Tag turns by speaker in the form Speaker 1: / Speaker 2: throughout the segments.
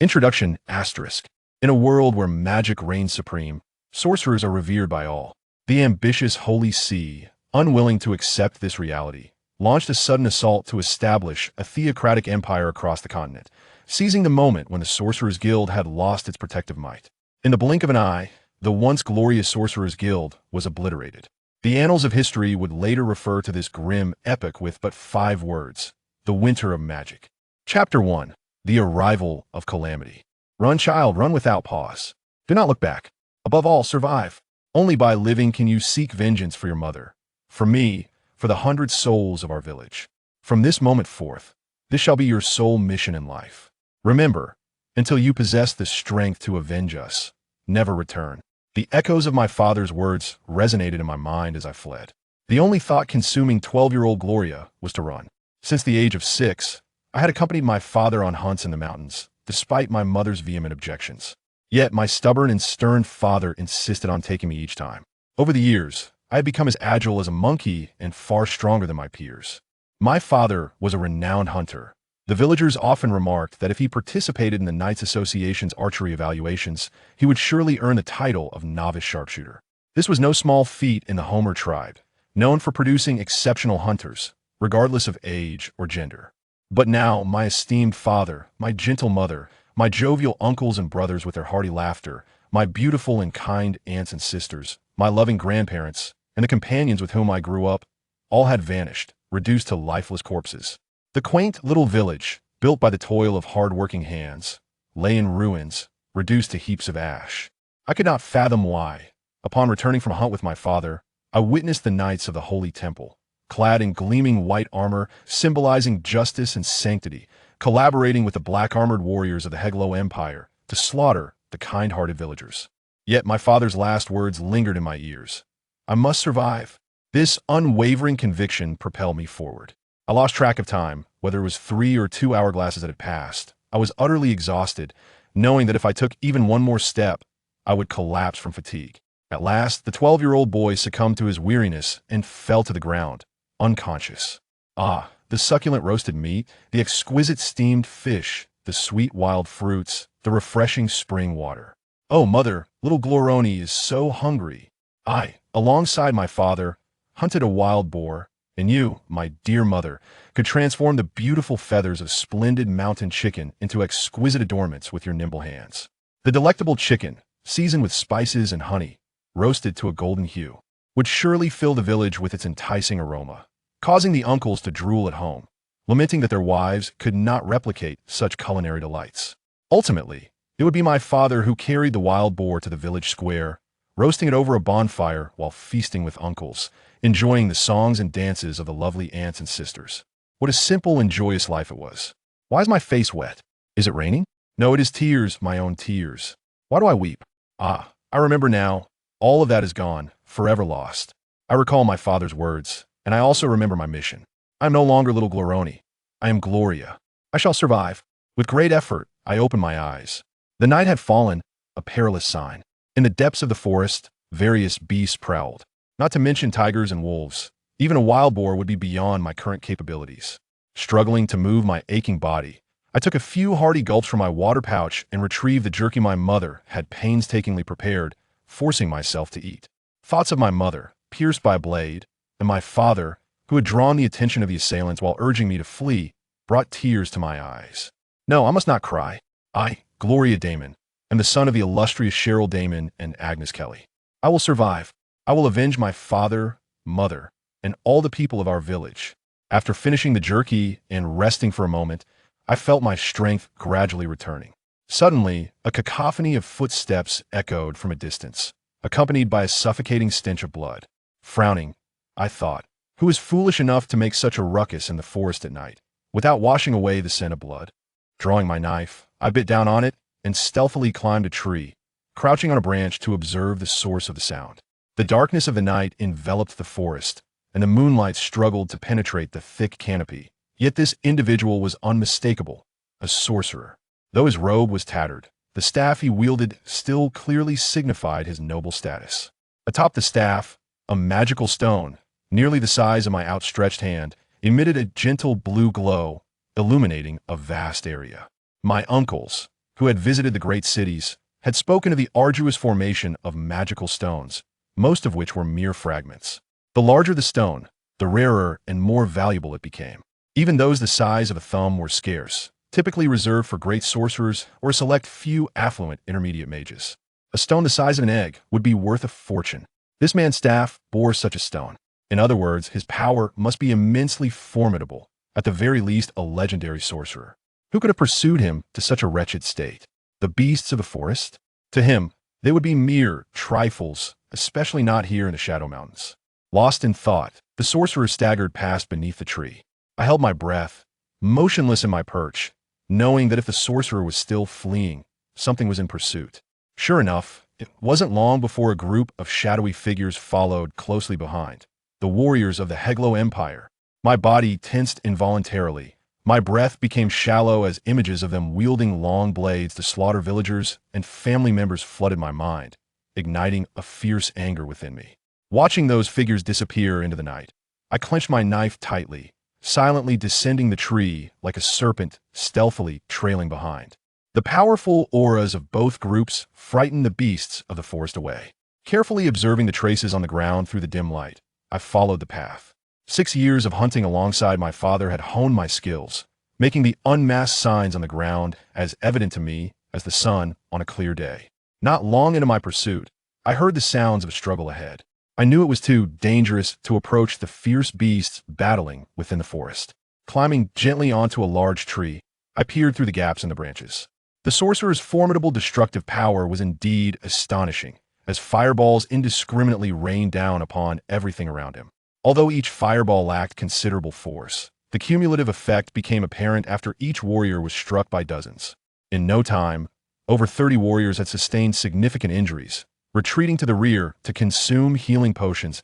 Speaker 1: Introduction asterisk. In a world where magic reigns supreme, sorcerers are revered by all. The ambitious Holy See, unwilling to accept this reality, launched a sudden assault to establish a theocratic empire across the continent, seizing the moment when the Sorcerers Guild had lost its protective might. In the blink of an eye, the once glorious Sorcerers Guild was obliterated. The annals of history would later refer to this grim epic with but 5 words: the Winter of Magic. Chapter 1. The Arrival of Calamity. Run, child, run without pause. Do not look back. Above all, survive. Only by living can you seek vengeance for your mother, for me, for the 100 souls of our village. From this moment forth, this shall be your sole mission in life. Remember, until you possess the strength to avenge us, never return. The echoes of my father's words resonated in my mind as I fled. The only thought-consuming 12-year-old Gloria was to run. Since the age of 6, I had accompanied my father on hunts in the mountains, despite my mother's vehement objections. Yet my stubborn and stern father insisted on taking me each time. Over the years, I had become as agile as a monkey and far stronger than my peers. My father was a renowned hunter. The villagers often remarked that if he participated in the Knights Association's archery evaluations, he would surely earn the title of novice sharpshooter. This was no small feat in the Homir tribe, known for producing exceptional hunters, regardless of age or gender. But now, my esteemed father, my gentle mother, my jovial uncles and brothers with their hearty laughter, my beautiful and kind aunts and sisters, my loving grandparents, and the companions with whom I grew up, all had vanished, reduced to lifeless corpses. The quaint little village, built by the toil of hard-working hands, lay in ruins, reduced to heaps of ash. I could not fathom why. Upon returning from a hunt with my father, I witnessed the knights of the Holy Temple, clad in gleaming white armor symbolizing justice and sanctity, collaborating with the black-armored warriors of the Heglou Empire to slaughter the kind-hearted villagers. Yet my father's last words lingered in my ears. I must survive. This unwavering conviction propelled me forward. I lost track of time, whether it was 3 or 2 hourglasses that had passed. I was utterly exhausted, knowing that if I took even one more step, I would collapse from fatigue. At last, the 12-year-old boy succumbed to his weariness and fell to the ground, unconscious. Ah, the succulent roasted meat, the exquisite steamed fish, the sweet wild fruits, the refreshing spring water. Oh, mother, little Gloroni is so hungry. I, alongside my father, hunted a wild boar, and you, my dear mother, could transform the beautiful feathers of splendid mountain chicken into exquisite adornments with your nimble hands. The delectable chicken, seasoned with spices and honey, roasted to a golden hue, would surely fill the village with its enticing aroma, causing the uncles to drool at home, lamenting that their wives could not replicate such culinary delights. Ultimately, it would be my father who carried the wild boar to the village square, roasting it over a bonfire while feasting with uncles, enjoying the songs and dances of the lovely aunts and sisters. What a simple and joyous life it was. Why is my face wet? Is it raining? No, it is tears, my own tears. Why do I weep? Ah, I remember now. All of that is gone, forever lost. I recall my father's words, and I also remember my mission. I am no longer little Gloroni. I am Gloria. I shall survive. With great effort, I opened my eyes. The night had fallen, a perilous sign. In the depths of the forest, various beasts prowled. Not to mention tigers and wolves. Even a wild boar would be beyond my current capabilities. Struggling to move my aching body, I took a few hearty gulps from my water pouch and retrieved the jerky my mother had painstakingly prepared, forcing myself to eat. Thoughts of my mother, pierced by a blade, and my father, who had drawn the attention of the assailants while urging me to flee, brought tears to my eyes. No, I must not cry. I, Gloria Damon, am the son of the illustrious Cheryl Damon and Agnes Kelly. I will survive. I will avenge my father, mother, and all the people of our village. After finishing the jerky and resting for a moment, I felt my strength gradually returning. Suddenly, a cacophony of footsteps echoed from a distance, accompanied by a suffocating stench of blood. Frowning, I thought, who is foolish enough to make such a ruckus in the forest at night, without washing away the scent of blood? Drawing my knife, I bit down on it and stealthily climbed a tree, crouching on a branch to observe the source of the sound. The darkness of the night enveloped the forest, and the moonlight struggled to penetrate the thick canopy. Yet this individual was unmistakable, a sorcerer. Though his robe was tattered, the staff he wielded still clearly signified his noble status. Atop the staff, a magical stone, nearly the size of my outstretched hand, emitted a gentle blue glow, illuminating a vast area. My uncles, who had visited the great cities, had spoken of the arduous formation of magical stones, most of which were mere fragments. The larger the stone, the rarer and more valuable it became. Even those the size of a thumb were scarce, typically reserved for great sorcerers or a select few affluent intermediate mages. A stone the size of an egg would be worth a fortune. This man's staff bore such a stone. In other words, his power must be immensely formidable, at the very least a legendary sorcerer. Who could have pursued him to such a wretched state? The beasts of the forest? To him, they would be mere trifles, especially not here in the Shadow Mountains. Lost in thought, the sorcerer staggered past beneath the tree. I held my breath, motionless in my perch, knowing that if the sorcerer was still fleeing, something was in pursuit. Sure enough, it wasn't long before a group of shadowy figures followed closely behind, the warriors of the Heglou Empire. My body tensed involuntarily. My breath became shallow as images of them wielding long blades to slaughter villagers and family members flooded my mind, igniting a fierce anger within me. Watching those figures disappear into the night, I clenched my knife tightly, silently descending the tree like a serpent stealthily trailing behind. The powerful auras of both groups frightened the beasts of the forest away. Carefully observing the traces on the ground through the dim light, I followed the path. 6 years of hunting alongside my father had honed my skills, making the unmasked signs on the ground as evident to me as the sun on a clear day. Not long into my pursuit, I heard the sounds of a struggle ahead. I knew it was too dangerous to approach the fierce beasts battling within the forest. Climbing gently onto a large tree, I peered through the gaps in the branches. The sorcerer's formidable destructive power was indeed astonishing, as fireballs indiscriminately rained down upon everything around him. Although each fireball lacked considerable force, the cumulative effect became apparent after each warrior was struck by dozens. In no time, over 30 warriors had sustained significant injuries, retreating to the rear to consume healing potions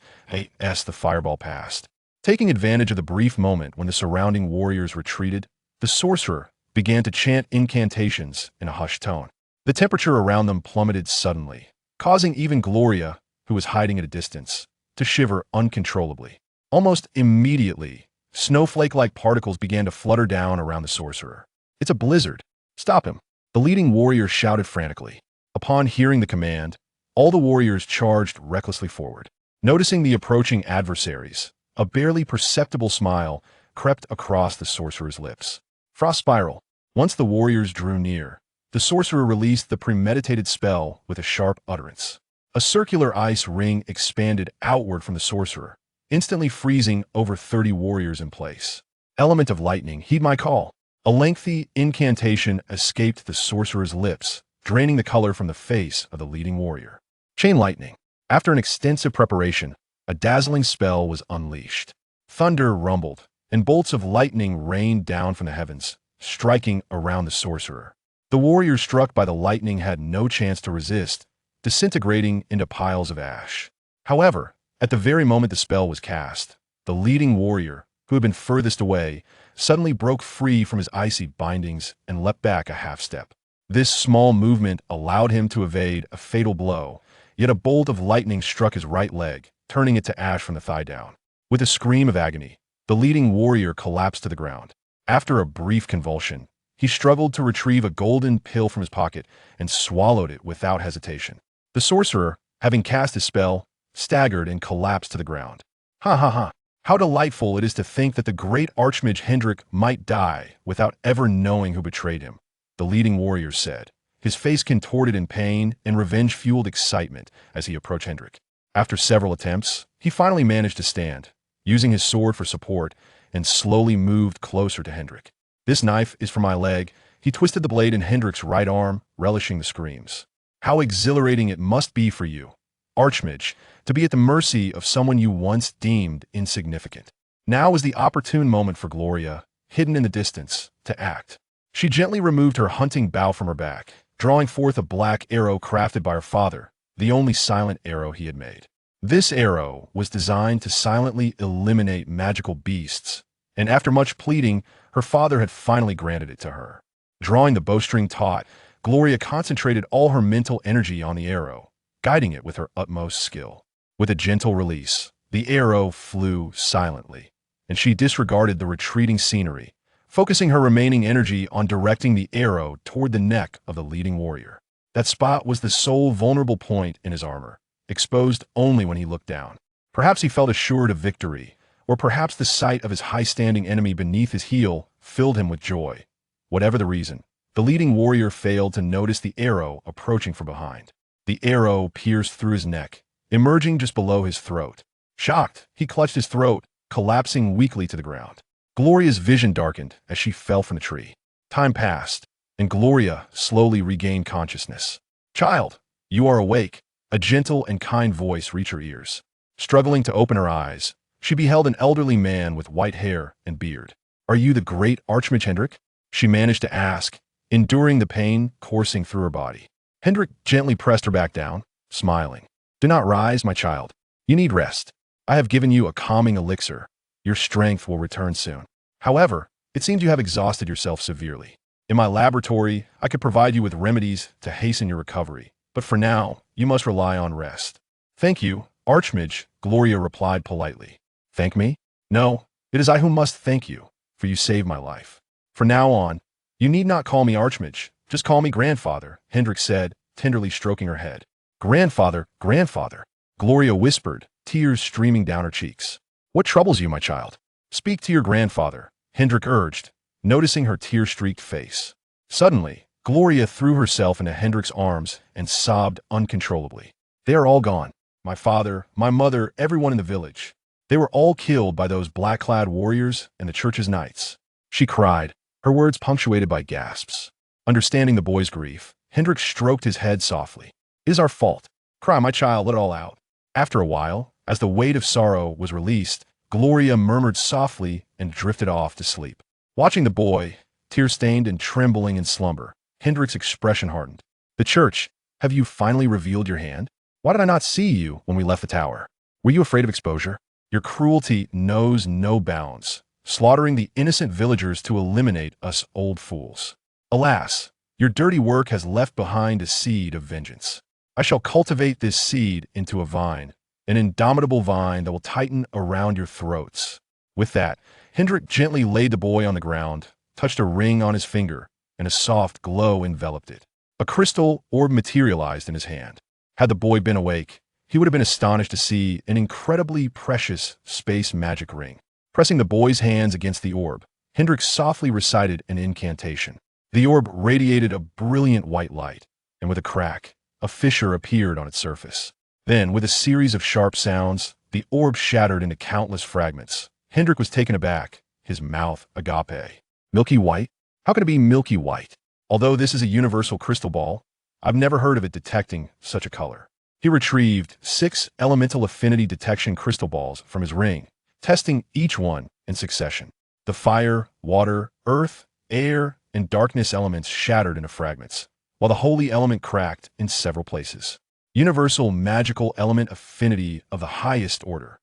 Speaker 1: as the fireball passed. Taking advantage of the brief moment when the surrounding warriors retreated, the sorcerer began to chant incantations in a hushed tone. The temperature around them plummeted suddenly, causing even Gloria, who was hiding at a distance, to shiver uncontrollably. Almost immediately, snowflake-like particles began to flutter down around the sorcerer. "It's a blizzard! Stop him!" The leading warrior shouted frantically. Upon hearing the command, all the warriors charged recklessly forward. Noticing the approaching adversaries, a barely perceptible smile crept across the sorcerer's lips. Frost spiral. Once the warriors drew near, the sorcerer released the premeditated spell with a sharp utterance. A circular ice ring expanded outward from the sorcerer, instantly freezing over 30 warriors in place. Element of lightning, heed my call. A lengthy incantation escaped the sorcerer's lips, draining the color from the face of the leading warrior. Chain lightning. After an extensive preparation, a dazzling spell was unleashed. Thunder rumbled, and bolts of lightning rained down from the heavens, striking around the sorcerer. The warriors struck by the lightning had no chance to resist, disintegrating into piles of ash. However, at the very moment the spell was cast, the leading warrior, who had been furthest away, suddenly broke free from his icy bindings and leapt back a half-step. This small movement allowed him to evade a fatal blow, yet a bolt of lightning struck his right leg, turning it to ash from the thigh down. With a scream of agony, the leading warrior collapsed to the ground. After a brief convulsion, he struggled to retrieve a golden pill from his pocket and swallowed it without hesitation. The sorcerer, having cast his spell, staggered and collapsed to the ground. Ha ha ha! How delightful it is to think that the great Archmage Hendrick might die without ever knowing who betrayed him, the leading warrior said, his face contorted in pain and revenge-fueled excitement as he approached Hendrick. After several attempts, he finally managed to stand, using his sword for support, and slowly moved closer to Hendrick. "This knife is for my leg." He twisted the blade in Hendrick's right arm, relishing the screams. "How exhilarating it must be for you, Archmage, to be at the mercy of someone you once deemed insignificant." Now was the opportune moment for Gloria, hidden in the distance, to act. She gently removed her hunting bow from her back, drawing forth a black arrow crafted by her father, the only silent arrow he had made. This arrow was designed to silently eliminate magical beasts, and after much pleading, her father had finally granted it to her. Drawing the bowstring taut, Gloria concentrated all her mental energy on the arrow, guiding it with her utmost skill. With a gentle release, the arrow flew silently, and she disregarded the retreating scenery, focusing her remaining energy on directing the arrow toward the neck of the leading warrior. That spot was the sole vulnerable point in his armor, exposed only when he looked down. Perhaps he felt assured of victory, or perhaps the sight of his high-standing enemy beneath his heel filled him with joy. Whatever the reason, the leading warrior failed to notice the arrow approaching from behind. The arrow pierced through his neck, emerging just below his throat. Shocked, he clutched his throat, collapsing weakly to the ground. Gloria's vision darkened as she fell from the tree. Time passed, and Gloria slowly regained consciousness. "Child, you are awake," a gentle and kind voice reached her ears. Struggling to open her eyes, she beheld an elderly man with white hair and beard. "Are you the great Archmage Hendrick?" she managed to ask, enduring the pain coursing through her body. Hendrick gently pressed her back down, smiling. "Do not rise, my child. You need rest. I have given you a calming elixir. Your strength will return soon. However, it seems you have exhausted yourself severely. In my laboratory, I could provide you with remedies to hasten your recovery, but for now, you must rely on rest." "Thank you, Archmage," Gloria replied politely. "Thank me? No, it is I who must thank you, for you saved my life. From now on, you need not call me Archmage, just call me Grandfather," Hendrick said, tenderly stroking her head. "Grandfather, Grandfather," Gloria whispered, tears streaming down her cheeks. "What troubles you, my child? Speak to your grandfather," Hendrick urged, noticing her tear-streaked face. Suddenly, Gloria threw herself into Hendrick's arms and sobbed uncontrollably. "They are all gone. My father, my mother, everyone in the village. They were all killed by those black-clad warriors and the church's knights," she cried, her words punctuated by gasps. Understanding the boy's grief, Hendrick stroked his head softly. "It is our fault. Cry, my child, let it all out." After a while, as the weight of sorrow was released, Gloria murmured softly and drifted off to sleep. Watching the boy, tear-stained and trembling in slumber, Hendrick's expression hardened. "The church, have you finally revealed your hand? Why did I not see you when we left the tower? Were you afraid of exposure? Your cruelty knows no bounds, slaughtering the innocent villagers to eliminate us old fools. Alas, your dirty work has left behind a seed of vengeance. I shall cultivate this seed into a vine, an indomitable vine that will tighten around your throats." With that, Hendrick gently laid the boy on the ground, touched a ring on his finger, and a soft glow enveloped it. A crystal orb materialized in his hand. Had the boy been awake, he would have been astonished to see an incredibly precious space magic ring. Pressing the boy's hands against the orb, Hendrick softly recited an incantation. The orb radiated a brilliant white light, and with a crack, a fissure appeared on its surface. Then, with a series of sharp sounds, the orb shattered into countless fragments. Hendrick was taken aback, his mouth agape. "Milky white? How can it be milky white? Although this is a universal crystal ball, I've never heard of it detecting such a color." He retrieved 6 elemental affinity detection crystal balls from his ring, testing each one in succession. The fire, water, earth, air, and darkness elements shattered into fragments, while the holy element cracked in several places. Universal magical element affinity of the highest order.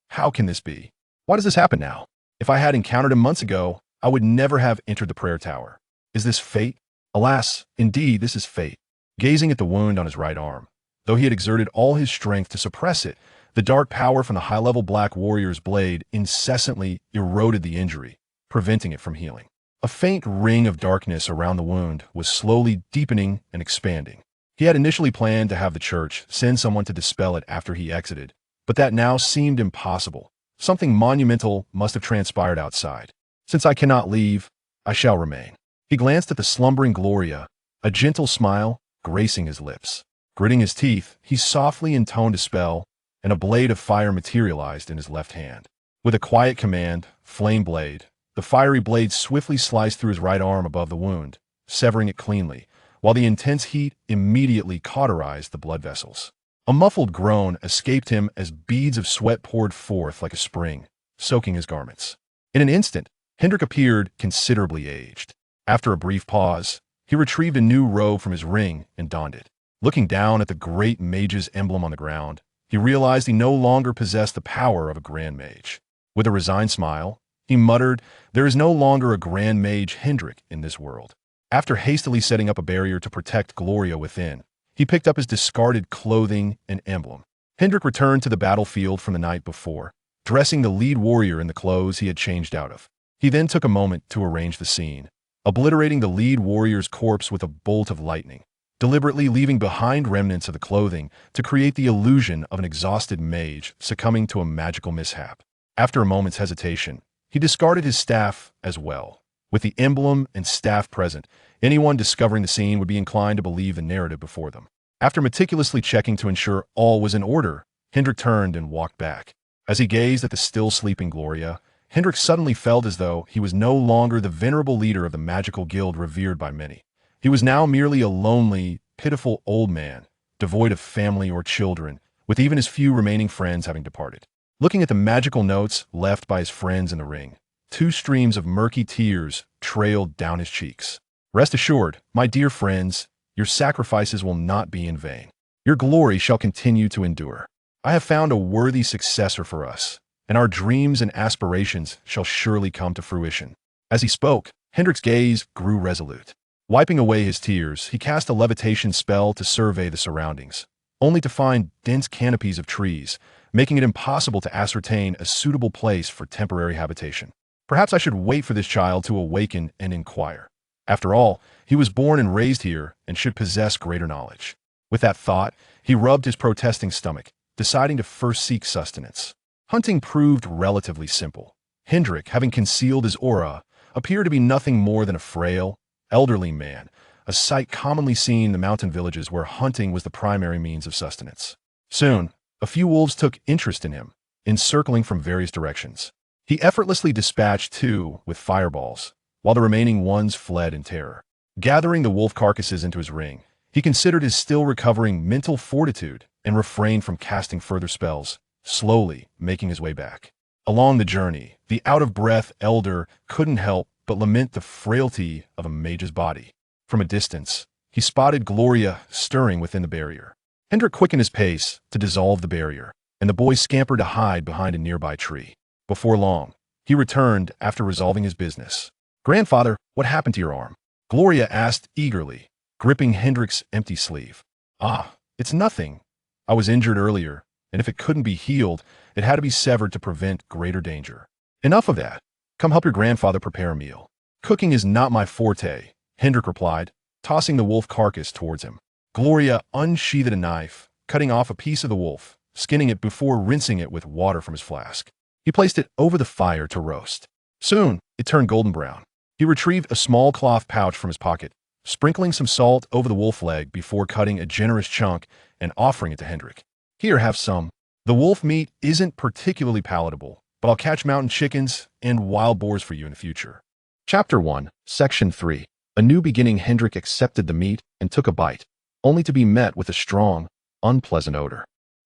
Speaker 1: How can this be? Why does this happen now? If I had encountered him months ago, I would never have entered the prayer tower. Is this fate? Alas, indeed, this is fate. Gazing at the wound on his right arm, though he had exerted all his strength to suppress it, the dark power from the high-level black warrior's blade incessantly eroded the injury, preventing it from healing. A faint ring of darkness around the wound was slowly deepening and expanding. He had initially planned to have the church send someone to dispel it after he exited, but that now seemed impossible. Something monumental must have transpired outside. "Since I cannot leave, I shall remain." He glanced at the slumbering Gloria, a gentle smile gracing his lips. Gritting his teeth, he softly intoned a spell, and a blade of fire materialized in his left hand. With a quiet command, "Flame Blade," the fiery blade swiftly sliced through his right arm above the wound, severing it cleanly, while the intense heat immediately cauterized the blood vessels. A muffled groan escaped him as beads of sweat poured forth like a spring, soaking his garments. In an instant, Hendrick appeared considerably aged. After a brief pause, he retrieved a new robe from his ring and donned it. Looking down at the great mage's emblem on the ground, he realized he no longer possessed the power of a grand mage. With a resigned smile, he muttered, "There is no longer a grand mage Hendrick in this world." After hastily setting up a barrier to protect Gloria within, he picked up his discarded clothing and emblem. Hendrick returned to the battlefield from the night before, dressing the lead warrior in the clothes he had changed out of. He then took a moment to arrange the scene, obliterating the lead warrior's corpse with a bolt of lightning, deliberately leaving behind remnants of the clothing to create the illusion of an exhausted mage succumbing to a magical mishap. After a moment's hesitation, he discarded his staff as well. With the emblem and staff present, anyone discovering the scene would be inclined to believe the narrative before them. After meticulously checking to ensure all was in order, Hendrick turned and walked back. As he gazed at the still sleeping Gloria, Hendrick suddenly felt as though he was no longer the venerable leader of the magical guild revered by many. He was now merely a lonely, pitiful old man, devoid of family or children, with even his few remaining friends having departed. Looking at the magical notes left by his friends in the ring, 2 streams of murky tears trailed down his cheeks. Rest assured, my dear friends, your sacrifices will not be in vain. Your glory shall continue to endure. I have found a worthy successor for us, and our dreams and aspirations shall surely come to fruition. As he spoke, Hendrick's gaze grew resolute. Wiping away his tears, he cast a levitation spell to survey the surroundings, only to find dense canopies of trees, making it impossible to ascertain a suitable place for temporary habitation. Perhaps I should wait for this child to awaken and inquire. After all, he was born and raised here and should possess greater knowledge. With that thought, he rubbed his protesting stomach, deciding to first seek sustenance. Hunting proved relatively simple. Hendrick, having concealed his aura, appeared to be nothing more than a frail, elderly man, a sight commonly seen in the mountain villages where hunting was the primary means of sustenance. Soon, a few wolves took interest in him, encircling from various directions. He effortlessly dispatched 2 with fireballs, while the remaining ones fled in terror. Gathering the wolf carcasses into his ring, he considered his still recovering mental fortitude and refrained from casting further spells, slowly making his way back. Along the journey, the out-of-breath elder couldn't help but lament the frailty of a mage's body. From a distance, he spotted Gloria stirring within the barrier. Hendrick quickened his pace to dissolve the barrier, and the boy scampered to hide behind a nearby tree. Before long, he returned after resolving his business. "Grandfather, what happened to your arm?" Gloria asked eagerly, gripping Hendrick's empty sleeve. "Ah, it's nothing. I was injured earlier, and if it couldn't be healed, it had to be severed to prevent greater danger." "Enough of that. Come help your grandfather prepare a meal." "Cooking is not my forte," Hendrick replied, tossing the wolf carcass towards him. Gloria unsheathed a knife, cutting off a piece of the wolf, skinning it before rinsing it with water from his flask. He placed it over the fire to roast. Soon, it turned golden brown. He retrieved a small cloth pouch from his pocket, sprinkling some salt over the wolf leg before cutting a generous chunk and offering it to Hendrick. "Here, have some. The wolf meat isn't particularly palatable, but I'll catch mountain chickens and wild boars for you in the future." Chapter 1, Section 3. A new beginning. Hendrick accepted the meat and took a bite, only to be met with a strong, unpleasant odor.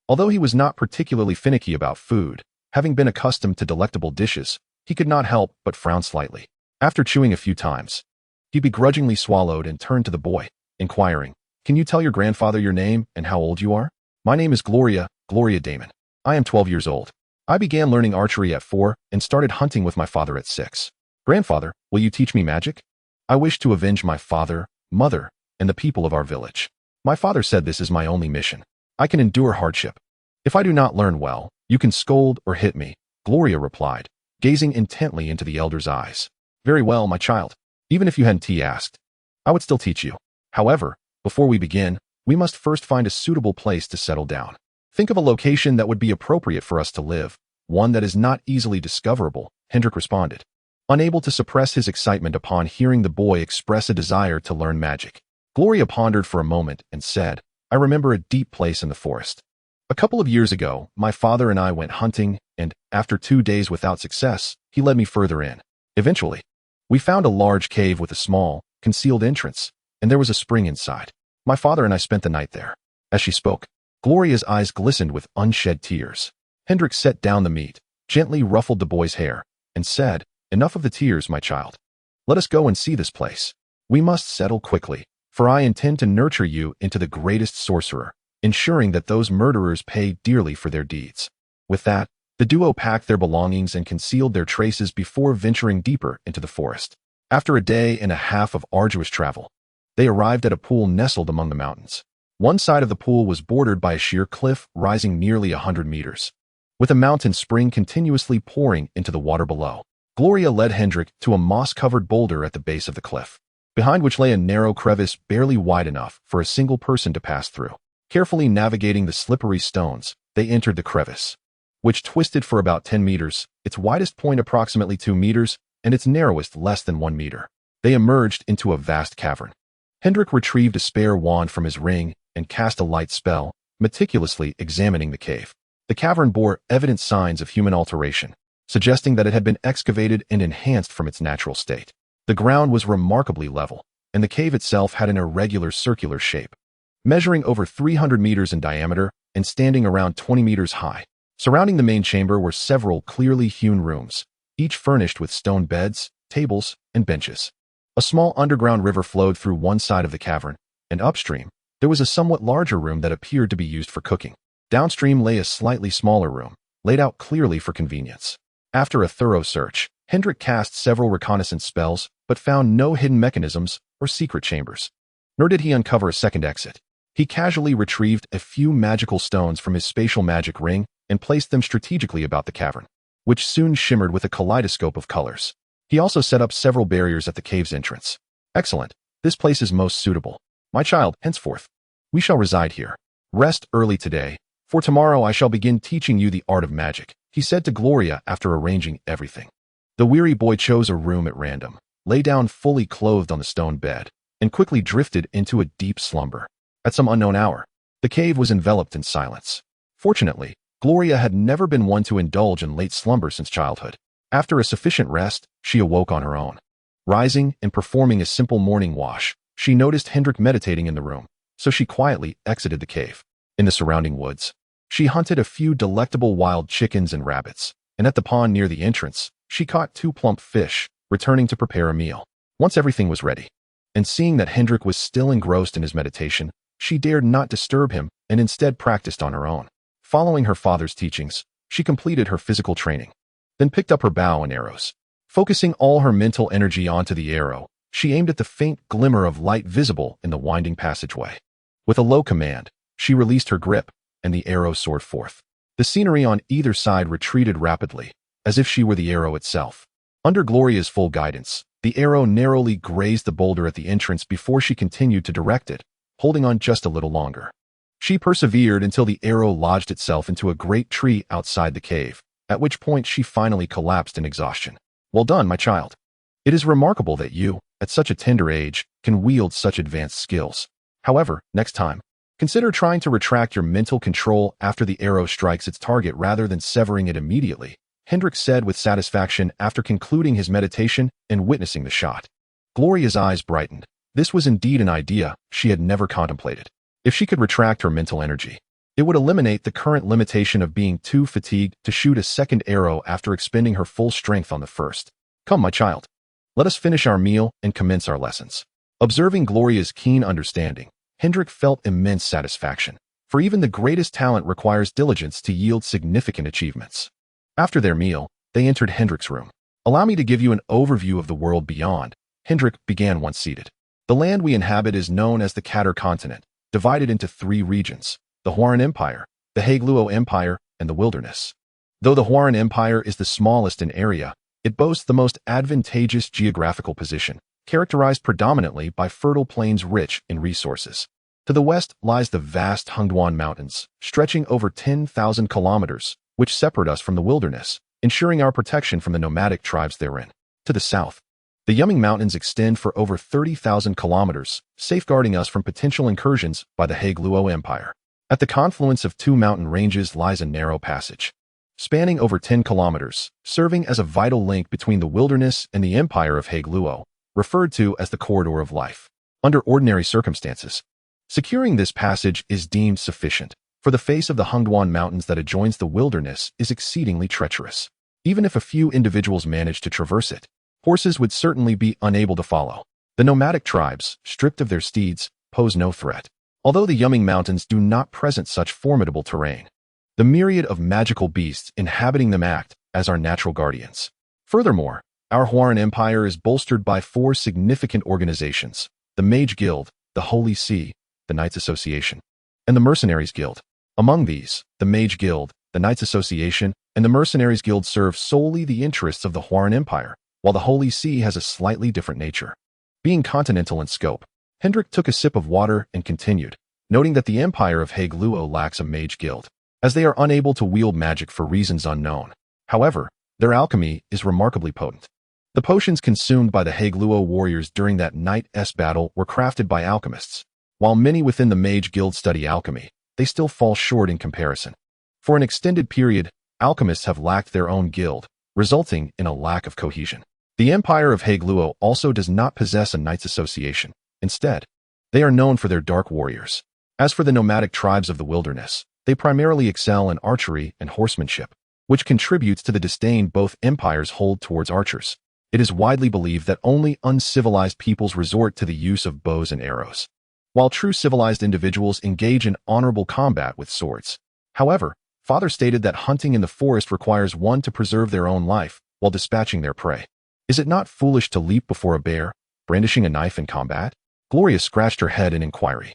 Speaker 1: Although he was not particularly finicky about food, having been accustomed to delectable dishes, he could not help but frown slightly. After chewing a few times, he begrudgingly swallowed and turned to the boy, inquiring, "Can you tell your grandfather your name and how old you are?" "My name is Gloria Damon. I am 12 years old. I began learning archery at 4 and started hunting with my father at 6. Grandfather, will you teach me magic? I wish to avenge my father, mother, and the people of our village. My father said this is my only mission. I can endure hardship. If I do not learn well, you can scold or hit me," Gloria replied, gazing intently into the elder's eyes. "Very well, my child. Even if you hadn't asked, I would still teach you. However, before we begin, we must first find a suitable place to settle down. Think of a location that would be appropriate for us to live, one that is not easily discoverable," Hendrick responded, unable to suppress his excitement upon hearing the boy express a desire to learn magic. Gloria pondered for a moment and said, "I remember a deep place in the forest. A couple of years ago, my father and I went hunting, and after 2 days without success, he led me further in. Eventually, we found a large cave with a small, concealed entrance, and there was a spring inside. My father and I spent the night there." As she spoke, Gloria's eyes glistened with unshed tears. Hendrick set down the meat, gently ruffled the boy's hair, and said, "Enough of the tears, my child. Let us go and see this place. We must settle quickly, for I intend to nurture you into the greatest sorcerer, ensuring that those murderers pay dearly for their deeds." With that, the duo packed their belongings and concealed their traces before venturing deeper into the forest. After a day and a half of arduous travel, they arrived at a pool nestled among the mountains. One side of the pool was bordered by a sheer cliff rising nearly 100 meters, with a mountain spring continuously pouring into the water below. Gloria led Hendrick to a moss-covered boulder at the base of the cliff, behind which lay a narrow crevice barely wide enough for a single person to pass through. Carefully navigating the slippery stones, they entered the crevice, which twisted for about 10 meters, its widest point approximately 2 meters, and its narrowest less than 1 meter. They emerged into a vast cavern. Hendrick retrieved a spare wand from his ring and cast a light spell, meticulously examining the cave. The cavern bore evident signs of human alteration, suggesting that it had been excavated and enhanced from its natural state. The ground was remarkably level, and the cave itself had an irregular circular shape, measuring over 300 meters in diameter and standing around 20 meters high. Surrounding the main chamber were several clearly hewn rooms, each furnished with stone beds, tables, and benches. A small underground river flowed through one side of the cavern, and upstream, there was a somewhat larger room that appeared to be used for cooking. Downstream lay a slightly smaller room, laid out clearly for convenience. After a thorough search, Hendrick cast several reconnaissance spells, but found no hidden mechanisms or secret chambers. Nor did he uncover a second exit. He casually retrieved a few magical stones from his spatial magic ring and placed them strategically about the cavern, which soon shimmered with a kaleidoscope of colors. He also set up several barriers at the cave's entrance. Excellent. This place is most suitable. My child, henceforth, we shall reside here. Rest early today, for tomorrow I shall begin teaching you the art of magic, he said to Gloria after arranging everything. The weary boy chose a room at random, lay down fully clothed on the stone bed, and quickly drifted into a deep slumber. At some unknown hour, the cave was enveloped in silence. Fortunately, Gloria had never been one to indulge in late slumber since childhood. After a sufficient rest, she awoke on her own. Rising and performing a simple morning wash, she noticed Hendrick meditating in the room, so she quietly exited the cave. In the surrounding woods, she hunted a few delectable wild chickens and rabbits, and at the pond near the entrance, she caught 2 plump fish, returning to prepare a meal. Once everything was ready, and seeing that Hendrick was still engrossed in his meditation, she dared not disturb him and instead practiced on her own. Following her father's teachings, she completed her physical training, then picked up her bow and arrows. Focusing all her mental energy onto the arrow, she aimed at the faint glimmer of light visible in the winding passageway. With a low command, she released her grip, and the arrow soared forth. The scenery on either side retreated rapidly, as if she were the arrow itself. Under Gloria's full guidance, the arrow narrowly grazed the boulder at the entrance before she continued to direct it, holding on just a little longer. She persevered until the arrow lodged itself into a great tree outside the cave, at which point she finally collapsed in exhaustion. Well done, my child. It is remarkable that you, at such a tender age, can wield such advanced skills. However, next time, consider trying to retract your mental control after the arrow strikes its target rather than severing it immediately, Hendrick said with satisfaction after concluding his meditation and witnessing the shot. Gloria's eyes brightened. This was indeed an idea she had never contemplated. If she could retract her mental energy, it would eliminate the current limitation of being too fatigued to shoot a second arrow after expending her full strength on the first. Come, my child. Let us finish our meal and commence our lessons. Observing Gloria's keen understanding, Hendrick felt immense satisfaction, for even the greatest talent requires diligence to yield significant achievements. After their meal, they entered Hendrick's room. Allow me to give you an overview of the world beyond, Hendrick began once seated. The land we inhabit is known as the Katter continent, divided into 3 regions: the Huaran Empire, the Heglou Empire, and the Wilderness. Though the Huaran Empire is the smallest in area, it boasts the most advantageous geographical position, characterized predominantly by fertile plains rich in resources. To the west lies the vast Hungduan Mountains, stretching over 10,000 kilometers, which separate us from the wilderness, ensuring our protection from the nomadic tribes therein. To the south, the Yumming Mountains extend for over 30,000 kilometers, safeguarding us from potential incursions by the Heglou Empire. At the confluence of 2 mountain ranges lies a narrow passage, spanning over 10 kilometers, serving as a vital link between the wilderness and the empire of Heglou, referred to as the Corridor of Life. Under ordinary circumstances, securing this passage is deemed sufficient, for the face of the Hungduan Mountains that adjoins the wilderness is exceedingly treacherous. Even if a few individuals manage to traverse it, horses would certainly be unable to follow. The nomadic tribes, stripped of their steeds, pose no threat, although the Yumming Mountains do not present such formidable terrain. The myriad of magical beasts inhabiting them act as our natural guardians. Furthermore, our Huaran Empire is bolstered by 4 significant organizations: the Mage Guild, the Holy See, the Knights Association, and the Mercenaries Guild. Among these, the Mage Guild, the Knights Association, and the Mercenaries Guild serve solely the interests of the Huaran Empire, while the Holy See has a slightly different nature. Being continental in scope, Hendrick took a sip of water and continued, noting that the Empire of Heglou lacks a Mage Guild, as they are unable to wield magic for reasons unknown. However, their alchemy is remarkably potent. The potions consumed by the Heglou warriors during that Knight-s battle were crafted by alchemists. While many within the Mage Guild study alchemy, they still fall short in comparison. For an extended period, alchemists have lacked their own guild, resulting in a lack of cohesion. The Empire of Heglou also does not possess a Knights Association. Instead, they are known for their dark warriors. As for the nomadic tribes of the wilderness, they primarily excel in archery and horsemanship, which contributes to the disdain both empires hold towards archers. It is widely believed that only uncivilized peoples resort to the use of bows and arrows, while true civilized individuals engage in honorable combat with swords. However, Father stated that hunting in the forest requires one to preserve their own life while dispatching their prey. Is it not foolish to leap before a bear, brandishing a knife in combat? Gloria scratched her head in inquiry.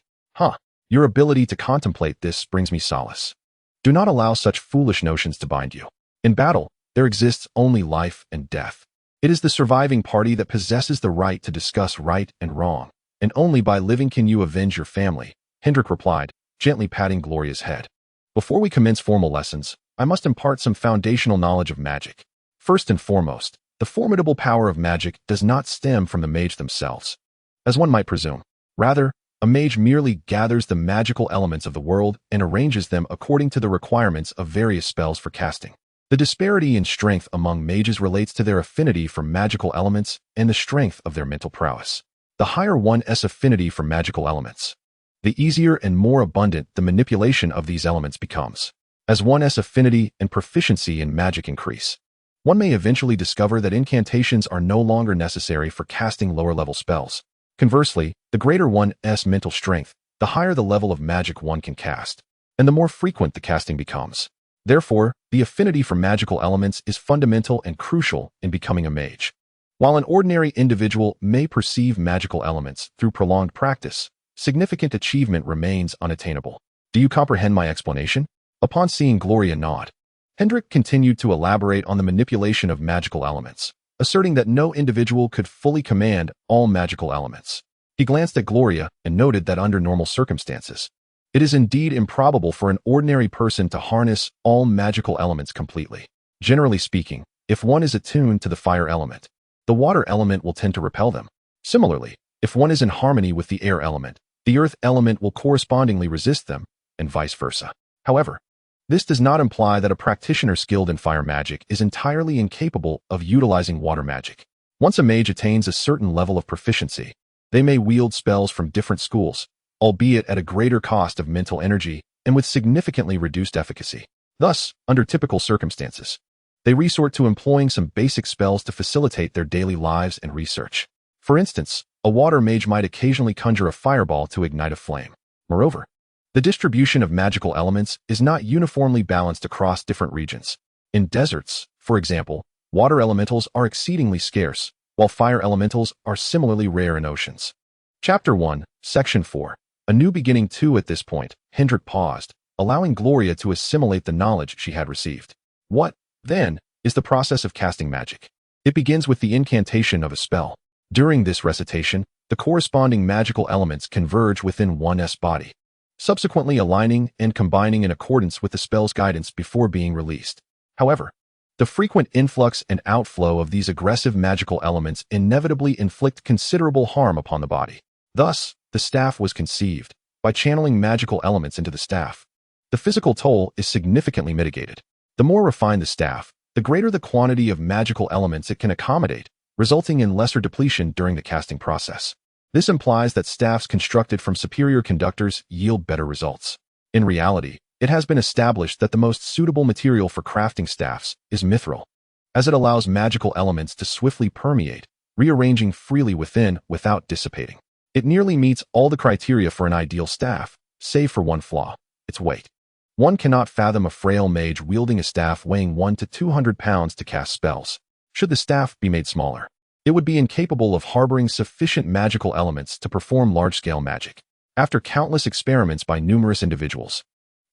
Speaker 1: Your ability to contemplate this brings me solace. Do not allow such foolish notions to bind you. In battle, there exists only life and death. It is the surviving party that possesses the right to discuss right and wrong, and only by living can you avenge your family, Hendrick replied, gently patting Gloria's head. Before we commence formal lessons, I must impart some foundational knowledge of magic. First and foremost, the formidable power of magic does not stem from the mage themselves, as one might presume. Rather, a mage merely gathers the magical elements of the world and arranges them according to the requirements of various spells for casting. The disparity in strength among mages relates to their affinity for magical elements and the strength of their mental prowess. The higher one's affinity for magical elements, the easier and more abundant the manipulation of these elements becomes. As one's affinity and proficiency in magic increase, one may eventually discover that incantations are no longer necessary for casting lower-level spells. Conversely, the greater one's mental strength, the higher the level of magic one can cast, and the more frequent the casting becomes. Therefore, the affinity for magical elements is fundamental and crucial in becoming a mage. While an ordinary individual may perceive magical elements through prolonged practice, significant achievement remains unattainable. Do you comprehend my explanation? Upon seeing Gloria nod, Hendrick continued to elaborate on the manipulation of magical elements, asserting that no individual could fully command all magical elements. He glanced at Gloria and noted that under normal circumstances, it is indeed improbable for an ordinary person to harness all magical elements completely. Generally speaking, if one is attuned to the fire element, the water element will tend to repel them. Similarly, if one is in harmony with the air element, the earth element will correspondingly resist them, and vice versa. However, this does not imply that a practitioner skilled in fire magic is entirely incapable of utilizing water magic. Once a mage attains a certain level of proficiency, they may wield spells from different schools, albeit at a greater cost of mental energy and with significantly reduced efficacy. Thus, under typical circumstances, they resort to employing some basic spells to facilitate their daily lives and research. For instance, a water mage might occasionally conjure a fireball to ignite a flame. Moreover, the distribution of magical elements is not uniformly balanced across different regions. In deserts, for example, water elementals are exceedingly scarce, while fire elementals are similarly rare in oceans. Chapter 1, Section 4. A new beginning 2. At this point, Hendrick paused, allowing Gloria to assimilate the knowledge she had received. What, then, is the process of casting magic? It begins with the incantation of a spell. During this recitation, the corresponding magical elements converge within one's body, subsequently aligning and combining in accordance with the spell's guidance before being released. However, the frequent influx and outflow of these aggressive magical elements inevitably inflict considerable harm upon the body. Thus, the staff was conceived. By channeling magical elements into the staff, the physical toll is significantly mitigated. The more refined the staff, the greater the quantity of magical elements it can accommodate, resulting in lesser depletion during the casting process. This implies that staffs constructed from superior conductors yield better results. In reality, it has been established that the most suitable material for crafting staffs is mithril, as it allows magical elements to swiftly permeate, rearranging freely within without dissipating. It nearly meets all the criteria for an ideal staff, save for one flaw: its weight. One cannot fathom a frail mage wielding a staff weighing 1 to 200 pounds to cast spells. Should the staff be made smaller, it would be incapable of harboring sufficient magical elements to perform large-scale magic. After countless experiments by numerous individuals,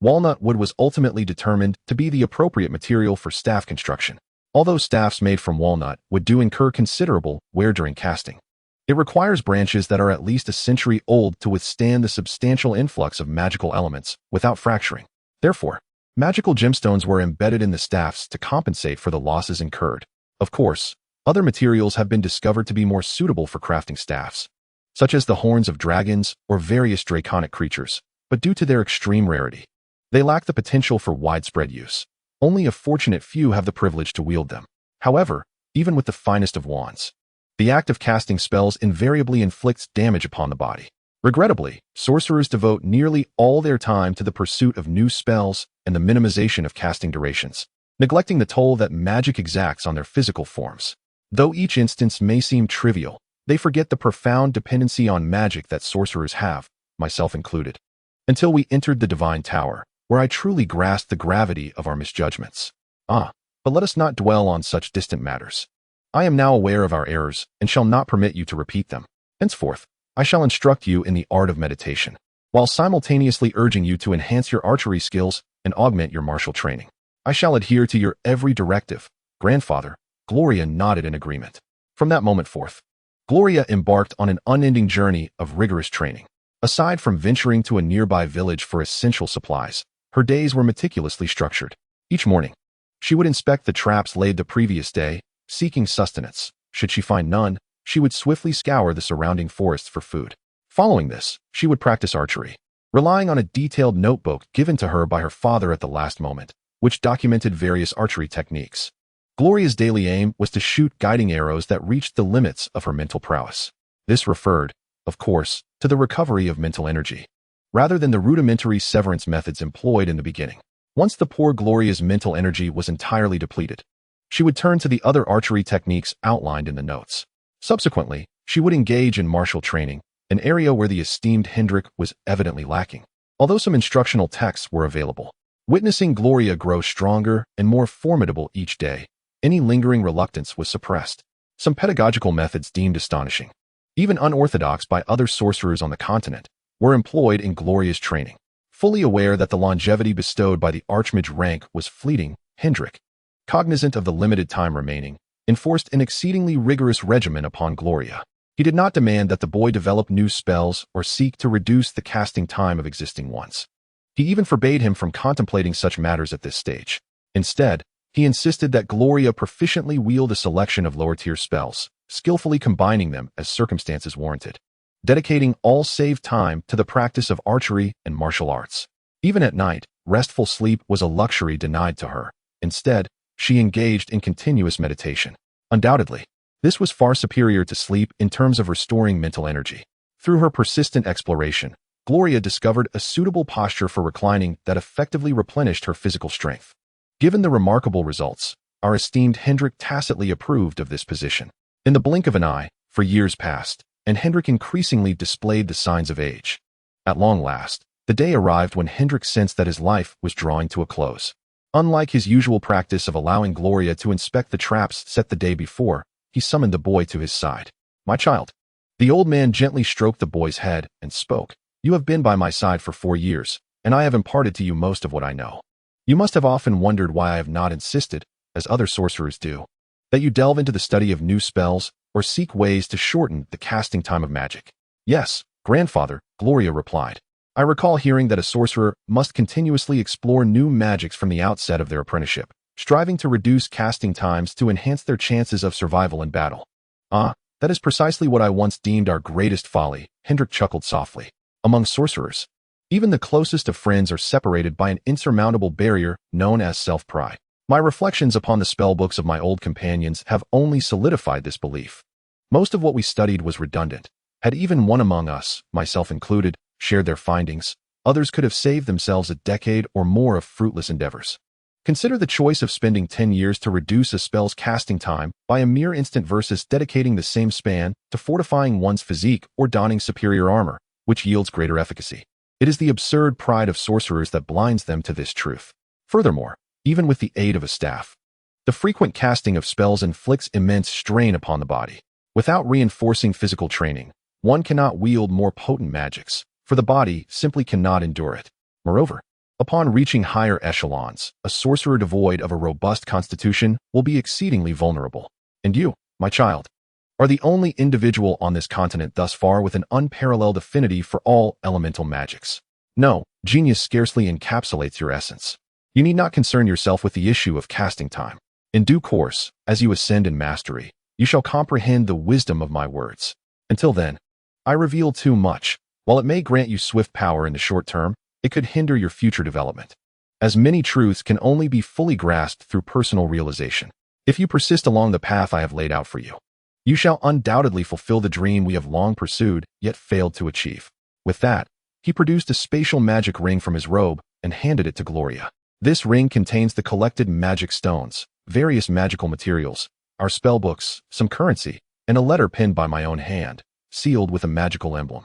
Speaker 1: Walnut wood was ultimately determined to be the appropriate material for staff construction. Although staffs made from walnut wood do incur considerable wear during casting, it requires branches that are at least a century old to withstand the substantial influx of magical elements without fracturing. Therefore, magical gemstones were embedded in the staffs to compensate for the losses incurred. Of course, other materials have been discovered to be more suitable for crafting staffs, such as the horns of dragons or various draconic creatures, but due to their extreme rarity, they lack the potential for widespread use. Only a fortunate few have the privilege to wield them. However, even with the finest of wands, the act of casting spells invariably inflicts damage upon the body. Regrettably, sorcerers devote nearly all their time to the pursuit of new spells and the minimization of casting durations, neglecting the toll that magic exacts on their physical forms. Though each instance may seem trivial, they forget the profound dependency on magic that sorcerers have, myself included. Until we entered the Divine Tower, where I truly grasped the gravity of our misjudgments. But let us not dwell on such distant matters. I am now aware of our errors and shall not permit you to repeat them. Henceforth, I shall instruct you in the art of meditation, while simultaneously urging you to enhance your archery skills and augment your martial training. I shall adhere to your every directive. Grandfather, Gloria nodded in agreement. From that moment forth, Gloria embarked on an unending journey of rigorous training. Aside from venturing to a nearby village for essential supplies, her days were meticulously structured. Each morning, she would inspect the traps laid the previous day, seeking sustenance. Should she find none, she would swiftly scour the surrounding forests for food. Following this, she would practice archery, relying on a detailed notebook given to her by her father at the last moment, which documented various archery techniques. Gloria's daily aim was to shoot guiding arrows that reached the limits of her mental prowess. This referred, of course, to the recovery of mental energy, rather than the rudimentary severance methods employed in the beginning. Once the poor Gloria's mental energy was entirely depleted, she would turn to the other archery techniques outlined in the notes. Subsequently, she would engage in martial training, an area where the esteemed Hendrick was evidently lacking. Although some instructional texts were available, witnessing Gloria grow stronger and more formidable each day, any lingering reluctance was suppressed. Some pedagogical methods deemed astonishing, even unorthodox by other sorcerers on the continent, were employed in Gloria's training. Fully aware that the longevity bestowed by the Archmage rank was fleeting, Hendrick, cognizant of the limited time remaining, enforced an exceedingly rigorous regimen upon Gloria. He did not demand that the boy develop new spells or seek to reduce the casting time of existing ones. He even forbade him from contemplating such matters at this stage. Instead, he insisted that Gloria proficiently wield a selection of lower-tier spells, skillfully combining them as circumstances warranted, dedicating all save time to the practice of archery and martial arts. Even at night, restful sleep was a luxury denied to her. Instead, she engaged in continuous meditation. Undoubtedly, this was far superior to sleep in terms of restoring mental energy. Through her persistent exploration, Gloria discovered a suitable posture for reclining that effectively replenished her physical strength. Given the remarkable results, our esteemed Hendrick tacitly approved of this position. In the blink of an eye, for years passed, and Hendrick increasingly displayed the signs of age. At long last, the day arrived when Hendrick sensed that his life was drawing to a close. Unlike his usual practice of allowing Gloria to inspect the traps set the day before, he summoned the boy to his side. "My child." The old man gently stroked the boy's head and spoke. "You have been by my side for 4 years, and I have imparted to you most of what I know. You must have often wondered why I have not insisted, as other sorcerers do, that you delve into the study of new spells or seek ways to shorten the casting time of magic." "Yes, grandfather," Gloria replied. "I recall hearing that a sorcerer must continuously explore new magics from the outset of their apprenticeship, striving to reduce casting times to enhance their chances of survival in battle." That is precisely what I once deemed our greatest folly," Hendrick chuckled softly. "Among sorcerers, even the closest of friends are separated by an insurmountable barrier known as self-pride. My reflections upon the spellbooks of my old companions have only solidified this belief. Most of what we studied was redundant. Had even one among us, myself included, shared their findings, others could have saved themselves a decade or more of fruitless endeavors. Consider the choice of spending 10 years to reduce a spell's casting time by a mere instant versus dedicating the same span to fortifying one's physique or donning superior armor, which yields greater efficacy. It is the absurd pride of sorcerers that blinds them to this truth. Furthermore, even with the aid of a staff, the frequent casting of spells inflicts immense strain upon the body. Without reinforcing physical training, one cannot wield more potent magics, for the body simply cannot endure it. Moreover, Upon reaching higher echelons, a sorcerer devoid of a robust constitution will be exceedingly vulnerable. And you, my child, are the only individual on this continent thus far with an unparalleled affinity for all elemental magics. No, genius scarcely encapsulates your essence. You need not concern yourself with the issue of casting time. In due course, as you ascend in mastery, you shall comprehend the wisdom of my words. Until then, I reveal too much. While it may grant you swift power in the short term, it could hinder your future development, as many truths can only be fully grasped through personal realization. If you persist along the path I have laid out for you, you shall undoubtedly fulfill the dream we have long pursued, yet failed to achieve. With that, he produced a spatial magic ring from his robe and handed it to Gloria. This ring contains the collected magic stones, various magical materials, our spellbooks, some currency, and a letter penned by my own hand, sealed with a magical emblem.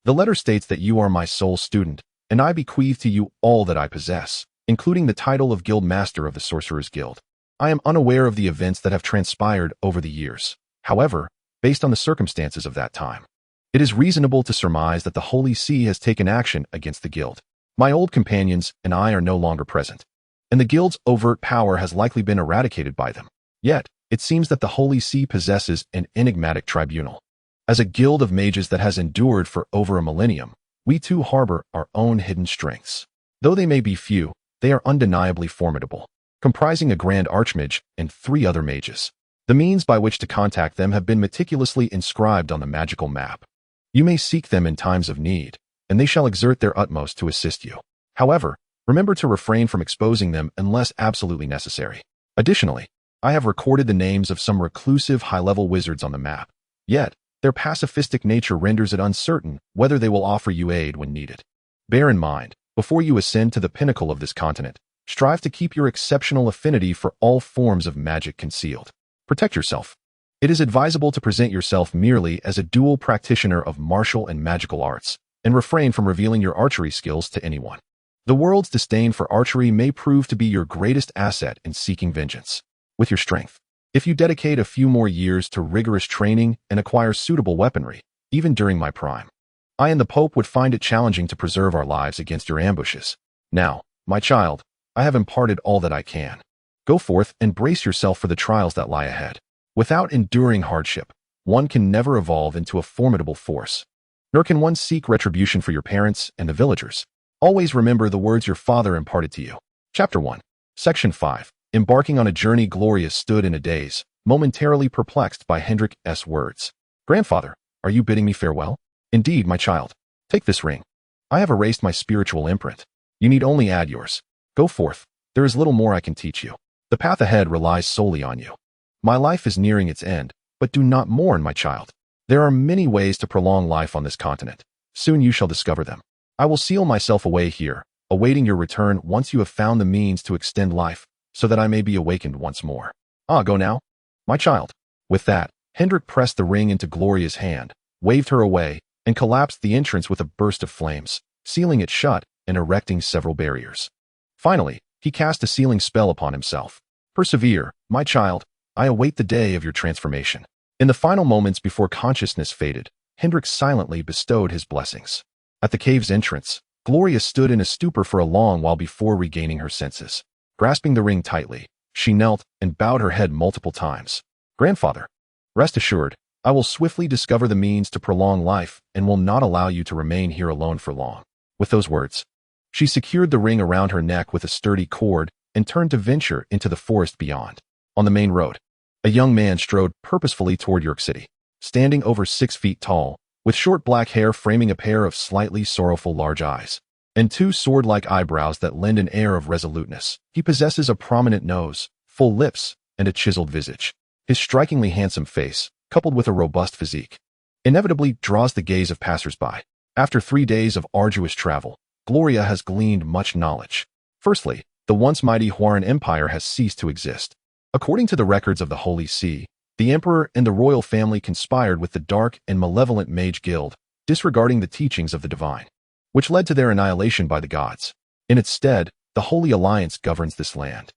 Speaker 1: The letter states that you are my sole student, and I bequeath to you all that I possess, including the title of Guild Master of the Sorcerers Guild. I am unaware of the events that have transpired over the years. However, based on the circumstances of that time, it is reasonable to surmise that the Holy See has taken action against the Guild. My old companions and I are no longer present, and the Guild's overt power has likely been eradicated by them. Yet, it seems that the Holy See possesses an enigmatic tribunal. As a guild of mages that has endured for over a millennium, we too harbor our own hidden strengths. Though they may be few, they are undeniably formidable, comprising a grand archmage and 3 other mages. The means by which to contact them have been meticulously inscribed on the magical map. You may seek them in times of need, and they shall exert their utmost to assist you. However, remember to refrain from exposing them unless absolutely necessary. Additionally, I have recorded the names of some reclusive high-level wizards on the map. Yet, their pacifistic nature renders it uncertain whether they will offer you aid when needed. Bear in mind, before you ascend to the pinnacle of this continent, strive to keep your exceptional affinity for all forms of magic concealed. Protect yourself. It is advisable to present yourself merely as a dual practitioner of martial and magical arts, and refrain from revealing your archery skills to anyone. The world's disdain for archery may prove to be your greatest asset in seeking vengeance. With your strength, if you dedicate a few more years to rigorous training and acquire suitable weaponry, even during my prime, I and the Pope would find it challenging to preserve our lives against your ambushes. Now, my child, I have imparted all that I can. Go forth and brace yourself for the trials that lie ahead. Without enduring hardship, one can never evolve into a formidable force. Nor can one seek retribution for your parents and the villagers. Always remember the words your father imparted to you. Chapter 1. Section 5. Embarking on a journey. Gloria stood in a daze, momentarily perplexed by Hendrick's words. Grandfather, are you bidding me farewell? Indeed, my child. Take this ring. I have erased my spiritual imprint. You need only add yours. Go forth. There is little more I can teach you. The path ahead relies solely on you. My life is nearing its end, but do not mourn, my child. There are many ways to prolong life on this continent. Soon you shall discover them. I will seal myself away here, awaiting your return once you have found the means to extend life, so that I may be awakened once more. Go now, my child. With that, Hendrick pressed the ring into Gloria's hand, waved her away, and collapsed the entrance with a burst of flames, sealing it shut and erecting several barriers. Finally, he cast a sealing spell upon himself. Persevere, my child. I await the day of your transformation. In the final moments before consciousness faded, Hendrick silently bestowed his blessings. At the cave's entrance, Gloria stood in a stupor for a long while before regaining her senses. Grasping the ring tightly, she knelt and bowed her head multiple times. Grandfather, rest assured, I will swiftly discover the means to prolong life and will not allow you to remain here alone for long. With those words, she secured the ring around her neck with a sturdy cord and turned to venture into the forest beyond. On the main road, a young man strode purposefully toward York City, standing over 6 feet tall, with short black hair framing a pair of slightly sorrowful large eyes, and 2 sword-like eyebrows that lend an air of resoluteness. He possesses a prominent nose, full lips, and a chiseled visage. His strikingly handsome face, coupled with a robust physique, inevitably draws the gaze of passers-by. After 3 days of arduous travel, Gloria has gleaned much knowledge. Firstly, the once mighty Huaran Empire has ceased to exist. According to the records of the Holy See, the Emperor and the royal family conspired with the dark and malevolent Mage Guild, disregarding the teachings of the divine, which led to their annihilation by the gods. In its stead, the Holy Alliance governs this land,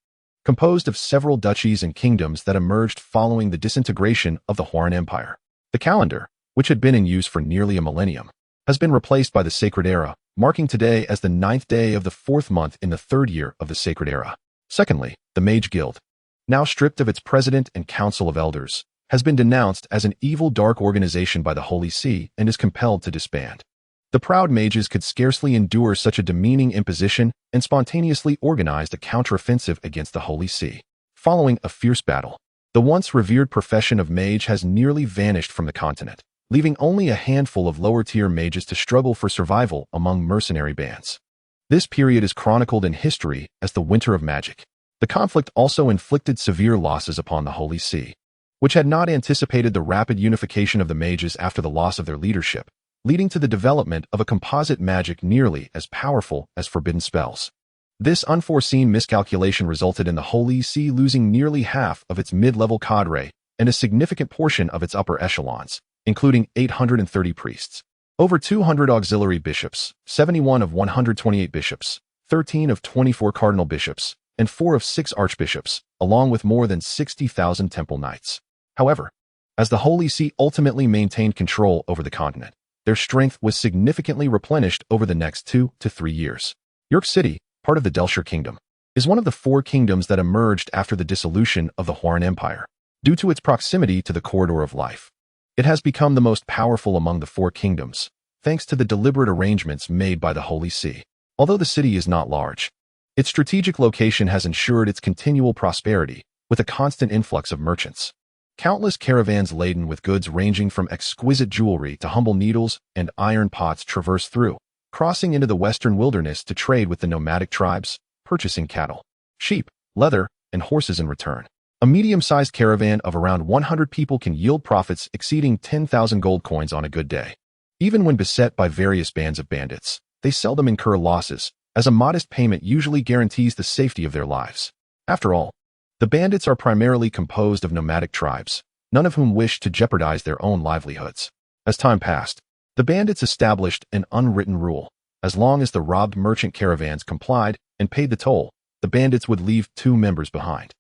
Speaker 1: composed of several duchies and kingdoms that emerged following the disintegration of the Huaran Empire. The calendar, which had been in use for nearly a millennium, has been replaced by the Sacred Era, marking today as the 9th day of the 4th month in the 3rd year of the Sacred Era. Secondly, the Mage Guild, now stripped of its president and council of elders, has been denounced as an evil dark organization by the Holy See and is compelled to disband. The proud mages could scarcely endure such a demeaning imposition and spontaneously organized a counteroffensive against the Holy See. Following a fierce battle, the once revered profession of mage has nearly vanished from the continent, leaving only a handful of lower-tier mages to struggle for survival among mercenary bands. This period is chronicled in history as the Winter of Magic. The conflict also inflicted severe losses upon the Holy See, which had not anticipated the rapid unification of the mages after the loss of their leadership, leading to the development of a composite magic nearly as powerful as forbidden spells. This unforeseen miscalculation resulted in the Holy See losing nearly half of its mid-level cadre and a significant portion of its upper echelons, including 830 priests, over 200 auxiliary bishops, 71 of 128 bishops, 13 of 24 cardinal bishops, and 4 of 6 archbishops, along with more than 60,000 temple knights. However, as the Holy See ultimately maintained control over the continent, their strength was significantly replenished over the next 2 to 3 years. York City, part of the Delshire Kingdom, is one of the 4 kingdoms that emerged after the dissolution of the Huaran Empire. Due to its proximity to the corridor of life, it has become the most powerful among the 4 kingdoms, thanks to the deliberate arrangements made by the Holy See. Although the city is not large, its strategic location has ensured its continual prosperity, with a constant influx of merchants. Countless caravans laden with goods ranging from exquisite jewelry to humble needles and iron pots traverse through, crossing into the western wilderness to trade with the nomadic tribes, purchasing cattle, sheep, leather, and horses in return. A medium-sized caravan of around 100 people can yield profits exceeding 10,000 gold coins on a good day. Even when beset by various bands of bandits, they seldom incur losses, as a modest payment usually guarantees the safety of their lives. After all, the bandits are primarily composed of nomadic tribes, none of whom wish to jeopardize their own livelihoods. As time passed, the bandits established an unwritten rule. As long as the robbed merchant caravans complied and paid the toll, the bandits would leave 2 members behind.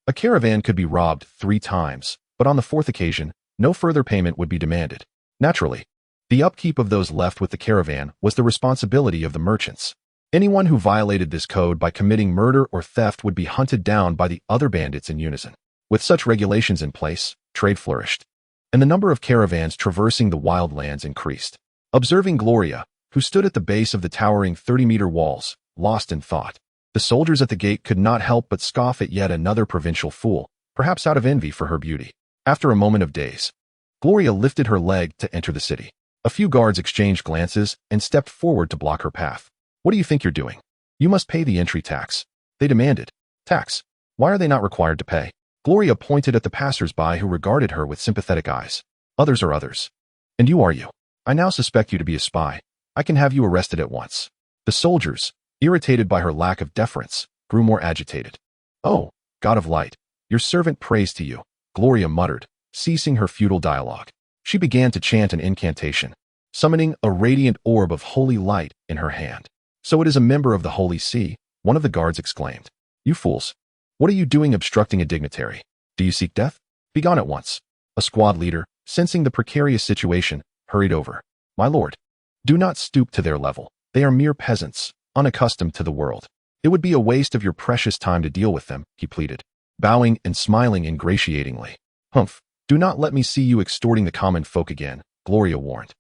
Speaker 1: A caravan could be robbed 3 times, but on the 4th occasion, no further payment would be demanded. Naturally, the upkeep of those left with the caravan was the responsibility of the merchants. Anyone who violated this code by committing murder or theft would be hunted down by the other bandits in unison. With such regulations in place, trade flourished, and the number of caravans traversing the wild lands increased. Observing Gloria, who stood at the base of the towering 30-meter walls, lost in thought, the soldiers at the gate could not help but scoff at yet another provincial fool, perhaps out of envy for her beauty. After a moment of daze, Gloria lifted her leg to enter the city. A few guards exchanged glances and stepped forward to block her path. "What do you think you're doing? You must pay the entry tax," they demanded. "Tax? Why are they not required to pay?" Gloria pointed at the passers-by who regarded her with sympathetic eyes. "Others are others. And you are you. I now suspect you to be a spy. I can have you arrested at once." The soldiers, irritated by her lack of deference, grew more agitated. "Oh, God of light, your servant prays to you," Gloria muttered, ceasing her futile dialogue. She began to chant an incantation, summoning a radiant orb of holy light in her hand. "So it is a member of the Holy See," one of the guards exclaimed. "You fools! What are you doing obstructing a dignitary? Do you seek death? Begone at once." A squad leader, sensing the precarious situation, hurried over. "My lord, do not stoop to their level. They are mere peasants, unaccustomed to the world. It would be a waste of your precious time to deal with them," he pleaded, bowing and smiling ingratiatingly. "Humph, do not let me see you extorting the common folk again," Gloria warned,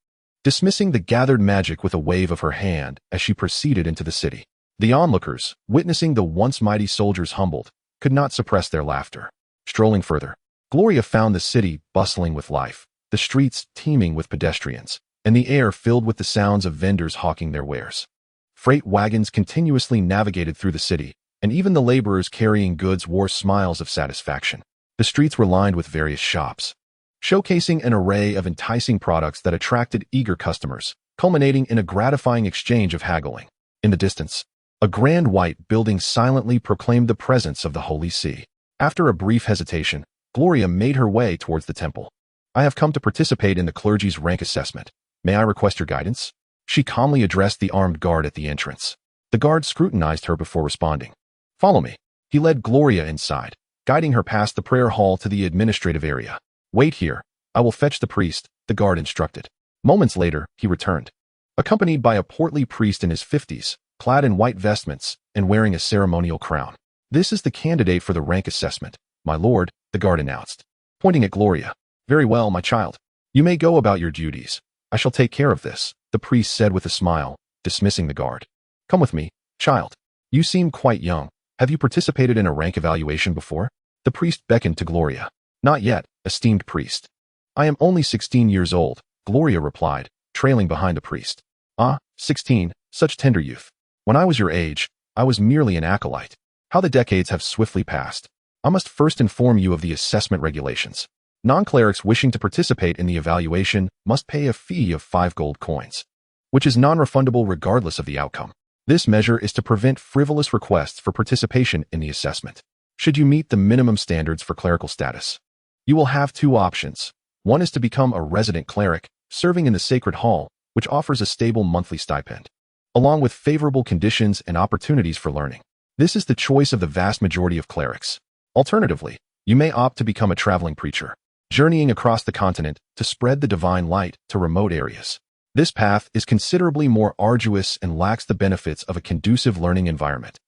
Speaker 1: dismissing the gathered magic with a wave of her hand as she proceeded into the city. The onlookers, witnessing the once mighty soldiers humbled, could not suppress their laughter. Strolling further, Gloria found the city bustling with life, the streets teeming with pedestrians, and the air filled with the sounds of vendors hawking their wares. Freight wagons continuously navigated through the city, and even the laborers carrying goods wore smiles of satisfaction. The streets were lined with various shops, showcasing an array of enticing products that attracted eager customers, culminating in a gratifying exchange of haggling. In the distance, a grand white building silently proclaimed the presence of the Holy See. After a brief hesitation, Gloria made her way towards the temple. "I have come to participate in the clergy's rank assessment. May I request your guidance?" She calmly addressed the armed guard at the entrance. The guard scrutinized her before responding. "Follow me." He led Gloria inside, guiding her past the prayer hall to the administrative area. "Wait here. I will fetch the priest," the guard instructed. Moments later, he returned, accompanied by a portly priest in his 50s, clad in white vestments and wearing a ceremonial crown. "This is the candidate for the rank assessment, my lord," the guard announced, pointing at Gloria. "Very well, my child. You may go about your duties. I shall take care of this," the priest said with a smile, dismissing the guard. "Come with me, child. You seem quite young. Have you participated in a rank evaluation before?" The priest beckoned to Gloria. "Not yet, esteemed priest. I am only 16 years old," Gloria replied, trailing behind the priest. "Ah, 16, such tender youth. When I was your age, I was merely an acolyte. How the decades have swiftly passed. I must first inform you of the assessment regulations. Non-clerics wishing to participate in the evaluation must pay a fee of 5 gold coins, which is non-refundable regardless of the outcome. This measure is to prevent frivolous requests for participation in the assessment. Should you meet the minimum standards for clerical status, you will have 2 options. One is to become a resident cleric, serving in the Sacred Hall, which offers a stable monthly stipend, along with favorable conditions and opportunities for learning. This is the choice of the vast majority of clerics. Alternatively, you may opt to become a traveling preacher, journeying across the continent to spread the divine light to remote areas. This path is considerably more arduous and lacks the benefits of a conducive learning environment.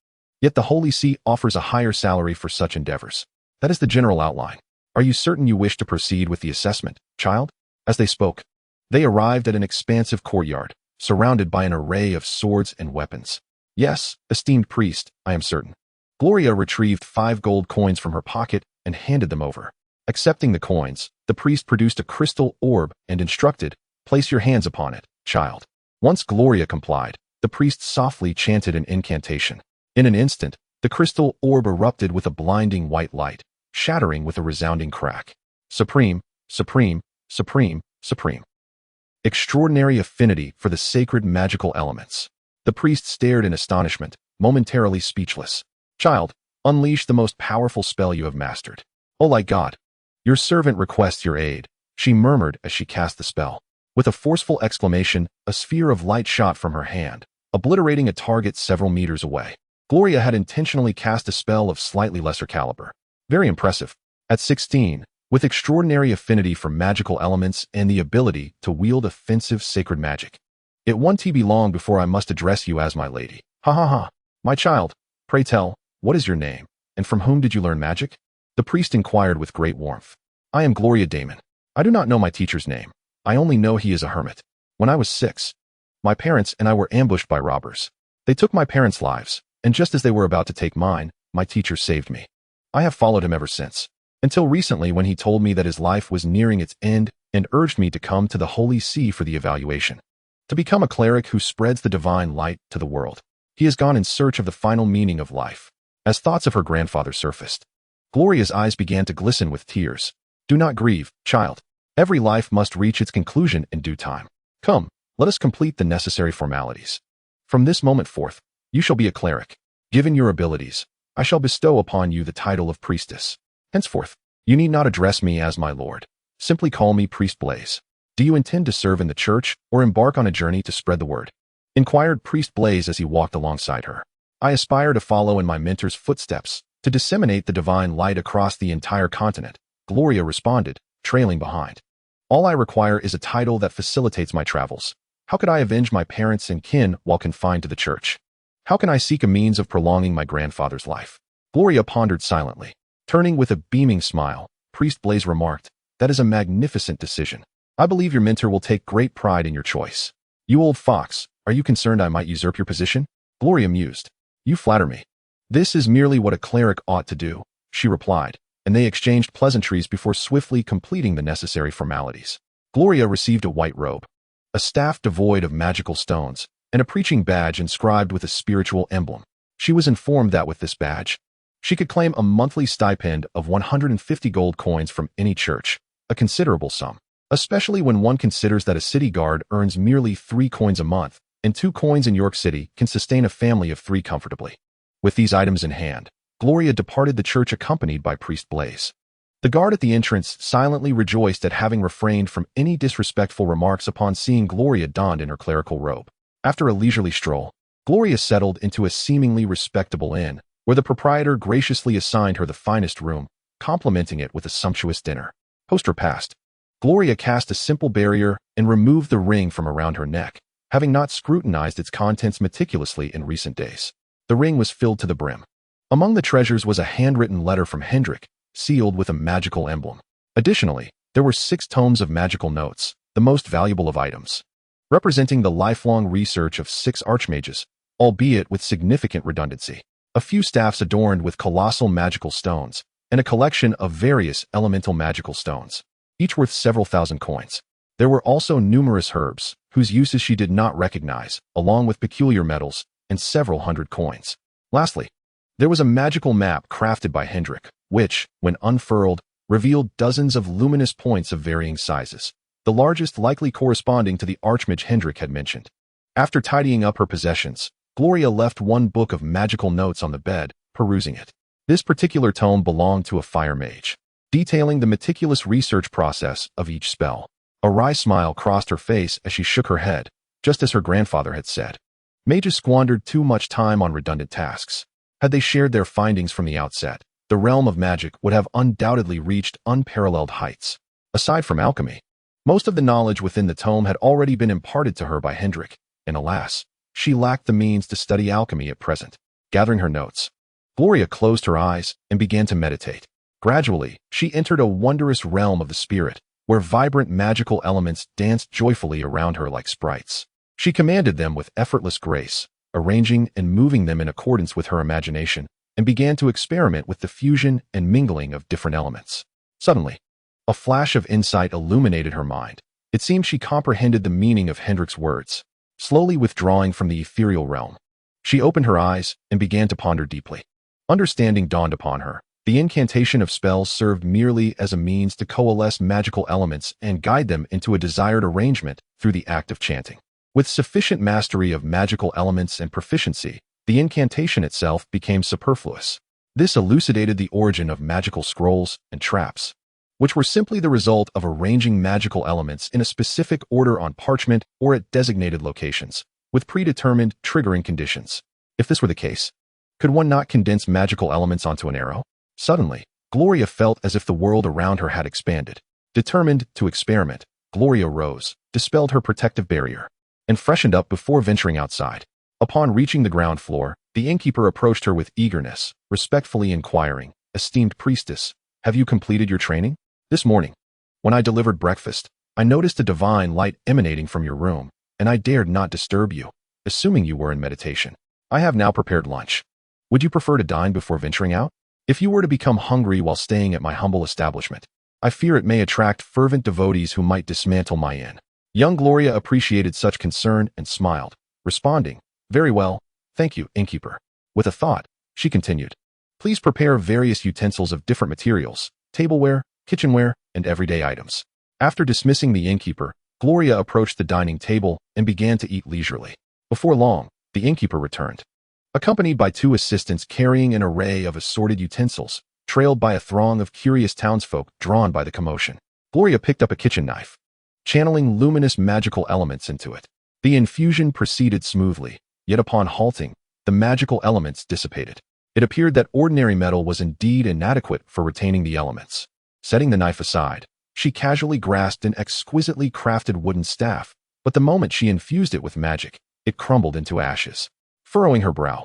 Speaker 1: Yet the Holy See offers a higher salary for such endeavors. That is the general outline. Are you certain you wish to proceed with the assessment, child?" As they spoke, they arrived at an expansive courtyard, surrounded by an array of swords and weapons. "Yes, esteemed priest, I am certain." Gloria retrieved 5 gold coins from her pocket and handed them over. Accepting the coins, the priest produced a crystal orb and instructed, "Place your hands upon it, child." Once Gloria complied, the priest softly chanted an incantation. In an instant, the crystal orb erupted with a blinding white light, shattering with a resounding crack. Supreme, supreme, supreme, supreme. Extraordinary affinity for the sacred magical elements. The priest stared in astonishment, momentarily speechless. "Child, unleash the most powerful spell you have mastered." "Oh my God! Your servant requests your aid," she murmured as she cast the spell. With a forceful exclamation, a sphere of light shot from her hand, obliterating a target several meters away. Gloria had intentionally cast a spell of slightly lesser caliber. Very impressive. At 16, with extraordinary affinity for magical elements and the ability to wield offensive sacred magic. "It won't be long before I must address you as my lady. Ha ha ha. My child, pray tell, what is your name, and from whom did you learn magic?" The priest inquired with great warmth. "I am Gloria Damon. I do not know my teacher's name. I only know he is a hermit. When I was 6, my parents and I were ambushed by robbers. They took my parents' lives, and just as they were about to take mine, my teacher saved me. I have followed him ever since, until recently when he told me that his life was nearing its end and urged me to come to the Holy See for the evaluation, to become a cleric who spreads the divine light to the world. He has gone in search of the final meaning of life." As thoughts of her grandfather surfaced, Gloria's eyes began to glisten with tears. "Do not grieve, child. Every life must reach its conclusion in due time. Come, let us complete the necessary formalities. From this moment forth, you shall be a cleric. Given your abilities, I shall bestow upon you the title of priestess. Henceforth, you need not address me as my lord. Simply call me Priest Blaze. Do you intend to serve in the church or embark on a journey to spread the word?" inquired Priest Blaze as he walked alongside her. "I aspire to follow in my mentor's footsteps, to disseminate the divine light across the entire continent," Gloria responded, trailing behind. "All I require is a title that facilitates my travels. How could I avenge my parents and kin while confined to the church? How can I seek a means of prolonging my grandfather's life?" Gloria pondered silently. Turning with a beaming smile, Priest Blaze remarked, "That is a magnificent decision. I believe your mentor will take great pride in your choice." "You old fox, are you concerned I might usurp your position?" Gloria mused. "You flatter me." "This is merely what a cleric ought to do," she replied, and they exchanged pleasantries before swiftly completing the necessary formalities. Gloria received a white robe, a staff devoid of magical stones, and a preaching badge inscribed with a spiritual emblem. She was informed that with this badge, she could claim a monthly stipend of 150 gold coins from any church, a considerable sum, especially when one considers that a city guard earns merely 3 coins a month, and 2 coins in York City can sustain a family of 3 comfortably. With these items in hand, Gloria departed the church accompanied by Priest Blaze. The guard at the entrance silently rejoiced at having refrained from any disrespectful remarks upon seeing Gloria donned in her clerical robe. After a leisurely stroll, Gloria settled into a seemingly respectable inn, where the proprietor graciously assigned her the finest room, complimenting it with a sumptuous dinner. Post repast, Gloria cast a simple barrier and removed the ring from around her neck, having not scrutinized its contents meticulously in recent days. The ring was filled to the brim. Among the treasures was a handwritten letter from Hendrick, sealed with a magical emblem. Additionally, there were 6 tomes of magical notes, the most valuable of items, representing the lifelong research of 6 archmages, albeit with significant redundancy. A few staffs adorned with colossal magical stones, and a collection of various elemental magical stones, each worth several thousand coins. There were also numerous herbs, whose uses she did not recognize, along with peculiar metals, and several hundred coins. Lastly, there was a magical map crafted by Hendrick, which, when unfurled, revealed dozens of luminous points of varying sizes, the largest likely corresponding to the Archmage Hendrick had mentioned. After tidying up her possessions, Gloria left one book of magical notes on the bed, perusing it. This particular tome belonged to a fire mage, detailing the meticulous research process of each spell. A wry smile crossed her face as she shook her head, just as her grandfather had said. Mages squandered too much time on redundant tasks. Had they shared their findings from the outset, the realm of magic would have undoubtedly reached unparalleled heights. Aside from alchemy, most of the knowledge within the tome had already been imparted to her by Hendrick, and alas, she lacked the means to study alchemy at present. Gathering her notes, Gloria closed her eyes and began to meditate. Gradually, she entered a wondrous realm of the spirit, where vibrant magical elements danced joyfully around her like sprites. She commanded them with effortless grace, arranging and moving them in accordance with her imagination, and began to experiment with the fusion and mingling of different elements. Suddenly, a flash of insight illuminated her mind. It seemed she comprehended the meaning of Hendrick's words. Slowly withdrawing from the ethereal realm, she opened her eyes and began to ponder deeply. Understanding dawned upon her. The incantation of spells served merely as a means to coalesce magical elements and guide them into a desired arrangement through the act of chanting. With sufficient mastery of magical elements and proficiency, the incantation itself became superfluous. This elucidated the origin of magical scrolls and traps, which were simply the result of arranging magical elements in a specific order on parchment or at designated locations, with predetermined triggering conditions. If this were the case, could one not condense magical elements onto an arrow? Suddenly, Gloria felt as if the world around her had expanded. Determined to experiment, Gloria rose, dispelled her protective barrier, and freshened up before venturing outside. Upon reaching the ground floor, the innkeeper approached her with eagerness, respectfully inquiring, "Esteemed priestess, have you completed your training? This morning, when I delivered breakfast, I noticed a divine light emanating from your room, and I dared not disturb you, assuming you were in meditation. I have now prepared lunch. Would you prefer to dine before venturing out? If you were to become hungry while staying at my humble establishment, I fear it may attract fervent devotees who might dismantle my inn." Young Gloria appreciated such concern and smiled, responding, "Very well, thank you, innkeeper." With a thought, she continued, "Please prepare various utensils of different materials, tableware, kitchenware, and everyday items." After dismissing the innkeeper, Gloria approached the dining table and began to eat leisurely. Before long, the innkeeper returned, accompanied by 2 assistants carrying an array of assorted utensils, trailed by a throng of curious townsfolk drawn by the commotion. Gloria picked up a kitchen knife, channeling luminous magical elements into it. The infusion proceeded smoothly, yet upon halting, the magical elements dissipated. It appeared that ordinary metal was indeed inadequate for retaining the elements. Setting the knife aside, she casually grasped an exquisitely crafted wooden staff, but the moment she infused it with magic, it crumbled into ashes. Furrowing her brow,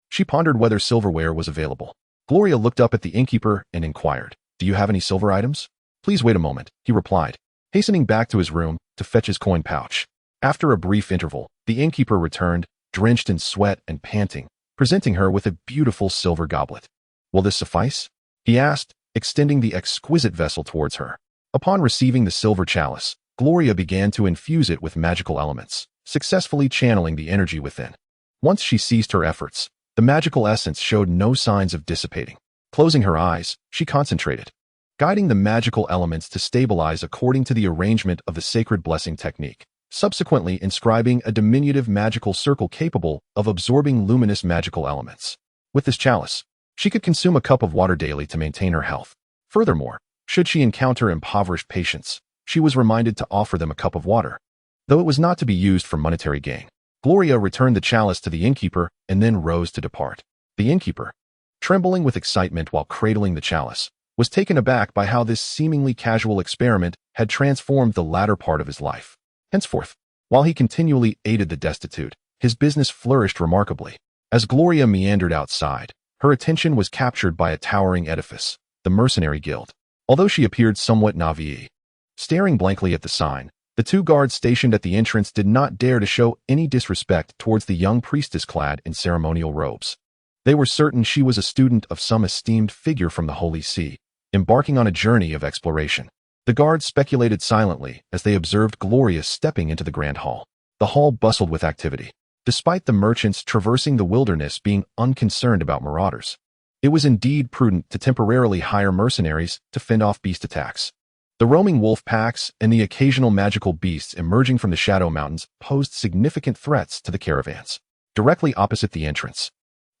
Speaker 1: she pondered whether silverware was available. Gloria looked up at the innkeeper and inquired, "Do you have any silver items?" "Please wait a moment," he replied, hastening back to his room to fetch his coin pouch. After a brief interval, the innkeeper returned, drenched in sweat and panting, presenting her with a beautiful silver goblet. "Will this suffice?" he asked, extending the exquisite vessel towards her. Upon receiving the silver chalice, Gloria began to infuse it with magical elements, successfully channeling the energy within. Once she ceased her efforts, the magical essence showed no signs of dissipating. Closing her eyes, she concentrated, guiding the magical elements to stabilize according to the arrangement of the sacred blessing technique, subsequently inscribing a diminutive magical circle capable of absorbing luminous magical elements. With this chalice, she could consume a cup of water daily to maintain her health. Furthermore, should she encounter impoverished patients, she was reminded to offer them a cup of water, though it was not to be used for monetary gain. Gloria returned the chalice to the innkeeper and then rose to depart. The innkeeper, trembling with excitement while cradling the chalice, was taken aback by how this seemingly casual experiment had transformed the latter part of his life. Henceforth, While he continually aided the destitute, his business flourished remarkably. As Gloria meandered outside, her attention was captured by a towering edifice, the Mercenary Guild. Although she appeared somewhat naïve, staring blankly at the sign, the two guards stationed at the entrance did not dare to show any disrespect towards the young priestess clad in ceremonial robes. They were certain she was a student of some esteemed figure from the Holy See, embarking on a journey of exploration. The guards speculated silently as they observed Gloria stepping into the grand hall. The hall bustled with activity, despite the merchants traversing the wilderness being unconcerned about marauders. It was indeed prudent to temporarily hire mercenaries to fend off beast attacks. The roaming wolf packs and the occasional magical beasts emerging from the Shadow Mountains posed significant threats to the caravans. Directly opposite the entrance,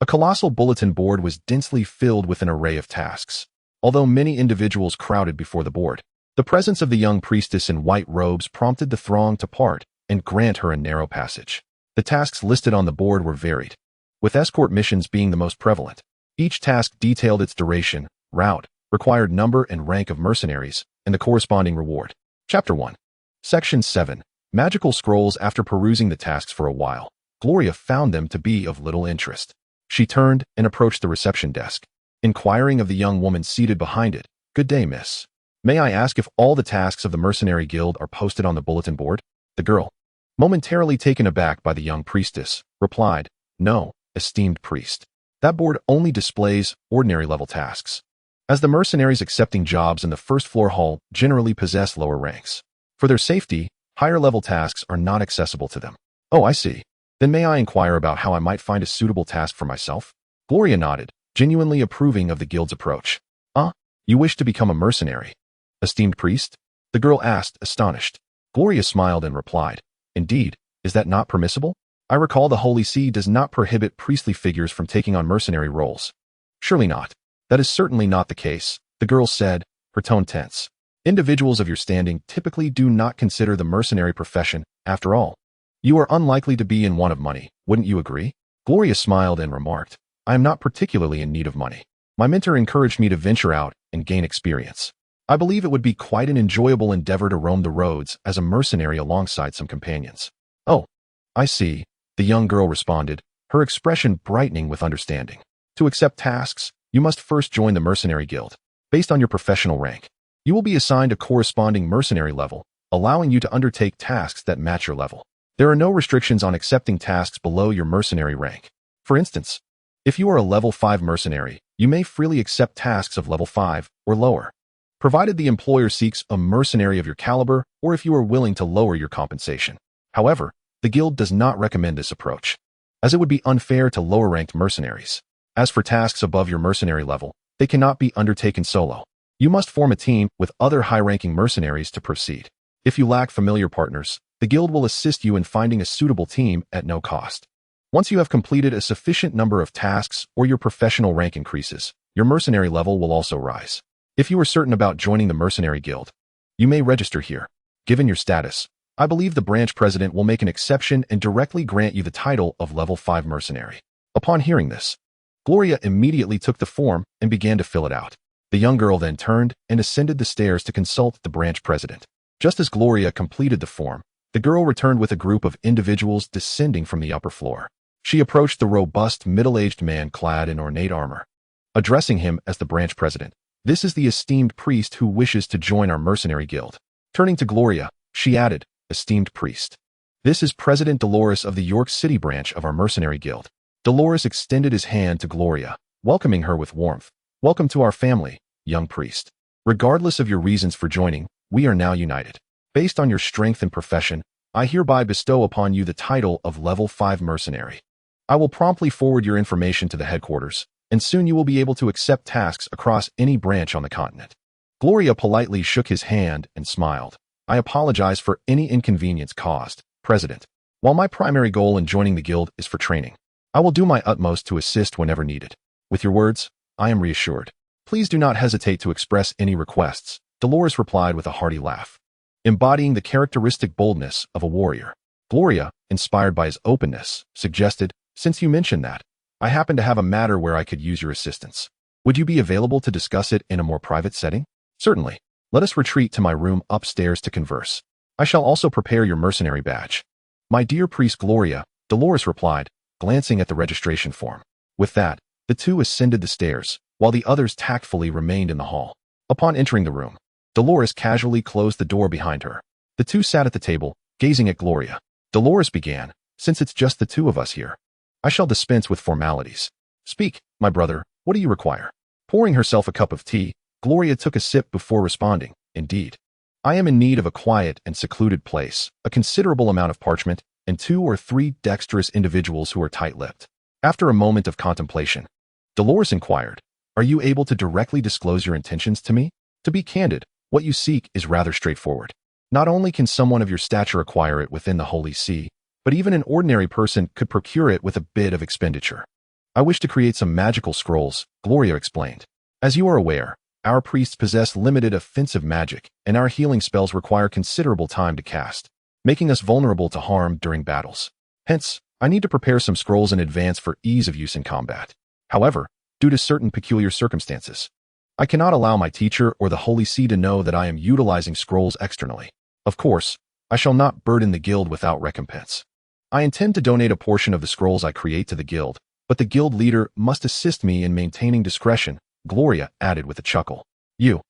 Speaker 1: a colossal bulletin board was densely filled with an array of tasks. Although many individuals crowded before the board, the presence of the young priestess in white robes prompted the throng to part and grant her a narrow passage. The tasks listed on the board were varied, with escort missions being the most prevalent. Each task detailed its duration, route, required number and rank of mercenaries, and the corresponding reward. Chapter 1. Section 7. Magical Scrolls. After perusing the tasks for a while, Gloria found them to be of little interest. She turned and approached the reception desk, inquiring of the young woman seated behind it. "Good day, miss. May I ask if all the tasks of the Mercenary Guild are posted on the bulletin board?" The girl, momentarily taken aback by the young priestess, replied, "No, esteemed priest. That board only displays ordinary level tasks, as the mercenaries accepting jobs in the first floor hall generally possess lower ranks. For their safety, higher level tasks are not accessible to them." "Oh, I see. Then may I inquire about how I might find a suitable task for myself?" Gloria nodded, genuinely approving of the guild's approach. You wish to become a mercenary, esteemed priest?" the girl asked, astonished. Gloria smiled and replied, "Indeed, is that not permissible? I recall the Holy See does not prohibit priestly figures from taking on mercenary roles." "Surely not. That is certainly not the case," the girl said, her tone tense. "Individuals of your standing typically do not consider the mercenary profession. After all, you are unlikely to be in want of money, wouldn't you agree?" Gloria smiled and remarked, "I am not particularly in need of money. My mentor encouraged me to venture out and gain experience. I believe it would be quite an enjoyable endeavor to roam the roads as a mercenary alongside some companions." "Oh, I see," the young girl responded, her expression brightening with understanding. "To accept tasks, you must first join the Mercenary Guild. Based on your professional rank, you will be assigned a corresponding mercenary level, allowing you to undertake tasks that match your level. There are no restrictions on accepting tasks below your mercenary rank. For instance, if you are a level 5 mercenary, you may freely accept tasks of level 5 or lower, provided the employer seeks a mercenary of your caliber or if you are willing to lower your compensation. However, the guild does not recommend this approach, as it would be unfair to lower-ranked mercenaries. As for tasks above your mercenary level, they cannot be undertaken solo. You must form a team with other high-ranking mercenaries to proceed. If you lack familiar partners, the guild will assist you in finding a suitable team at no cost. Once you have completed a sufficient number of tasks or your professional rank increases, your mercenary level will also rise. If you are certain about joining the Mercenary Guild, you may register here. Given your status, I believe the branch president will make an exception and directly grant you the title of level 5 mercenary." Upon hearing this, Gloria immediately took the form and began to fill it out. The young girl then turned and ascended the stairs to consult the branch president. Just as Gloria completed the form, the girl returned with a group of individuals descending from the upper floor. She approached the robust, middle-aged man clad in ornate armor, addressing him as the branch president. "This is the esteemed priest who wishes to join our mercenary guild." Turning to Gloria, she added, "Esteemed priest, this is President Dolores of the York City branch of our mercenary guild." Dolores extended his hand to Gloria, welcoming her with warmth. "Welcome to our family, young priest. Regardless of your reasons for joining, we are now united. Based on your strength and profession, I hereby bestow upon you the title of level 5 mercenary. I will promptly forward your information to the headquarters, and soon you will be able to accept tasks across any branch on the continent." Gloria politely shook his hand and smiled. "I apologize for any inconvenience caused, President. While my primary goal in joining the guild is for training, I will do my utmost to assist whenever needed." "With your words, I am reassured. Please do not hesitate to express any requests," Dolores replied with a hearty laugh, embodying the characteristic boldness of a warrior. Gloria, inspired by his openness, suggested, "Since you mentioned that, I happen to have a matter where I could use your assistance. Would you be available to discuss it in a more private setting?" "Certainly. Let us retreat to my room upstairs to converse. I shall also prepare your mercenary badge." My dear priest Gloria, Dolores replied, glancing at the registration form. With that, the two ascended the stairs, while the others tactfully remained in the hall. Upon entering the room, Dolores casually closed the door behind her. The two sat at the table, gazing at Gloria. Dolores began, since it's just the two of us here, I shall dispense with formalities. Speak, my brother, what do you require? Pouring herself a cup of tea, Gloria took a sip before responding, indeed. I am in need of a quiet and secluded place, a considerable amount of parchment, and 2 or 3 dexterous individuals who are tight-lipped. After a moment of contemplation, Dolores inquired, are you able to directly disclose your intentions to me? To be candid, what you seek is rather straightforward. Not only can someone of your stature acquire it within the Holy See, but even an ordinary person could procure it with a bit of expenditure. I wish to create some magical scrolls, Gloria explained. As you are aware, our priests possess limited offensive magic, and our healing spells require considerable time to cast, making us vulnerable to harm during battles. Hence, I need to prepare some scrolls in advance for ease of use in combat. However, due to certain peculiar circumstances, I cannot allow my teacher or the Holy See to know that I am utilizing scrolls externally. Of course, I shall not burden the guild without recompense. I intend to donate a portion of the scrolls I create to the guild, but the guild leader must assist me in maintaining discretion, Gloria added with a chuckle. You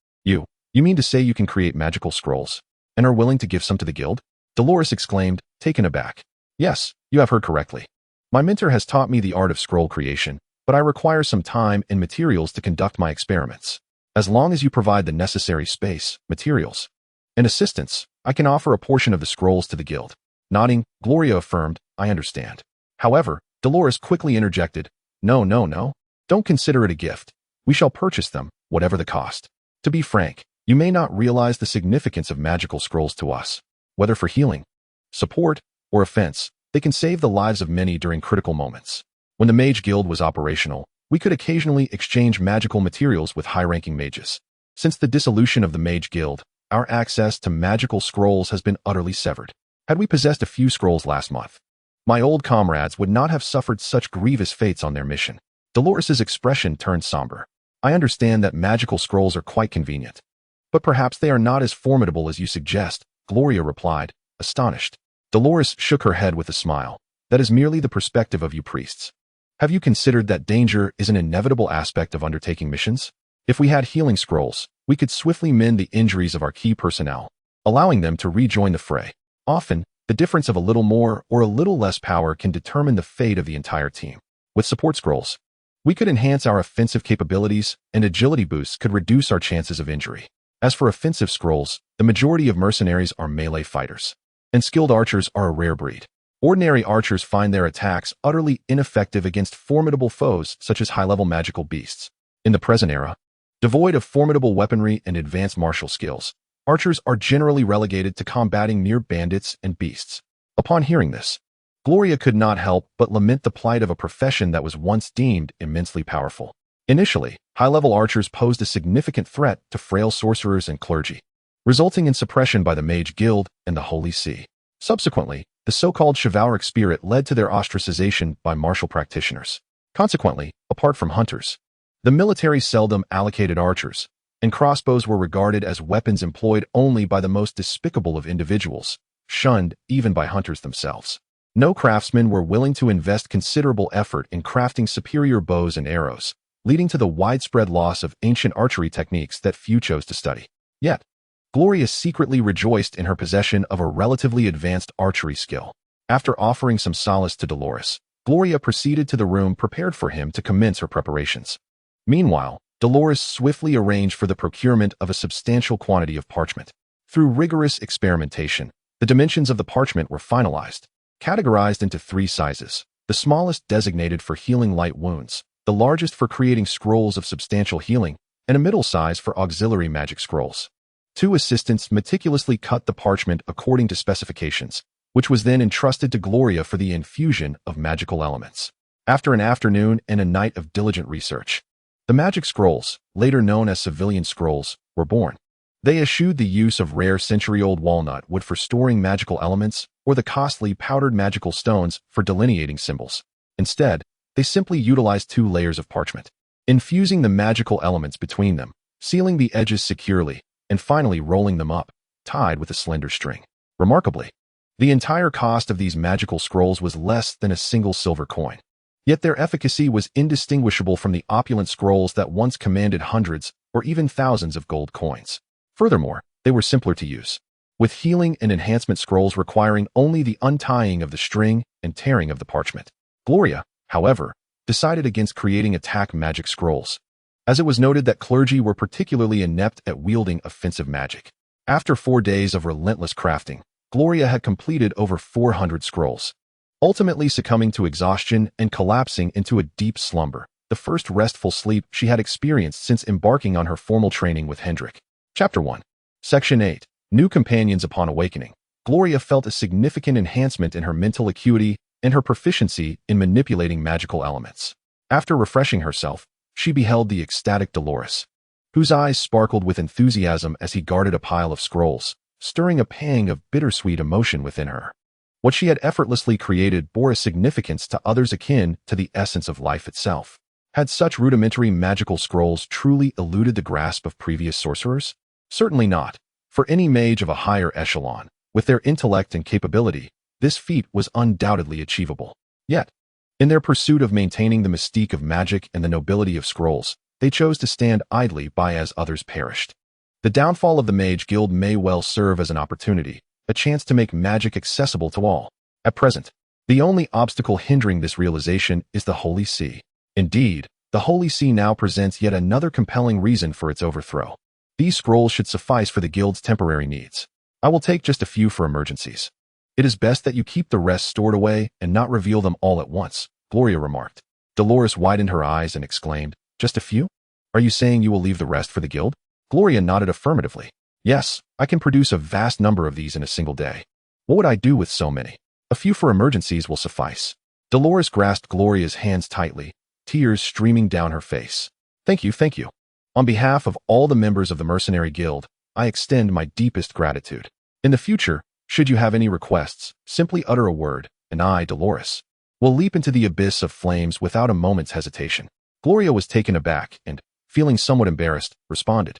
Speaker 1: mean to say you can create magical scrolls, and are willing to give some to the guild? Dolores exclaimed, taken aback. Yes, you have heard correctly. My mentor has taught me the art of scroll creation, but I require some time and materials to conduct my experiments. As long as you provide the necessary space, materials, and assistance, I can offer a portion of the scrolls to the guild. Nodding, Gloria affirmed, I understand. However, Dolores quickly interjected, No. Don't consider it a gift. We shall purchase them, whatever the cost. To be frank, you may not realize the significance of magical scrolls to us. Whether for healing, support, or offense, they can save the lives of many during critical moments. When the Mage Guild was operational, we could occasionally exchange magical materials with high-ranking mages. Since the dissolution of the Mage Guild, our access to magical scrolls has been utterly severed. Had we possessed a few scrolls last month, my old comrades would not have suffered such grievous fates on their mission. Dolores's expression turned somber. I understand that magical scrolls are quite convenient, but perhaps they are not as formidable as you suggest, Gloria replied, astonished. Dolores shook her head with a smile. That is merely the perspective of you priests. Have you considered that danger is an inevitable aspect of undertaking missions? If we had healing scrolls, we could swiftly mend the injuries of our key personnel, allowing them to rejoin the fray. Often, the difference of a little more or a little less power can determine the fate of the entire team. With support scrolls, we could enhance our offensive capabilities, and agility boosts could reduce our chances of injury. As for offensive scrolls, the majority of mercenaries are melee fighters, and skilled archers are a rare breed. Ordinary archers find their attacks utterly ineffective against formidable foes such as high-level magical beasts. In the present era, devoid of formidable weaponry and advanced martial skills, archers are generally relegated to combating mere bandits and beasts. Upon hearing this, Gloria could not help but lament the plight of a profession that was once deemed immensely powerful. Initially, high-level archers posed a significant threat to frail sorcerers and clergy, resulting in suppression by the Mage Guild and the Holy See. Subsequently, the so-called chivalric spirit led to their ostracization by martial practitioners. Consequently, apart from hunters, the military seldom allocated archers, and crossbows were regarded as weapons employed only by the most despicable of individuals, shunned even by hunters themselves. No craftsmen were willing to invest considerable effort in crafting superior bows and arrows, leading to the widespread loss of ancient archery techniques that few chose to study. Yet, Gloria secretly rejoiced in her possession of a relatively advanced archery skill. After offering some solace to Dolores, Gloria proceeded to the room prepared for him to commence her preparations. Meanwhile, Dolores swiftly arranged for the procurement of a substantial quantity of parchment. Through rigorous experimentation, the dimensions of the parchment were finalized, categorized into 3 sizes, the smallest designated for healing light wounds, the largest for creating scrolls of substantial healing, and a middle size for auxiliary magic scrolls. 2 assistants meticulously cut the parchment according to specifications, which was then entrusted to Gloria for the infusion of magical elements. After an afternoon and a night of diligent research, the magic scrolls, later known as civilian scrolls, were born. They eschewed the use of rare century-old walnut wood for storing magical elements or the costly powdered magical stones for delineating symbols. Instead, they simply utilized 2 layers of parchment, infusing the magical elements between them, sealing the edges securely, and finally rolling them up, tied with a slender string. Remarkably, The entire cost of these magical scrolls was less than a single silver coin. Yet their efficacy was indistinguishable from the opulent scrolls that once commanded hundreds or even thousands of gold coins. Furthermore, they were simpler to use, with healing and enhancement scrolls requiring only the untying of the string and tearing of the parchment. Gloria, however, decided against creating attack magic scrolls, as it was noted that clergy were particularly inept at wielding offensive magic. After 4 days of relentless crafting, Gloria had completed over 400 scrolls, ultimately succumbing to exhaustion and collapsing into a deep slumber, the first restful sleep she had experienced since embarking on her formal training with Hendrick. Chapter 1. Section 8. New Companions Upon Awakening. Gloria felt a significant enhancement in her mental acuity and her proficiency in manipulating magical elements. After refreshing herself, she beheld the ecstatic Dolores, whose eyes sparkled with enthusiasm as he guarded a pile of scrolls, stirring a pang of bittersweet emotion within her. What she had effortlessly created bore a significance to others akin to the essence of life itself. Had such rudimentary magical scrolls truly eluded the grasp of previous sorcerers? Certainly not. For any mage of a higher echelon, with their intellect and capability, this feat was undoubtedly achievable. Yet, in their pursuit of maintaining the mystique of magic and the nobility of scrolls, they chose to stand idly by as others perished. The downfall of the Mage Guild may well serve as an opportunity, a chance to make magic accessible to all. At present, the only obstacle hindering this realization is the Holy See. Indeed, the Holy See now presents yet another compelling reason for its overthrow. These scrolls should suffice for the guild's temporary needs. I will take just a few for emergencies. It is best that you keep the rest stored away and not reveal them all at once, Gloria remarked. Dolores widened her eyes and exclaimed, "Just a few? Are you saying you will leave the rest for the guild?" Gloria nodded affirmatively. "Yes, I can produce a vast number of these in a single day. What would I do with so many? A few for emergencies will suffice." Dolores grasped Gloria's hands tightly, tears streaming down her face. Thank you. On behalf of all the members of the Mercenary Guild, I extend my deepest gratitude. In the future, should you have any requests, simply utter a word, and I, Dolores, will leap into the abyss of flames without a moment's hesitation." Gloria was taken aback and, feeling somewhat embarrassed, responded,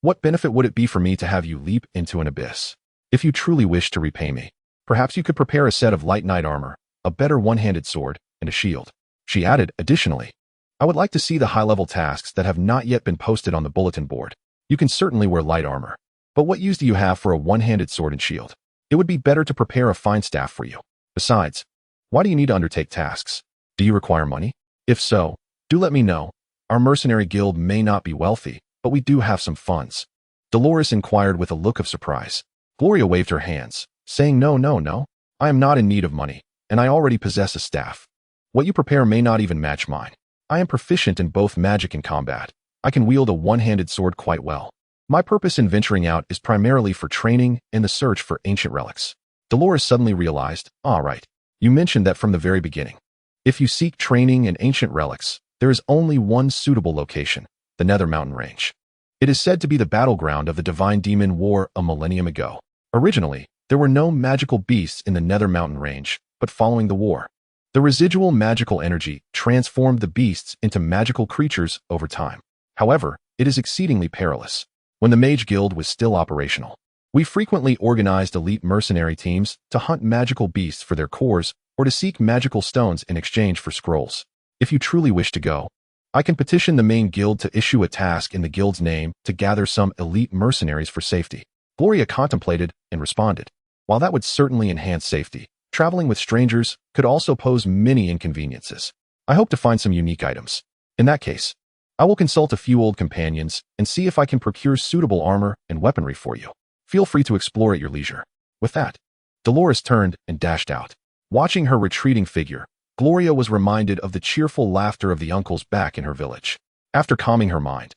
Speaker 1: "What benefit would it be for me to have you leap into an abyss? If you truly wish to repay me, perhaps you could prepare a set of light knight armor, a better one-handed sword, and a shield." She added, "Additionally, I would like to see the high-level tasks that have not yet been posted on the bulletin board. You can certainly wear light armor, but what use do you have for a one-handed sword and shield? It would be better to prepare a fine staff for you. Besides, why do you need to undertake tasks? Do you require money? If so, do let me know. Our mercenary guild may not be wealthy, but we do have some funds." Dolores inquired with a look of surprise. Gloria waved her hands, saying, No. I am not in need of money, and I already possess a staff. What you prepare may not even match mine. I am proficient in both magic and combat. I can wield a one-handed sword quite well. My purpose in venturing out is primarily for training and the search for ancient relics. Dolores suddenly realized, right. You mentioned that from the very beginning. If you seek training and ancient relics, there is only one suitable location, the Nether Mountain Range. It is said to be the battleground of the Divine Demon War a millennium ago. Originally, there were no magical beasts in the Nether Mountain Range, but following the war, the residual magical energy transformed the beasts into magical creatures over time. However, it is exceedingly perilous. When the Mage Guild was still operational, we frequently organized elite mercenary teams to hunt magical beasts for their cores or to seek magical stones in exchange for scrolls. If you truly wish to go, I can petition the main guild to issue a task in the guild's name to gather some elite mercenaries for safety. Gloria contemplated and responded, "While that would certainly enhance safety, traveling with strangers could also pose many inconveniences. I hope to find some unique items. In that case, I will consult a few old companions and see if I can procure suitable armor and weaponry for you. Feel free to explore at your leisure." With that, Dolores turned and dashed out. Watching her retreating figure, Gloria was reminded of the cheerful laughter of the uncles back in her village. After calming her mind,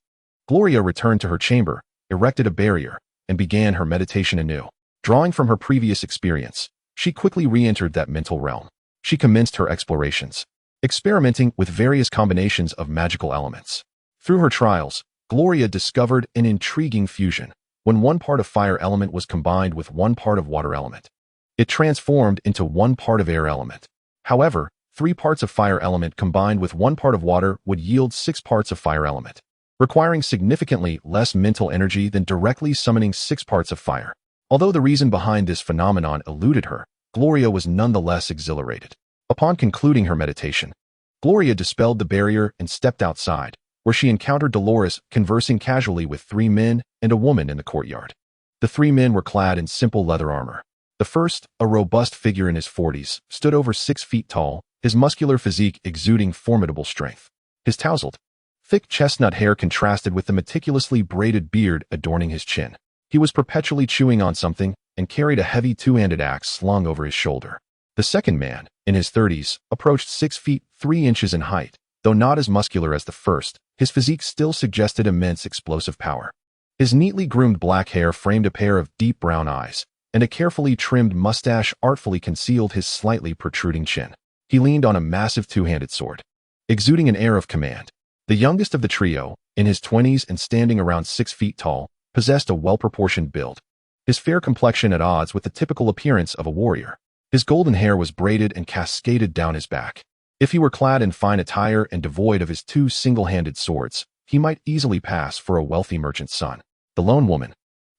Speaker 1: Gloria returned to her chamber, erected a barrier, and began her meditation anew. Drawing from her previous experience, she quickly re-entered that mental realm. She commenced her explorations, experimenting with various combinations of magical elements. Through her trials, Gloria discovered an intriguing fusion. When one part of fire element was combined with one part of water element, it transformed into one part of air element. However, 3 parts of fire element combined with 1 part of water would yield 6 parts of fire element, requiring significantly less mental energy than directly summoning 6 parts of fire. Although the reason behind this phenomenon eluded her, Gloria was nonetheless exhilarated. Upon concluding her meditation, Gloria dispelled the barrier and stepped outside, where she encountered Dolores conversing casually with 3 men and a woman in the courtyard. The 3 men were clad in simple leather armor. The first, a robust figure in his 40s, stood over 6 feet tall, his muscular physique exuding formidable strength. His tousled, thick chestnut hair contrasted with the meticulously braided beard adorning his chin. He was perpetually chewing on something and carried a heavy 2-handed axe slung over his shoulder. The second man, in his 30s, approached 6 feet 3 inches in height. Though not as muscular as the first, his physique still suggested immense explosive power. His neatly groomed black hair framed a pair of deep brown eyes, and a carefully trimmed mustache artfully concealed his slightly protruding chin. He leaned on a massive 2-handed sword, exuding an air of command. The youngest of the trio, in his 20s and standing around 6 feet tall, possessed a well-proportioned build, his fair complexion at odds with the typical appearance of a warrior. His golden hair was braided and cascaded down his back. If he were clad in fine attire and devoid of his 2 single-handed swords, he might easily pass for a wealthy merchant's son. The lone woman,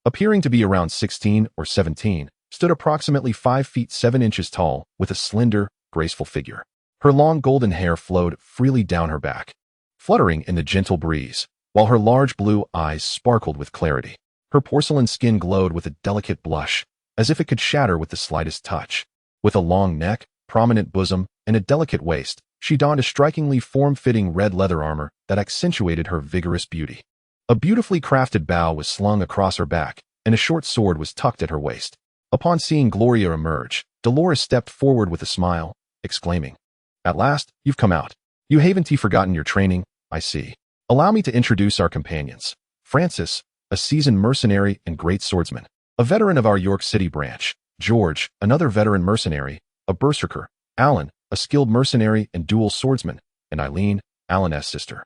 Speaker 1: appearing to be around 16 or 17, stood approximately 5 feet 7 inches tall with a slender, graceful figure. Her long golden hair flowed freely down her back, fluttering in the gentle breeze, while her large blue eyes sparkled with clarity. Her porcelain skin glowed with a delicate blush, as if it could shatter with the slightest touch. With a long neck, prominent bosom, and a delicate waist, she donned a strikingly form-fitting red leather armor that accentuated her vigorous beauty. A beautifully crafted bow was slung across her back, and a short sword was tucked at her waist. Upon seeing Gloria emerge, Dolores stepped forward with a smile, exclaiming, "At last, you've come out. You haven't forgotten your training, I see. Allow me to introduce our companions. Francis, a seasoned mercenary and great swordsman, a veteran of our York City branch. George, another veteran mercenary, a berserker. Alan, a skilled mercenary and dual swordsman, and Eileen, Alan's sister,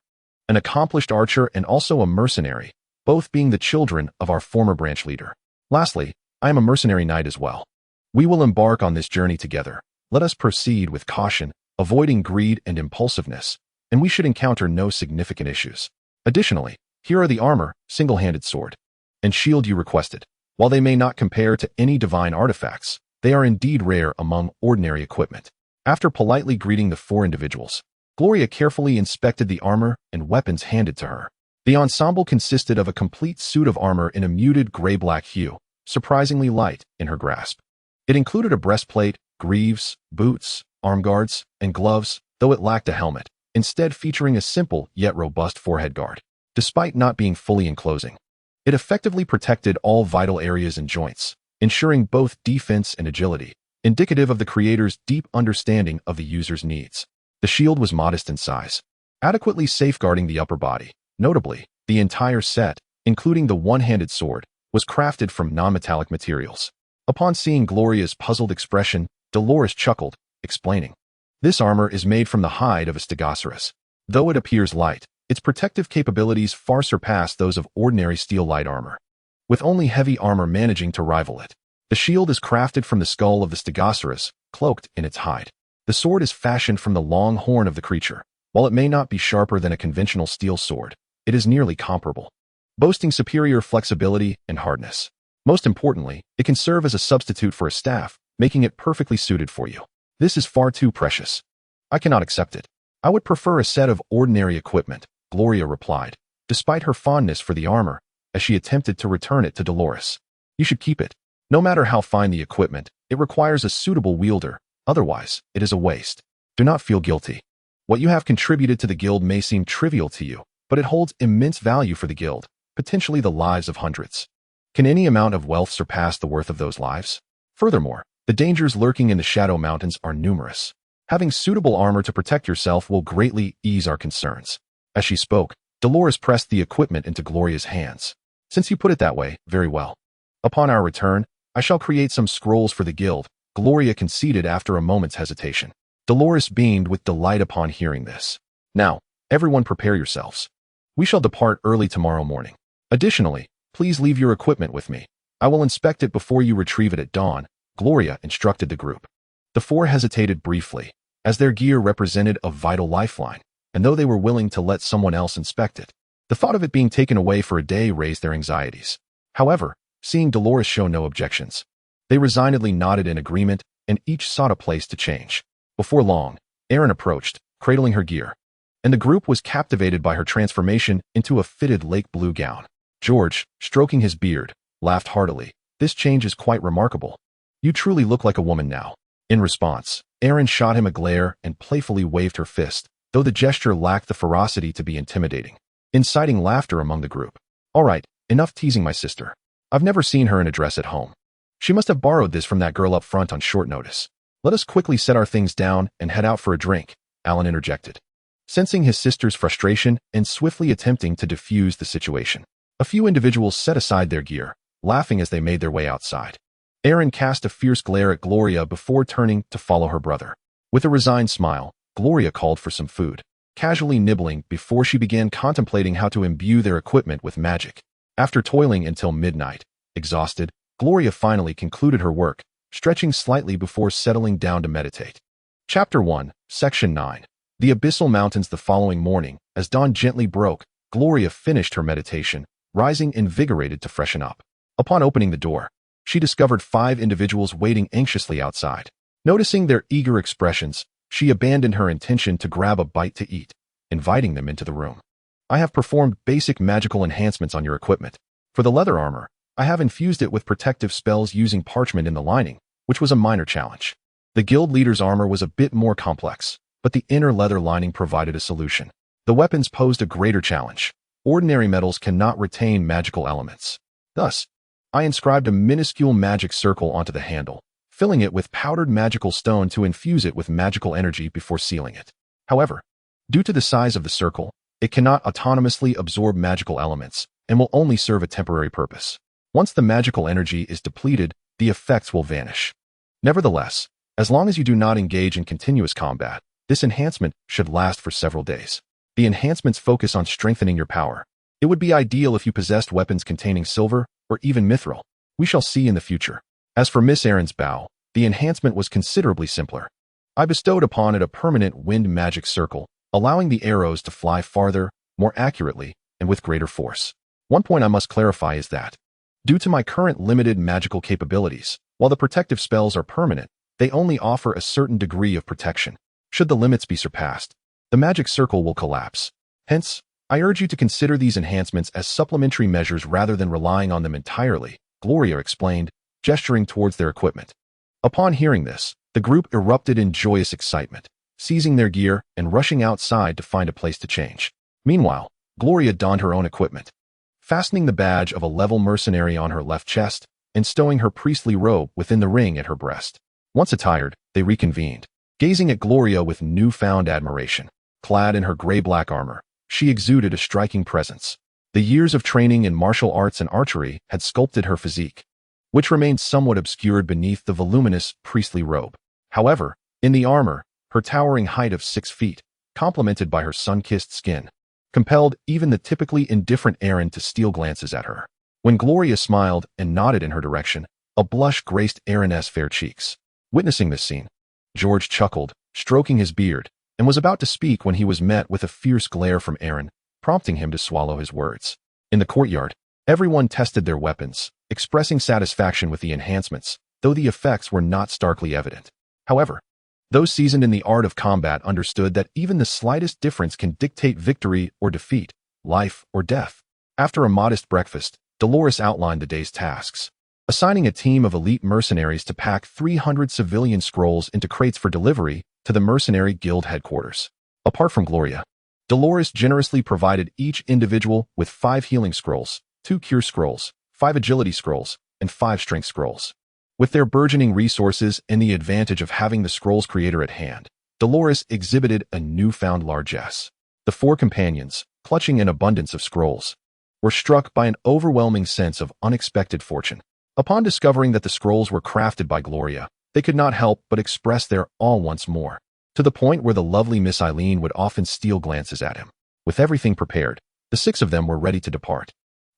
Speaker 1: an accomplished archer and also a mercenary, both being the children of our former branch leader. Lastly, I am a mercenary knight as well. We will embark on this journey together. Let us proceed with caution, avoiding greed and impulsiveness, and we should encounter no significant issues. Additionally, here are the armor, single-handed sword, and shield you requested. While they may not compare to any divine artifacts, they are indeed rare among ordinary equipment." After politely greeting the 4 individuals, Gloria carefully inspected the armor and weapons handed to her. The ensemble consisted of a complete suit of armor in a muted gray-black hue, surprisingly light in her grasp. It included a breastplate, greaves, boots, arm guards, and gloves, though it lacked a helmet, instead featuring a simple yet robust forehead guard. Despite not being fully enclosing, it effectively protected all vital areas and joints, ensuring both defense and agility, indicative of the creator's deep understanding of the user's needs. The shield was modest in size, adequately safeguarding the upper body. Notably, the entire set, including the one-handed sword, was crafted from non-metallic materials. Upon seeing Gloria's puzzled expression, Dolores chuckled, explaining, "This armor is made from the hide of a stegosaurus. Though it appears light, its protective capabilities far surpass those of ordinary steel light armor, with only heavy armor managing to rival it. The shield is crafted from the skull of the stegosaurus, cloaked in its hide. The sword is fashioned from the long horn of the creature. While it may not be sharper than a conventional steel sword, it is nearly comparable, boasting superior flexibility and hardness. Most importantly, it can serve as a substitute for a staff, making it perfectly suited for you. This is far too precious. I cannot accept it. I would prefer a set of ordinary equipment," Gloria replied, despite her fondness for the armor, as she attempted to return it to Dolores. "You should keep it. No matter how fine the equipment, it requires a suitable wielder, otherwise, it is a waste. Do not feel guilty. What you have contributed to the guild may seem trivial to you, but it holds immense value for the guild, potentially the lives of hundreds. Can any amount of wealth surpass the worth of those lives? Furthermore, the dangers lurking in the Shadow Mountains are numerous. Having suitable armor to protect yourself will greatly ease our concerns." As she spoke, Dolores pressed the equipment into Gloria's hands. "Since you put it that way, very well. Upon our return, I shall create some scrolls for the guild," Gloria conceded after a moment's hesitation. Dolores beamed with delight upon hearing this. "Now, everyone prepare yourselves. We shall depart early tomorrow morning. Additionally, please leave your equipment with me. I will inspect it before you retrieve it at dawn," Gloria instructed the group. The 4 hesitated briefly, as their gear represented a vital lifeline, and though they were willing to let someone else inspect it, the thought of it being taken away for a day raised their anxieties. However, seeing Dolores show no objections, they resignedly nodded in agreement and each sought a place to change. Before long, Erin approached, cradling her gear, and the group was captivated by her transformation into a fitted lake blue gown. George, stroking his beard, laughed heartily. This change is quite remarkable. You truly look like a woman now. In response, Erin shot him a glare and playfully waved her fist, though the gesture lacked the ferocity to be intimidating, inciting laughter among the group. All right, enough teasing my sister. I've never seen her in a dress at home. She must have borrowed this from that girl up front on short notice. Let us quickly set our things down and head out for a drink, Alan interjected, sensing his sister's frustration and swiftly attempting to diffuse the situation. A few individuals set aside their gear, laughing as they made their way outside. Erin cast a fierce glare at Gloria before turning to follow her brother. With a resigned smile, Gloria called for some food, casually nibbling before she began contemplating how to imbue their equipment with magic. After toiling until midnight, exhausted, Gloria finally concluded her work, stretching slightly before settling down to meditate. Chapter 1, Section 9. The Abyssal Mountains. The following morning, as dawn gently broke, Gloria finished her meditation, rising invigorated to freshen up. Upon opening the door, she discovered 5 individuals waiting anxiously outside. Noticing their eager expressions, she abandoned her intention to grab a bite to eat, inviting them into the room. I have performed basic magical enhancements on your equipment. For the leather armor, I have infused it with protective spells using parchment in the lining, which was a minor challenge. The guild leader's armor was a bit more complex, but the inner leather lining provided a solution. The weapons posed a greater challenge. Ordinary metals cannot retain magical elements. Thus, I inscribed a minuscule magic circle onto the handle, filling it with powdered magical stone to infuse it with magical energy before sealing it. However, due to the size of the circle, it cannot autonomously absorb magical elements and will only serve a temporary purpose. Once the magical energy is depleted, the effects will vanish. Nevertheless, as long as you do not engage in continuous combat, this enhancement should last for several days. The enhancements focus on strengthening your power. It would be ideal if you possessed weapons containing silver or even mithril. We shall see in the future. As for Miss Erin's bow, the enhancement was considerably simpler. I bestowed upon it a permanent wind magic circle, allowing the arrows to fly farther, more accurately, and with greater force. One point I must clarify is that, due to my current limited magical capabilities, while the protective spells are permanent, they only offer a certain degree of protection. Should the limits be surpassed, the magic circle will collapse. Hence, I urge you to consider these enhancements as supplementary measures rather than relying on them entirely, Gloria explained, gesturing towards their equipment. Upon hearing this, the group erupted in joyous excitement, seizing their gear and rushing outside to find a place to change. Meanwhile, Gloria donned her own equipment, fastening the badge of a level mercenary on her left chest and stowing her priestly robe within the ring at her breast. Once attired, they reconvened, gazing at Gloria with newfound admiration. Clad in her gray-black armor, she exuded a striking presence. The years of training in martial arts and archery had sculpted her physique, which remained somewhat obscured beneath the voluminous priestly robe. However, in the armor, her towering height of 6 feet, complemented by her sun-kissed skin, compelled even the typically indifferent Erin to steal glances at her. When Gloria smiled and nodded in her direction, a blush graced Erin's fair cheeks. Witnessing this scene, George chuckled, stroking his beard, and was about to speak when he was met with a fierce glare from Erin, prompting him to swallow his words. In the courtyard, everyone tested their weapons, expressing satisfaction with the enhancements, though the effects were not starkly evident. However, those seasoned in the art of combat understood that even the slightest difference can dictate victory or defeat, life or death. After a modest breakfast, Dolores outlined the day's tasks, assigning a team of elite mercenaries to pack 300 civilian scrolls into crates for delivery to the Mercenary Guild headquarters. Apart from Gloria, Dolores generously provided each individual with 5 healing scrolls, 2 cure scrolls, 5 agility scrolls, and 5 strength scrolls. With their burgeoning resources and the advantage of having the scroll's creator at hand, Dolores exhibited a newfound largesse. The 4 companions, clutching an abundance of scrolls, were struck by an overwhelming sense of unexpected fortune. Upon discovering that the scrolls were crafted by Gloria, they could not help but express their awe once more, to the point where the lovely Miss Eileen would often steal glances at him. With everything prepared, the 6 of them were ready to depart.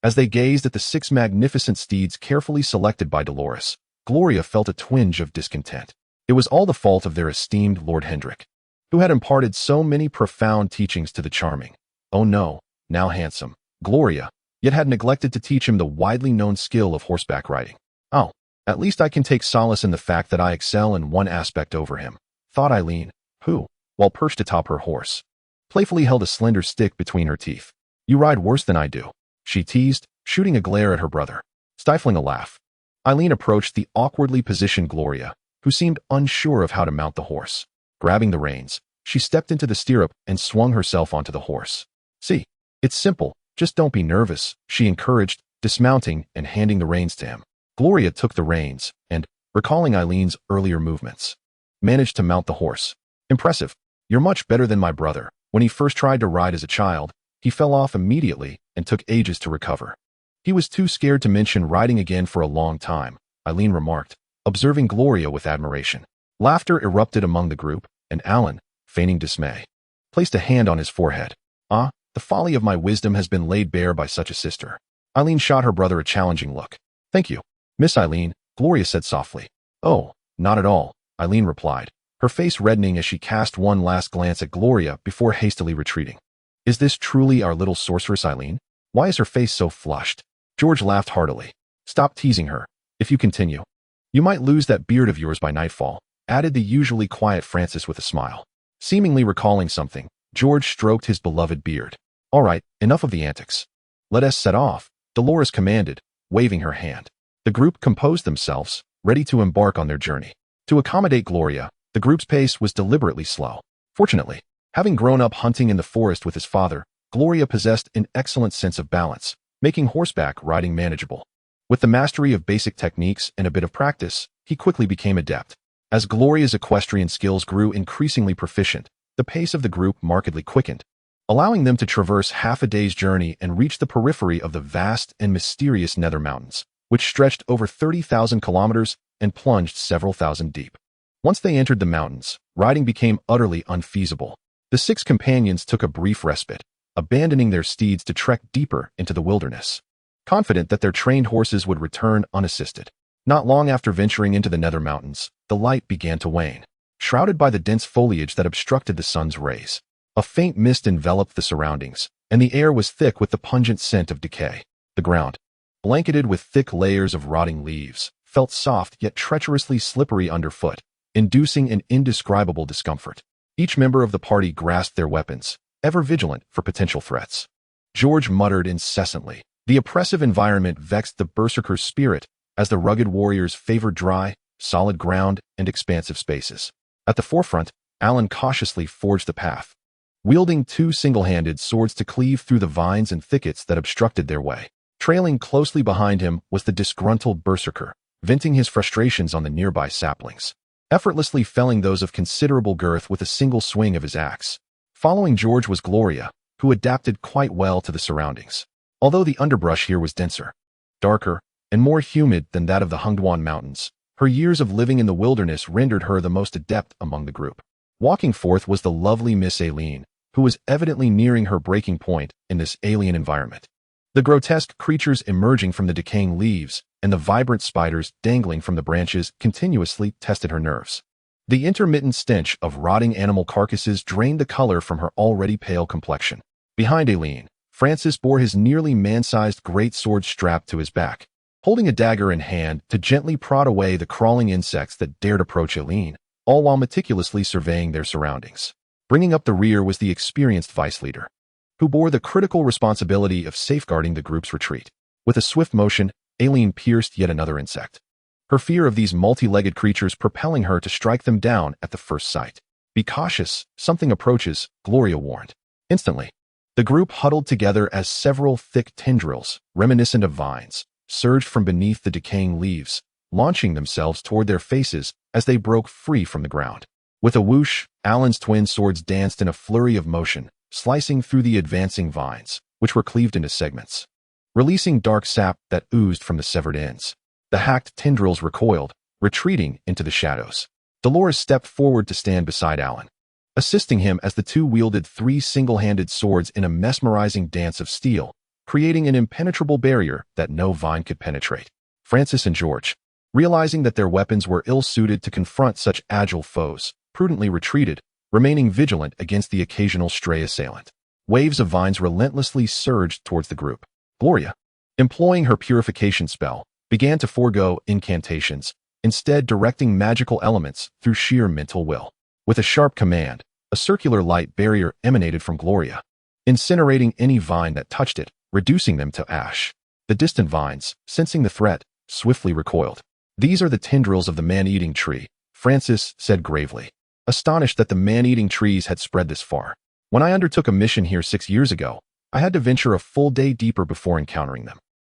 Speaker 1: As they gazed at the 6 magnificent steeds carefully selected by Dolores, Gloria felt a twinge of discontent. It was all the fault of their esteemed Lord Hendrick, who had imparted so many profound teachings to the charming, oh no, now handsome, Gloria, yet had neglected to teach him the widely known skill of horseback riding. Oh, At least I can take solace in the fact that I excel in one aspect over him, thought Eileen, who, while perched atop her horse, playfully held a slender stick between her teeth. You ride worse than I do, she teased, shooting a glare at her brother. Stifling a laugh, Eileen approached the awkwardly positioned Gloria, who seemed unsure of how to mount the horse. Grabbing the reins, she stepped into the stirrup and swung herself onto the horse. See, it's simple, just don't be nervous, she encouraged, dismounting and handing the reins to him. Gloria took the reins and, recalling Eileen's earlier movements, managed to mount the horse. Impressive. You're much better than my brother. When he first tried to ride as a child, he fell off immediately and took ages to recover. He was too scared to mention riding again for a long time, Eileen remarked, observing Gloria with admiration. Laughter erupted among the group, and Alan, feigning dismay, placed a hand on his forehead. Ah, the folly of my wisdom has been laid bare by such a sister. Eileen shot her brother a challenging look. Thank you, Miss Eileen, Gloria said softly. Oh, not at all, Eileen replied, her face reddening as she cast one last glance at Gloria before hastily retreating. Is this truly our little sorceress, Eileen? Why is her face so flushed? George laughed heartily. Stop teasing her. If you continue, you might lose that beard of yours by nightfall, added the usually quiet Francis with a smile. Seemingly recalling something, George stroked his beloved beard. All right, enough of the antics. Let us set off, Dolores commanded, waving her hand. The group composed themselves, ready to embark on their journey. To accommodate Gloria, the group's pace was deliberately slow. Fortunately, having grown up hunting in the forest with his father, Gloria possessed an excellent sense of balance, making horseback riding manageable. With the mastery of basic techniques and a bit of practice, he quickly became adept. As Gloria's equestrian skills grew increasingly proficient, the pace of the group markedly quickened, allowing them to traverse half a day's journey and reach the periphery of the vast and mysterious Nether Mountains, which stretched over 30,000 kilometers and plunged several thousand deep. Once they entered the mountains, riding became utterly unfeasible. The 6 companions took a brief respite, abandoning their steeds to trek deeper into the wilderness, confident that their trained horses would return unassisted. Not long after venturing into the Nether Mountains, the light began to wane, shrouded by the dense foliage that obstructed the sun's rays. A faint mist enveloped the surroundings, and the air was thick with the pungent scent of decay. The ground, blanketed with thick layers of rotting leaves, felt soft yet treacherously slippery underfoot, inducing an indescribable discomfort. Each member of the party grasped their weapons, ever vigilant for potential threats. George muttered incessantly. The oppressive environment vexed the berserker's spirit, as the rugged warriors favored dry, solid ground and expansive spaces. At the forefront, Alan cautiously forged the path, wielding 2 single-handed swords to cleave through the vines and thickets that obstructed their way. Trailing closely behind him was the disgruntled berserker, venting his frustrations on the nearby saplings, effortlessly felling those of considerable girth with a single swing of his axe. Following George was Gloria, who adapted quite well to the surroundings. Although the underbrush here was denser, darker, and more humid than that of the Hungduan Mountains, her years of living in the wilderness rendered her the most adept among the group. Walking forth was the lovely Miss Aileen, who was evidently nearing her breaking point in this alien environment. The grotesque creatures emerging from the decaying leaves and the vibrant spiders dangling from the branches continuously tested her nerves. The intermittent stench of rotting animal carcasses drained the color from her already pale complexion. Behind Aileen, Francis bore his nearly man-sized great sword strapped to his back, holding a dagger in hand to gently prod away the crawling insects that dared approach Aileen, all while meticulously surveying their surroundings. Bringing up the rear was the experienced vice leader, who bore the critical responsibility of safeguarding the group's retreat. With a swift motion, Aileen pierced yet another insect, her fear of these multi-legged creatures propelling her to strike them down at the first sight. Be cautious, something approaches, Gloria warned. Instantly, the group huddled together as several thick tendrils, reminiscent of vines, surged from beneath the decaying leaves, launching themselves toward their faces as they broke free from the ground. With a whoosh, Alan's twin swords danced in a flurry of motion, slicing through the advancing vines, which were cleaved into segments, releasing dark sap that oozed from the severed ends. The hacked tendrils recoiled, retreating into the shadows. Dolores stepped forward to stand beside Alan, assisting him as the two wielded 3 single-handed swords in a mesmerizing dance of steel, creating an impenetrable barrier that no vine could penetrate. Francis and George, realizing that their weapons were ill-suited to confront such agile foes, prudently retreated, remaining vigilant against the occasional stray assailant. Waves of vines relentlessly surged towards the group. Gloria, employing her purification spell, began to forego incantations, instead directing magical elements through sheer mental will. With a sharp command, a circular light barrier emanated from Gloria, incinerating any vine that touched it, reducing them to ash. The distant vines, sensing the threat, swiftly recoiled. "These are the tendrils of the man-eating tree," Francis said gravely, astonished that the man-eating trees had spread this far. "When I undertook a mission here 6 years ago, I had to venture a full day deeper before encountering them.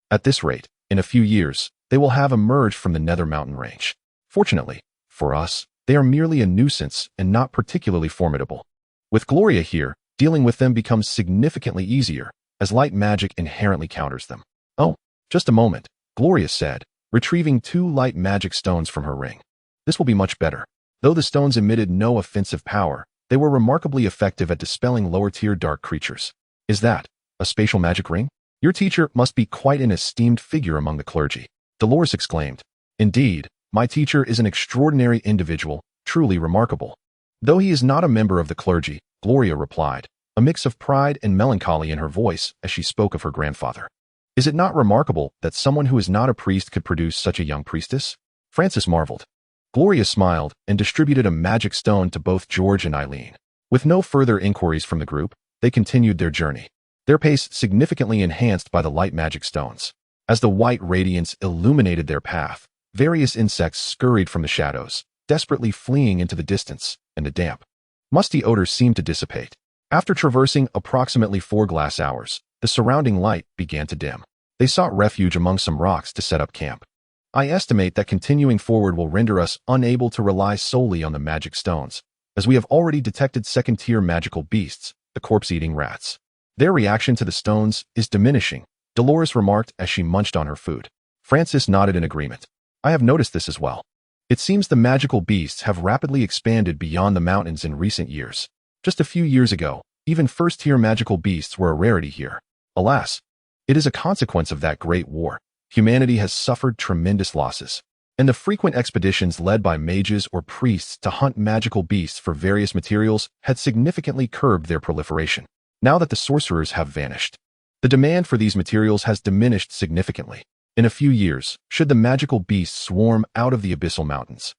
Speaker 1: At this rate, in a few years, they will have emerged from the Nether Mountain range. Fortunately, for us, they are merely a nuisance and not particularly formidable. With Gloria here, dealing with them becomes significantly easier, as light magic inherently counters them." "Oh, just a moment," Gloria said, retrieving 2 light magic stones from her ring. "This will be much better." Though the stones emitted no offensive power, they were remarkably effective at dispelling lower-tier dark creatures. "Is that a spatial magic ring? Your teacher must be quite an esteemed figure among the clergy," Dolores exclaimed. "Indeed, my teacher is an extraordinary individual, truly remarkable." "Though he is not a member of the clergy," Gloria replied, a mix of pride and melancholy in her voice as she spoke of her grandfather. "Is it not remarkable that someone who is not a priest could produce such a young priestess?" Francis marveled. Gloria smiled and distributed a magic stone to both George and Eileen. With no further inquiries from the group, they continued their journey, their pace significantly enhanced by the light magic stones. As the white radiance illuminated their path, various insects scurried from the shadows, desperately fleeing into the distance, and the damp, musty odors seemed to dissipate. After traversing approximately 4 glass hours, the surrounding light began to dim. They sought refuge among some rocks to set up camp. "I estimate that continuing forward will render us unable to rely solely on the magic stones, as we have already detected second-tier magical beasts, the corpse-eating rats. Their reaction to the stones is diminishing," Dolores remarked as she munched on her food. Francis nodded in agreement. "I have noticed this as well. It seems the magical beasts have rapidly expanded beyond the mountains in recent years. Just a few years ago, even first-tier magical beasts were a rarity here. Alas, it is a consequence of that great war. Humanity has suffered tremendous losses, and the frequent expeditions led by mages or priests to hunt magical beasts for various materials had significantly curbed their proliferation. Now that the sorcerers have vanished, the demand for these materials has diminished significantly. In a few years, should the magical beasts swarm out of the abyssal mountains,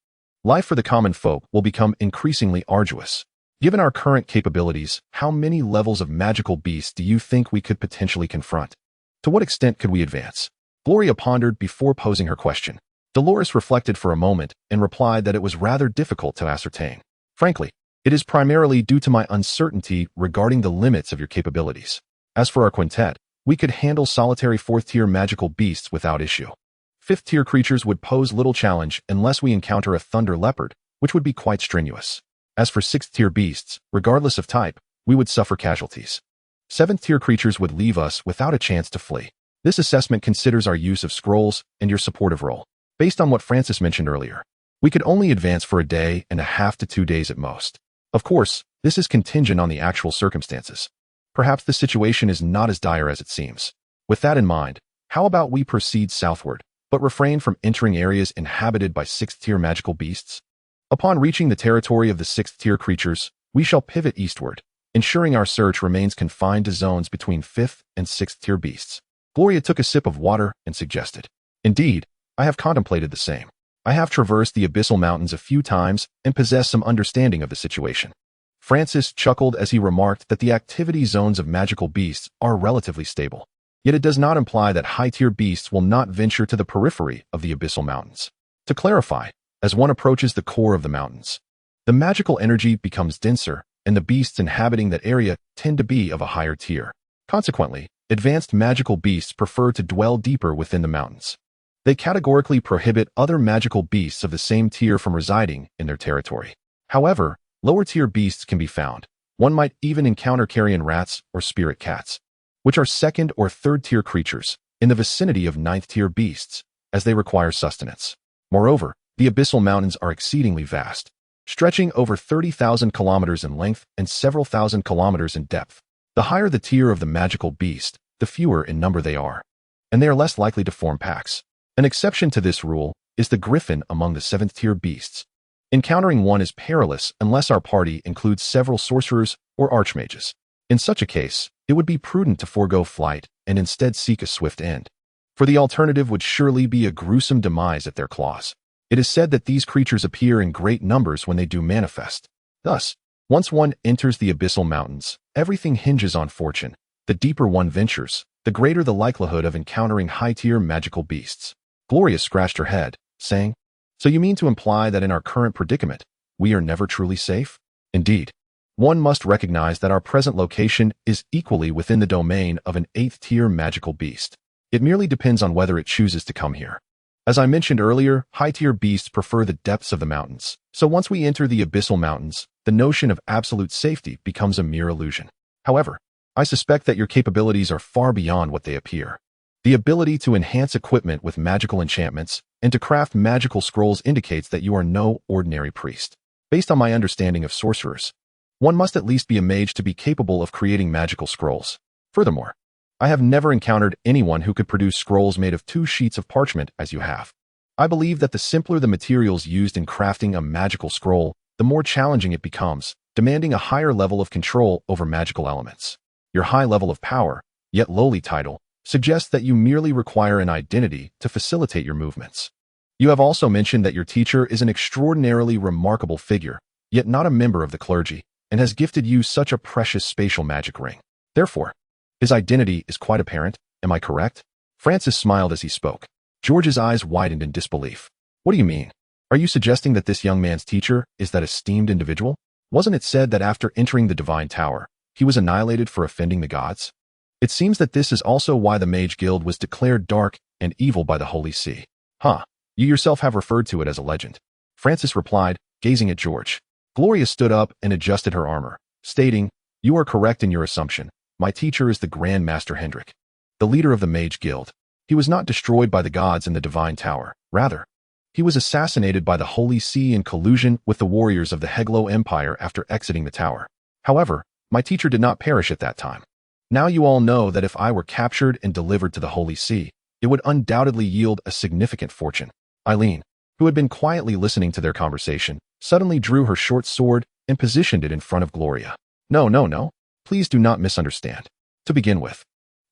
Speaker 1: life for the common folk will become increasingly arduous. Given our current capabilities, how many levels of magical beasts do you think we could potentially confront? To what extent could we advance?" Gloria pondered before posing her question. Dolores reflected for a moment and replied that it was rather difficult to ascertain. "Frankly, it is primarily due to my uncertainty regarding the limits of your capabilities. As for our quintet, we could handle solitary 4th-tier magical beasts without issue. 5th-tier creatures would pose little challenge unless we encounter a thunder leopard, which would be quite strenuous. As for 6th-tier beasts, regardless of type, we would suffer casualties. 7th-tier creatures would leave us without a chance to flee. This assessment considers our use of scrolls and your supportive role. Based on what Francis mentioned earlier, we could only advance for a day and a half to 2 days at most. Of course, this is contingent on the actual circumstances. Perhaps the situation is not as dire as it seems. With that in mind, how about we proceed southward, but refrain from entering areas inhabited by 6th-tier magical beasts? Upon reaching the territory of the 6th-tier creatures, we shall pivot eastward, ensuring our search remains confined to zones between 5th and 6th-tier beasts." Gloria took a sip of water and suggested, "Indeed, I have contemplated the same. I have traversed the abyssal mountains a few times and possess some understanding of the situation." Francis chuckled as he remarked that the activity zones of magical beasts are relatively stable. Yet it does not imply that high-tier beasts will not venture to the periphery of the abyssal mountains. To clarify, as one approaches the core of the mountains, the magical energy becomes denser, and the beasts inhabiting that area tend to be of a higher tier. Consequently, advanced magical beasts prefer to dwell deeper within the mountains. They categorically prohibit other magical beasts of the same tier from residing in their territory. However, lower-tier beasts can be found. One might even encounter carrion rats or spirit cats, which are 2nd or 3rd-tier creatures, in the vicinity of 9th-tier beasts, as they require sustenance. Moreover, the abyssal mountains are exceedingly vast, stretching over 30,000 kilometers in length and several thousand kilometers in depth. The higher the tier of the magical beast, the fewer in number they are, and they are less likely to form packs. An exception to this rule is the griffin among the 7th-tier beasts. Encountering one is perilous unless our party includes several sorcerers or archmages. In such a case, it would be prudent to forego flight and instead seek a swift end. for the alternative would surely be a gruesome demise at their claws. It is said that these creatures appear in great numbers when they do manifest. Thus, once one enters the abyssal mountains, everything hinges on fortune. The deeper one ventures, the greater the likelihood of encountering high-tier magical beasts. Gloria scratched her head, saying, "So you mean to imply that in our current predicament, we are never truly safe?" Indeed, one must recognize that our present location is equally within the domain of an 8th-tier magical beast. It merely depends on whether it chooses to come here. As I mentioned earlier, high-tier beasts prefer the depths of the mountains. So once we enter the abyssal mountains, the notion of absolute safety becomes a mere illusion. However, I suspect that your capabilities are far beyond what they appear. The ability to enhance equipment with magical enchantments and to craft magical scrolls indicates that you are no ordinary priest. Based on my understanding of sorcerers, one must at least be a mage to be capable of creating magical scrolls. Furthermore, I have never encountered anyone who could produce scrolls made of 2 sheets of parchment as you have. I believe that the simpler the materials used in crafting a magical scroll, the more challenging it becomes, demanding a higher level of control over magical elements. Your high level of power, yet lowly title, suggests that you merely require an identity to facilitate your movements. You have also mentioned that your teacher is an extraordinarily remarkable figure, yet not a member of the clergy, and has gifted you such a precious spatial magic ring. Therefore, his identity is quite apparent, am I correct? Francis smiled as he spoke. George's eyes widened in disbelief. What do you mean? Are you suggesting that this young man's teacher is that esteemed individual? Wasn't it said that after entering the Divine Tower, he was annihilated for offending the gods? It seems that this is also why the Mage Guild was declared dark and evil by the Holy See. Huh, you yourself have referred to it as a legend. Francis replied, gazing at George. Gloria stood up and adjusted her armor, stating, "You are correct in your assumption. My teacher is the Grand Master Hendrick, the leader of the Mage Guild. He was not destroyed by the gods in the Divine Tower. Rather, he was assassinated by the Holy See in collusion with the warriors of the Heglou Empire after exiting the tower. However, my teacher did not perish at that time. Now you all know that if I were captured and delivered to the Holy See, it would undoubtedly yield a significant fortune." Eileen, who had been quietly listening to their conversation, suddenly drew her short sword and positioned it in front of Gloria. No. Please do not misunderstand. To begin with,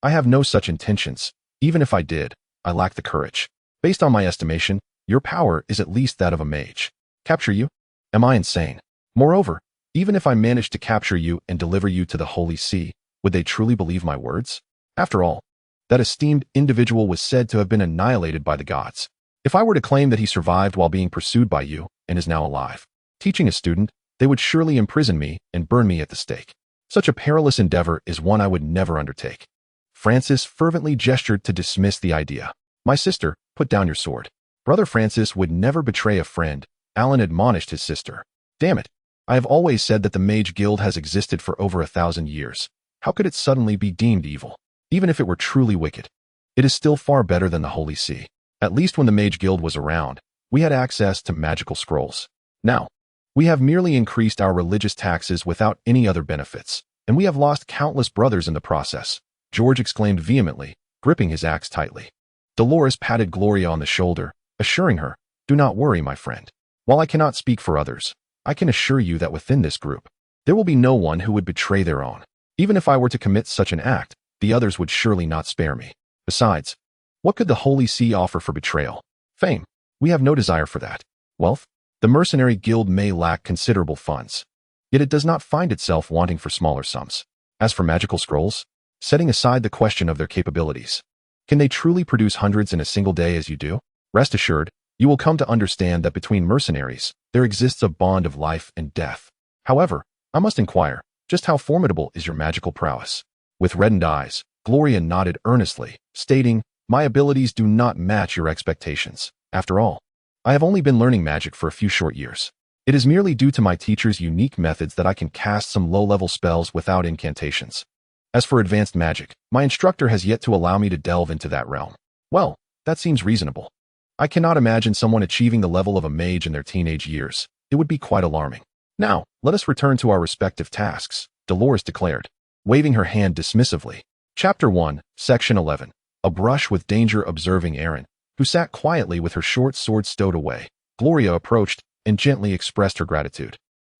Speaker 1: I have no such intentions. Even if I did, I lack the courage. Based on my estimation, your power is at least that of a mage. Capture you? Am I insane? Moreover, even if I managed to capture you and deliver you to the Holy See, would they truly believe my words? After all, that esteemed individual was said to have been annihilated by the gods. If I were to claim that he survived while being pursued by you and is now alive, teaching a student, they would surely imprison me and burn me at the stake. Such a perilous endeavor is one I would never undertake. Francis fervently gestured to dismiss the idea. My sister, put down your sword. Brother Francis would never betray a friend, Alan admonished his sister. Damn it. I have always said that the Mage Guild has existed for over 1,000 years. How could it suddenly be deemed evil? Even if it were truly wicked, it is still far better than the Holy See. At least when the Mage Guild was around, we had access to magical scrolls. Now, we have merely increased our religious taxes without any other benefits, and we have lost countless brothers in the process, George exclaimed vehemently, gripping his axe tightly. Dolores patted Gloria on the shoulder, assuring her, "Do not worry, my friend. While I cannot speak for others, I can assure you that within this group, there will be no one who would betray their own. Even if I were to commit such an act, the others would surely not spare me. Besides, what could the Holy See offer for betrayal? Fame. We have no desire for that. Wealth? The mercenary guild may lack considerable funds, yet it does not find itself wanting for smaller sums. As for magical scrolls, setting aside the question of their capabilities, can they truly produce hundreds in a single day as you do? Rest assured, you will come to understand that between mercenaries, there exists a bond of life and death. However, I must inquire, just how formidable is your magical prowess? With reddened eyes, Gloria nodded earnestly, stating, "My abilities do not match your expectations. After all, I have only been learning magic for a few short years. It is merely due to my teacher's unique methods that I can cast some low-level spells without incantations. As for advanced magic, my instructor has yet to allow me to delve into that realm." Well, that seems reasonable. I cannot imagine someone achieving the level of a mage in their teenage years. It would be quite alarming. Now, let us return to our respective tasks, Dolores declared, waving her hand dismissively. Chapter 1, Section 11. A brush with danger. Observing Erin, who sat quietly with her short sword stowed away, Gloria approached and gently expressed her gratitude.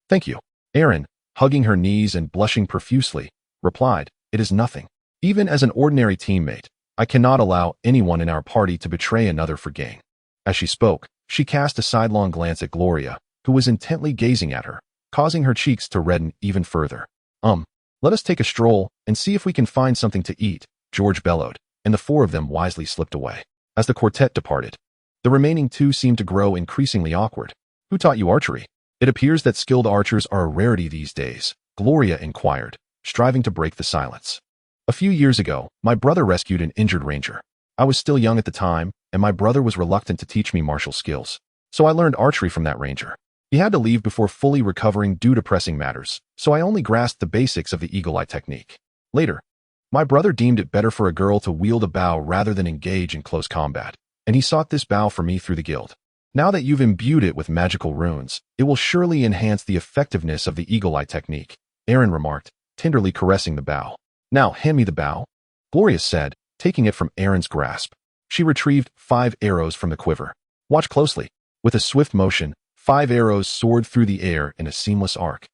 Speaker 1: "Thank you." Erin, hugging her knees and blushing profusely, replied, "It is nothing. Even as an ordinary teammate, I cannot allow anyone in our party to betray another for gain. As she spoke, she cast a sidelong glance at Gloria, who was intently gazing at her, causing her cheeks to redden even further. Let us take a stroll and see if we can find something to eat, George bellowed, and the four of them wisely slipped away. As the quartet departed, the remaining two seemed to grow increasingly awkward. Who taught you archery? It appears that skilled archers are a rarity these days, Gloria inquired, striving to break the silence. A few years ago, my brother rescued an injured ranger. I was still young at the time, and my brother was reluctant to teach me martial skills. So I learned archery from that ranger. He had to leave before fully recovering due to pressing matters, so I only grasped the basics of the eagle eye technique. Later, my brother deemed it better for a girl to wield a bow rather than engage in close combat, and he sought this bow for me through the guild. Now that you've imbued it with magical runes, it will surely enhance the effectiveness of the eagle eye technique, Aaron remarked, tenderly caressing the bow. Now hand me the bow, Gloria said, taking it from Aaron's grasp. She retrieved 5 arrows from the quiver. Watch closely. With a swift motion, 5 arrows soared through the air in a seamless arc,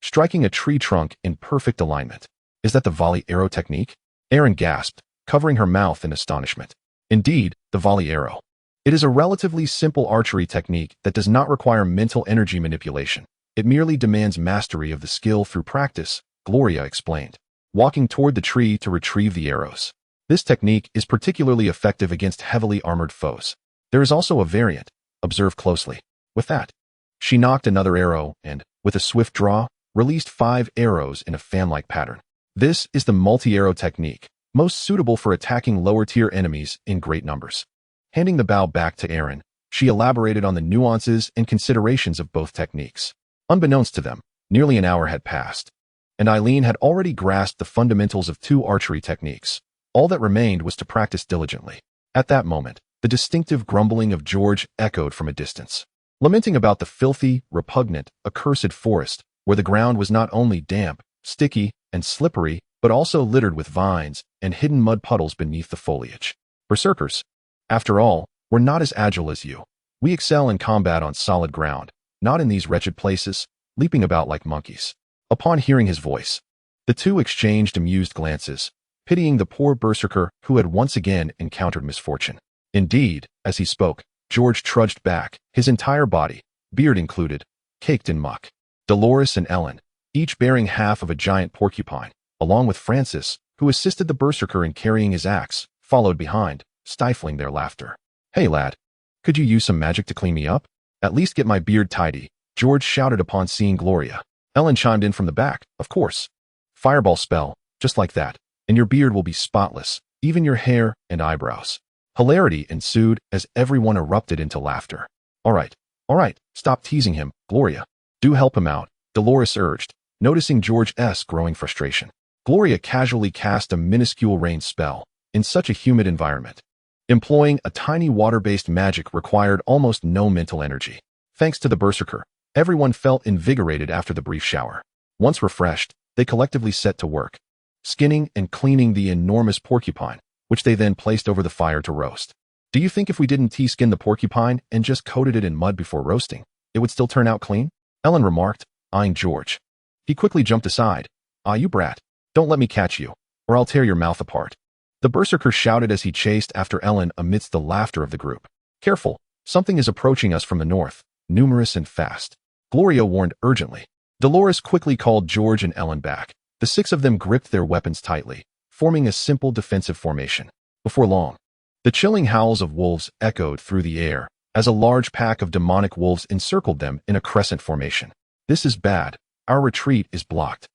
Speaker 1: striking a tree trunk in perfect alignment. Is that the volley arrow technique? Aaron gasped, covering her mouth in astonishment. Indeed, the volley arrow. It is a relatively simple archery technique that does not require mental energy manipulation. It merely demands mastery of the skill through practice, Gloria explained, walking toward the tree to retrieve the arrows. This technique is particularly effective against heavily armored foes. There is also a variant. Observe closely. With that, she knocked another arrow and, with a swift draw, released 5 arrows in a fan-like pattern. This is the multi-arrow technique, most suitable for attacking lower-tier enemies in great numbers. Handing the bow back to Aaron, she elaborated on the nuances and considerations of both techniques. Unbeknownst to them, nearly an hour had passed, and Eileen had already grasped the fundamentals of 2 archery techniques. All that remained was to practice diligently. At that moment, the distinctive grumbling of George echoed from a distance, lamenting about the filthy, repugnant, accursed forest, where the ground was not only damp, sticky, and slippery, but also littered with vines and hidden mud puddles beneath the foliage. Berserkers, after all, we're not as agile as you. We excel in combat on solid ground, not in these wretched places, leaping about like monkeys. Upon hearing his voice, the two exchanged amused glances, pitying the poor berserker who had once again encountered misfortune. Indeed, as he spoke, George trudged back, his entire body, beard included, caked in muck. Dolores and Ellen, each bearing half of a giant porcupine, along with Francis, who assisted the berserker in carrying his axe, followed behind, stifling their laughter. Hey lad, could you use some magic to clean me up? At least get my beard tidy, George shouted upon seeing Gloria. Ellen chimed in from the back, of course. Fireball spell, just like that, and your beard will be spotless, even your hair and eyebrows. Hilarity ensued as everyone erupted into laughter. All right, stop teasing him, Gloria. Do help him out, Dolores urged, noticing George's growing frustration. Gloria casually cast a minuscule rain spell in such a humid environment. Employing a tiny water-based magic required almost no mental energy. Thanks to the berserker, everyone felt invigorated after the brief shower. Once refreshed, they collectively set to work, skinning and cleaning the enormous porcupine, which they then placed over the fire to roast. Do you think if we didn't skin the porcupine and just coated it in mud before roasting, it would still turn out clean? Ellen remarked, eyeing George. He quickly jumped aside. Ah, you brat. Don't let me catch you, or I'll tear your mouth apart. The berserker shouted as he chased after Ellen amidst the laughter of the group. Careful, something is approaching us from the north, numerous and fast. Gloria warned urgently. Dolores quickly called George and Ellen back. The 6 of them gripped their weapons tightly, forming a simple defensive formation. Before long, the chilling howls of wolves echoed through the air as a large pack of demonic wolves encircled them in a crescent formation. This is bad. Our retreat is blocked.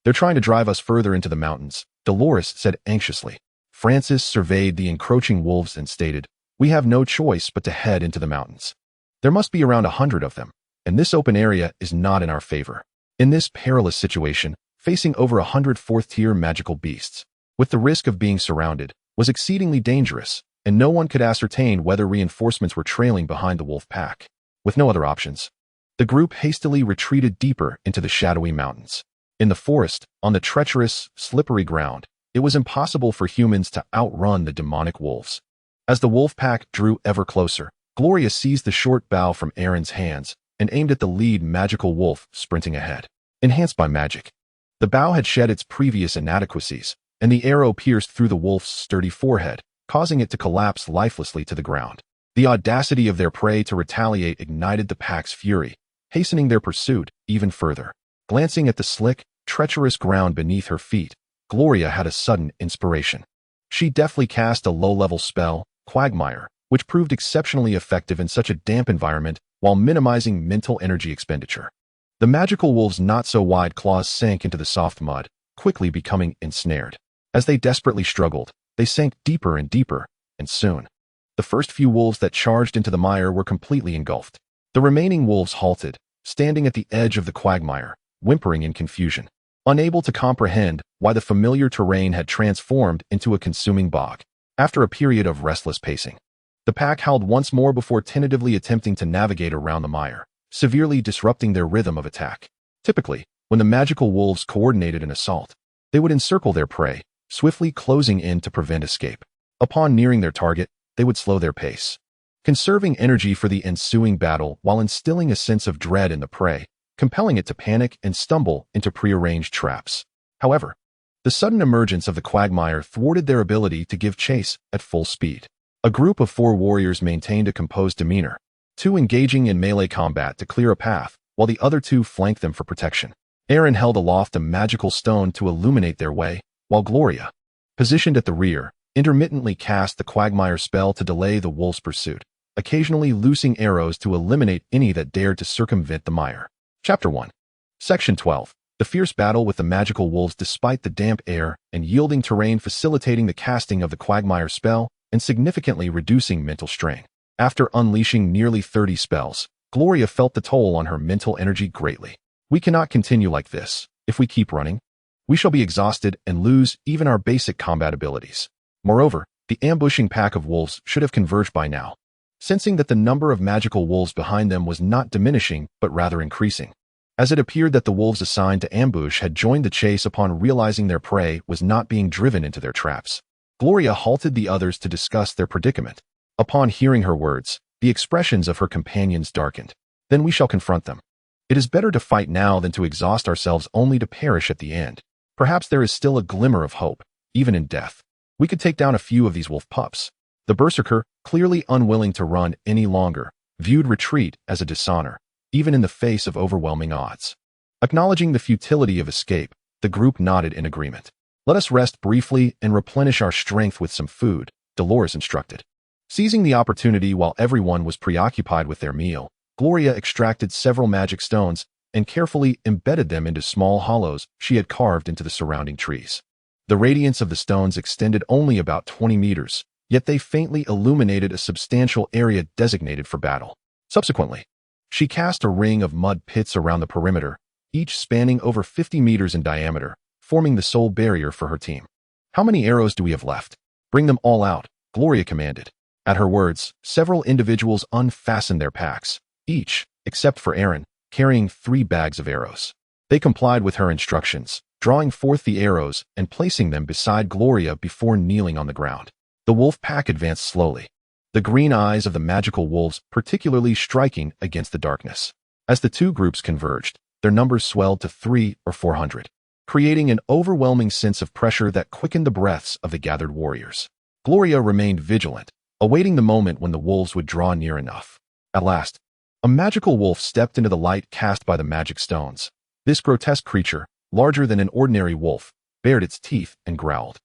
Speaker 1: They're trying to drive us further into the mountains, Dolores said anxiously. Francis surveyed the encroaching wolves and stated, we have no choice but to head into the mountains. There must be around 100 of them, and this open area is not in our favor. In this perilous situation, facing over 100 4th-tier magical beasts, with the risk of being surrounded, was exceedingly dangerous, and no one could ascertain whether reinforcements were trailing behind the wolf pack. With no other options, the group hastily retreated deeper into the shadowy mountains. In the forest, on the treacherous, slippery ground, it was impossible for humans to outrun the demonic wolves. As the wolf pack drew ever closer, Gloria seized the short bow from Aaron's hands and aimed at the lead magical wolf sprinting ahead. Enhanced by magic, the bow had shed its previous inadequacies, and the arrow pierced through the wolf's sturdy forehead, causing it to collapse lifelessly to the ground. The audacity of their prey to retaliate ignited the pack's fury, hastening their pursuit even further. Glancing at the slick, treacherous ground beneath her feet, Gloria had a sudden inspiration. She deftly cast a low-level spell, Quagmire, which proved exceptionally effective in such a damp environment while minimizing mental energy expenditure. The magical wolves' not-so-wide claws sank into the soft mud, quickly becoming ensnared. As they desperately struggled, they sank deeper and deeper, and soon, the first few wolves that charged into the mire were completely engulfed. The remaining wolves halted, standing at the edge of the quagmire, whimpering in confusion, unable to comprehend why the familiar terrain had transformed into a consuming bog. After a period of restless pacing, the pack howled once more before tentatively attempting to navigate around the mire, severely disrupting their rhythm of attack. Typically, when the magical wolves coordinated an assault, they would encircle their prey, swiftly closing in to prevent escape. Upon nearing their target, they would slow their pace, conserving energy for the ensuing battle while instilling a sense of dread in the prey, compelling it to panic and stumble into prearranged traps. However, the sudden emergence of the quagmire thwarted their ability to give chase at full speed. A group of 4 warriors maintained a composed demeanor, 2 engaging in melee combat to clear a path, while the other 2 flanked them for protection. Aaron held aloft a magical stone to illuminate their way, while Gloria, positioned at the rear, intermittently cast the quagmire spell to delay the wolves' pursuit, occasionally loosing arrows to eliminate any that dared to circumvent the mire. Chapter 1. Section 12. The fierce battle with the magical wolves. Despite the damp air and yielding terrain facilitating the casting of the quagmire spell and significantly reducing mental strain. After unleashing nearly 30 spells, Gloria felt the toll on her mental energy greatly. We cannot continue like this. If we keep running, we shall be exhausted and lose even our basic combat abilities. Moreover, the ambushing pack of wolves should have converged by now. Sensing that the number of magical wolves behind them was not diminishing but rather increasing, as it appeared that the wolves assigned to ambush had joined the chase upon realizing their prey was not being driven into their traps. Gloria halted the others to discuss their predicament. Upon hearing her words, the expressions of her companions darkened. Then we shall confront them. It is better to fight now than to exhaust ourselves only to perish at the end. Perhaps there is still a glimmer of hope, even in death. We could take down a few of these wolf pups. The berserker, clearly unwilling to run any longer, viewed retreat as a dishonor, even in the face of overwhelming odds. Acknowledging the futility of escape, the group nodded in agreement. Let us rest briefly and replenish our strength with some food, Dolores instructed. Seizing the opportunity while everyone was preoccupied with their meal, Gloria extracted several magic stones and carefully embedded them into small hollows she had carved into the surrounding trees. The radiance of the stones extended only about 20 meters, yet they faintly illuminated a substantial area designated for battle. Subsequently, she cast a ring of mud pits around the perimeter, each spanning over 50 meters in diameter, forming the sole barrier for her team. How many arrows do we have left? Bring them all out, Gloria commanded. At her words, several individuals unfastened their packs, each, except for Aaron, carrying 3 bags of arrows. They complied with her instructions, drawing forth the arrows and placing them beside Gloria before kneeling on the ground. The wolf pack advanced slowly, the green eyes of the magical wolves particularly striking against the darkness. As the 2 groups converged, their numbers swelled to 300 or 400, creating an overwhelming sense of pressure that quickened the breaths of the gathered warriors. Gloria remained vigilant, awaiting the moment when the wolves would draw near enough. At last, a magical wolf stepped into the light cast by the magic stones. This grotesque creature, larger than an ordinary wolf, bared its teeth and growled.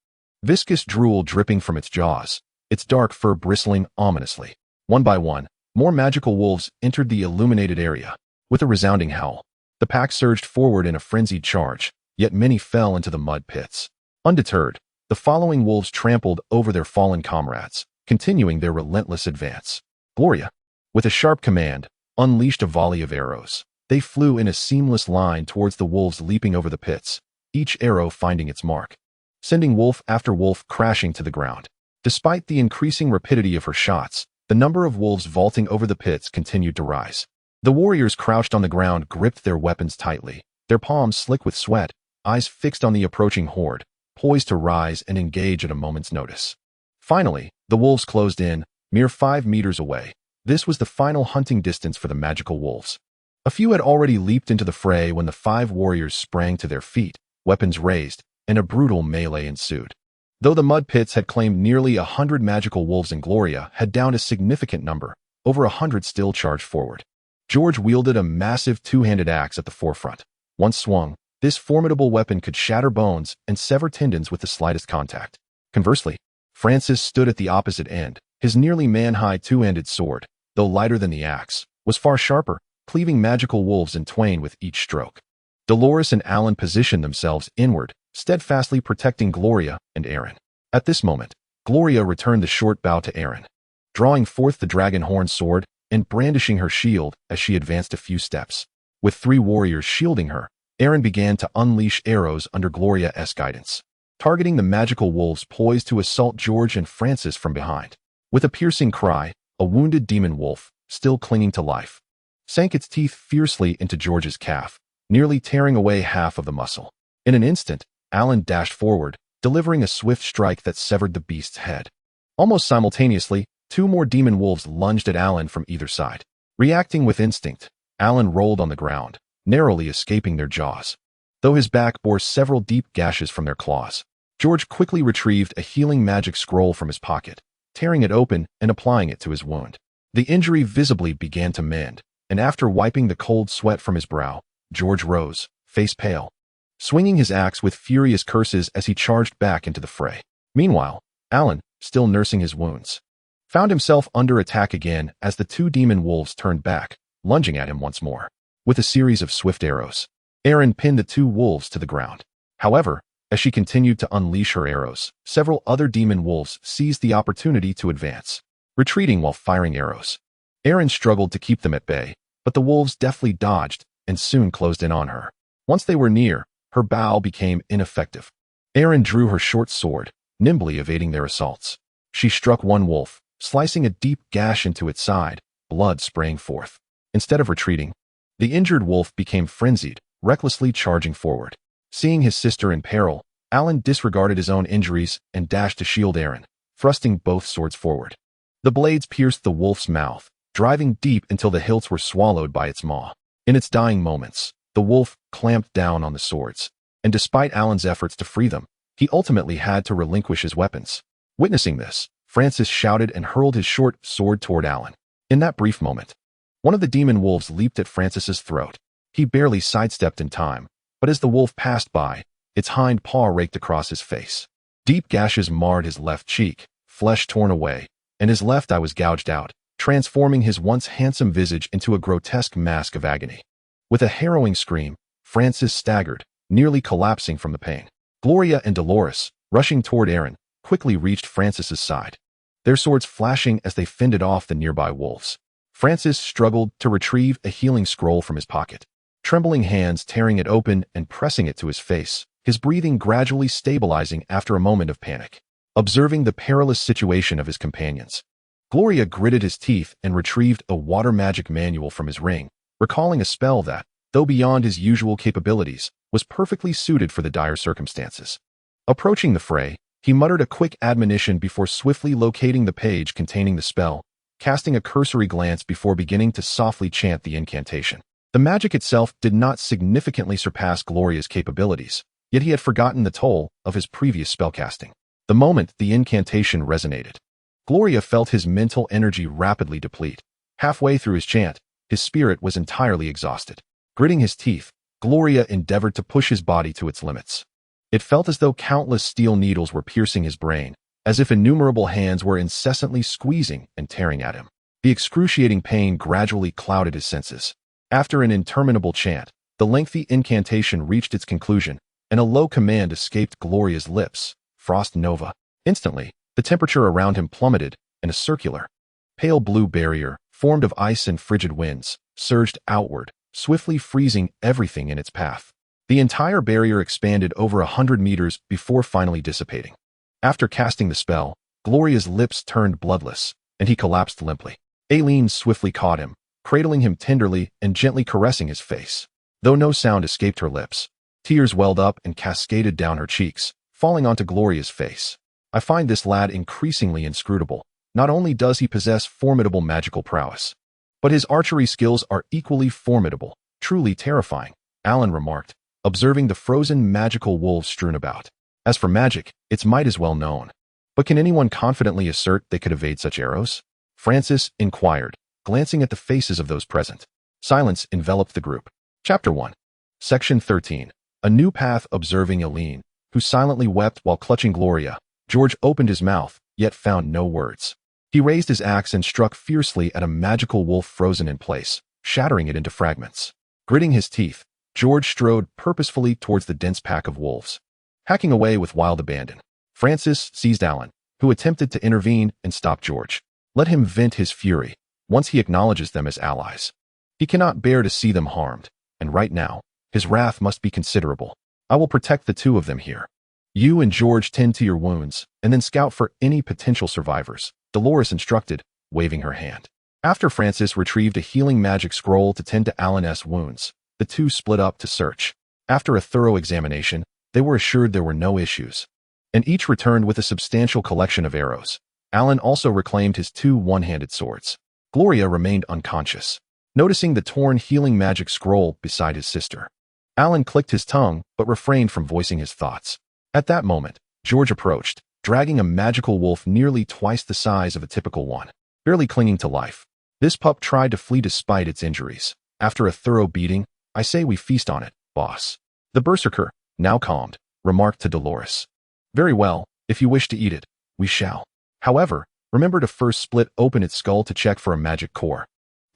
Speaker 1: Viscous drool dripping from its jaws, its dark fur bristling ominously. One by one, more magical wolves entered the illuminated area. With a resounding howl, the pack surged forward in a frenzied charge, yet many fell into the mud pits. Undeterred, the following wolves trampled over their fallen comrades, continuing their relentless advance. Gloria, with a sharp command, unleashed a volley of arrows. They flew in a seamless line towards the wolves leaping over the pits, each arrow finding its mark, sending wolf after wolf crashing to the ground. Despite the increasing rapidity of her shots, the number of wolves vaulting over the pits continued to rise. The warriors crouched on the ground gripped their weapons tightly, their palms slick with sweat, eyes fixed on the approaching horde, poised to rise and engage at a moment's notice. Finally, the wolves closed in, mere 5 meters away. This was the final hunting distance for the magical wolves. A few had already leaped into the fray when the 5 warriors sprang to their feet, weapons raised, and a brutal melee ensued. Though the mud pits had claimed nearly 100 magical wolves and Gloria had downed a significant number, over 100 still charged forward. George wielded a massive two-handed axe at the forefront. Once swung, this formidable weapon could shatter bones and sever tendons with the slightest contact. Conversely, Francis stood at the opposite end. His nearly man-high two-handed sword, though lighter than the axe, was far sharper, cleaving magical wolves in twain with each stroke. Dolores and Alan positioned themselves inward, steadfastly protecting Gloria and Aaron. At this moment, Gloria returned the short bow to Aaron, drawing forth the dragon horn sword and brandishing her shield as she advanced a few steps. With 3 warriors shielding her, Aaron began to unleash arrows under Gloria's guidance, targeting the magical wolves poised to assault George and Francis from behind. With a piercing cry, a wounded demon wolf, still clinging to life, sank its teeth fiercely into George's calf, nearly tearing away half of the muscle. In an instant, Alan dashed forward, delivering a swift strike that severed the beast's head. Almost simultaneously, 2 more demon wolves lunged at Alan from either side. Reacting with instinct, Alan rolled on the ground, narrowly escaping their jaws. Though his back bore several deep gashes from their claws, George quickly retrieved a healing magic scroll from his pocket, tearing it open and applying it to his wound. The injury visibly began to mend, and after wiping the cold sweat from his brow, George rose, face pale, swinging his axe with furious curses as he charged back into the fray. Meanwhile, Alan, still nursing his wounds, found himself under attack again as the 2 demon wolves turned back, lunging at him once more. With a series of swift arrows, Aaron pinned the 2 wolves to the ground. However, as she continued to unleash her arrows, several other demon wolves seized the opportunity to advance, retreating while firing arrows. Aaron struggled to keep them at bay, but the wolves deftly dodged and soon closed in on her. Once they were near, her bow became ineffective. Aaron drew her short sword, nimbly evading their assaults. She struck one wolf, slicing a deep gash into its side, blood spraying forth. Instead of retreating, the injured wolf became frenzied, recklessly charging forward. Seeing his sister in peril, Alan disregarded his own injuries and dashed to shield Aaron, thrusting both swords forward. The blades pierced the wolf's mouth, driving deep until the hilts were swallowed by its maw. In its dying moments, the wolf clamped down on the swords, and despite Alan's efforts to free them, he ultimately had to relinquish his weapons. Witnessing this, Francis shouted and hurled his short sword toward Alan. In that brief moment, one of the demon wolves leaped at Francis's throat. He barely sidestepped in time, but as the wolf passed by, its hind paw raked across his face. Deep gashes marred his left cheek, flesh torn away, and his left eye was gouged out, transforming his once handsome visage into a grotesque mask of agony. With a harrowing scream, Francis staggered, nearly collapsing from the pain. Gloria and Dolores, rushing toward Aaron, quickly reached Francis's side, their swords flashing as they fended off the nearby wolves. Francis struggled to retrieve a healing scroll from his pocket, trembling hands tearing it open and pressing it to his face, his breathing gradually stabilizing after a moment of panic. Observing the perilous situation of his companions, Gloria gritted his teeth and retrieved a water magic manual from his ring, recalling a spell that, though beyond his usual capabilities, was perfectly suited for the dire circumstances. Approaching the fray, he muttered a quick admonition before swiftly locating the page containing the spell, casting a cursory glance before beginning to softly chant the incantation. The magic itself did not significantly surpass Gloria's capabilities, yet he had forgotten the toll of his previous spellcasting. The moment the incantation resonated, Gloria felt his mental energy rapidly deplete. Halfway through his chant, his spirit was entirely exhausted. Gritting his teeth, Gloria endeavored to push his body to its limits. It felt as though countless steel needles were piercing his brain, as if innumerable hands were incessantly squeezing and tearing at him. The excruciating pain gradually clouded his senses. After an interminable chant, the lengthy incantation reached its conclusion, and a low command escaped Gloria's lips: Frost Nova. Instantly, the temperature around him plummeted, and a circular, pale blue barrier, formed of ice and frigid winds, surged outward, swiftly freezing everything in its path. The entire barrier expanded over 100 meters before finally dissipating. After casting the spell, Gloria's lips turned bloodless, and he collapsed limply. Aileen swiftly caught him, cradling him tenderly and gently caressing his face. Though no sound escaped her lips, tears welled up and cascaded down her cheeks, falling onto Gloria's face. I find this lad increasingly inscrutable. Not only does he possess formidable magical prowess, but his archery skills are equally formidable, truly terrifying, Alan remarked, observing the frozen magical wolves strewn about. As for magic, its might is well known. But can anyone confidently assert they could evade such arrows? Francis inquired, glancing at the faces of those present. Silence enveloped the group. Chapter 1. Section 13. A new path observing Eileen, who silently wept while clutching Gloria. George opened his mouth, yet found no words. He raised his axe and struck fiercely at a magical wolf frozen in place, shattering it into fragments. Gritting his teeth, George strode purposefully towards the dense pack of wolves, hacking away with wild abandon. Francis seized Alan, who attempted to intervene and stop George. Let him vent his fury, once he acknowledges them as allies. He cannot bear to see them harmed, and right now, his wrath must be considerable. I will protect the two of them here. You and George tend to your wounds, and then scout for any potential survivors, Dolores instructed, waving her hand. After Francis retrieved a healing magic scroll to tend to Alan's wounds, the two split up to search. After a thorough examination, they were assured there were no issues, and each returned with a substantial collection of arrows. Alan also reclaimed his two one-handed swords. Gloria remained unconscious, noticing the torn healing magic scroll beside his sister. Alan clicked his tongue but refrained from voicing his thoughts. At that moment, George approached, dragging a magical wolf nearly twice the size of a typical one, barely clinging to life. This pup tried to flee despite its injuries. After a thorough beating, I say we feast on it, boss. The berserker, now calmed, remarked to Dolores. Very well, if you wish to eat it, we shall. However, remember to first split open its skull to check for a magic core.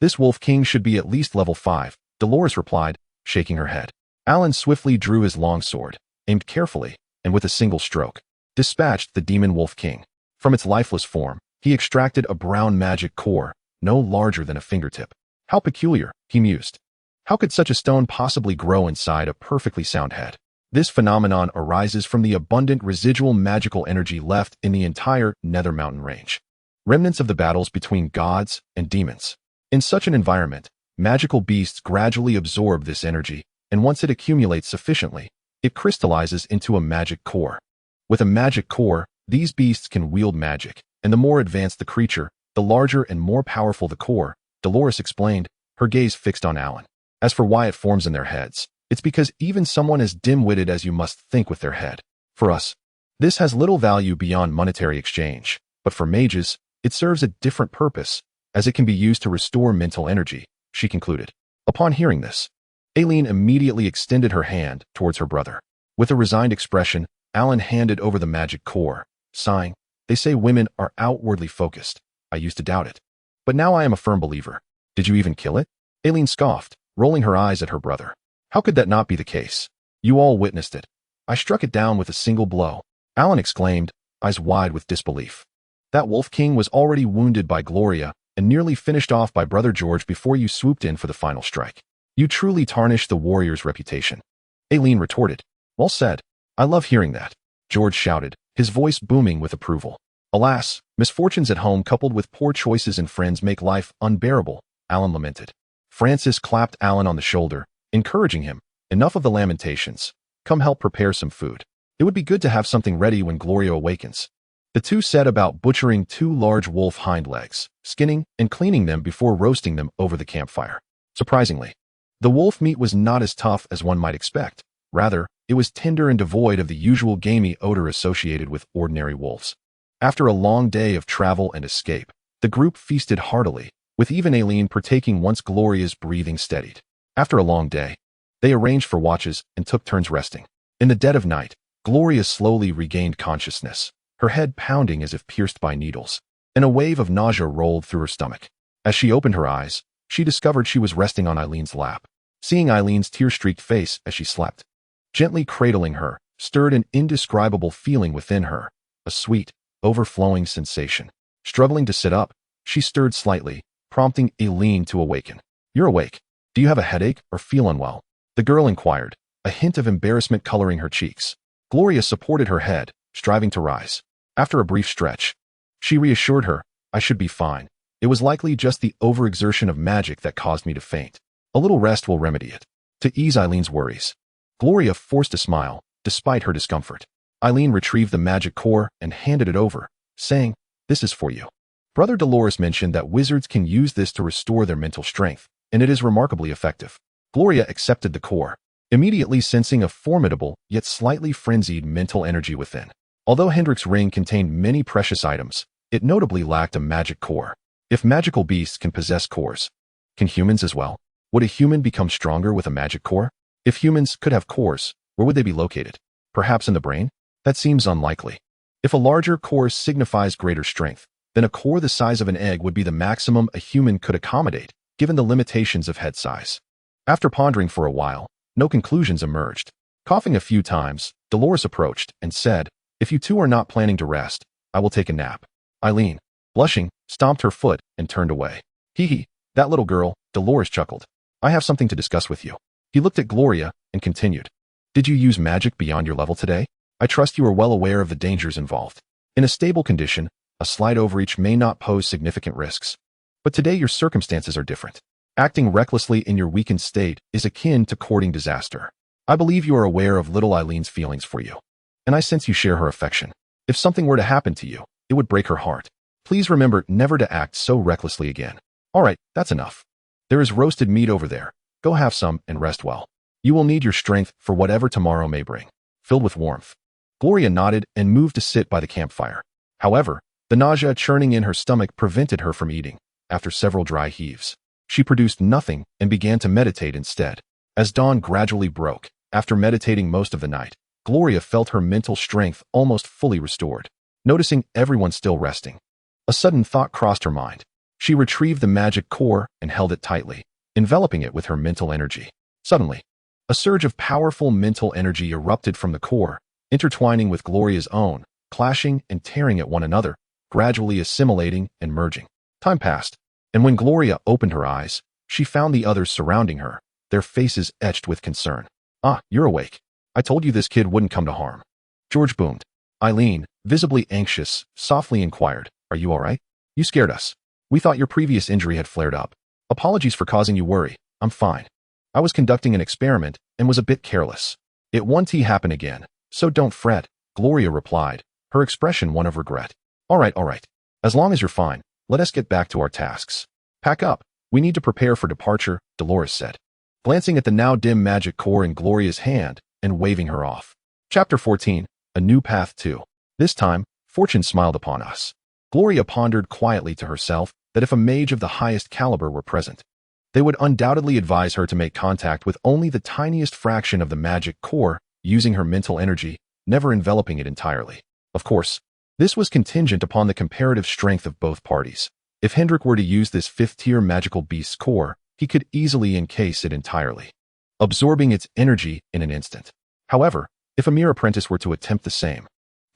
Speaker 1: This wolf king should be at least level 5, Dolores replied, shaking her head. Alan swiftly drew his long sword, aimed carefully, and with a single stroke, dispatched the demon wolf king. From its lifeless form, he extracted a brown magic core, no larger than a fingertip. How peculiar, he mused. How could such a stone possibly grow inside a perfectly sound head? This phenomenon arises from the abundant residual magical energy left in the entire Nether Mountain range. Remnants of the battles between gods and demons. In such an environment, magical beasts gradually absorb this energy, and once it accumulates sufficiently, it crystallizes into a magic core. With a magic core, these beasts can wield magic, and the more advanced the creature, the larger and more powerful the core, Dolores explained, her gaze fixed on Alan. As for why it forms in their heads, it's because even someone as dim-witted as you must think with their head. For us, this has little value beyond monetary exchange, but for mages, it serves a different purpose, as it can be used to restore mental energy, she concluded. Upon hearing this, Eileen immediately extended her hand towards her brother. With a resigned expression, Alan handed over the magic core, sighing, They say women are outwardly focused. I used to doubt it. But now I am a firm believer. Did you even kill it? Eileen scoffed, rolling her eyes at her brother. How could that not be the case? You all witnessed it. I struck it down with a single blow. Alan exclaimed, eyes wide with disbelief. That Wolf King was already wounded by Gloria and nearly finished off by Brother George before you swooped in for the final strike. You truly tarnished the warrior's reputation. Eileen retorted. Well said. I love hearing that. George shouted, his voice booming with approval. Alas, misfortunes at home coupled with poor choices in friends make life unbearable, Alan lamented. Francis clapped Alan on the shoulder, encouraging him. Enough of the lamentations. Come help prepare some food. It would be good to have something ready when Gloria awakens. The two set about butchering 2 large wolf hind legs, skinning and cleaning them before roasting them over the campfire. Surprisingly, the wolf meat was not as tough as one might expect. Rather, it was tender and devoid of the usual gamey odor associated with ordinary wolves. After a long day of travel and escape, the group feasted heartily, with even Eileen partaking once Gloria's breathing steadied. After a long day, they arranged for watches and took turns resting. In the dead of night, Gloria slowly regained consciousness, her head pounding as if pierced by needles, and a wave of nausea rolled through her stomach. As she opened her eyes, she discovered she was resting on Eileen's lap. Seeing Eileen's tear-streaked face as she slept, gently cradling her, stirred an indescribable feeling within her, a sweet, overflowing sensation. Struggling to sit up, she stirred slightly, prompting Eileen to awaken. You're awake. Do you have a headache or feel unwell? The girl inquired, a hint of embarrassment coloring her cheeks. Gloria supported her head, striving to rise. After a brief stretch, she reassured her, I should be fine. It was likely just the overexertion of magic that caused me to faint. A little rest will remedy it. To ease Eileen's worries, Gloria forced a smile, despite her discomfort. Eileen retrieved the magic core and handed it over, saying, This is for you. Brother Dolores mentioned that wizards can use this to restore their mental strength, and it is remarkably effective. Gloria accepted the core, immediately sensing a formidable, yet slightly frenzied mental energy within. Although Hendrick's ring contained many precious items, it notably lacked a magic core. If magical beasts can possess cores, can humans as well? Would a human become stronger with a magic core? If humans could have cores, where would they be located? Perhaps in the brain? That seems unlikely. If a larger core signifies greater strength, then a core the size of an egg would be the maximum a human could accommodate, given the limitations of head size. After pondering for a while, no conclusions emerged. Coughing a few times, Dolores approached and said, "If you two are not planning to rest, I will take a nap." Eileen, blushing, stomped her foot and turned away. "Hee, that little girl," Dolores chuckled. "I have something to discuss with you." He looked at Gloria and continued, "Did you use magic beyond your level today? I trust you are well aware of the dangers involved. In a stable condition, a slight overreach may not pose significant risks. But today your circumstances are different. Acting recklessly in your weakened state is akin to courting disaster. I believe you are aware of little Eileen's feelings for you, and I sense you share her affection. If something were to happen to you, it would break her heart. Please remember never to act so recklessly again." "All right, that's enough. There is roasted meat over there. Go have some and rest well. You will need your strength for whatever tomorrow may bring." Filled with warmth, Gloria nodded and moved to sit by the campfire. However, the nausea churning in her stomach prevented her from eating. After several dry heaves, she produced nothing and began to meditate instead. As dawn gradually broke, after meditating most of the night, Gloria felt her mental strength almost fully restored. Noticing everyone still resting, a sudden thought crossed her mind. She retrieved the magic core and held it tightly, enveloping it with her mental energy. Suddenly, a surge of powerful mental energy erupted from the core, intertwining with Gloria's own, clashing and tearing at one another, gradually assimilating and merging. Time passed, and when Gloria opened her eyes, she found the others surrounding her, their faces etched with concern. "Ah, you're awake. I told you this kid wouldn't come to harm." George boomed. Eileen, visibly anxious, softly inquired, "Are you all right? You scared us. We thought your previous injury had flared up. Apologies for causing you worry. I'm fine. I was conducting an experiment and was a bit careless. It won't happen again, so don't fret," Gloria replied, her expression one of regret. All right. As long as you're fine, let us get back to our tasks. Pack up. We need to prepare for departure," Dolores said, glancing at the now dim magic core in Gloria's hand and waving her off. Chapter 14, A New Path 2. This time, fortune smiled upon us. Gloria pondered quietly to herself that if a mage of the highest caliber were present, they would undoubtedly advise her to make contact with only the tiniest fraction of the magic core, using her mental energy, never enveloping it entirely. Of course, this was contingent upon the comparative strength of both parties. If Hendrick were to use this fifth-tier magical beast's core, he could easily encase it entirely, absorbing its energy in an instant. However, if a mere apprentice were to attempt the same,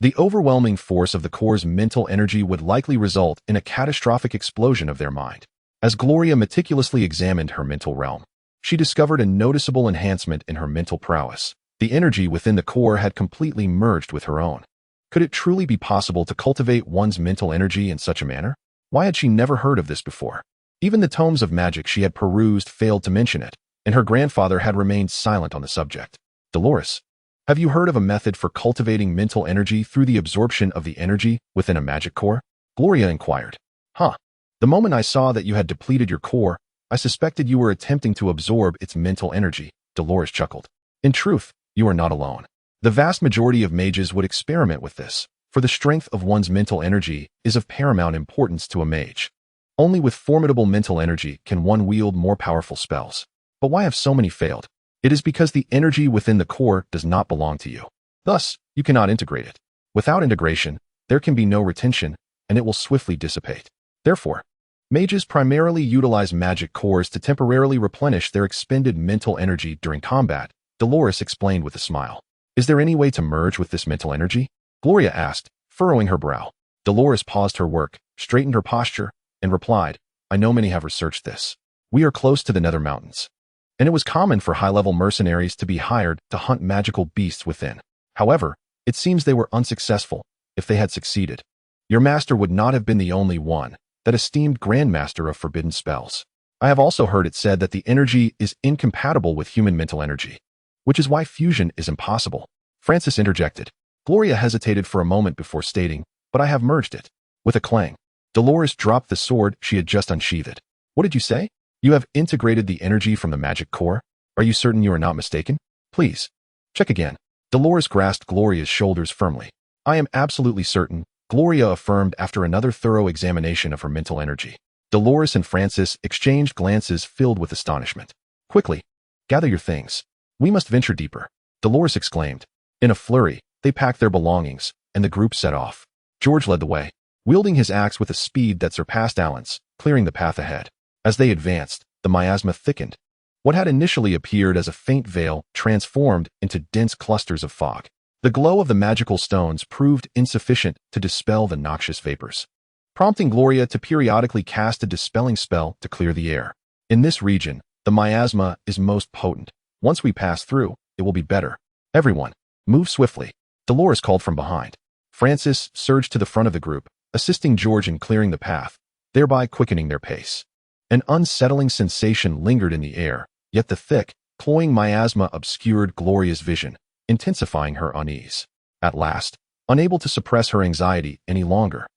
Speaker 1: the overwhelming force of the core's mental energy would likely result in a catastrophic explosion of their mind. As Gloria meticulously examined her mental realm, she discovered a noticeable enhancement in her mental prowess. The energy within the core had completely merged with her own. Could it truly be possible to cultivate one's mental energy in such a manner? Why had she never heard of this before? Even the tomes of magic she had perused failed to mention it, and her grandfather had remained silent on the subject. "Dolores, have you heard of a method for cultivating mental energy through the absorption of the energy within a magic core?" Gloria inquired. "Huh. The moment I saw that you had depleted your core, I suspected you were attempting to absorb its mental energy," Dolores chuckled. "In truth, you are not alone. The vast majority of mages would experiment with this, for the strength of one's mental energy is of paramount importance to a mage. Only with formidable mental energy can one wield more powerful spells. But why have so many failed? It is because the energy within the core does not belong to you. Thus, you cannot integrate it. Without integration, there can be no retention, and it will swiftly dissipate. Therefore, mages primarily utilize magic cores to temporarily replenish their expended mental energy during combat," Dolores explained with a smile. "Is there any way to merge with this mental energy?" Gloria asked, furrowing her brow. Dolores paused her work, straightened her posture, and replied, "I know many have researched this. We are close to the Nether Mountains, and it was common for high-level mercenaries to be hired to hunt magical beasts within. However, it seems they were unsuccessful. If they had succeeded, your master would not have been the only one, that esteemed grandmaster of forbidden spells. I have also heard it said that the energy is incompatible with human mental energy, which is why fusion is impossible." Francis interjected. Gloria hesitated for a moment before stating, "But I have merged it." With a clang, Dolores dropped the sword she had just unsheathed. "What did you say? You have integrated the energy from the magic core? Are you certain you are not mistaken?" Please. Check again. Dolores grasped Gloria's shoulders firmly. I am absolutely certain, Gloria affirmed after another thorough examination of her mental energy. Dolores and Francis exchanged glances filled with astonishment. Quickly, gather your things. We must venture deeper, Dolores exclaimed. In a flurry, they packed their belongings, and the group set off. George led the way, wielding his axe with a speed that surpassed Alan's, clearing the path ahead. As they advanced, the miasma thickened. What had initially appeared as a faint veil transformed into dense clusters of fog. The glow of the magical stones proved insufficient to dispel the noxious vapors, prompting Gloria to periodically cast a dispelling spell to clear the air. In this region, the miasma is most potent. Once we pass through, it will be better. Everyone, move swiftly, Dolores called from behind. Francis surged to the front of the group, assisting George in clearing the path, thereby quickening their pace. An unsettling sensation lingered in the air, yet the thick, cloying miasma obscured Gloria's vision, intensifying her unease. At last, unable to suppress her anxiety any longer,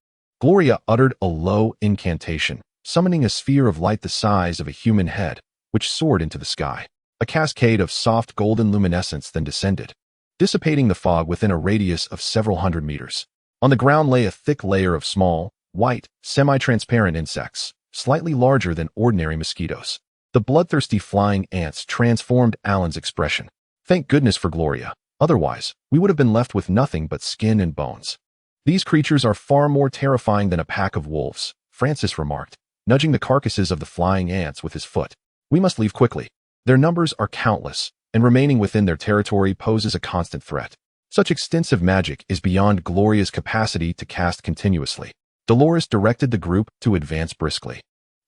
Speaker 1: Gloria uttered a low incantation, summoning a sphere of light the size of a human head, which soared into the sky. A cascade of soft golden luminescence then descended, dissipating the fog within a radius of several hundred meters. On the ground lay a thick layer of small, white, semi-transparent insects, slightly larger than ordinary mosquitoes. The bloodthirsty flying ants transformed Alan's expression. Thank goodness for Gloria. Otherwise, we would have been left with nothing but skin and bones. These creatures are far more terrifying than a pack of wolves, Francis remarked, nudging the carcasses of the flying ants with his foot. We must leave quickly. Their numbers are countless, and remaining within their territory poses a constant threat. Such extensive magic is beyond Gloria's capacity to cast continuously. Dolores directed the group to advance briskly.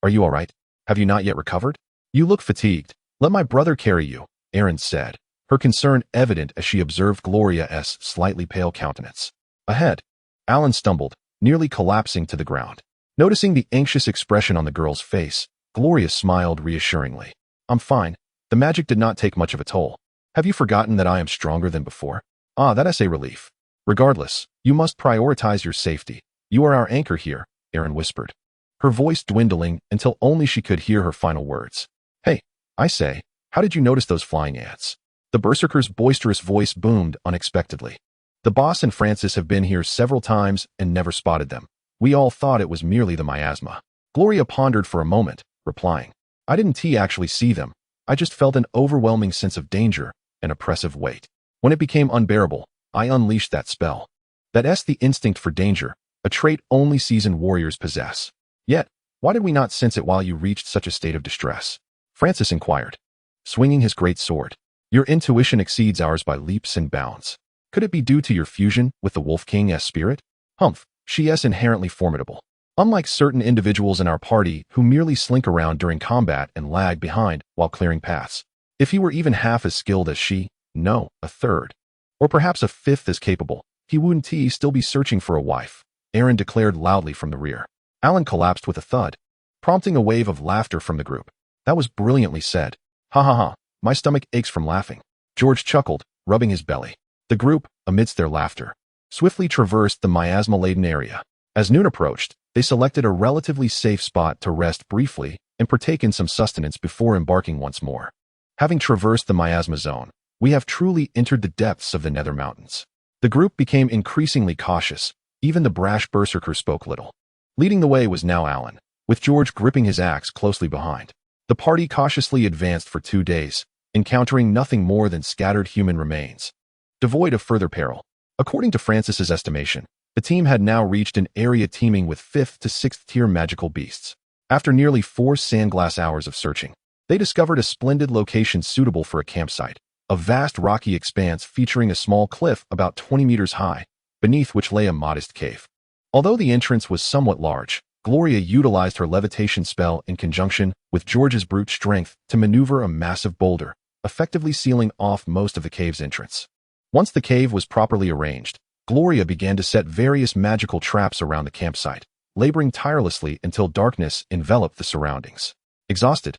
Speaker 1: Are you all right? Have you not yet recovered? You look fatigued. Let my brother carry you, Erin said, her concern evident as she observed Gloria's slightly pale countenance. Ahead, Alan stumbled, nearly collapsing to the ground. Noticing the anxious expression on the girl's face, Gloria smiled reassuringly. I'm fine. The magic did not take much of a toll. Have you forgotten that I am stronger than before? Ah, that's a relief. Regardless, you must prioritize your safety. You are our anchor here, Erin whispered, her voice dwindling until only she could hear her final words. Hey, I say, how did you notice those flying ants? The berserker's boisterous voice boomed unexpectedly. The boss and Francis have been here several times and never spotted them. We all thought it was merely the miasma. Gloria pondered for a moment, replying, I didn't actually see them. I just felt an overwhelming sense of danger, an oppressive weight. When it became unbearable, I unleashed that spell. That's the instinct for danger, a trait only seasoned warriors possess. Yet, why did we not sense it while you reached such a state of distress? Francis inquired, swinging his great sword. Your intuition exceeds ours by leaps and bounds. Could it be due to your fusion with the Wolf King's spirit? Humph, she is inherently formidable. Unlike certain individuals in our party who merely slink around during combat and lag behind while clearing paths. If he were even half as skilled as she, no, a third, or perhaps a fifth as capable, he wouldn't still be searching for a wife, Erin declared loudly from the rear. Alan collapsed with a thud, prompting a wave of laughter from the group. That was brilliantly said. Ha ha ha, my stomach aches from laughing. George chuckled, rubbing his belly. The group, amidst their laughter, swiftly traversed the miasma-laden area. As noon approached, they selected a relatively safe spot to rest briefly and partake in some sustenance before embarking once more. Having traversed the miasma zone, we have truly entered the depths of the Nether Mountains. The group became increasingly cautious. Even the brash berserker spoke little. Leading the way was now Alan, with George gripping his axe closely behind. The party cautiously advanced for 2 days, encountering nothing more than scattered human remains, devoid of further peril. According to Francis's estimation, the team had now reached an area teeming with 5th to 6th tier magical beasts. After nearly 4 sandglass hours of searching, they discovered a splendid location suitable for a campsite, a vast rocky expanse featuring a small cliff about 20 meters high, beneath which lay a modest cave. Although the entrance was somewhat large, Gloria utilized her levitation spell in conjunction with George's brute strength to maneuver a massive boulder, effectively sealing off most of the cave's entrance. Once the cave was properly arranged, Gloria began to set various magical traps around the campsite, laboring tirelessly until darkness enveloped the surroundings. Exhausted,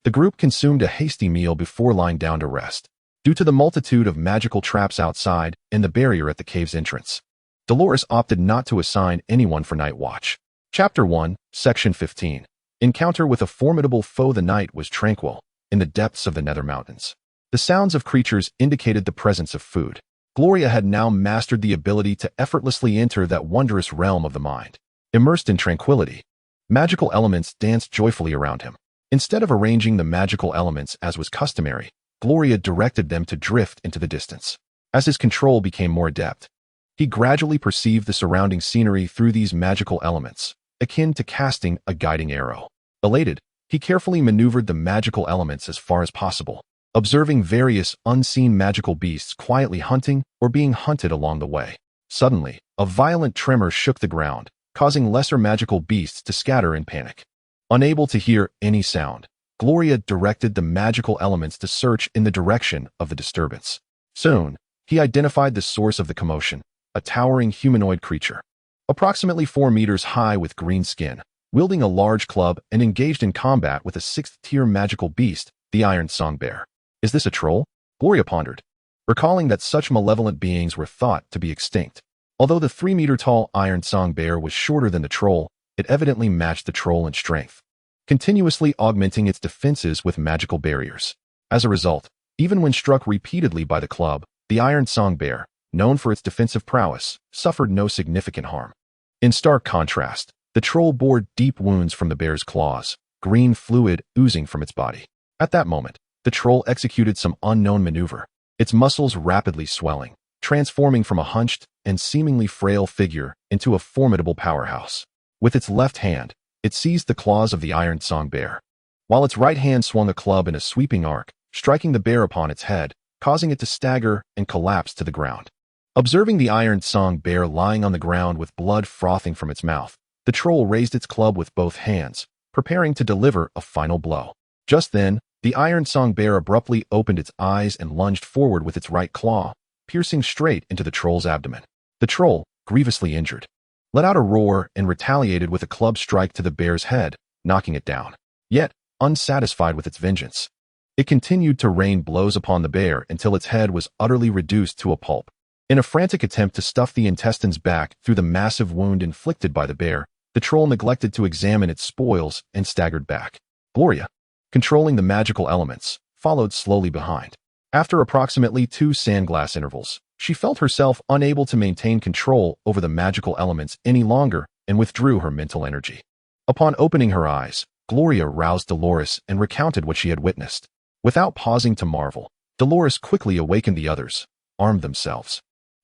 Speaker 1: the group consumed a hasty meal before lying down to rest. Due to the multitude of magical traps outside and the barrier at the cave's entrance, Dolores opted not to assign anyone for night watch. Chapter 1, Section 15. Encounter with a formidable foe. The night was tranquil in the depths of the Nether Mountains. The sounds of creatures indicated the presence of food. Gloria had now mastered the ability to effortlessly enter that wondrous realm of the mind. Immersed in tranquility, magical elements danced joyfully around him. Instead of arranging the magical elements as was customary, Gloria directed them to drift into the distance. As his control became more adept, he gradually perceived the surrounding scenery through these magical elements, akin to casting a guiding arrow. Elated, he carefully maneuvered the magical elements as far as possible, observing various unseen magical beasts quietly hunting or being hunted along the way. Suddenly, a violent tremor shook the ground, causing lesser magical beasts to scatter in panic. Unable to hear any sound, Gloria directed the magical elements to search in the direction of the disturbance. Soon, he identified the source of the commotion, a towering humanoid creature. Approximately 4 meters high with green skin, wielding a large club and engaged in combat with a 6th-tier magical beast, the Iron Song Bear. Is this a troll? Gloria pondered, recalling that such malevolent beings were thought to be extinct. Although the 3-meter-tall Iron Song Bear was shorter than the troll, it evidently matched the troll in strength, continuously augmenting its defenses with magical barriers. As a result, even when struck repeatedly by the club, the Iron Song Bear, known for its defensive prowess, suffered no significant harm. In stark contrast, the troll bore deep wounds from the bear's claws, green fluid oozing from its body. At that moment, the troll executed some unknown maneuver, its muscles rapidly swelling, transforming from a hunched and seemingly frail figure into a formidable powerhouse. With its left hand, it seized the claws of the Iron Song Bear, while its right hand swung a club in a sweeping arc, striking the bear upon its head, causing it to stagger and collapse to the ground. Observing the Iron Song Bear lying on the ground with blood frothing from its mouth, the troll raised its club with both hands, preparing to deliver a final blow. Just then, the Iron Song Bear abruptly opened its eyes and lunged forward with its right claw, piercing straight into the troll's abdomen. The troll, grievously injured, let out a roar and retaliated with a club strike to the bear's head, knocking it down. Yet, unsatisfied with its vengeance, it continued to rain blows upon the bear until its head was utterly reduced to a pulp. In a frantic attempt to stuff the intestines back through the massive wound inflicted by the bear, the troll neglected to examine its spoils and staggered back. Gloria, controlling the magical elements, followed slowly behind. After approximately 2 sandglass intervals, she felt herself unable to maintain control over the magical elements any longer and withdrew her mental energy. Upon opening her eyes, Gloria roused Dolores and recounted what she had witnessed. Without pausing to marvel, Dolores quickly awakened the others, armed themselves,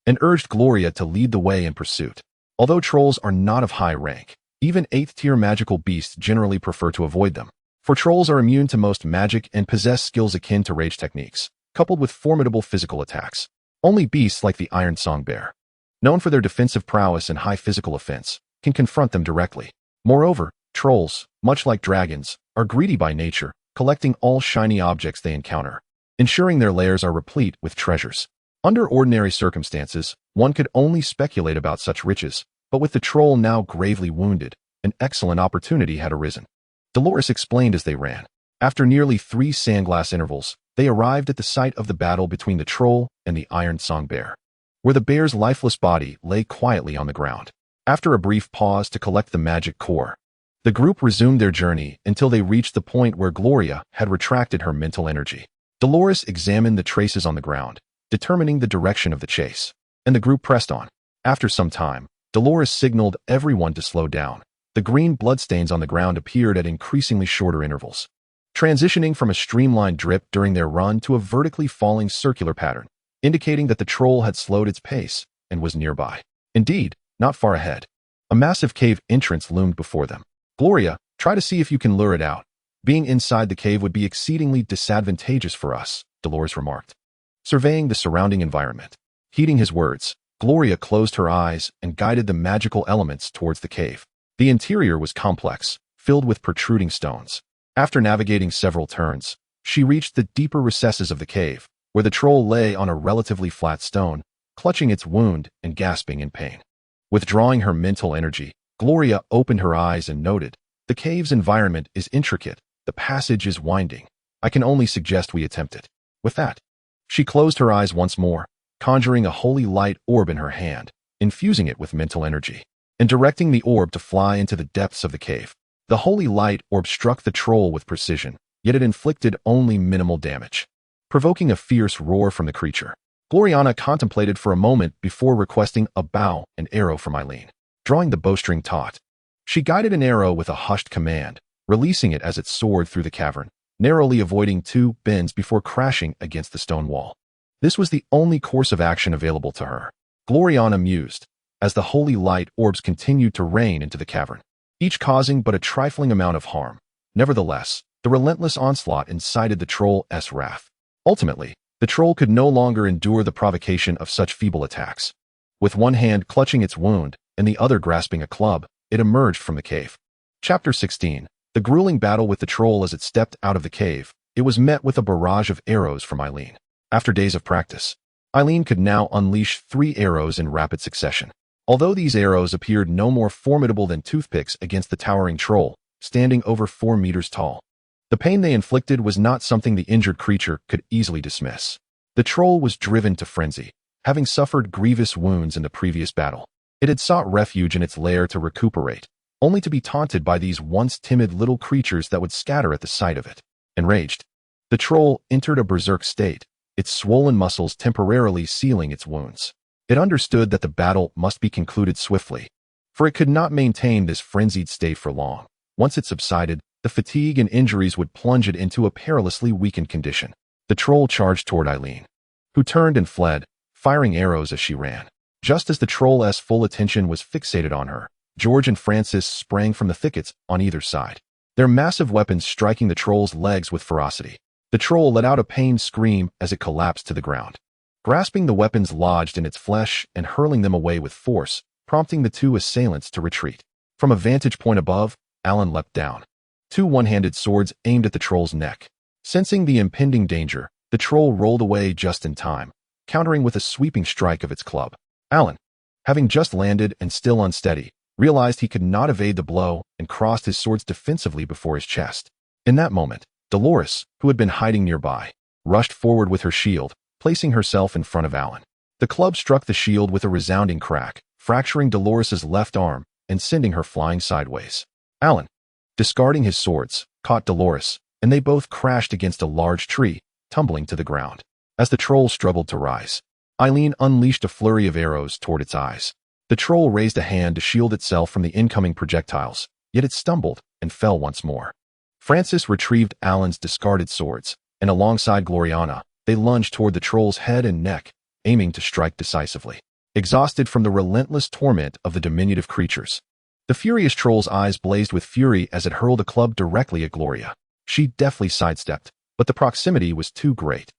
Speaker 1: and urged Gloria to lead the way in pursuit. Although trolls are not of high rank, even 8th-tier magical beasts generally prefer to avoid them, for trolls are immune to most magic and possess skills akin to rage techniques, coupled with formidable physical attacks. Only beasts like the Iron Song Bear, known for their defensive prowess and high physical offense, can confront them directly. Moreover, trolls, much like dragons, are greedy by nature, collecting all shiny objects they encounter, ensuring their lairs are replete with treasures. Under ordinary circumstances, one could only speculate about such riches, but with the troll now gravely wounded, an excellent opportunity had arisen. Dolores explained as they ran. After nearly 3 sandglass intervals, they arrived at the site of the battle between the troll and the Iron Song Bear, where the bear's lifeless body lay quietly on the ground. After a brief pause to collect the magic core, the group resumed their journey until they reached the point where Gloria had retracted her mental energy. Dolores examined the traces on the ground, determining the direction of the chase, and the group pressed on. After some time, Dolores signaled everyone to slow down. The green bloodstains on the ground appeared at increasingly shorter intervals, transitioning from a streamlined drip during their run to a vertically falling circular pattern, indicating that the troll had slowed its pace and was nearby. Indeed, not far ahead, a massive cave entrance loomed before them. Gloria, try to see if you can lure it out. Being inside the cave would be exceedingly disadvantageous for us, Dolores remarked, surveying the surrounding environment. Heeding his words, Gloria closed her eyes and guided the magical elements towards the cave. The interior was complex, filled with protruding stones. After navigating several turns, she reached the deeper recesses of the cave, where the troll lay on a relatively flat stone, clutching its wound and gasping in pain. Withdrawing her mental energy, Gloria opened her eyes and noted, the cave's environment is intricate, the passage is winding. I can only suggest we attempt it. With that, she closed her eyes once more, conjuring a holy light orb in her hand, infusing it with mental energy, and directing the orb to fly into the depths of the cave. The holy light orb struck the troll with precision, yet it inflicted only minimal damage. provoking a fierce roar from the creature. Gloriana contemplated for a moment before requesting a bow and arrow from Eileen. Drawing the bowstring taut, she guided an arrow with a hushed command, releasing it as it soared through the cavern, narrowly avoiding 2 bends before crashing against the stone wall. This was the only course of action available to her. Gloriana mused, as the holy light orbs continued to rain into the cavern, each causing but a trifling amount of harm. Nevertheless, the relentless onslaught incited the troll's wrath. Ultimately, the troll could no longer endure the provocation of such feeble attacks. With one hand clutching its wound and the other grasping a club, it emerged from the cave. Chapter 16. The grueling battle with the troll. As it stepped out of the cave, it was met with a barrage of arrows from Eileen. After days of practice, Eileen could now unleash 3 arrows in rapid succession. Although these arrows appeared no more formidable than toothpicks against the towering troll, standing over 4 meters tall, the pain they inflicted was not something the injured creature could easily dismiss. The troll was driven to frenzy, having suffered grievous wounds in the previous battle. It had sought refuge in its lair to recuperate, only to be taunted by these once timid little creatures that would scatter at the sight of it. Enraged, the troll entered a berserk state, its swollen muscles temporarily sealing its wounds. It understood that the battle must be concluded swiftly, for it could not maintain this frenzied state for long. Once it subsided, the fatigue and injuries would plunge it into a perilously weakened condition. The troll charged toward Eileen, who turned and fled, firing arrows as she ran. Just as the troll's full attention was fixated on her, George and Francis sprang from the thickets on either side, their massive weapons striking the troll's legs with ferocity. The troll let out a pained scream as it collapsed to the ground, grasping the weapons lodged in its flesh and hurling them away with force, prompting the 2 assailants to retreat. From a vantage point above, Alan leapt down, 2 one-handed swords aimed at the troll's neck. Sensing the impending danger, the troll rolled away just in time, countering with a sweeping strike of its club. Alan, having just landed and still unsteady, realized he could not evade the blow and crossed his swords defensively before his chest. In that moment, Dolores, who had been hiding nearby, rushed forward with her shield, placing herself in front of Alan. The club struck the shield with a resounding crack, fracturing Dolores's left arm and sending her flying sideways. Alan, discarding his swords, caught Dolores, and they both crashed against a large tree, tumbling to the ground. As the troll struggled to rise, Eileen unleashed a flurry of arrows toward its eyes. The troll raised a hand to shield itself from the incoming projectiles, yet it stumbled and fell once more. Francis retrieved Alan's discarded swords, and alongside Gloriana, they lunged toward the troll's head and neck, aiming to strike decisively. Exhausted from the relentless torment of the diminutive creatures, the furious troll's eyes blazed with fury as it hurled a club directly at Gloria. She deftly sidestepped, but the proximity was too great,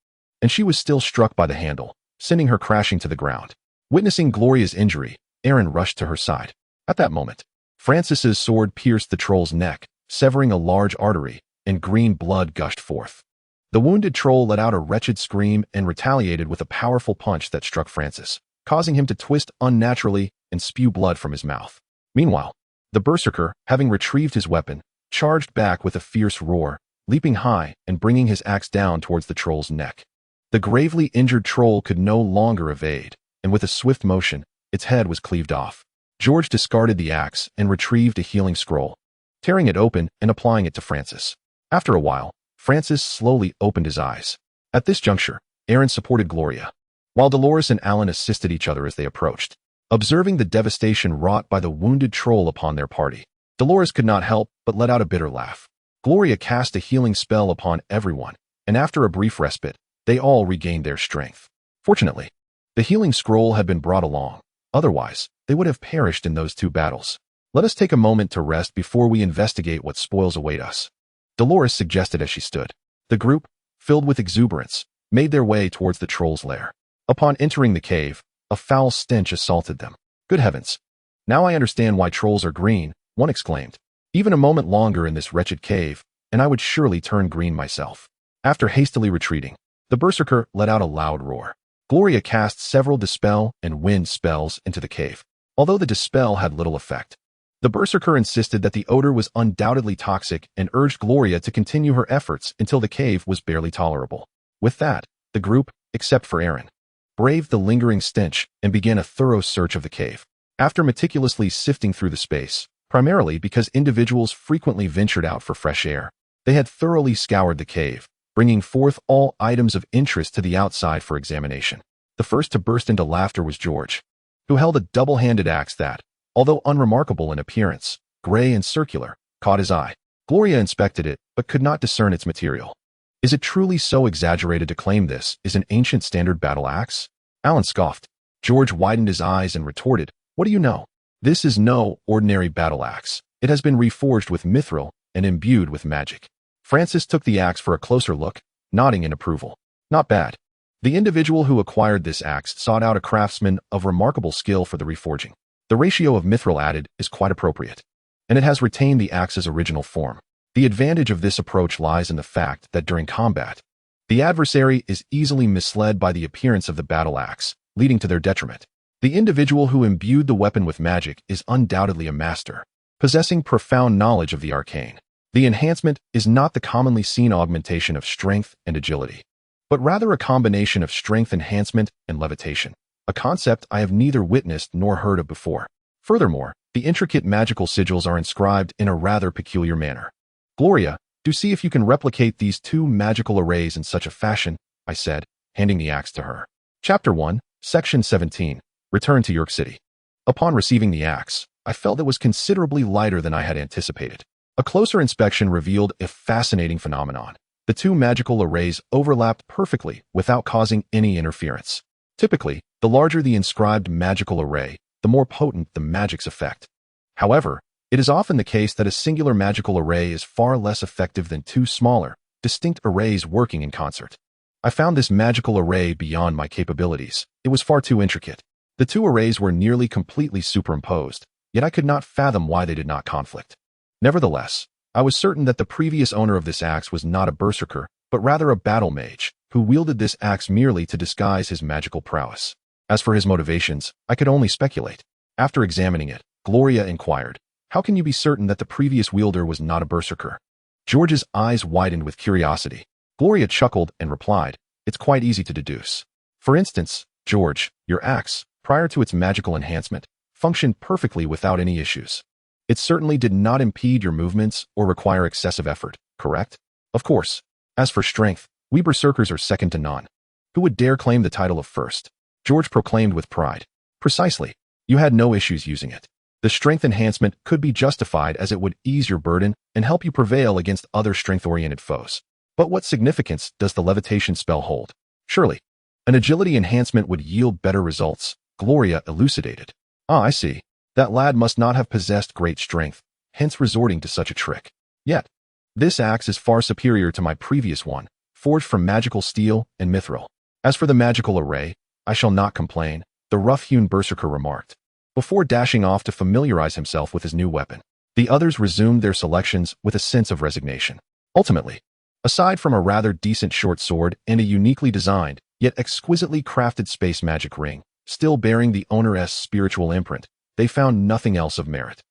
Speaker 1: and she was still struck by the handle, sending her crashing to the ground. Witnessing Gloria's injury, Aaron rushed to her side. At that moment, Francis's sword pierced the troll's neck, severing a large artery, and green blood gushed forth. The wounded troll let out a wretched scream and retaliated with a powerful punch that struck Francis, causing him to twist unnaturally and spew blood from his mouth. Meanwhile, the berserker, having retrieved his weapon, charged back with a fierce roar, leaping high and bringing his axe down towards the troll's neck. The gravely injured troll could no longer evade, and with a swift motion, its head was cleaved off. George discarded the axe and retrieved a healing scroll, tearing it open and applying it to Francis. After a while, Francis slowly opened his eyes. At this juncture, Aaron supported Gloria, while Dolores and Alan assisted each other as they approached. Observing the devastation wrought by the wounded troll upon their party, Dolores could not help but let out a bitter laugh. Gloria cast a healing spell upon everyone, and after a brief respite, they all regained their strength. Fortunately, the healing scroll had been brought along. Otherwise, they would have perished in those 2 battles. Let us take a moment to rest before we investigate what spoils await us, Dolores suggested as she stood. The group, filled with exuberance, made their way towards the troll's lair. Upon entering the cave, a foul stench assaulted them. Good heavens! Now I understand why trolls are green, one exclaimed. Even a moment longer in this wretched cave, and I would surely turn green myself. After hastily retreating, the berserker let out a loud roar. Gloria cast several dispel and wind spells into the cave. Although the dispel had little effect, the berserker insisted that the odor was undoubtedly toxic and urged Gloria to continue her efforts until the cave was barely tolerable. With that, the group, except for Aaron, braved the lingering stench and began a thorough search of the cave. After meticulously sifting through the space, primarily because individuals frequently ventured out for fresh air, they had thoroughly scoured the cave, bringing forth all items of interest to the outside for examination. The first to burst into laughter was George, who held a double-handed axe that, although unremarkable in appearance, gray and circular, caught his eye. Gloria inspected it, but could not discern its material. Is it truly so exaggerated to claim this is an ancient standard battle axe? Alan scoffed. George widened his eyes and retorted, what do you know? This is no ordinary battle axe. It has been reforged with mithril and imbued with magic. Francis took the axe for a closer look, nodding in approval. Not bad. The individual who acquired this axe sought out a craftsman of remarkable skill for the reforging. The ratio of mithril added is quite appropriate, and it has retained the axe's original form. The advantage of this approach lies in the fact that during combat, the adversary is easily misled by the appearance of the battle axe, leading to their detriment. The individual who imbued the weapon with magic is undoubtedly a master, possessing profound knowledge of the arcane. The enhancement is not the commonly seen augmentation of strength and agility, but rather a combination of strength enhancement and levitation, a concept I have neither witnessed nor heard of before. Furthermore, the intricate magical sigils are inscribed in a rather peculiar manner. Gloria, do see if you can replicate these two magical arrays in such a fashion, I said, handing the axe to her. Chapter 1, Section 17, Return to York City. Upon receiving the axe, I felt it was considerably lighter than I had anticipated. A closer inspection revealed a fascinating phenomenon. The two magical arrays overlapped perfectly without causing any interference. Typically, the larger the inscribed magical array, the more potent the magic's effect. However, it is often the case that a singular magical array is far less effective than two smaller, distinct arrays working in concert. I found this magical array beyond my capabilities. It was far too intricate. The two arrays were nearly completely superimposed, yet I could not fathom why they did not conflict. Nevertheless, I was certain that the previous owner of this axe was not a berserker, but rather a battle mage, who wielded this axe merely to disguise his magical prowess. As for his motivations, I could only speculate. After examining it, Gloria inquired, how can you be certain that the previous wielder was not a berserker? George's eyes widened with curiosity. Gloria chuckled and replied, it's quite easy to deduce. For instance, George, your axe, prior to its magical enhancement, functioned perfectly without any issues. It certainly did not impede your movements or require excessive effort, correct? Of course. As for strength, we berserkers are second to none. Who would dare claim the title of first? George proclaimed with pride. Precisely. You had no issues using it. The strength enhancement could be justified as it would ease your burden and help you prevail against other strength-oriented foes. But what significance does the levitation spell hold? Surely, an agility enhancement would yield better results, Gloria elucidated. Ah, I see. That lad must not have possessed great strength, hence resorting to such a trick. Yet, this axe is far superior to my previous one, forged from magical steel and mithril. As for the magical array, I shall not complain, the rough-hewn berserker remarked, before dashing off to familiarize himself with his new weapon. The others resumed their selections with a sense of resignation. Ultimately, aside from a rather decent short sword and a uniquely designed, yet exquisitely crafted space magic ring, still bearing the owner's spiritual imprint, they found nothing else of merit.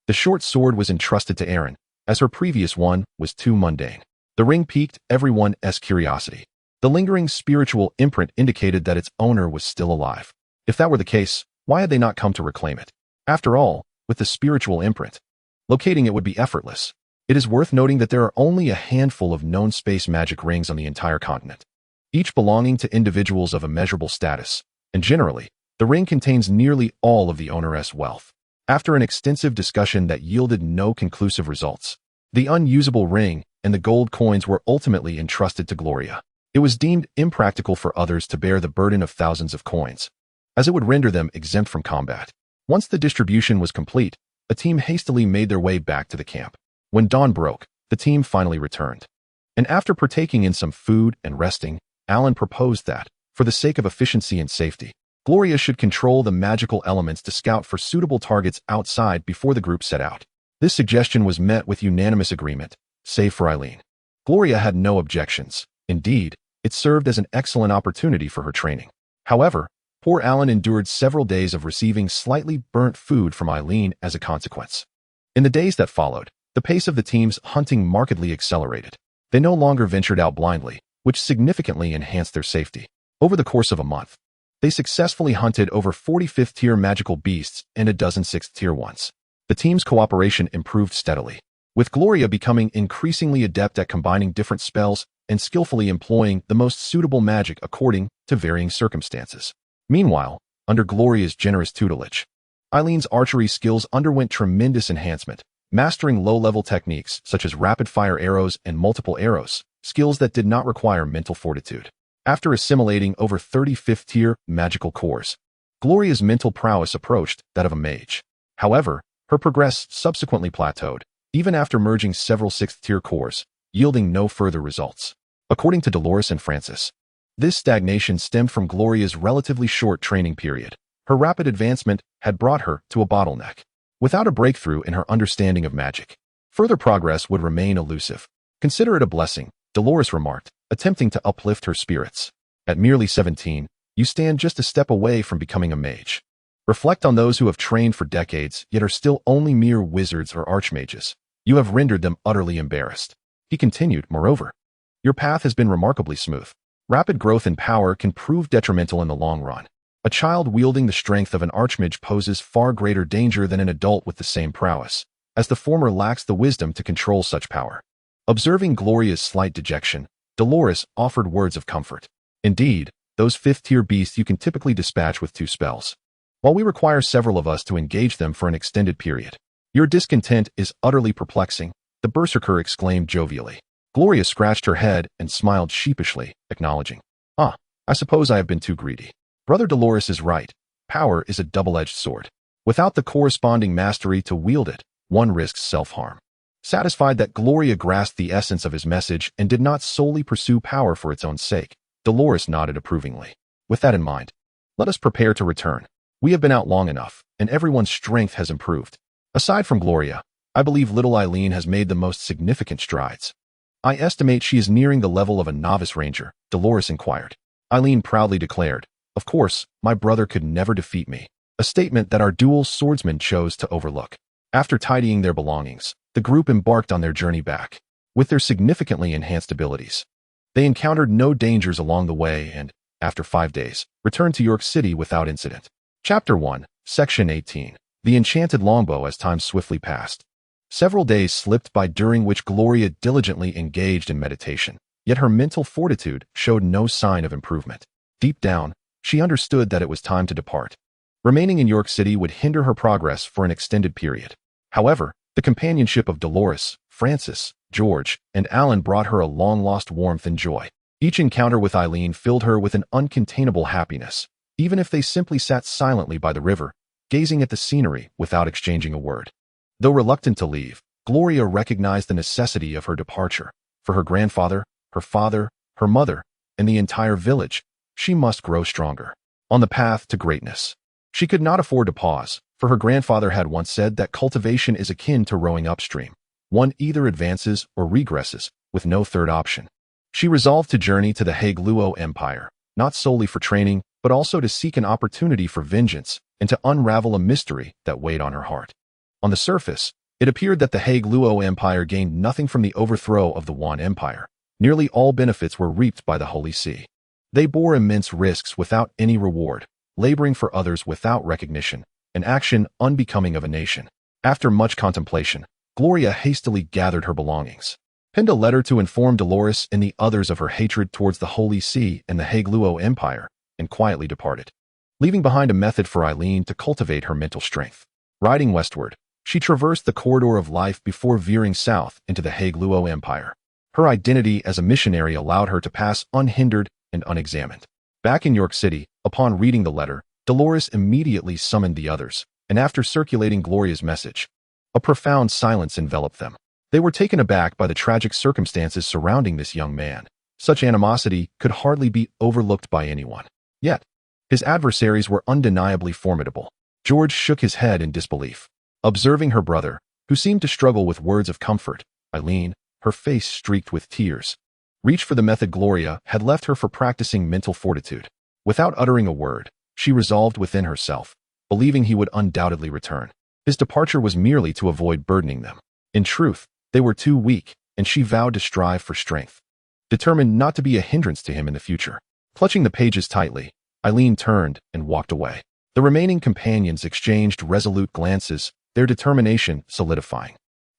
Speaker 1: The short sword was entrusted to Erin, as her previous one was too mundane. The ring piqued everyone's curiosity. The lingering spiritual imprint indicated that its owner was still alive. If that were the case, why had they not come to reclaim it? After all, with the spiritual imprint, locating it would be effortless. It is worth noting that there are only a handful of known space magic rings on the entire continent, each belonging to individuals of immeasurable status, and generally, the ring contains nearly all of the owner's wealth. After an extensive discussion that yielded no conclusive results, the unusable ring and the gold coins were ultimately entrusted to Gloria. It was deemed impractical for others to bear the burden of thousands of coins, as it would render them exempt from combat. Once the distribution was complete, a team hastily made their way back to the camp. When dawn broke, the team finally returned. And after partaking in some food and resting, Alan proposed that, for the sake of efficiency and safety, Gloria should control the magical elements to scout for suitable targets outside before the group set out. This suggestion was met with unanimous agreement, save for Eileen. Gloria had no objections. Indeed, it served as an excellent opportunity for her training. However, poor Alan endured several days of receiving slightly burnt food from Eileen as a consequence. In the days that followed, the pace of the team's hunting markedly accelerated. They no longer ventured out blindly, which significantly enhanced their safety. Over the course of a month, they successfully hunted over 40 fifth-tier magical beasts and a dozen 6th-tier ones. The team's cooperation improved steadily, with Gloria becoming increasingly adept at combining different spells and skillfully employing the most suitable magic according to varying circumstances. Meanwhile, under Gloria's generous tutelage, Eileen's archery skills underwent tremendous enhancement, mastering low-level techniques such as rapid-fire arrows and multiple arrows, skills that did not require mental fortitude. After assimilating over 30 fifth-tier magical cores, Gloria's mental prowess approached that of a mage. However, her progress subsequently plateaued, even after merging several sixth-tier cores, yielding no further results. According to Dolores and Francis, this stagnation stemmed from Gloria's relatively short training period. Her rapid advancement had brought her to a bottleneck. Without a breakthrough in her understanding of magic, further progress would remain elusive. Consider it a blessing, Dolores remarked, attempting to uplift her spirits. At merely 17, you stand just a step away from becoming a mage. Reflect on those who have trained for decades yet are still only mere wizards or archmages. You have rendered them utterly embarrassed. He continued, moreover, your path has been remarkably smooth. Rapid growth in power can prove detrimental in the long run. A child wielding the strength of an archmage poses far greater danger than an adult with the same prowess, as the former lacks the wisdom to control such power. Observing Gloria's slight dejection, Dolores offered words of comfort. Indeed, those fifth-tier beasts you can typically dispatch with 2 spells, while we require several of us to engage them for an extended period. Your discontent is utterly perplexing, the berserker exclaimed jovially. Gloria scratched her head and smiled sheepishly, acknowledging, I suppose I have been too greedy. Brother Dolores is right. Power is a double-edged sword. Without the corresponding mastery to wield it, one risks self-harm. Satisfied that Gloria grasped the essence of his message and did not solely pursue power for its own sake, Dolores nodded approvingly. With that in mind, let us prepare to return. We have been out long enough, and everyone's strength has improved. Aside from Gloria, I believe little Eileen has made the most significant strides. I estimate she is nearing the level of a novice ranger, Dolores inquired. Eileen proudly declared, of course, my brother could never defeat me, a statement that our dual swordsmen chose to overlook. After tidying their belongings, the group embarked on their journey back. With their significantly enhanced abilities, they encountered no dangers along the way and, after 5 days, returned to York City without incident. Chapter 1, Section 18. The Enchanted Longbow. As time swiftly passed, several days slipped by during which Gloria diligently engaged in meditation, yet her mental fortitude showed no sign of improvement. Deep down, she understood that it was time to depart. Remaining in York City would hinder her progress for an extended period. However, the companionship of Dolores, Francis, George, and Alan brought her a long-lost warmth and joy. Each encounter with Eileen filled her with an uncontainable happiness, even if they simply sat silently by the river, gazing at the scenery without exchanging a word. Though reluctant to leave, Gloria recognized the necessity of her departure. For her grandfather, her father, her mother, and the entire village, she must grow stronger. On the path to greatness, she could not afford to pause, for her grandfather had once said that cultivation is akin to rowing upstream. One either advances or regresses, with no third option. She resolved to journey to the Heglou Empire, not solely for training, but also to seek an opportunity for vengeance and to unravel a mystery that weighed on her heart. On the surface, it appeared that the Heglou Empire gained nothing from the overthrow of the Wan Empire. Nearly all benefits were reaped by the Holy See. They bore immense risks without any reward, laboring for others without recognition, an action unbecoming of a nation. After much contemplation, Gloria hastily gathered her belongings, penned a letter to inform Dolores and the others of her hatred towards the Holy See and the Heglou Empire, and quietly departed, leaving behind a method for Eileen to cultivate her mental strength. Riding westward, she traversed the corridor of life before veering south into the Heglou Empire. Her identity as a missionary allowed her to pass unhindered and unexamined. Back in York City, upon reading the letter, Dolores immediately summoned the others, and after circulating Gloria's message, a profound silence enveloped them. They were taken aback by the tragic circumstances surrounding this young man. Such animosity could hardly be overlooked by anyone. Yet, his adversaries were undeniably formidable. George shook his head in disbelief. Observing her brother, who seemed to struggle with words of comfort, Eileen, her face streaked with tears, reached for the method Gloria had left her for practicing mental fortitude. Without uttering a word, she resolved within herself, believing he would undoubtedly return. His departure was merely to avoid burdening them. In truth, they were too weak, and she vowed to strive for strength, determined not to be a hindrance to him in the future. Clutching the pages tightly, Eileen turned and walked away. The remaining companions exchanged resolute glances, their determination solidifying.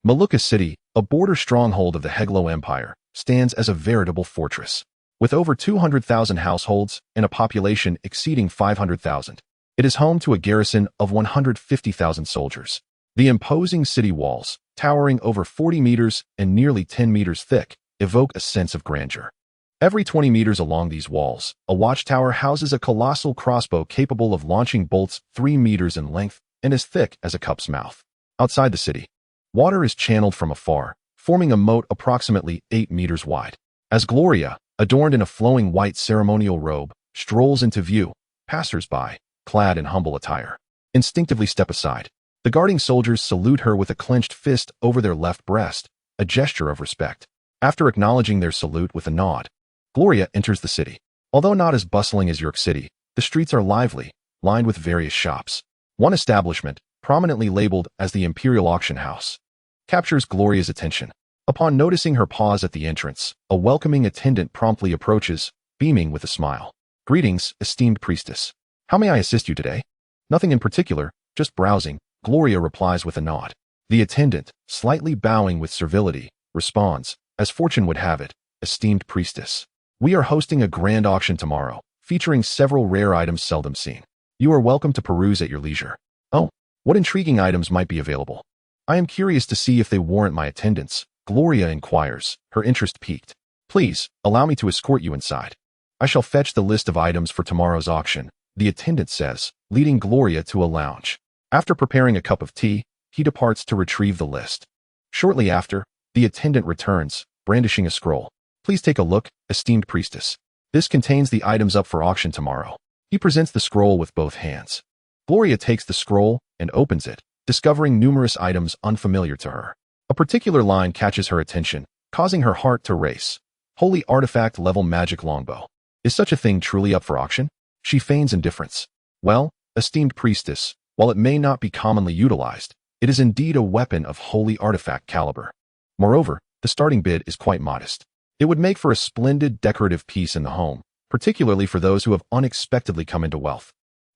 Speaker 1: Maluka City, a border stronghold of the Heglou Empire, stands as a veritable fortress. With over 200,000 households and a population exceeding 500,000, it is home to a garrison of 150,000 soldiers. The imposing city walls, towering over 40 meters and nearly 10 meters thick, evoke a sense of grandeur. Every 20 meters along these walls, a watchtower houses a colossal crossbow capable of launching bolts 3 meters in length and as thick as a cup's mouth. Outside the city, water is channeled from afar, forming a moat approximately 8 meters wide. As Gloria, adorned in a flowing white ceremonial robe, strolls into view, passers-by, clad in humble attire, instinctively step aside. The guarding soldiers salute her with a clenched fist over their left breast, a gesture of respect. After acknowledging their salute with a nod, Gloria enters the city. Although not as bustling as York City, the streets are lively, lined with various shops. One establishment, prominently labeled as the Imperial Auction House, captures Gloria's attention. Upon noticing her pause at the entrance, a welcoming attendant promptly approaches, beaming with a smile. "Greetings, esteemed priestess. How may I assist you today?" "Nothing in particular, just browsing," Gloria replies with a nod. The attendant, slightly bowing with servility, responds, "As fortune would have it, esteemed priestess, we are hosting a grand auction tomorrow, featuring several rare items seldom seen. You are welcome to peruse at your leisure." "Oh, what intriguing items might be available?" "I am curious to see if they warrant my attendance," Gloria inquires, her interest piqued. "Please, allow me to escort you inside." "I shall fetch the list of items for tomorrow's auction," the attendant says, leading Gloria to a lounge. After preparing a cup of tea, he departs to retrieve the list. Shortly after, the attendant returns, brandishing a scroll. "Please take a look, esteemed priestess. This contains the items up for auction tomorrow." He presents the scroll with both hands. Gloria takes the scroll and opens it, discovering numerous items unfamiliar to her. A particular line catches her attention, causing her heart to race. "Holy artifact level magic longbow. Is such a thing truly up for auction?" She feigns indifference. "Well, esteemed priestess, while it may not be commonly utilized, it is indeed a weapon of holy artifact caliber. Moreover, the starting bid is quite modest. It would make for a splendid decorative piece in the home, particularly for those who have unexpectedly come into wealth.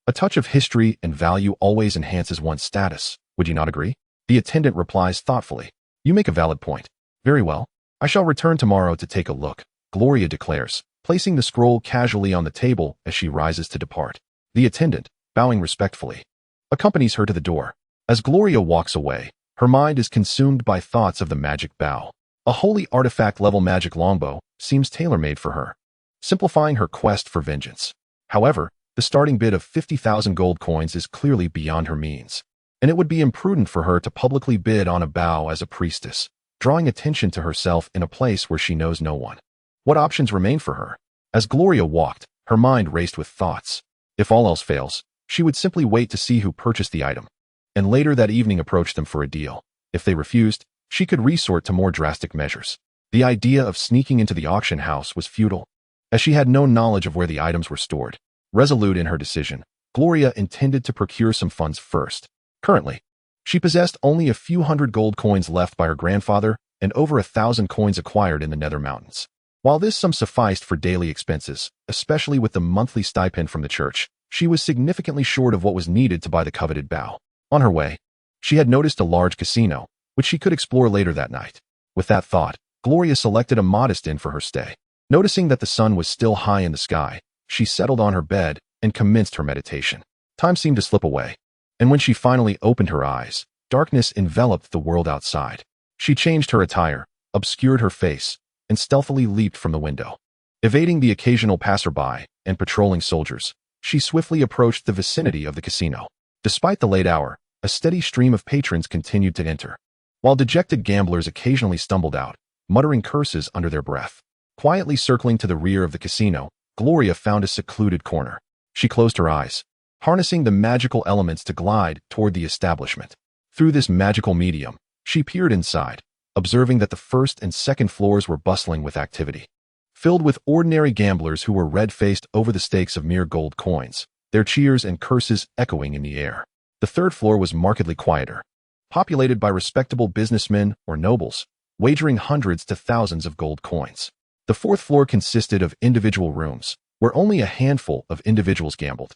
Speaker 1: A touch of history and value always enhances one's status, would you not agree?" The attendant replies thoughtfully. "You make a valid point. Very well. I shall return tomorrow to take a look," Gloria declares, placing the scroll casually on the table as she rises to depart. The attendant, bowing respectfully, accompanies her to the door. As Gloria walks away, her mind is consumed by thoughts of the magic bow. A holy artifact-level magic longbow seems tailor-made for her, simplifying her quest for vengeance. However, the starting bid of 50,000 gold coins is clearly beyond her means, and it would be imprudent for her to publicly bid on a bow as a priestess, drawing attention to herself in a place where she knows no one. What options remain for her? As Gloria walked, her mind raced with thoughts. If all else fails, she would simply wait to see who purchased the item, and later that evening approach them for a deal. If they refused, she could resort to more drastic measures. The idea of sneaking into the auction house was futile, as she had no knowledge of where the items were stored. Resolute in her decision, Gloria intended to procure some funds first. Currently, she possessed only a few hundred gold coins left by her grandfather and over 1,000 coins acquired in the Nether Mountains. While this sum sufficed for daily expenses, especially with the monthly stipend from the church, she was significantly short of what was needed to buy the coveted bow. On her way, she had noticed a large casino, which she could explore later that night. With that thought, Gloria selected a modest inn for her stay. Noticing that the sun was still high in the sky, she settled on her bed and commenced her meditation. Time seemed to slip away, and when she finally opened her eyes, darkness enveloped the world outside. She changed her attire, obscured her face, and stealthily leaped from the window. Evading the occasional passerby and patrolling soldiers, she swiftly approached the vicinity of the casino. Despite the late hour, a steady stream of patrons continued to enter, while dejected gamblers occasionally stumbled out, muttering curses under their breath. Quietly circling to the rear of the casino, Gloria found a secluded corner. She closed her eyes, harnessing the magical elements to glide toward the establishment. Through this magical medium, she peered inside, observing that the first and second floors were bustling with activity. Filled with ordinary gamblers who were red-faced over the stakes of mere gold coins, their cheers and curses echoing in the air. The third floor was markedly quieter, populated by respectable businessmen or nobles, wagering hundreds to thousands of gold coins. The fourth floor consisted of individual rooms, where only a handful of individuals gambled,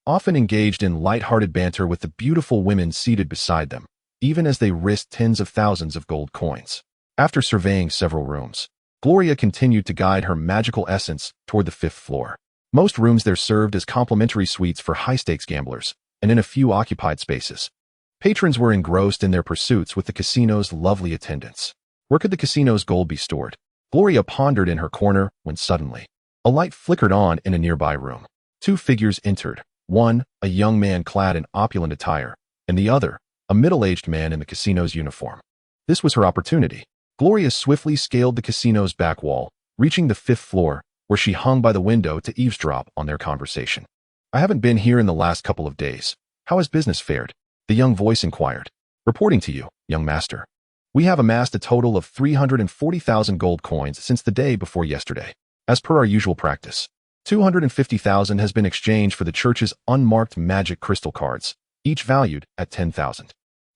Speaker 1: often engaged in light-hearted banter with the beautiful women seated beside them, even as they risked tens of thousands of gold coins. After surveying several rooms, Gloria continued to guide her magical essence toward the 5th floor. Most rooms there served as complimentary suites for high-stakes gamblers, and in a few occupied spaces. Patrons were engrossed in their pursuits with the casino's lovely attendants. Where could the casino's gold be stored? Gloria pondered in her corner when suddenly a light flickered on in a nearby room. 2 figures entered, one, a young man clad in opulent attire, and the other, a middle-aged man in the casino's uniform. This was her opportunity. Gloria swiftly scaled the casino's back wall, reaching the 5th floor, where she hung by the window to eavesdrop on their conversation. I haven't been here in the last couple of days. How has business fared? The young voice inquired. Reporting to you, young master. We have amassed a total of 340,000 gold coins since the day before yesterday. As per our usual practice, 250,000 has been exchanged for the church's unmarked magic crystal cards, each valued at 10,000.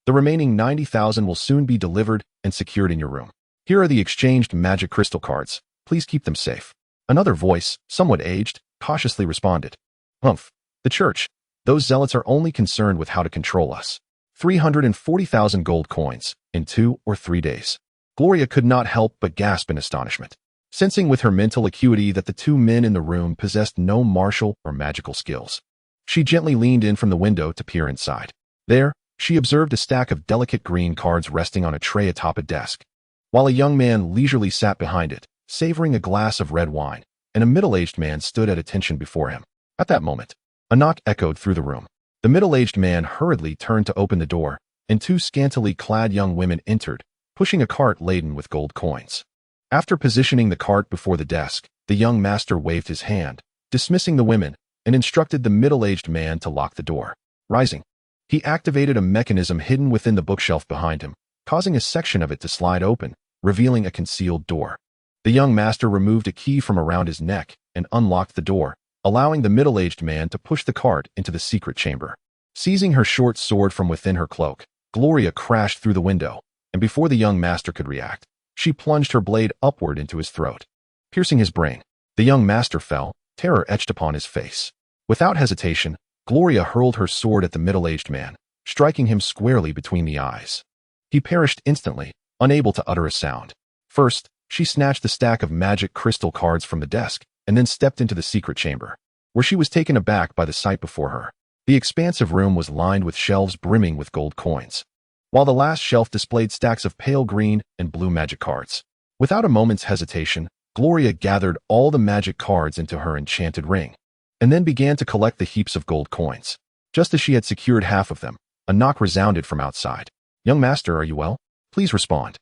Speaker 1: The remaining 90,000 will soon be delivered and secured in your room. Here are the exchanged magic crystal cards. Please keep them safe. Another voice, somewhat aged, cautiously responded. Humph. The church. Those zealots are only concerned with how to control us. 340,000 gold coins in 2 or 3 days. Gloria could not help but gasp in astonishment, sensing with her mental acuity that the 2 men in the room possessed no martial or magical skills. She gently leaned in from the window to peer inside. There, she observed a stack of delicate green cards resting on a tray atop a desk, while a young man leisurely sat behind it, savoring a glass of red wine, and a middle-aged man stood at attention before him. At that moment, a knock echoed through the room. The middle-aged man hurriedly turned to open the door, and 2 scantily clad young women entered, pushing a cart laden with gold coins. After positioning the cart before the desk, the young master waved his hand, dismissing the women, and instructed the middle-aged man to lock the door. Rising, he activated a mechanism hidden within the bookshelf behind him, causing a section of it to slide open, revealing a concealed door. The young master removed a key from around his neck and unlocked the door, allowing the middle-aged man to push the cart into the secret chamber. Seizing her short sword from within her cloak, Gloria crashed through the window, and before the young master could react, she plunged her blade upward into his throat, piercing his brain. The young master fell, terror etched upon his face. Without hesitation, Gloria hurled her sword at the middle-aged man, striking him squarely between the eyes. He perished instantly, unable to utter a sound. First, she snatched the stack of magic crystal cards from the desk, and then stepped into the secret chamber, where she was taken aback by the sight before her. The expansive room was lined with shelves brimming with gold coins, while the last shelf displayed stacks of pale green and blue magic cards. Without a moment's hesitation, Gloria gathered all the magic cards into her enchanted ring, and then began to collect the heaps of gold coins. Just as she had secured half of them, a knock resounded from outside. Young master, are you well? Please respond.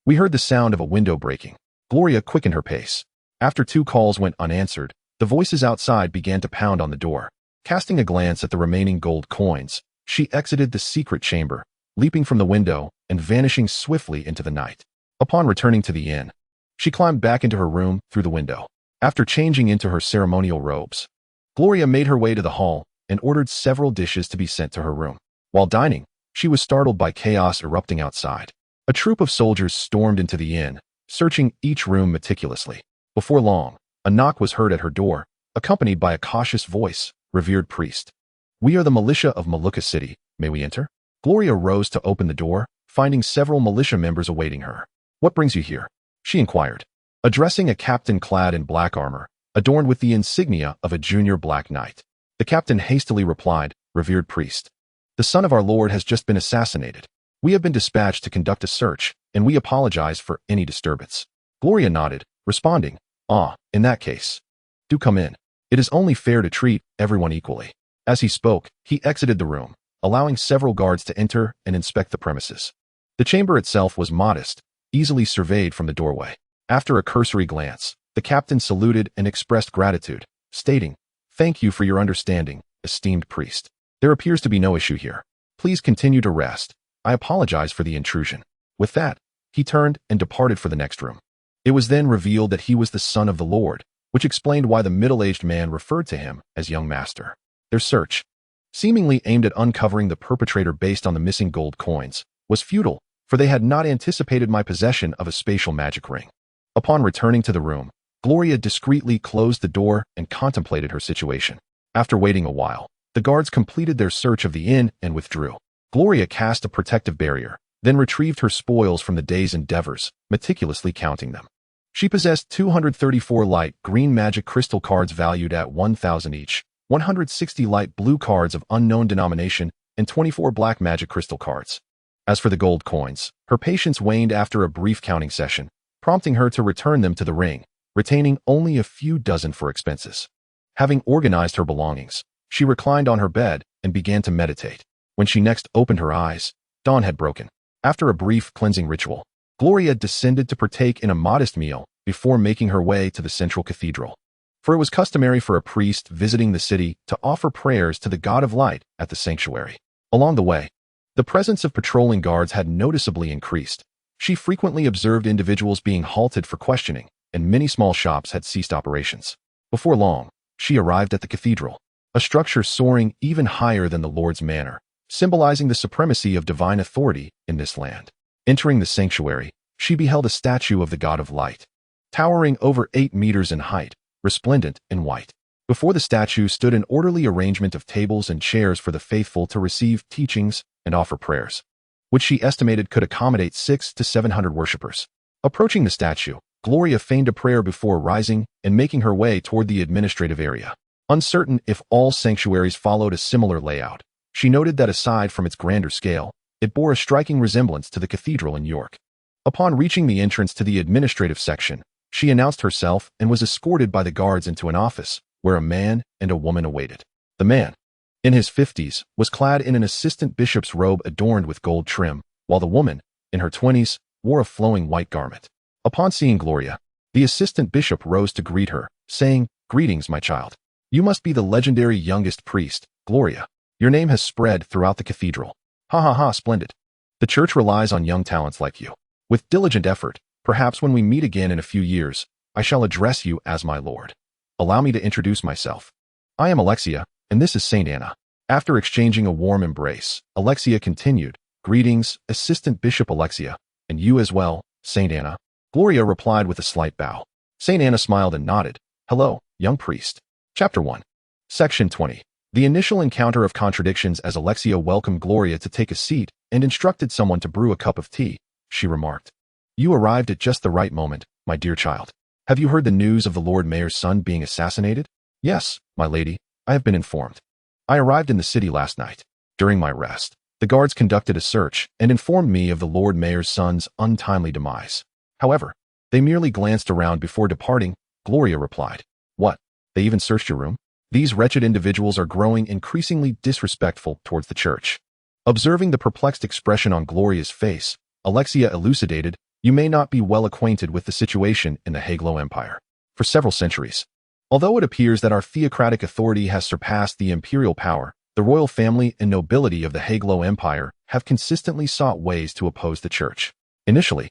Speaker 1: We heard the sound of a window breaking. Gloria quickened her pace. After 2 calls went unanswered, the voices outside began to pound on the door. Casting a glance at the remaining gold coins, she exited the secret chamber, leaping from the window and vanishing swiftly into the night. Upon returning to the inn, she climbed back into her room through the window. After changing into her ceremonial robes, Gloria made her way to the hall and ordered several dishes to be sent to her room. While dining, she was startled by chaos erupting outside. A troop of soldiers stormed into the inn, searching each room meticulously. Before long, a knock was heard at her door, accompanied by a cautious voice. Revered priest. We are the militia of Maluka City. May we enter? Gloria rose to open the door, finding several militia members awaiting her. What brings you here? She inquired, addressing a captain clad in black armor, adorned with the insignia of a junior black knight. The captain hastily replied, Revered priest. The son of our lord has just been assassinated. We have been dispatched to conduct a search, and we apologize for any disturbance. Gloria nodded, responding, in that case, do come in. It is only fair to treat everyone equally. As he spoke, he exited the room, allowing several guards to enter and inspect the premises. The chamber itself was modest, easily surveyed from the doorway. After a cursory glance, the captain saluted and expressed gratitude, stating, Thank you for your understanding, esteemed priest. There appears to be no issue here. Please continue to rest. I apologize for the intrusion. With that, he turned and departed for the next room. It was then revealed that he was the son of the Lord, which explained why the middle-aged man referred to him as young master. Their search, seemingly aimed at uncovering the perpetrator based on the missing gold coins, was futile, for they had not anticipated my possession of a spatial magic ring. Upon returning to the room, Gloria discreetly closed the door and contemplated her situation. After waiting a while, the guards completed their search of the inn and withdrew. Gloria cast a protective barrier, then retrieved her spoils from the day's endeavors, meticulously counting them. She possessed 234 light green magic crystal cards valued at 1,000 each, 160 light blue cards of unknown denomination, and 24 black magic crystal cards. As for the gold coins, her patience waned after a brief counting session, prompting her to return them to the ring, retaining only a few dozen for expenses. Having organized her belongings, she reclined on her bed and began to meditate. When she next opened her eyes, dawn had broken. After a brief cleansing ritual, Gloria descended to partake in a modest meal before making her way to the central cathedral. For it was customary for a priest visiting the city to offer prayers to the God of Light at the sanctuary. Along the way, the presence of patrolling guards had noticeably increased. She frequently observed individuals being halted for questioning, and many small shops had ceased operations. Before long, she arrived at the cathedral, a structure soaring even higher than the Lord's manor, symbolizing the supremacy of divine authority in this land. Entering the sanctuary, she beheld a statue of the God of Light, towering over 8 meters in height, resplendent in white. Before the statue stood an orderly arrangement of tables and chairs for the faithful to receive teachings and offer prayers, which she estimated could accommodate 600 to 700 worshippers. Approaching the statue, Gloria feigned a prayer before rising and making her way toward the administrative area. Uncertain if all sanctuaries followed a similar layout, she noted that aside from its grander scale, it bore a striking resemblance to the cathedral in York. Upon reaching the entrance to the administrative section, she announced herself and was escorted by the guards into an office where a man and a woman awaited. The man, in his 50s, was clad in an assistant bishop's robe adorned with gold trim, while the woman, in her 20s, wore a flowing white garment. Upon seeing Gloria, the assistant bishop rose to greet her, saying, "Greetings, my child. You must be the legendary youngest priest, Gloria. Your name has spread throughout the cathedral. Ha ha ha, splendid. The church relies on young talents like you. With diligent effort, perhaps when we meet again in a few years, I shall address you as my lord. Allow me to introduce myself. I am Alexia, and this is Saint Anna." After exchanging a warm embrace, Alexia continued, "Greetings, Assistant Bishop Alexia, and you as well, Saint Anna." Gloria replied with a slight bow. Saint Anna smiled and nodded. "Hello, young priest." Chapter 1. Section 20. The initial encounter of contradictions. As Alexia welcomed Gloria to take a seat and instructed someone to brew a cup of tea, she remarked, "You arrived at just the right moment, my dear child. Have you heard the news of the Lord Mayor's son being assassinated?" "Yes, my lady, I have been informed. I arrived in the city last night. During my rest, the guards conducted a search and informed me of the Lord Mayor's son's untimely demise. However, they merely glanced around before departing." Gloria replied, "What? They even searched your room?" These wretched individuals are growing increasingly disrespectful towards the church. Observing the perplexed expression on Gloria's face, Alexia elucidated, "You may not be well acquainted with the situation in the Heglou Empire. For several centuries, although it appears that our theocratic authority has surpassed the imperial power, the royal family and nobility of the Heglou Empire have consistently sought ways to oppose the church. Initially,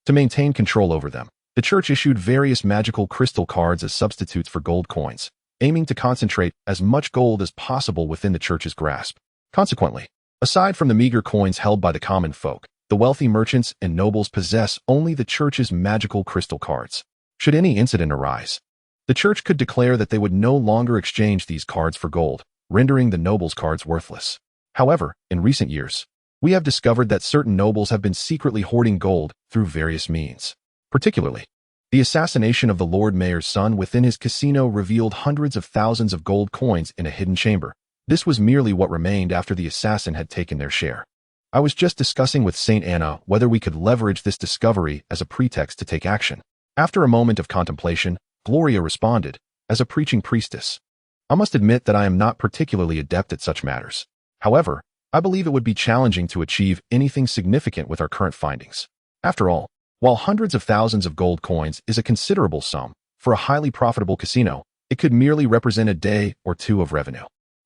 Speaker 1: to maintain control over them, the church issued various magical crystal cards as substitutes for gold coins, aiming to concentrate as much gold as possible within the church's grasp. Consequently, aside from the meager coins held by the common folk, the wealthy merchants and nobles possess only the church's magical crystal cards. Should any incident arise, the church could declare that they would no longer exchange these cards for gold, rendering the nobles' cards worthless. However, in recent years, we have discovered that certain nobles have been secretly hoarding gold through various means. Particularly, the assassination of the Lord Mayor's son within his casino revealed hundreds of thousands of gold coins in a hidden chamber. This was merely what remained after the assassin had taken their share. I was just discussing with Saint Anna whether we could leverage this discovery as a pretext to take action. After a moment of contemplation, Gloria responded, "As a preaching priestess, I must admit that I am not particularly adept at such matters. However, I believe it would be challenging to achieve anything significant with our current findings. After all, while hundreds of thousands of gold coins is a considerable sum, for a highly profitable casino, it could merely represent a day or two of revenue.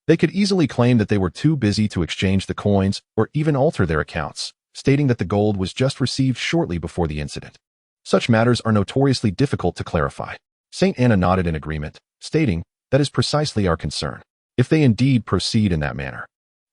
Speaker 1: They could easily claim that they were too busy to exchange the coins or even alter their accounts, stating that the gold was just received shortly before the incident. Such matters are notoriously difficult to clarify." Saint Anna nodded in agreement, stating, "That is precisely our concern. If they indeed proceed in that manner,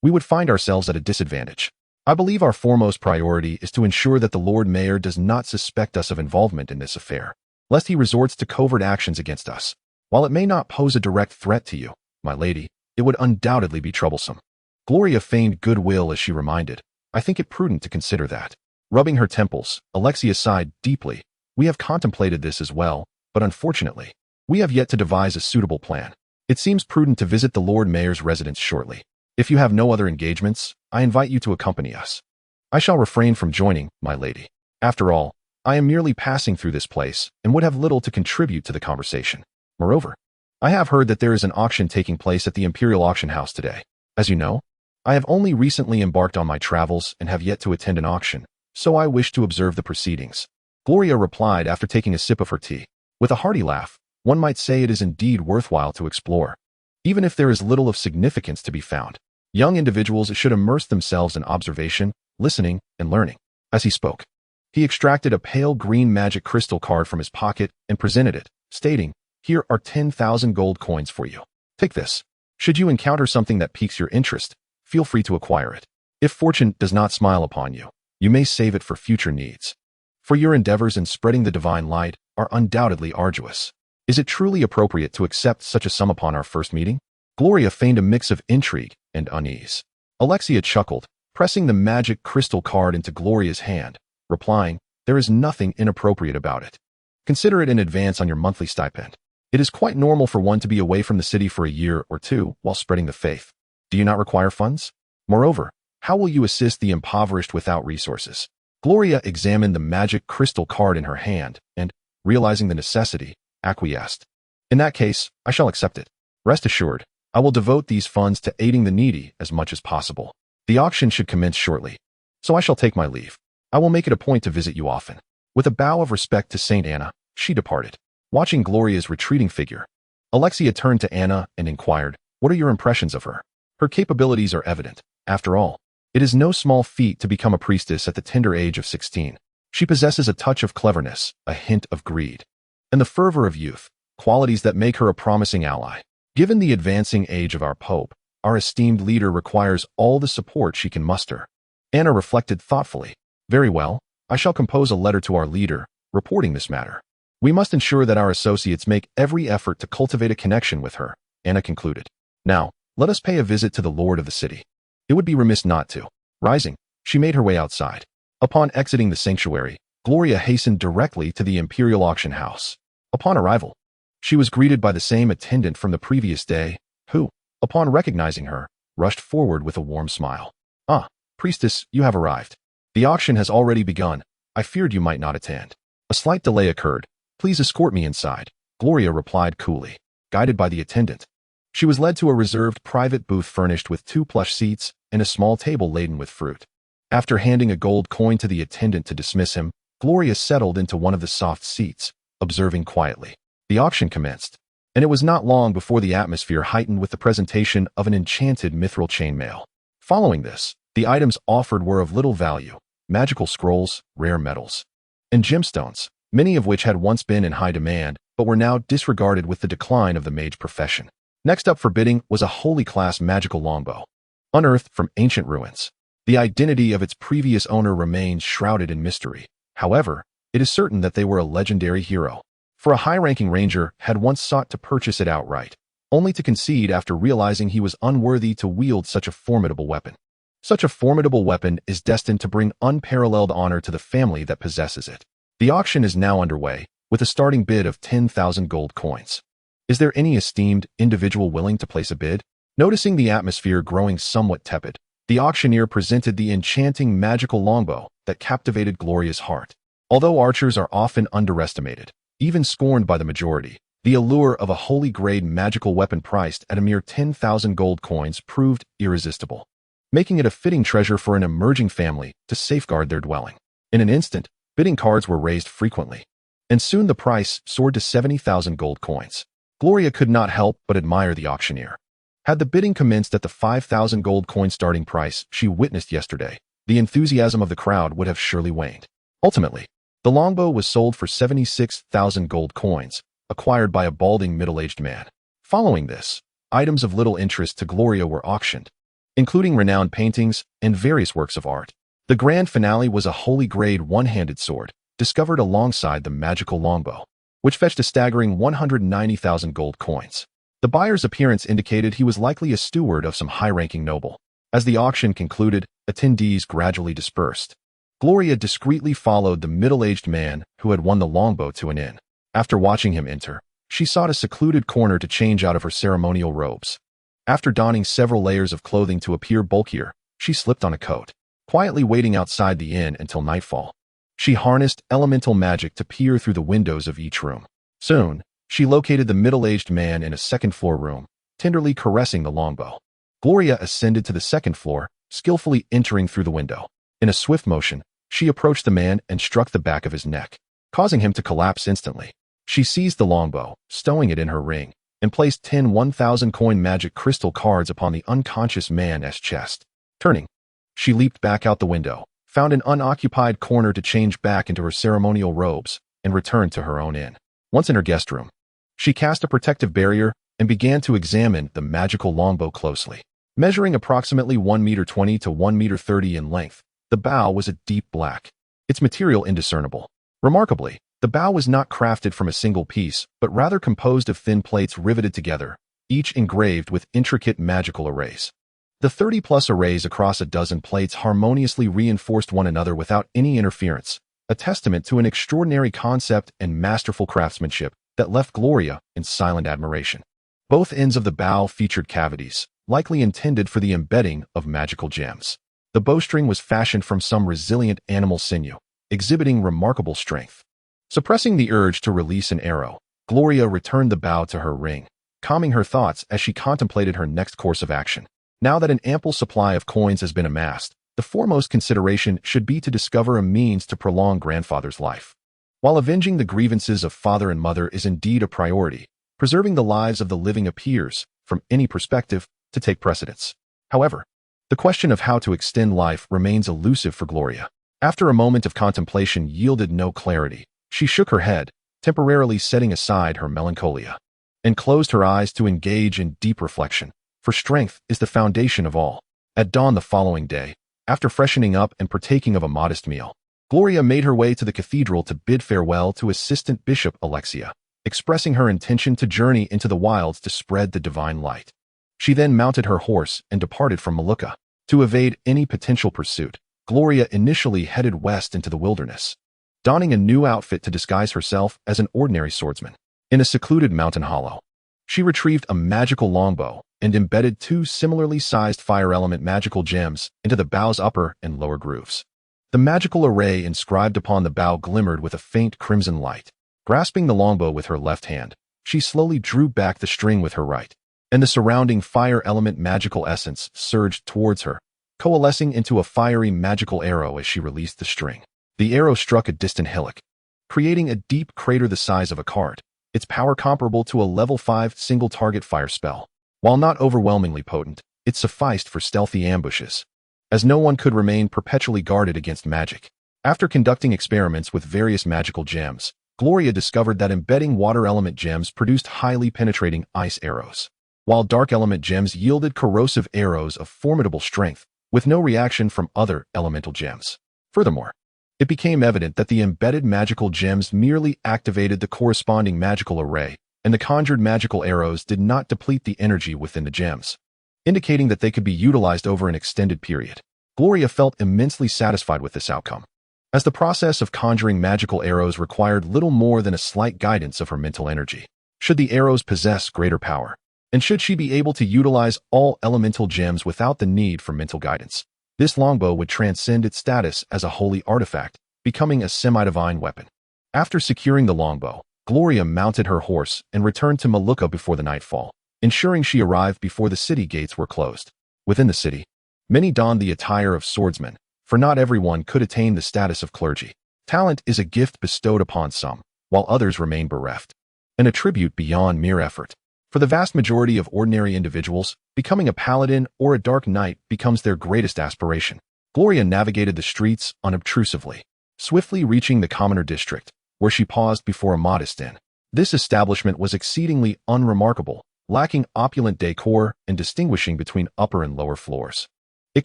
Speaker 1: we would find ourselves at a disadvantage. I believe our foremost priority is to ensure that the Lord Mayor does not suspect us of involvement in this affair, lest he resorts to covert actions against us. While it may not pose a direct threat to you, my lady, it would undoubtedly be troublesome." Gloria feigned goodwill as she reminded, "I think it prudent to consider that." Rubbing her temples, Alexia sighed deeply, We have contemplated this as well, but unfortunately, we have yet to devise a suitable plan. It seems prudent to visit the Lord Mayor's residence shortly. If you have no other engagements, I invite you to accompany us. I shall refrain from joining, my lady. After all, I am merely passing through this place and would have little to contribute to the conversation. Moreover, I have heard that there is an auction taking place at the Imperial Auction House today. As you know, I have only recently embarked on my travels and have yet to attend an auction, so I wish to observe the proceedings. Gloria replied after taking a sip of her tea. With a hearty laugh, one might say it is indeed worthwhile to explore, even if there is little of significance to be found. Young individuals should immerse themselves in observation, listening, and learning. As he spoke, he extracted a pale green magic crystal card from his pocket and presented it, stating, "Here are 10,000 gold coins for you. Take this. Should you encounter something that piques your interest, feel free to acquire it. If fortune does not smile upon you, you may save it for future needs. For your endeavors in spreading the divine light are undoubtedly arduous. Is it truly appropriate to accept such a sum upon our first meeting?" Gloria feigned a mix of intrigue and unease. Alexia chuckled, pressing the magic crystal card into Gloria's hand, replying, "There is nothing inappropriate about it. Consider it in advance on your monthly stipend. It is quite normal for one to be away from the city for a year or two while spreading the faith. Do you not require funds? Moreover, how will you assist the impoverished without resources?" Gloria examined the magic crystal card in her hand and, realizing the necessity, acquiesced. "In that case, I shall accept it. Rest assured, I will devote these funds to aiding the needy as much as possible. The auction should commence shortly, so I shall take my leave. I will make it a point to visit you often." With a bow of respect to Saint Anna, she departed. Watching Gloria's retreating figure, Alexia turned to Anna and inquired, "What are your impressions of her? Her capabilities are evident. After all, it is no small feat to become a priestess at the tender age of 16. She possesses a touch of cleverness, a hint of greed, and the fervor of youth, qualities that make her a promising ally. Given the advancing age of our Pope, our esteemed leader requires all the support she can muster." Anna reflected thoughtfully. "Very well, I shall compose a letter to our leader, reporting this matter. We must ensure that our associates make every effort to cultivate a connection with her," Anna concluded. "Now, let us pay a visit to the lord of the city. It would be remiss not to." Rising, she made her way outside. Upon exiting the sanctuary, Gloria hastened directly to the Imperial Auction House. Upon arrival, she was greeted by the same attendant from the previous day, who, upon recognizing her, rushed forward with a warm smile. "Ah, priestess, you have arrived. The auction has already begun. I feared you might not attend." A slight delay occurred. "Please escort me inside," Gloria replied coolly. Guided by the attendant, she was led to a reserved private booth furnished with 2 plush seats and a small table laden with fruit. After handing a gold coin to the attendant to dismiss him, Gloria settled into one of the soft seats, observing quietly. The auction commenced, and it was not long before the atmosphere heightened with the presentation of an enchanted mithril chainmail. Following this, the items offered were of little value: magical scrolls, rare metals, and gemstones, many of which had once been in high demand, but were now disregarded with the decline of the mage profession. Next up for bidding was a holy class magical longbow, unearthed from ancient ruins. The identity of its previous owner remains shrouded in mystery. However, it is certain that they were a legendary hero, for a high-ranking ranger had once sought to purchase it outright, only to concede after realizing he was unworthy to wield such a formidable weapon. Such a formidable weapon is destined to bring unparalleled honor to the family that possesses it. The auction is now underway, with a starting bid of 10,000 gold coins. Is there any esteemed individual willing to place a bid? Noticing the atmosphere growing somewhat tepid, the auctioneer presented the enchanting magical longbow that captivated Gloria's heart. Although archers are often underestimated, even scorned by the majority, the allure of a holy-grade magical weapon priced at a mere 10,000 gold coins proved irresistible, making it a fitting treasure for an emerging family to safeguard their dwelling. In an instant, bidding cards were raised frequently, and soon the price soared to 70,000 gold coins. Gloria could not help but admire the auctioneer. Had the bidding commenced at the 5,000 gold coin starting price she witnessed yesterday, the enthusiasm of the crowd would have surely waned. Ultimately, the longbow was sold for 76,000 gold coins, acquired by a balding middle-aged man. Following this, items of little interest to Gloria were auctioned, including renowned paintings and various works of art. The grand finale was a holy-grade one-handed sword, discovered alongside the magical longbow, which fetched a staggering 190,000 gold coins. The buyer's appearance indicated he was likely a steward of some high-ranking noble. As the auction concluded, attendees gradually dispersed, Gloria discreetly followed the middle-aged man who had won the longbow to an inn. After watching him enter, she sought a secluded corner to change out of her ceremonial robes. After donning several layers of clothing to appear bulkier, she slipped on a coat, quietly waiting outside the inn until nightfall. She harnessed elemental magic to peer through the windows of each room. Soon, she located the middle-aged man in a second-floor room, tenderly caressing the longbow. Gloria ascended to the second floor, skillfully entering through the window. In a swift motion, she approached the man and struck the back of his neck, causing him to collapse instantly. She seized the longbow, stowing it in her ring, and placed 10 1,000-coin magic crystal cards upon the unconscious man's chest. Turning, she leaped back out the window, found an unoccupied corner to change back into her ceremonial robes, and returned to her own inn. Once in her guest room, she cast a protective barrier and began to examine the magical longbow closely. Measuring approximately 1.20 m to 1.30 m in length, the bow was a deep black, its material indiscernible. Remarkably, the bow was not crafted from a single piece, but rather composed of thin plates riveted together, each engraved with intricate magical arrays. The 30-plus arrays across a dozen plates harmoniously reinforced one another without any interference, a testament to an extraordinary concept and masterful craftsmanship that left Gloria in silent admiration. Both ends of the bow featured cavities, likely intended for the embedding of magical gems. The bowstring was fashioned from some resilient animal sinew, exhibiting remarkable strength. Suppressing the urge to release an arrow, Gloria returned the bow to her ring, calming her thoughts as she contemplated her next course of action. Now that an ample supply of coins has been amassed, the foremost consideration should be to discover a means to prolong grandfather's life. While avenging the grievances of father and mother is indeed a priority, preserving the lives of the living appears, from any perspective, to take precedence. However, the question of how to extend life remains elusive for Gloria. After a moment of contemplation yielded no clarity, she shook her head, temporarily setting aside her melancholia, and closed her eyes to engage in deep reflection, for strength is the foundation of all. At dawn the following day, after freshening up and partaking of a modest meal, Gloria made her way to the cathedral to bid farewell to Assistant Bishop Alexia, expressing her intention to journey into the wilds to spread the divine light. She then mounted her horse and departed from Maluka. To evade any potential pursuit, Gloria initially headed west into the wilderness, donning a new outfit to disguise herself as an ordinary swordsman. In a secluded mountain hollow, she retrieved a magical longbow and embedded 2 similarly sized fire element magical gems into the bow's upper and lower grooves. The magical array inscribed upon the bow glimmered with a faint crimson light. Grasping the longbow with her left hand, she slowly drew back the string with her right, and the surrounding fire element magical essence surged towards her, coalescing into a fiery magical arrow as she released the string. The arrow struck a distant hillock, creating a deep crater the size of a cart, its power comparable to a level 5 single-target fire spell. While not overwhelmingly potent, it sufficed for stealthy ambushes, as no one could remain perpetually guarded against magic. After conducting experiments with various magical gems, Gloria discovered that embedding water element gems produced highly penetrating ice arrows, while dark element gems yielded corrosive arrows of formidable strength, with no reaction from other elemental gems. Furthermore, it became evident that the embedded magical gems merely activated the corresponding magical array, and the conjured magical arrows did not deplete the energy within the gems, indicating that they could be utilized over an extended period. Gloria felt immensely satisfied with this outcome, as the process of conjuring magical arrows required little more than a slight guidance of her mental energy. Should the arrows possess greater power, and should she be able to utilize all elemental gems without the need for mental guidance, this longbow would transcend its status as a holy artifact, becoming a semi-divine weapon. After securing the longbow, Gloria mounted her horse and returned to Maluka before the nightfall, ensuring she arrived before the city gates were closed. Within the city, many donned the attire of swordsmen, for not everyone could attain the status of clergy. Talent is a gift bestowed upon some, while others remain bereft, an attribute beyond mere effort. For the vast majority of ordinary individuals, becoming a paladin or a dark knight becomes their greatest aspiration. Gloria navigated the streets unobtrusively, swiftly reaching the commoner district, where she paused before a modest inn. This establishment was exceedingly unremarkable, lacking opulent decor and distinguishing between upper and lower floors. It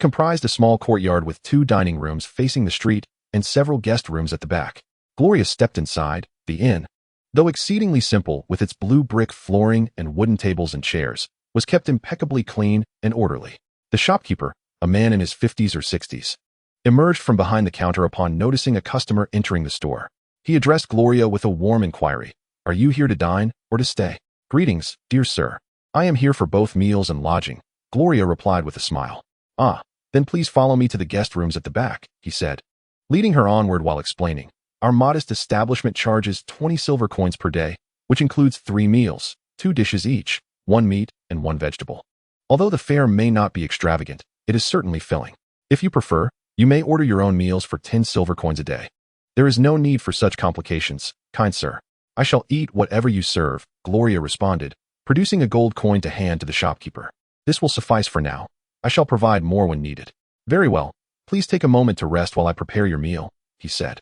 Speaker 1: comprised a small courtyard with 2 dining rooms facing the street and several guest rooms at the back. Gloria stepped inside. The inn, though exceedingly simple with its blue brick flooring and wooden tables and chairs, was kept impeccably clean and orderly. The shopkeeper, a man in his 50s or 60s, emerged from behind the counter upon noticing a customer entering the store. He addressed Gloria with a warm inquiry. "Are you here to dine or to stay?" "Greetings, dear sir. I am here for both meals and lodging," Gloria replied with a smile. "Ah, then please follow me to the guest rooms at the back," he said, leading her onward while explaining. "Our modest establishment charges 20 silver coins per day, which includes 3 meals, 2 dishes each, 1 meat and 1 vegetable. Although the fare may not be extravagant, it is certainly filling. If you prefer, you may order your own meals for 10 silver coins a day. There is no need for such complications, kind sir. I shall eat whatever you serve," Gloria responded, producing a gold coin to hand to the shopkeeper. "This will suffice for now. I shall provide more when needed." "Very well. Please take a moment to rest while I prepare your meal," he said,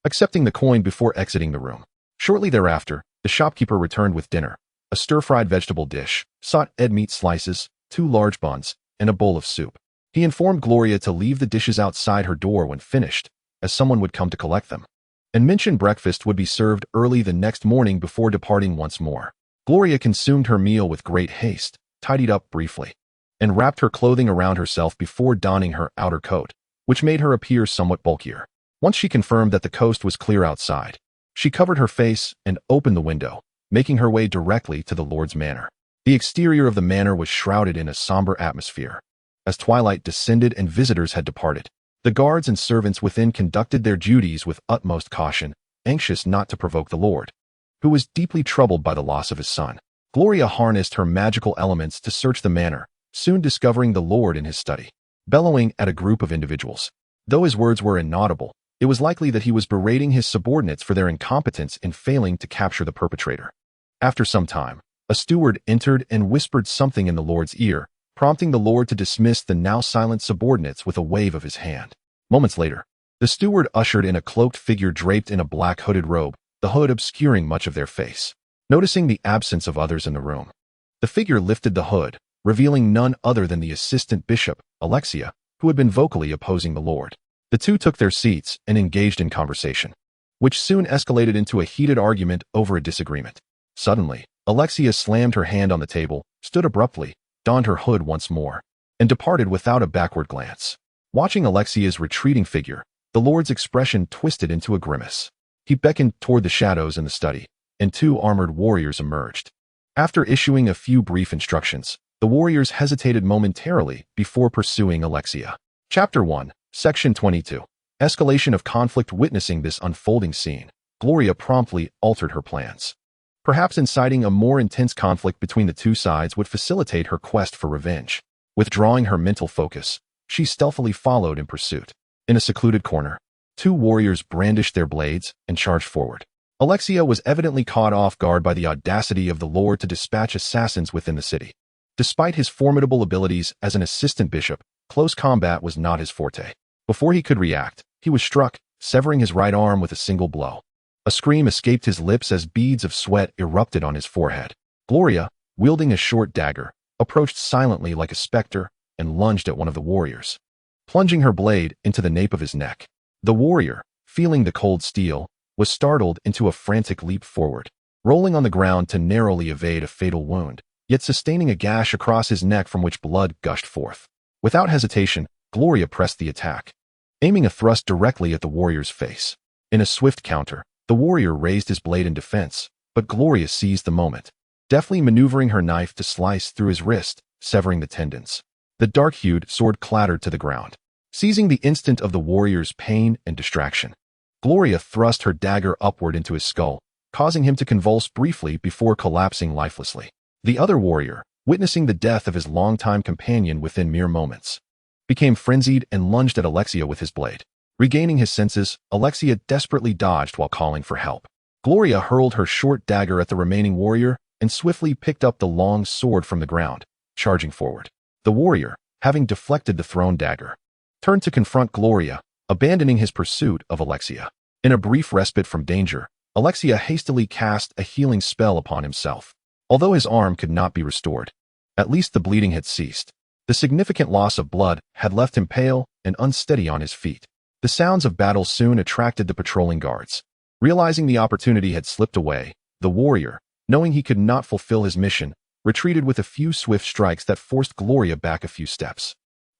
Speaker 1: accepting the coin before exiting the room. Shortly thereafter, the shopkeeper returned with dinner, a stir-fried vegetable dish, salt-ed meat slices, 2 large buns, and a bowl of soup. He informed Gloria to leave the dishes outside her door when finished, as someone would come to collect them, and mentioned breakfast would be served early the next morning before departing once more. Gloria consumed her meal with great haste, tidied up briefly, and wrapped her clothing around herself before donning her outer coat, which made her appear somewhat bulkier. Once she confirmed that the coast was clear outside, she covered her face and opened the window, making her way directly to the Lord's manor. The exterior of the manor was shrouded in a somber atmosphere. As twilight descended and visitors had departed, the guards and servants within conducted their duties with utmost caution, anxious not to provoke the Lord, who was deeply troubled by the loss of his son. Gloria harnessed her magical elements to search the manor, soon discovering the Lord in his study, bellowing at a group of individuals. Though his words were inaudible, it was likely that he was berating his subordinates for their incompetence in failing to capture the perpetrator. After some time, a steward entered and whispered something in the Lord's ear, prompting the Lord to dismiss the now silent subordinates with a wave of his hand. Moments later, the steward ushered in a cloaked figure draped in a black hooded robe, the hood obscuring much of their face. Noticing the absence of others in the room, the figure lifted the hood, revealing none other than the assistant bishop, Alexia, who had been vocally opposing the Lord. The two took their seats and engaged in conversation, which soon escalated into a heated argument over a disagreement. Suddenly, Alexia slammed her hand on the table, stood abruptly, donned her hood once more, and departed without a backward glance. Watching Alexia's retreating figure, the Lord's expression twisted into a grimace. He beckoned toward the shadows in the study, and 2 armored warriors emerged. After issuing a few brief instructions, the warriors hesitated momentarily before pursuing Alexia. Chapter 1, Section 22. Escalation of conflict. Witnessing this unfolding scene, Gloria promptly altered her plans. Perhaps inciting a more intense conflict between the two sides would facilitate her quest for revenge. Withdrawing her mental focus, she stealthily followed in pursuit. In a secluded corner, 2 warriors brandished their blades and charged forward. Alexia was evidently caught off guard by the audacity of the Lord to dispatch assassins within the city. Despite his formidable abilities as an assistant bishop, close combat was not his forte. Before he could react, he was struck, severing his right arm with a single blow. A scream escaped his lips as beads of sweat erupted on his forehead. Gloria, wielding a short dagger, approached silently like a specter and lunged at one of the warriors, plunging her blade into the nape of his neck. The warrior, feeling the cold steel, was startled into a frantic leap forward, rolling on the ground to narrowly evade a fatal wound, yet sustaining a gash across his neck from which blood gushed forth. Without hesitation, Gloria pressed the attack, aiming a thrust directly at the warrior's face. In a swift counter, the warrior raised his blade in defense, but Gloria seized the moment, deftly maneuvering her knife to slice through his wrist, severing the tendons. The dark-hued sword clattered to the ground. Seizing the instant of the warrior's pain and distraction, Gloria thrust her dagger upward into his skull, causing him to convulse briefly before collapsing lifelessly. The other warrior, witnessing the death of his longtime companion within mere moments, became frenzied and lunged at Alexia with his blade. Regaining his senses, Alexia desperately dodged while calling for help. Gloria hurled her short dagger at the remaining warrior and swiftly picked up the long sword from the ground, charging forward. The warrior, having deflected the thrown dagger, turned to confront Gloria, abandoning his pursuit of Alexia. In a brief respite from danger, Alexia hastily cast a healing spell upon himself. Although his arm could not be restored, at least the bleeding had ceased. The significant loss of blood had left him pale and unsteady on his feet. The sounds of battle soon attracted the patrolling guards. Realizing the opportunity had slipped away, the warrior, knowing he could not fulfill his mission, retreated with a few swift strikes that forced Gloria back a few steps.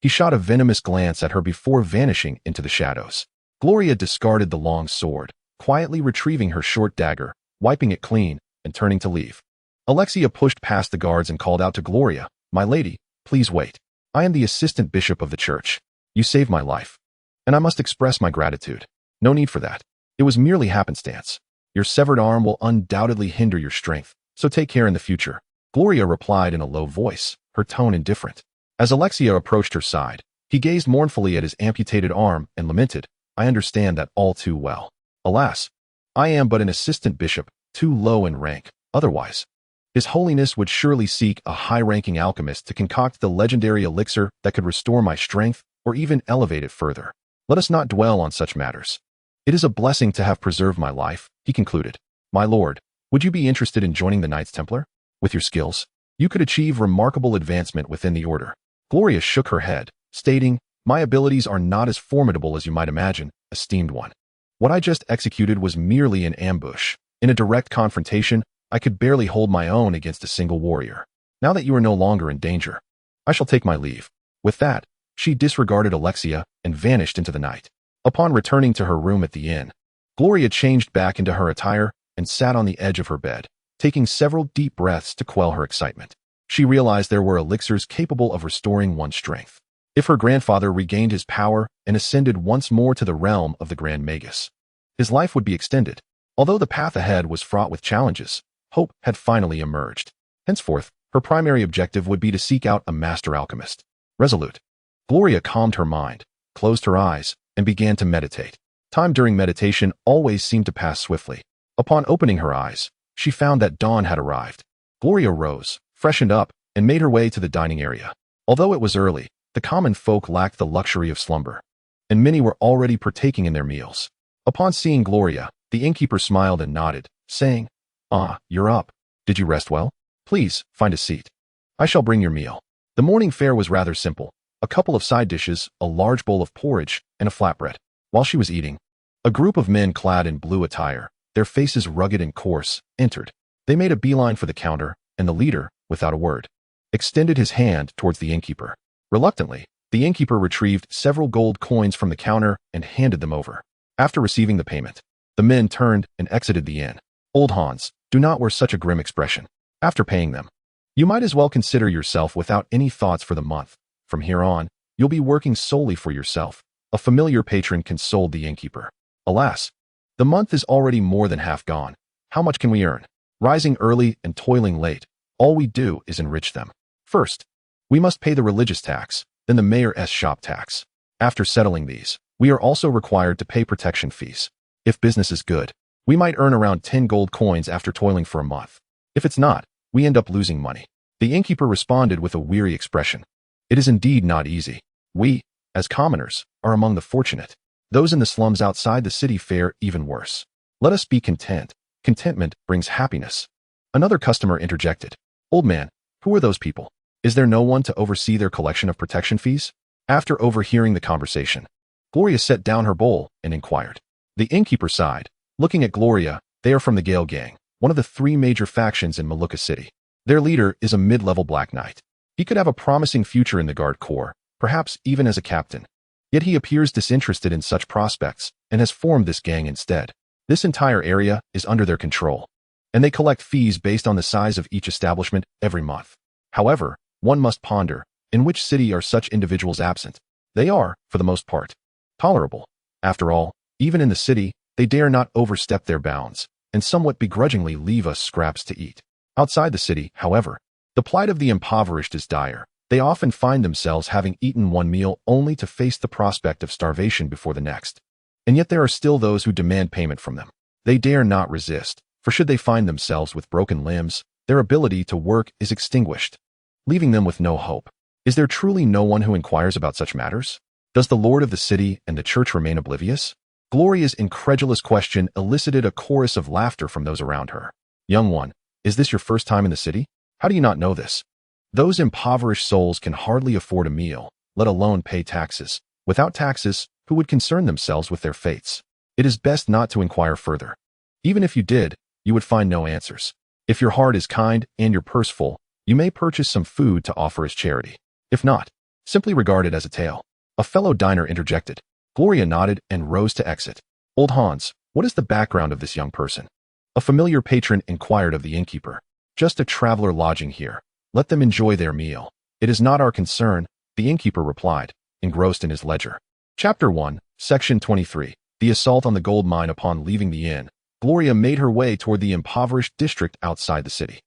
Speaker 1: He shot a venomous glance at her before vanishing into the shadows. Gloria discarded the long sword, quietly retrieving her short dagger, wiping it clean, and turning to leave. Alexia pushed past the guards and called out to Gloria, "My lady, please wait. I am the assistant bishop of the church. You saved my life, and I must express my gratitude." "No need for that. It was merely happenstance. Your severed arm will undoubtedly hinder your strength, so take care in the future," Gloria replied in a low voice, her tone indifferent. As Alexia approached her side, he gazed mournfully at his amputated arm and lamented, "I understand that all too well. Alas, I am but an assistant bishop, too low in rank. Otherwise, His Holiness would surely seek a high-ranking alchemist to concoct the legendary elixir that could restore my strength or even elevate it further. Let us not dwell on such matters. It is a blessing to have preserved my life," he concluded. "My lord, would you be interested in joining the Knights Templar? With your skills, you could achieve remarkable advancement within the order." Gloria shook her head, stating, "My abilities are not as formidable as you might imagine, esteemed one. What I just executed was merely an ambush. In a direct confrontation, I could barely hold my own against a single warrior. Now that you are no longer in danger, I shall take my leave." With that, she disregarded Alexia and vanished into the night. Upon returning to her room at the inn, Gloria changed back into her attire and sat on the edge of her bed, taking several deep breaths to quell her excitement. She realized there were elixirs capable of restoring one's strength. If her grandfather regained his power and ascended once more to the realm of the Grand Magus, his life would be extended. Although the path ahead was fraught with challenges, hope had finally emerged. Henceforth, her primary objective would be to seek out a master alchemist. Resolute, Gloria calmed her mind, closed her eyes, and began to meditate. Time during meditation always seemed to pass swiftly. Upon opening her eyes, she found that dawn had arrived. Gloria rose, freshened up, and made her way to the dining area. Although it was early, the common folk lacked the luxury of slumber, and many were already partaking in their meals. Upon seeing Gloria, the innkeeper smiled and nodded, saying, "Ah, you're up. Did you rest well? Please, find a seat. I shall bring your meal." The morning fare was rather simple: a couple of side dishes, a large bowl of porridge, and a flatbread. While she was eating, a group of men clad in blue attire, their faces rugged and coarse, entered. They made a beeline for the counter, and the leader, without a word, extended his hand towards the innkeeper. Reluctantly, the innkeeper retrieved several gold coins from the counter and handed them over. After receiving the payment, the men turned and exited the inn. "Old Hans, do not wear such a grim expression. After paying them, you might as well consider yourself without any thoughts for the month. From here on, you'll be working solely for yourself," a familiar patron consoled the innkeeper. "Alas, the month is already more than half gone. How much can we earn? Rising early and toiling late, all we do is enrich them. First, we must pay the religious tax, then the mayor's shop tax. After settling these, we are also required to pay protection fees. If business is good, we might earn around 10 gold coins after toiling for a month. If it's not, we end up losing money." The innkeeper responded with a weary expression. "It is indeed not easy. We, as commoners, are among the fortunate. Those in the slums outside the city fare even worse. Let us be content. Contentment brings happiness." Another customer interjected, "Old man, who are those people? Is there no one to oversee their collection of protection fees?" After overhearing the conversation, Gloria set down her bowl and inquired. The innkeeper sighed, looking at Gloria. "They are from the Gale Gang, one of the 3 major factions in Maluka City. Their leader is a mid-level Black Knight. He could have a promising future in the Guard Corps, perhaps even as a captain. Yet he appears disinterested in such prospects and has formed this gang instead. This entire area is under their control, and they collect fees based on the size of each establishment every month. However, one must ponder, in which city are such individuals absent? They are, for the most part, tolerable. After all, even in the city, they dare not overstep their bounds, and somewhat begrudgingly leave us scraps to eat. Outside the city, however, the plight of the impoverished is dire. They often find themselves having eaten one meal only to face the prospect of starvation before the next. And yet there are still those who demand payment from them. They dare not resist, for should they find themselves with broken limbs, their ability to work is extinguished, leaving them with no hope. Is there truly no one who inquires about such matters? Does the lord of the city and the church remain oblivious?" Gloria's incredulous question elicited a chorus of laughter from those around her. "Young one, is this your first time in the city? How do you not know this? Those impoverished souls can hardly afford a meal, let alone pay taxes. Without taxes, who would concern themselves with their fates? It is best not to inquire further. Even if you did, you would find no answers. If your heart is kind and your purse full, you may purchase some food to offer as charity. If not, simply regard it as a tale. A fellow diner interjected. Gloria nodded and rose to exit. Old Hans, what is the background of this young person? A familiar patron inquired of the innkeeper. Just a traveler lodging here. Let them enjoy their meal. It is not our concern, the innkeeper replied, engrossed in his ledger. Chapter 1, Section 23. The assault on the gold mine. Upon leaving the inn, Gloria made her way toward the impoverished district outside the city.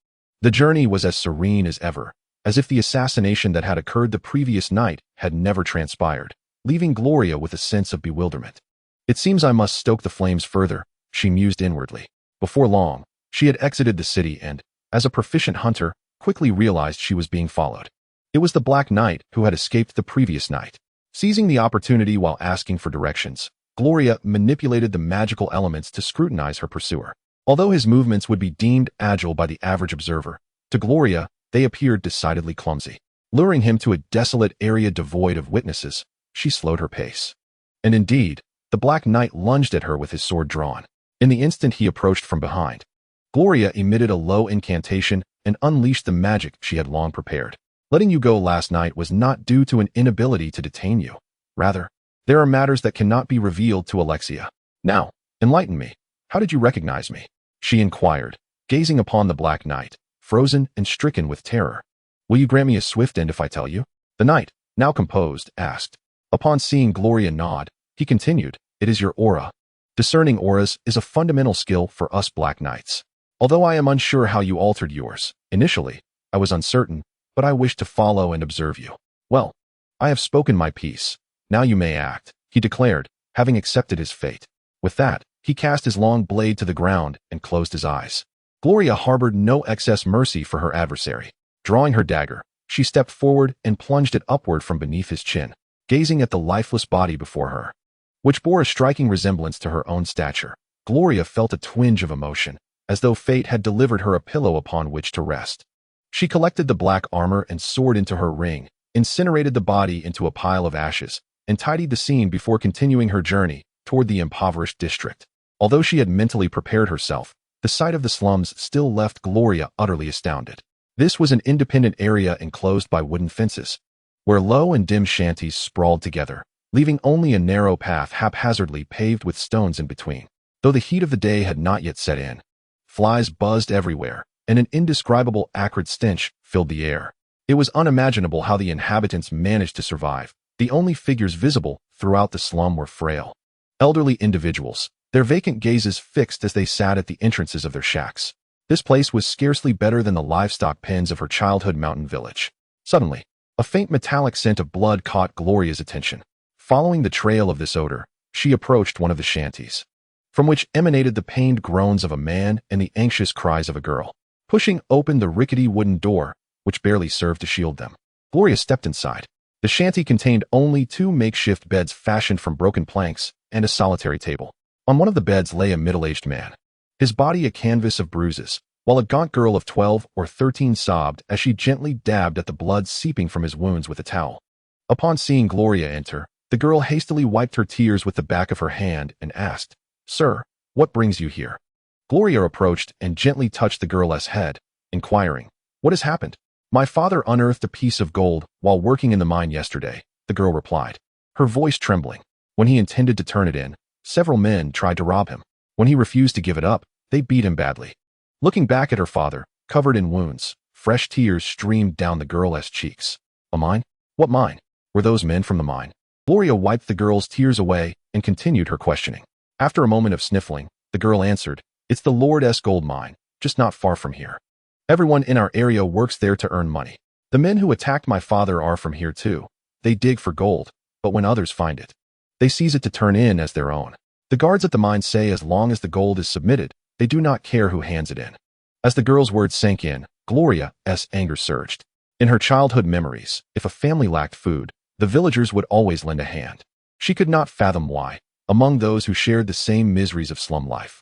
Speaker 1: The journey was as serene as ever, as if the assassination that had occurred the previous night had never transpired, leaving Gloria with a sense of bewilderment. It seems I must stoke the flames further, she mused inwardly. Before long, she had exited the city and, as a proficient hunter, quickly realized she was being followed. It was the Black Knight who had escaped the previous night. Seizing the opportunity while asking for directions, Gloria manipulated the magical elements to scrutinize her pursuer. Although his movements would be deemed agile by the average observer, to Gloria, they appeared decidedly clumsy. Luring him to a desolate area devoid of witnesses, she slowed her pace. And indeed, the Black Knight lunged at her with his sword drawn. In the instant he approached from behind, Gloria emitted a low incantation and unleashed the magic she had long prepared. Letting you go last night was not due to an inability to detain you. Rather, there are matters that cannot be revealed to Alexia. Now, enlighten me. How did you recognize me? She inquired, gazing upon the Black Knight, frozen and stricken with terror. Will you grant me a swift end if I tell you? The knight, now composed, asked. Upon seeing Gloria nod, he continued, it is your aura. Discerning auras is a fundamental skill for us Black Knights. Although I am unsure how you altered yours, initially, I was uncertain, but I wish to follow and observe you. Well, I have spoken my piece. Now you may act, he declared, having accepted his fate. With that, he cast his long blade to the ground and closed his eyes. Gloria harbored no excess mercy for her adversary. Drawing her dagger, she stepped forward and plunged it upward from beneath his chin, gazing at the lifeless body before her, which bore a striking resemblance to her own stature. Gloria felt a twinge of emotion, as though fate had delivered her a pillow upon which to rest. She collected the black armor and sword into her ring, incinerated the body into a pile of ashes, and tidied the scene before continuing her journey toward the impoverished district. Although she had mentally prepared herself, the sight of the slums still left Gloria utterly astounded. This was an independent area enclosed by wooden fences, where low and dim shanties sprawled together, leaving only a narrow path haphazardly paved with stones in between. Though the heat of the day had not yet set in, flies buzzed everywhere, and an indescribable acrid stench filled the air. It was unimaginable how the inhabitants managed to survive. The only figures visible throughout the slum were frail, elderly individuals, their vacant gazes fixed as they sat at the entrances of their shacks. This place was scarcely better than the livestock pens of her childhood mountain village. Suddenly, a faint metallic scent of blood caught Gloria's attention. Following the trail of this odor, she approached one of the shanties, from which emanated the pained groans of a man and the anxious cries of a girl. Pushing open the rickety wooden door, which barely served to shield them, Gloria stepped inside. The shanty contained only two makeshift beds fashioned from broken planks and a solitary table. On one of the beds lay a middle-aged man, his body a canvas of bruises, while a gaunt girl of 12 or 13 sobbed as she gently dabbed at the blood seeping from his wounds with a towel. Upon seeing Gloria enter, the girl hastily wiped her tears with the back of her hand and asked, "Sir, what brings you here?" Gloria approached and gently touched the girl's head, inquiring, "What has happened?" "My father unearthed a piece of gold while working in the mine yesterday," the girl replied, her voice trembling. "When he intended to turn it in, several men tried to rob him. When he refused to give it up, they beat him badly." Looking back at her father, covered in wounds, fresh tears streamed down the girl's cheeks. "A mine? What mine? Were those men from the mine?" Gloria wiped the girl's tears away and continued her questioning. After a moment of sniffling, the girl answered, "It's the Lord's gold mine, just not far from here. Everyone in our area works there to earn money. The men who attacked my father are from here too. They dig for gold, but when others find it, they seize it to turn in as their own. The guards at the mine say as long as the gold is submitted, they do not care who hands it in." As the girl's words sank in, Gloria's anger surged. In her childhood memories, if a family lacked food, the villagers would always lend a hand. She could not fathom why, among those who shared the same miseries of slum life,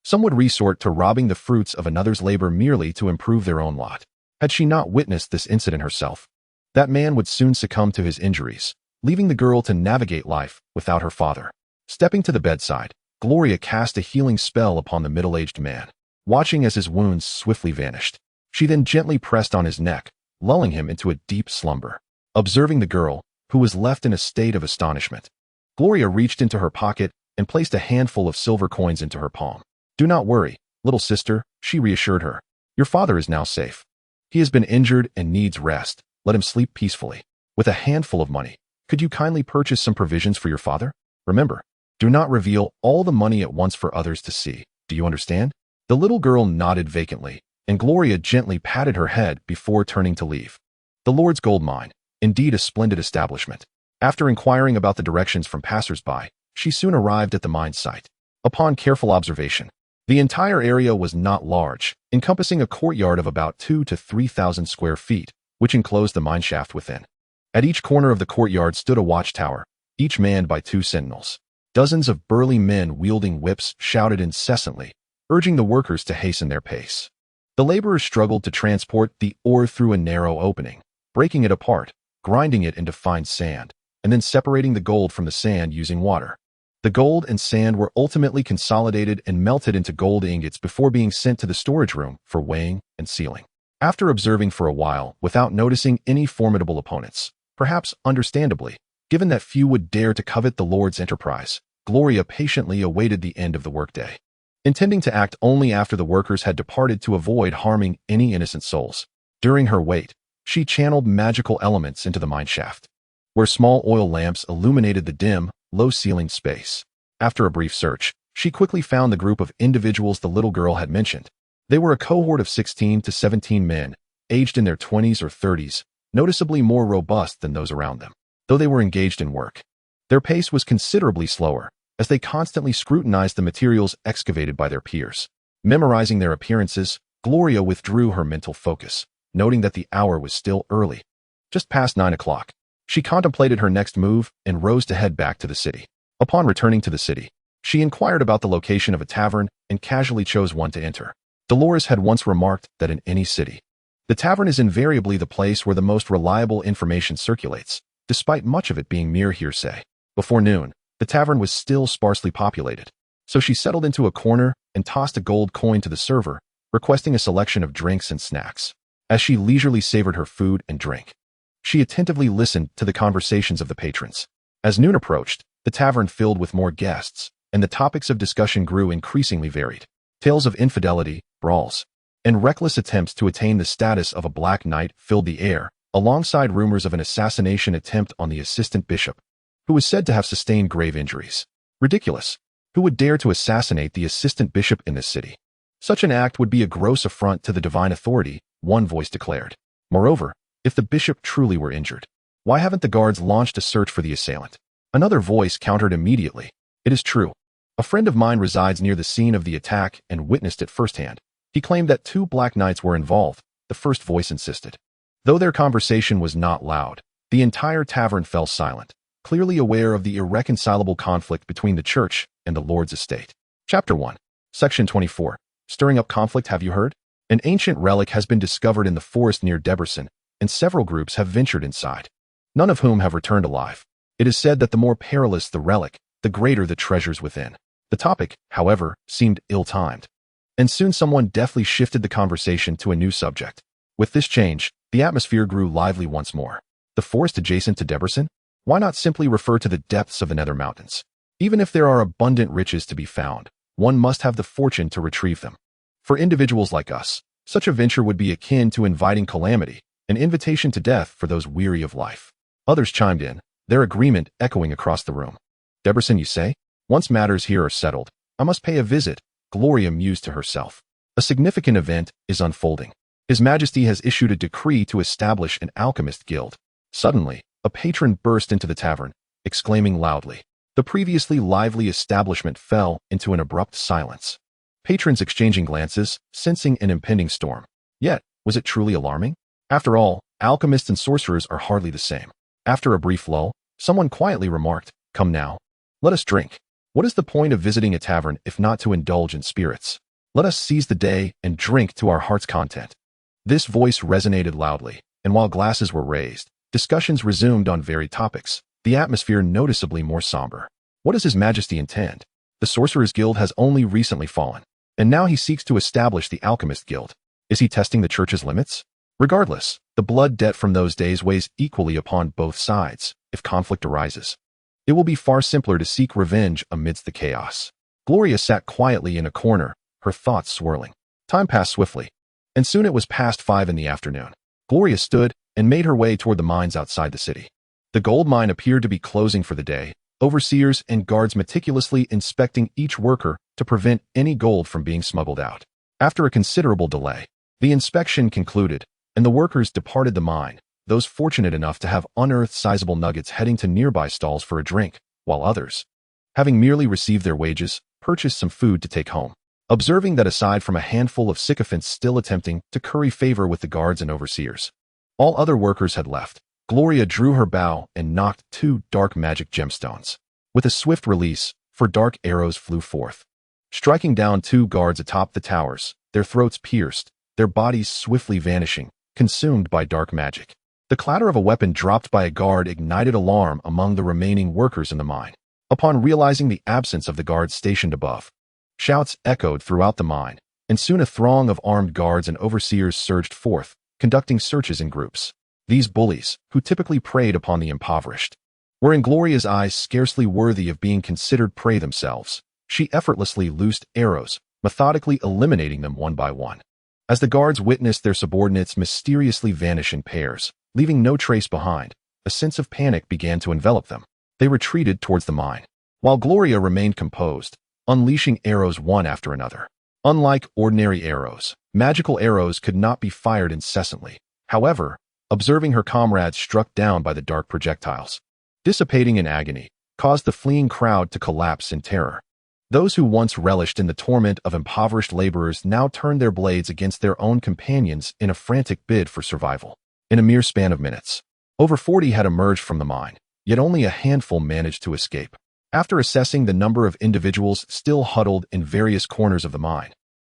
Speaker 1: some would resort to robbing the fruits of another's labor merely to improve their own lot. Had she not witnessed this incident herself, that man would soon succumb to his injuries, leaving the girl to navigate life without her father. Stepping to the bedside, Gloria cast a healing spell upon the middle-aged man, watching as his wounds swiftly vanished. She then gently pressed on his neck, lulling him into a deep slumber. observing the girl, who was left in a state of astonishment. Gloria reached into her pocket and placed a handful of silver coins into her palm. "Do not worry, little sister," she reassured her. "Your father is now safe. He has been injured and needs rest. Let him sleep peacefully. With a handful of money, could you kindly purchase some provisions for your father? Remember, do not reveal all the money at once for others to see. Do you understand?" The little girl nodded vacantly, and Gloria gently patted her head before turning to leave. The Lord's Gold Mine, indeed a splendid establishment. After inquiring about the directions from passers-by, she soon arrived at the mine site. Upon careful observation, the entire area was not large, encompassing a courtyard of about 2,000 to 3,000 square feet, which enclosed the mine shaft within. At each corner of the courtyard stood a watchtower, each manned by 2 sentinels. Dozens of burly men wielding whips shouted incessantly, urging the workers to hasten their pace. The laborers struggled to transport the ore through a narrow opening, breaking it apart, grinding it into fine sand, and then separating the gold from the sand using water. The gold and sand were ultimately consolidated and melted into gold ingots before being sent to the storage room for weighing and sealing. After observing for a while without noticing any formidable opponents, perhaps understandably, given that few would dare to covet the Lord's enterprise, Gloria patiently awaited the end of the workday. Intending to act only after the workers had departed to avoid harming any innocent souls. During her wait, she channeled magical elements into the mine shaft, where small oil lamps illuminated the dim, low-ceilinged space. After a brief search, she quickly found the group of individuals the little girl had mentioned. They were a cohort of 16 to 17 men, aged in their 20s or 30s, noticeably more robust than those around them, though they were engaged in work. Their pace was considerably slower, as they constantly scrutinized the materials excavated by their peers. Memorizing their appearances, Gloria withdrew her mental focus, noting that the hour was still early. Just past 9 o'clock, she contemplated her next move and rose to head back to the city. Upon returning to the city, she inquired about the location of a tavern and casually chose one to enter. Dolores had once remarked that in any city, the tavern is invariably the place where the most reliable information circulates, despite much of it being mere hearsay. Before noon, the tavern was still sparsely populated, so she settled into a corner and tossed a gold coin to the server, requesting a selection of drinks and snacks. As she leisurely savored her food and drink, she attentively listened to the conversations of the patrons. As noon approached, the tavern filled with more guests, and the topics of discussion grew increasingly varied. Tales of infidelity, brawls, and reckless attempts to attain the status of a black knight filled the air, alongside rumors of an assassination attempt on the assistant bishop, who was said to have sustained grave injuries. Ridiculous! Who would dare to assassinate the assistant bishop in this city? Such an act would be a gross affront to the divine authority, one voice declared. Moreover, if the bishop truly were injured, why haven't the guards launched a search for the assailant? Another voice countered immediately. It is true. A friend of mine resides near the scene of the attack and witnessed it firsthand. He claimed that 2 black knights were involved, the first voice insisted. Though their conversation was not loud, the entire tavern fell silent, clearly aware of the irreconcilable conflict between the church and the Lord's estate. Chapter 1. Section 24. Stirring up conflict, have you heard? An ancient relic has been discovered in the forest near Debrecen, and several groups have ventured inside, none of whom have returned alive. It is said that the more perilous the relic, the greater the treasures within. The topic, however, seemed ill-timed, and soon someone deftly shifted the conversation to a new subject. With this change, the atmosphere grew lively once more. The forest adjacent to Debrecen? Why not simply refer to the depths of the Nether Mountains? Even if there are abundant riches to be found, one must have the fortune to retrieve them. For individuals like us, such a venture would be akin to inviting calamity, an invitation to death for those weary of life. Others chimed in, their agreement echoing across the room. Debrecen, you say? Once matters here are settled, I must pay a visit, Gloria mused to herself. A significant event is unfolding. His Majesty has issued a decree to establish an alchemist guild. Suddenly, a patron burst into the tavern, exclaiming loudly. The previously lively establishment fell into an abrupt silence. Patrons exchanging glances, sensing an impending storm. Yet, was it truly alarming? After all, alchemists and sorcerers are hardly the same. After a brief lull, someone quietly remarked, "Come now. Let us drink. What is the point of visiting a tavern if not to indulge in spirits? Let us seize the day and drink to our heart's content." This voice resonated loudly, and while glasses were raised, discussions resumed on varied topics, the atmosphere noticeably more somber. What does His Majesty intend? The Sorcerers Guild has only recently fallen, and now he seeks to establish the Alchemist Guild. Is he testing the Church's limits? Regardless, the blood debt from those days weighs equally upon both sides. If conflict arises, it will be far simpler to seek revenge amidst the chaos. Gloria sat quietly in a corner, her thoughts swirling. Time passed swiftly, and soon it was past 5 in the afternoon. Gloria stood and made her way toward the mines outside the city. The gold mine appeared to be closing for the day, overseers and guards meticulously inspecting each worker to prevent any gold from being smuggled out. After a considerable delay, the inspection concluded, and the workers departed the mine, those fortunate enough to have unearthed sizable nuggets heading to nearby stalls for a drink, while others, having merely received their wages, purchased some food to take home. Observing that aside from a handful of sycophants still attempting to curry favor with the guards and overseers, all other workers had left, Gloria drew her bow and knocked 2 dark magic gemstones. With a swift release, 4 dark arrows flew forth, striking down 2 guards atop the towers, their throats pierced, their bodies swiftly vanishing, consumed by dark magic. The clatter of a weapon dropped by a guard ignited alarm among the remaining workers in the mine. Upon realizing the absence of the guards stationed above, shouts echoed throughout the mine, and soon a throng of armed guards and overseers surged forth, conducting searches in groups. These bullies, who typically preyed upon the impoverished, were in Gloria's eyes scarcely worthy of being considered prey themselves. She effortlessly loosed arrows, methodically eliminating them one by one. As the guards witnessed their subordinates mysteriously vanish in pairs, leaving no trace behind, a sense of panic began to envelop them. They retreated towards the mine, while Gloria remained composed, unleashing arrows one after another. Unlike ordinary arrows, magical arrows could not be fired incessantly. However, observing her comrades struck down by the dark projectiles, dissipating in agony, caused the fleeing crowd to collapse in terror. Those who once relished in the torment of impoverished laborers now turned their blades against their own companions in a frantic bid for survival. In a mere span of minutes, over 40 had emerged from the mine, yet only a handful managed to escape. After assessing the number of individuals still huddled in various corners of the mine,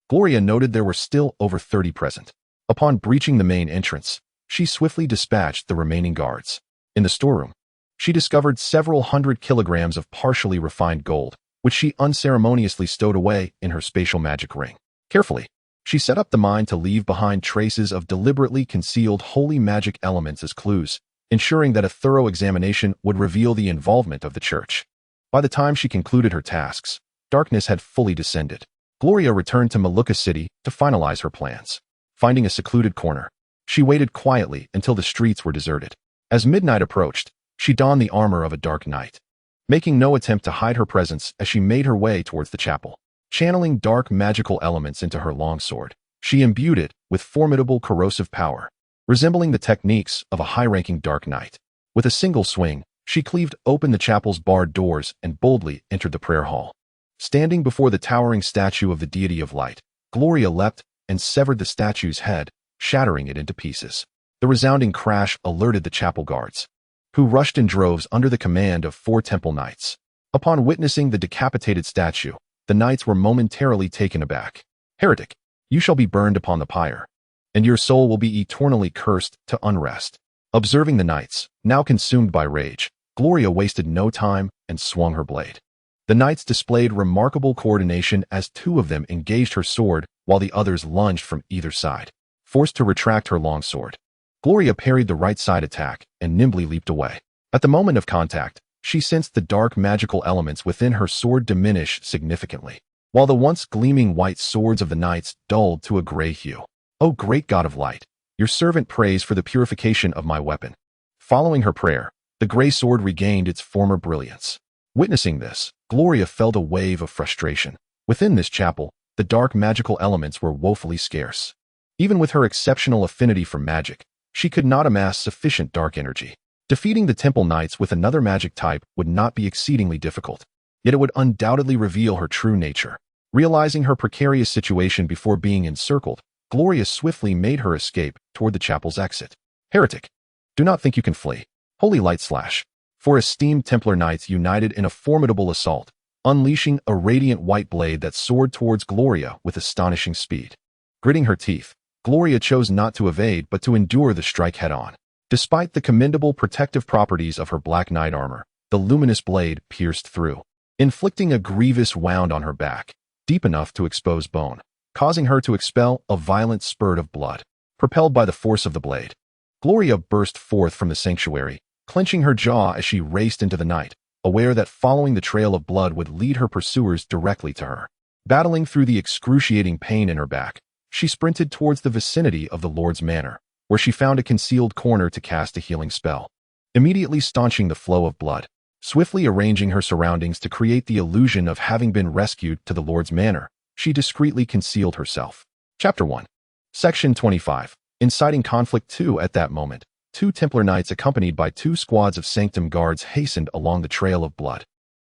Speaker 1: Gloria noted there were still over 30 present. Upon breaching the main entrance, she swiftly dispatched the remaining guards. In the storeroom, she discovered several hundred kilograms of partially refined gold, which she unceremoniously stowed away in her spatial magic ring. Carefully, she set up the mine to leave behind traces of deliberately concealed holy magic elements as clues, ensuring that a thorough examination would reveal the involvement of the church. By the time she concluded her tasks, darkness had fully descended. Gloria returned to Maluka City to finalize her plans. Finding a secluded corner, she waited quietly until the streets were deserted. As midnight approached, she donned the armor of a dark knight, making no attempt to hide her presence as she made her way towards the chapel. Channeling dark magical elements into her longsword, she imbued it with formidable corrosive power, resembling the techniques of a high-ranking dark knight. With a single swing, she cleaved open the chapel's barred doors and boldly entered the prayer hall. Standing before the towering statue of the deity of light, Gloria leapt and severed the statue's head, shattering it into pieces. The resounding crash alerted the chapel guards, who rushed in droves under the command of 4 temple knights. Upon witnessing the decapitated statue, the knights were momentarily taken aback. "Heretic, you shall be burned upon the pyre, and your soul will be eternally cursed to unrest." Observing the knights, now consumed by rage, Gloria wasted no time and swung her blade. The knights displayed remarkable coordination as 2 of them engaged her sword while the others lunged from either side. Forced to retract her longsword, Gloria parried the right side attack and nimbly leaped away. At the moment of contact, she sensed the dark magical elements within her sword diminish significantly, while the once gleaming white swords of the knights dulled to a gray hue. "O great God of light, your servant prays for the purification of my weapon." Following her prayer, the gray sword regained its former brilliance. Witnessing this, Gloria felt a wave of frustration. Within this chapel, the dark magical elements were woefully scarce. Even with her exceptional affinity for magic, she could not amass sufficient dark energy. Defeating the temple knights with another magic type would not be exceedingly difficult, yet it would undoubtedly reveal her true nature. Realizing her precarious situation before being encircled, Gloria swiftly made her escape toward the chapel's exit. "Heretic, do not think you can flee." Holy light slash. 4 esteemed Templar knights united in a formidable assault, unleashing a radiant white blade that soared towards Gloria with astonishing speed. Gritting her teeth, Gloria chose not to evade but to endure the strike head-on. Despite the commendable protective properties of her black knight armor, the luminous blade pierced through, inflicting a grievous wound on her back, deep enough to expose bone, causing her to expel a violent spurt of blood. propelled by the force of the blade. Gloria burst forth from the sanctuary, clenching her jaw as she raced into the night, aware that following the trail of blood would lead her pursuers directly to her. Battling through the excruciating pain in her back, she sprinted towards the vicinity of the Lord's manor, where she found a concealed corner to cast a healing spell, immediately staunching the flow of blood. Swiftly arranging her surroundings to create the illusion of having been rescued to the Lord's manor, she discreetly concealed herself. Chapter 1. Section 25. Inciting conflict 2. At that moment, 2 Templar Knights accompanied by 2 squads of Sanctum guards hastened along the trail of blood.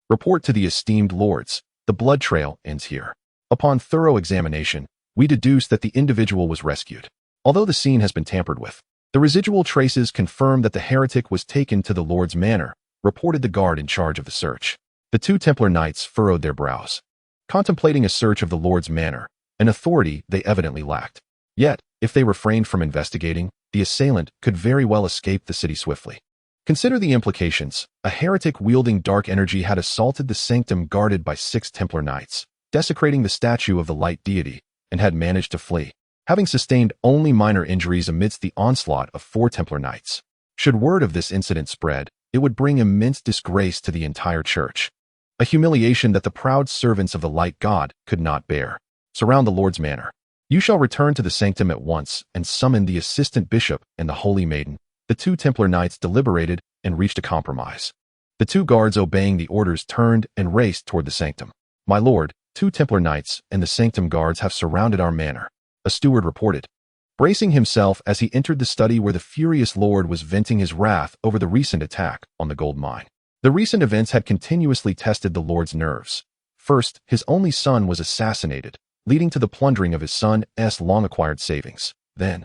Speaker 1: Report to the esteemed lords. The blood trail ends here. Upon thorough examination, we deduce that the individual was rescued. Although the scene has been tampered with, the residual traces confirm that the heretic was taken to the Lord's manor, reported the guard in charge of the search. The 2 Templar Knights furrowed their brows, contemplating a search of the Lord's manor, an authority they evidently lacked. Yet, if they refrained from investigating, the assailant could very well escape the city swiftly. Consider the implications. A heretic wielding dark energy had assaulted the sanctum guarded by 6 Templar Knights, desecrating the statue of the light deity, and had managed to flee, having sustained only minor injuries amidst the onslaught of 4 Templar Knights. Should word of this incident spread, it would bring immense disgrace to the entire church, a humiliation that the proud servants of the light god could not bear. Surround the Lord's manor. You shall return to the sanctum at once and summon the assistant bishop and the holy maiden. The 2 Templar Knights deliberated and reached a compromise. The 2 guards obeying the orders turned and raced toward the sanctum. My lord, 2 Templar Knights and the sanctum guards have surrounded our manor, a steward reported, bracing himself as he entered the study where the furious lord was venting his wrath over the recent attack on the gold mine. The recent events had continuously tested the lord's nerves. First, his only son was assassinated, leading to the plundering of his son's long-acquired savings. Then,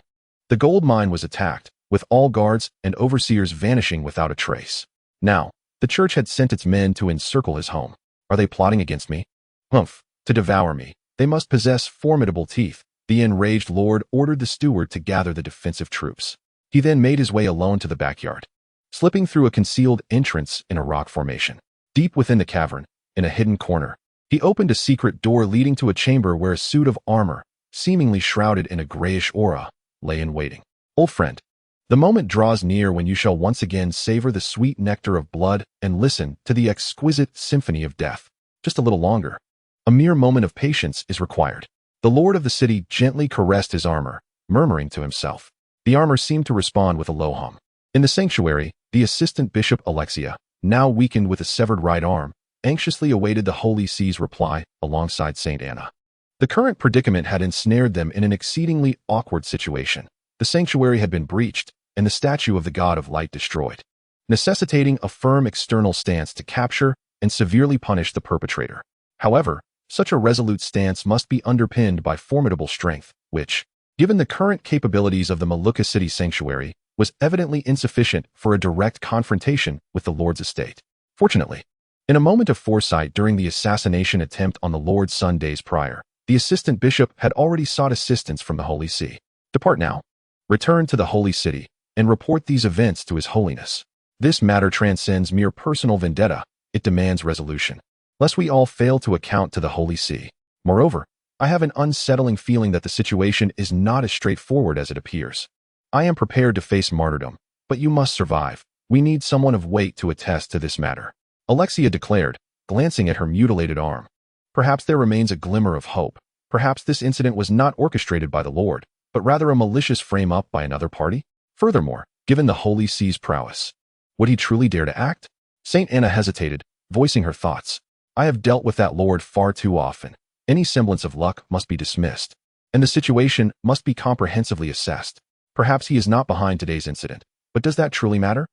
Speaker 1: the gold mine was attacked, with all guards and overseers vanishing without a trace. Now, the church had sent its men to encircle his home. Are they plotting against me? Humph, to devour me. They must possess formidable teeth. The enraged lord ordered the steward to gather the defensive troops. He then made his way alone to the backyard, slipping through a concealed entrance in a rock formation. Deep within the cavern, in a hidden corner, he opened a secret door leading to a chamber where a suit of armor, seemingly shrouded in a grayish aura, lay in waiting. Old friend, the moment draws near when you shall once again savor the sweet nectar of blood and listen to the exquisite symphony of death. Just a little longer. A mere moment of patience is required. The lord of the city gently caressed his armor, murmuring to himself. The armor seemed to respond with a low hum. In the sanctuary, the assistant bishop Alexia, now weakened with a severed right arm, anxiously awaited the Holy See's reply alongside Saint Anna. The current predicament had ensnared them in an exceedingly awkward situation. The sanctuary had been breached, and the statue of the god of light destroyed, necessitating a firm external stance to capture and severely punish the perpetrator. However, such a resolute stance must be underpinned by formidable strength, which, given the current capabilities of the Maluka City Sanctuary, was evidently insufficient for a direct confrontation with the Lord's estate. Fortunately, in a moment of foresight during the assassination attempt on the Lord's son days prior, the assistant bishop had already sought assistance from the Holy See. Depart now, return to the Holy City, and report these events to His Holiness. This matter transcends mere personal vendetta. It demands resolution, lest we all fail to account to the Holy See. Moreover, I have an unsettling feeling that the situation is not as straightforward as it appears. I am prepared to face martyrdom, but you must survive. We need someone of weight to attest to this matter, Alexia declared, glancing at her mutilated arm. Perhaps there remains a glimmer of hope. Perhaps this incident was not orchestrated by the Lord, but rather a malicious frame-up by another party? Furthermore, given the Holy See's prowess, would he truly dare to act? Saint Anna hesitated, voicing her thoughts. I have dealt with that Lord far too often. Any semblance of luck must be dismissed, and the situation must be comprehensively assessed. Perhaps he is not behind today's incident, but does that truly matter?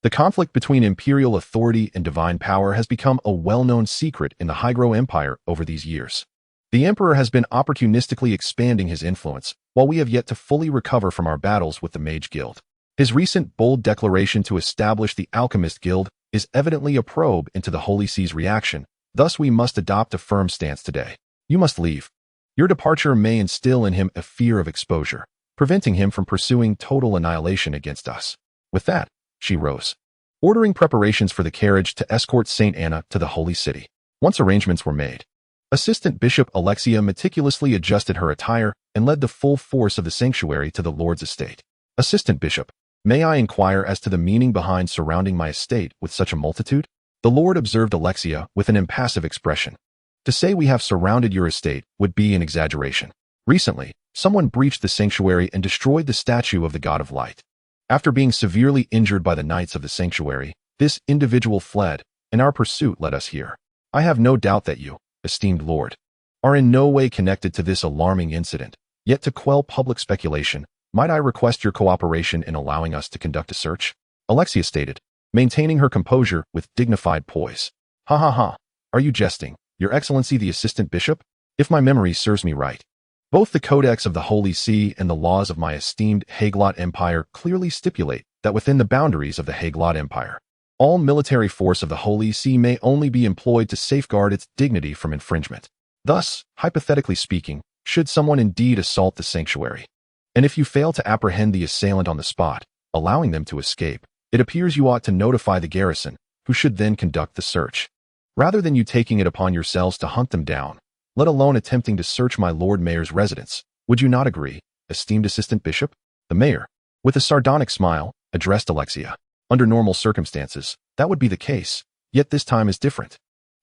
Speaker 1: The conflict between imperial authority and divine power has become a well-known secret in the Heglou Empire over these years. The Emperor has been opportunistically expanding his influence, while we have yet to fully recover from our battles with the Mage Guild. His recent bold declaration to establish the Alchemist Guild is evidently a probe into the Holy See's reaction. Thus we must adopt a firm stance today. You must leave. Your departure may instill in him a fear of exposure, preventing him from pursuing total annihilation against us. With that, she rose, ordering preparations for the carriage to escort Saint Anna to the Holy City. Once arrangements were made, Assistant Bishop Alexia meticulously adjusted her attire and led the full force of the sanctuary to the Lord's estate. Assistant Bishop, may I inquire as to the meaning behind surrounding my estate with such a multitude? The Lord observed Alexia with an impassive expression. To say we have surrounded your estate would be an exaggeration. Recently, someone breached the sanctuary and destroyed the statue of the God of Light. After being severely injured by the knights of the sanctuary, this individual fled, and our pursuit led us here. I have no doubt that you, esteemed Lord, are in no way connected to this alarming incident, yet to quell public speculation, might I request your cooperation in allowing us to conduct a search? Alexia stated, maintaining her composure with dignified poise. Ha ha ha, are you jesting, Your Excellency the Assistant Bishop? If my memory serves me right, both the Codex of the Holy See and the laws of my esteemed Heglou Empire clearly stipulate that within the boundaries of the Heglou Empire, all military force of the Holy See may only be employed to safeguard its dignity from infringement. Thus, hypothetically speaking, should someone indeed assault the sanctuary, and if you fail to apprehend the assailant on the spot, allowing them to escape, it appears you ought to notify the garrison, who should then conduct the search. Rather than you taking it upon yourselves to hunt them down, let alone attempting to search my Lord Mayor's residence, would you not agree, esteemed Assistant Bishop? The Mayor, with a sardonic smile, addressed Alexia. Under normal circumstances, that would be the case, yet this time is different.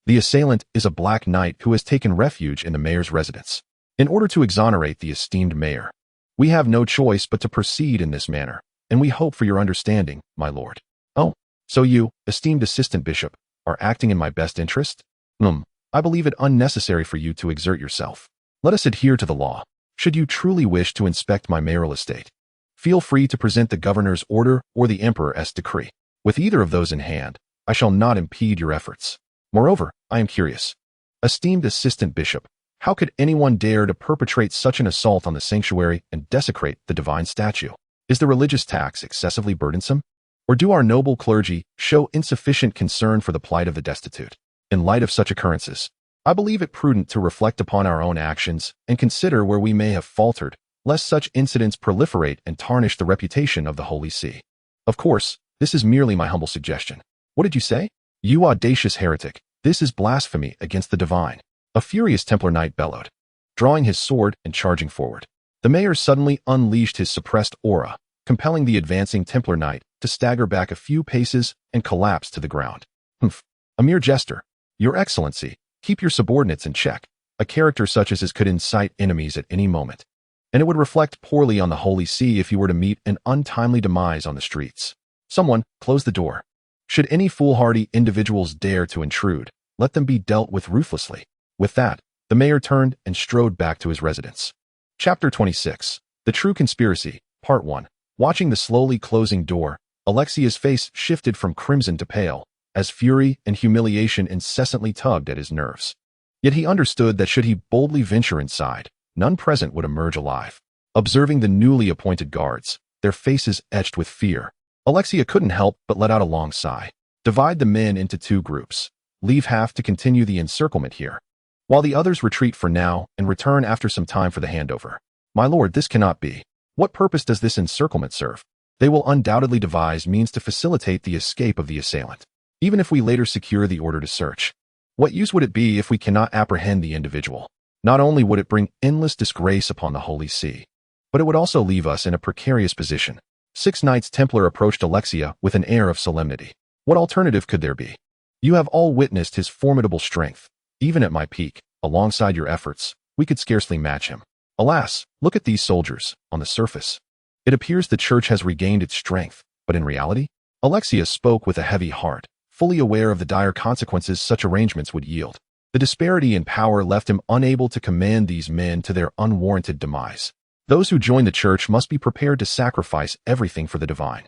Speaker 1: The assailant is a Black Knight who has taken refuge in the Mayor's residence. In order to exonerate the esteemed Mayor, we have no choice but to proceed in this manner, and we hope for your understanding, my lord. Oh, so you, esteemed Assistant Bishop, are acting in my best interest? I believe it unnecessary for you to exert yourself. Let us adhere to the law. Should you truly wish to inspect my mayoral estate, feel free to present the governor's order or the emperor's decree. With either of those in hand, I shall not impede your efforts. Moreover, I am curious. Esteemed Assistant Bishop, how could anyone dare to perpetrate such an assault on the sanctuary and desecrate the divine statue? Is the religious tax excessively burdensome? Or do our noble clergy show insufficient concern for the plight of the destitute? In light of such occurrences, I believe it prudent to reflect upon our own actions and consider where we may have faltered, lest such incidents proliferate and tarnish the reputation of the Holy See. Of course, this is merely my humble suggestion. What did you say? You audacious heretic, this is blasphemy against the divine. A furious Templar Knight bellowed, drawing his sword and charging forward. The Mayor suddenly unleashed his suppressed aura, compelling the advancing Templar Knight to stagger back a few paces and collapse to the ground. A mere jester. Your Excellency, keep your subordinates in check. A character such as his could incite enemies at any moment, and it would reflect poorly on the Holy See if you were to meet an untimely demise on the streets. Someone, close the door. Should any foolhardy individuals dare to intrude, let them be dealt with ruthlessly. With that, the Mayor turned and strode back to his residence. Chapter 26. The True Conspiracy, Part 1. Watching the slowly closing door, Alexia's face shifted from crimson to pale, as fury and humiliation incessantly tugged at his nerves. Yet he understood that should he boldly venture inside, none present would emerge alive. Observing the newly appointed guards, their faces etched with fear, Alexia couldn't help but let out a long sigh. Divide the men into two groups. Leave half to continue the encirclement here, while the others retreat for now and return after some time for the handover. My lord, this cannot be. What purpose does this encirclement serve? They will undoubtedly devise means to facilitate the escape of the assailant. Even if we later secure the order to search, what use would it be if we cannot apprehend the individual? Not only would it bring endless disgrace upon the Holy See, but it would also leave us in a precarious position. 6 Knights Templar approached Alexia with an air of solemnity. What alternative could there be? You have all witnessed his formidable strength. Even at my peak, alongside your efforts, we could scarcely match him. Alas, look at these soldiers, on the surface. It appears the church has regained its strength, but in reality? Alexia spoke with a heavy heart, fully aware of the dire consequences such arrangements would yield. The disparity in power left him unable to command these men to their unwarranted demise. Those who join the church must be prepared to sacrifice everything for the divine.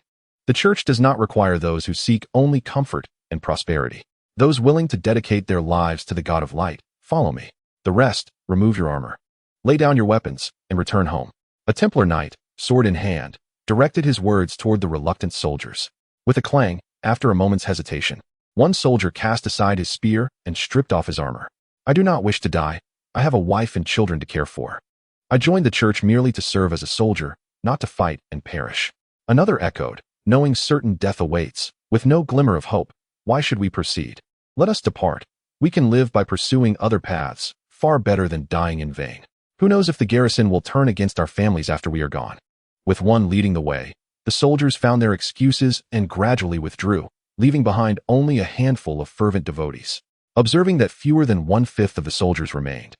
Speaker 1: The church does not require those who seek only comfort and prosperity. Those willing to dedicate their lives to the God of Light, follow me. The rest, remove your armor. Lay down your weapons and return home. A Templar Knight, sword in hand, directed his words toward the reluctant soldiers. With a clang, after a moment's hesitation, one soldier cast aside his spear and stripped off his armor. I do not wish to die. I have a wife and children to care for. I joined the church merely to serve as a soldier, not to fight and perish. Another echoed, knowing certain death awaits, with no glimmer of hope, why should we proceed? Let us depart. We can live by pursuing other paths, far better than dying in vain. Who knows if the garrison will turn against our families after we are gone? With one leading the way, the soldiers found their excuses and gradually withdrew, leaving behind only a handful of fervent devotees. Observing that fewer than 1/5 of the soldiers remained,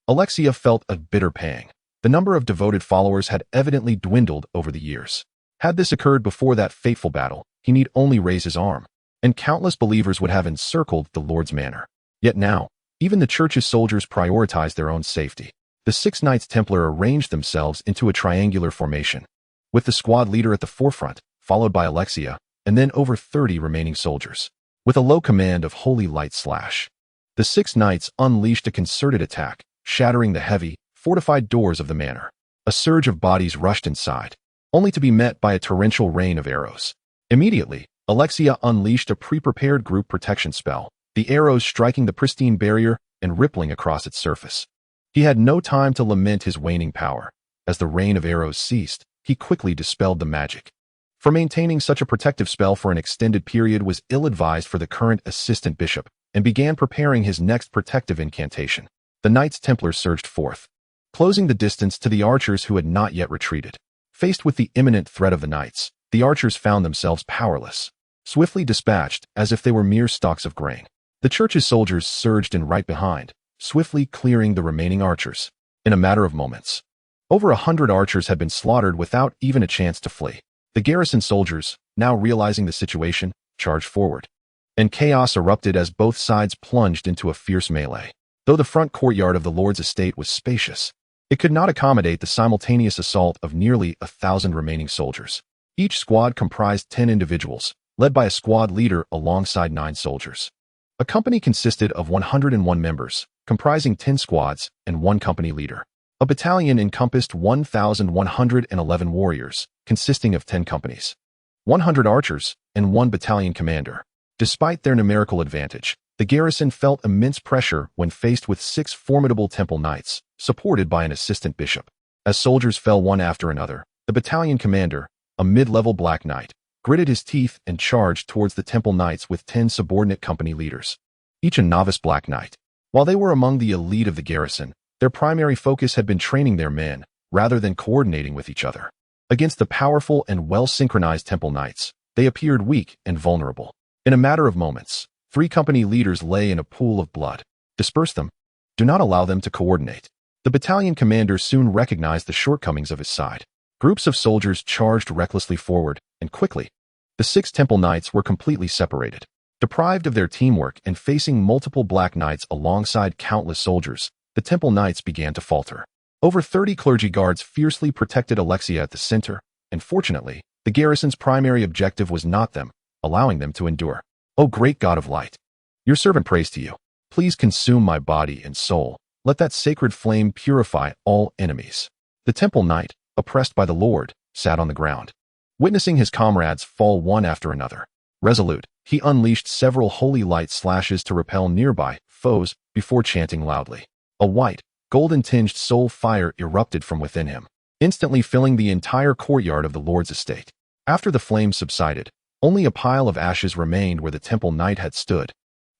Speaker 1: Alexia felt a bitter pang. The number of devoted followers had evidently dwindled over the years. Had this occurred before that fateful battle, he need only raise his arm, and countless believers would have encircled the Lord's manor. Yet now, even the church's soldiers prioritized their own safety. The 6 Knights Templar arranged themselves into a triangular formation, with the squad leader at the forefront, followed by Alexia, and then over 30 remaining soldiers. With a low command of Holy Light Slash, the 6 Knights unleashed a concerted attack, shattering the heavy, fortified doors of the manor. A surge of bodies rushed inside, only to be met by a torrential rain of arrows. Immediately, Alexia unleashed a pre-prepared group protection spell, the arrows striking the pristine barrier and rippling across its surface. He had no time to lament his waning power. As the rain of arrows ceased, he quickly dispelled the magic. For maintaining such a protective spell for an extended period was ill-advised for the current assistant bishop, and began preparing his next protective incantation. The Knights Templar surged forth, closing the distance to the archers who had not yet retreated. Faced with the imminent threat of the knights, the archers found themselves powerless, swiftly dispatched as if they were mere stalks of grain. The church's soldiers surged in right behind, swiftly clearing the remaining archers. In a matter of moments, over 100 archers had been slaughtered without even a chance to flee. The garrison soldiers, now realizing the situation, charged forward, and chaos erupted as both sides plunged into a fierce melee. Though the front courtyard of the Lord's estate was spacious, it could not accommodate the simultaneous assault of nearly 1,000 remaining soldiers. Each squad comprised 10 individuals, led by a squad leader alongside 9 soldiers. A company consisted of 101 members, comprising 10 squads and 1 company leader. A battalion encompassed 1,111 warriors, consisting of 10 companies, 100 archers, and 1 battalion commander. Despite their numerical advantage, the garrison felt immense pressure when faced with 6 formidable temple knights, supported by an assistant bishop. As soldiers fell one after another, the battalion commander, a mid-level black knight, gritted his teeth and charged towards the temple knights with 10 subordinate company leaders, each a novice black knight. While they were among the elite of the garrison, their primary focus had been training their men, rather than coordinating with each other. Against the powerful and well-synchronized temple knights, they appeared weak and vulnerable. In a matter of moments, 3 company leaders lay in a pool of blood. Disperse them. Do not allow them to coordinate. The battalion commander soon recognized the shortcomings of his side. Groups of soldiers charged recklessly forward, and quickly, the 6 temple knights were completely separated. Deprived of their teamwork and facing multiple black knights alongside countless soldiers, the temple knights began to falter. Over 30 clergy guards fiercely protected Alexia at the center, and fortunately, the garrison's primary objective was not them, allowing them to endure. O great God of light, your servant prays to you. Please consume my body and soul. Let that sacred flame purify all enemies. The temple knight, oppressed by the Lord, sat on the ground, witnessing his comrades fall one after another. Resolute, he unleashed several holy light slashes to repel nearby foes before chanting loudly. A white, golden-tinged soul fire erupted from within him, instantly filling the entire courtyard of the Lord's estate. After the flames subsided, only a pile of ashes remained where the temple knight had stood,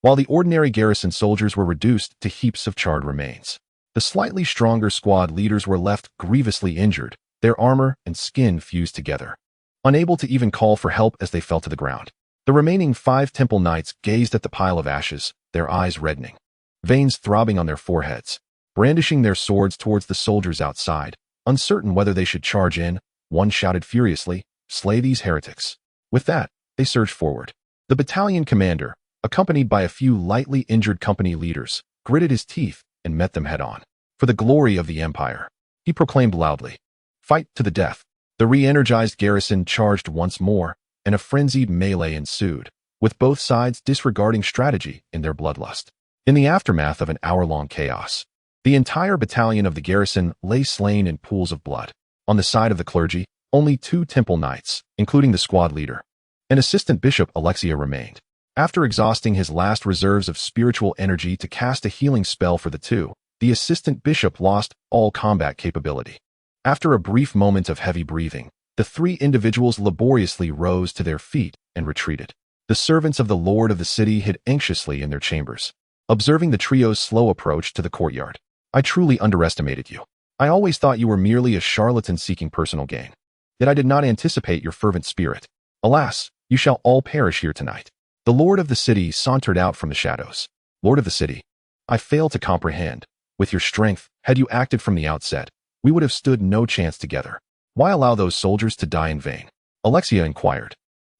Speaker 1: while the ordinary garrison soldiers were reduced to heaps of charred remains. The slightly stronger squad leaders were left grievously injured, their armor and skin fused together, unable to even call for help as they fell to the ground. The remaining 5 temple knights gazed at the pile of ashes, their eyes reddening, veins throbbing on their foreheads, brandishing their swords towards the soldiers outside. Uncertain whether they should charge in, one shouted furiously, "Slay these heretics." With that, they surged forward. The battalion commander, accompanied by a few lightly injured company leaders, gritted his teeth and met them head-on. For the glory of the Empire, he proclaimed loudly, "Fight to the death." The re-energized garrison charged once more, and a frenzied melee ensued, with both sides disregarding strategy in their bloodlust. In the aftermath of an hour-long chaos, the entire battalion of the garrison lay slain in pools of blood. On the side of the clergy, only 2 temple knights, including the squad leader, and assistant bishop Alexia remained. After exhausting his last reserves of spiritual energy to cast a healing spell for the 2, the assistant bishop lost all combat capability. After a brief moment of heavy breathing, the 3 individuals laboriously rose to their feet and retreated. The servants of the Lord of the city hid anxiously in their chambers, observing the trio's slow approach to the courtyard. I truly underestimated you. I always thought you were merely a charlatan seeking personal gain. Yet I did not anticipate your fervent spirit. Alas, you shall all perish here tonight." The lord of the city sauntered out from the shadows. Lord of the city, I fail to comprehend. With your strength, had you acted from the outset, we would have stood no chance together. Why allow those soldiers to die in vain? Alexia inquired,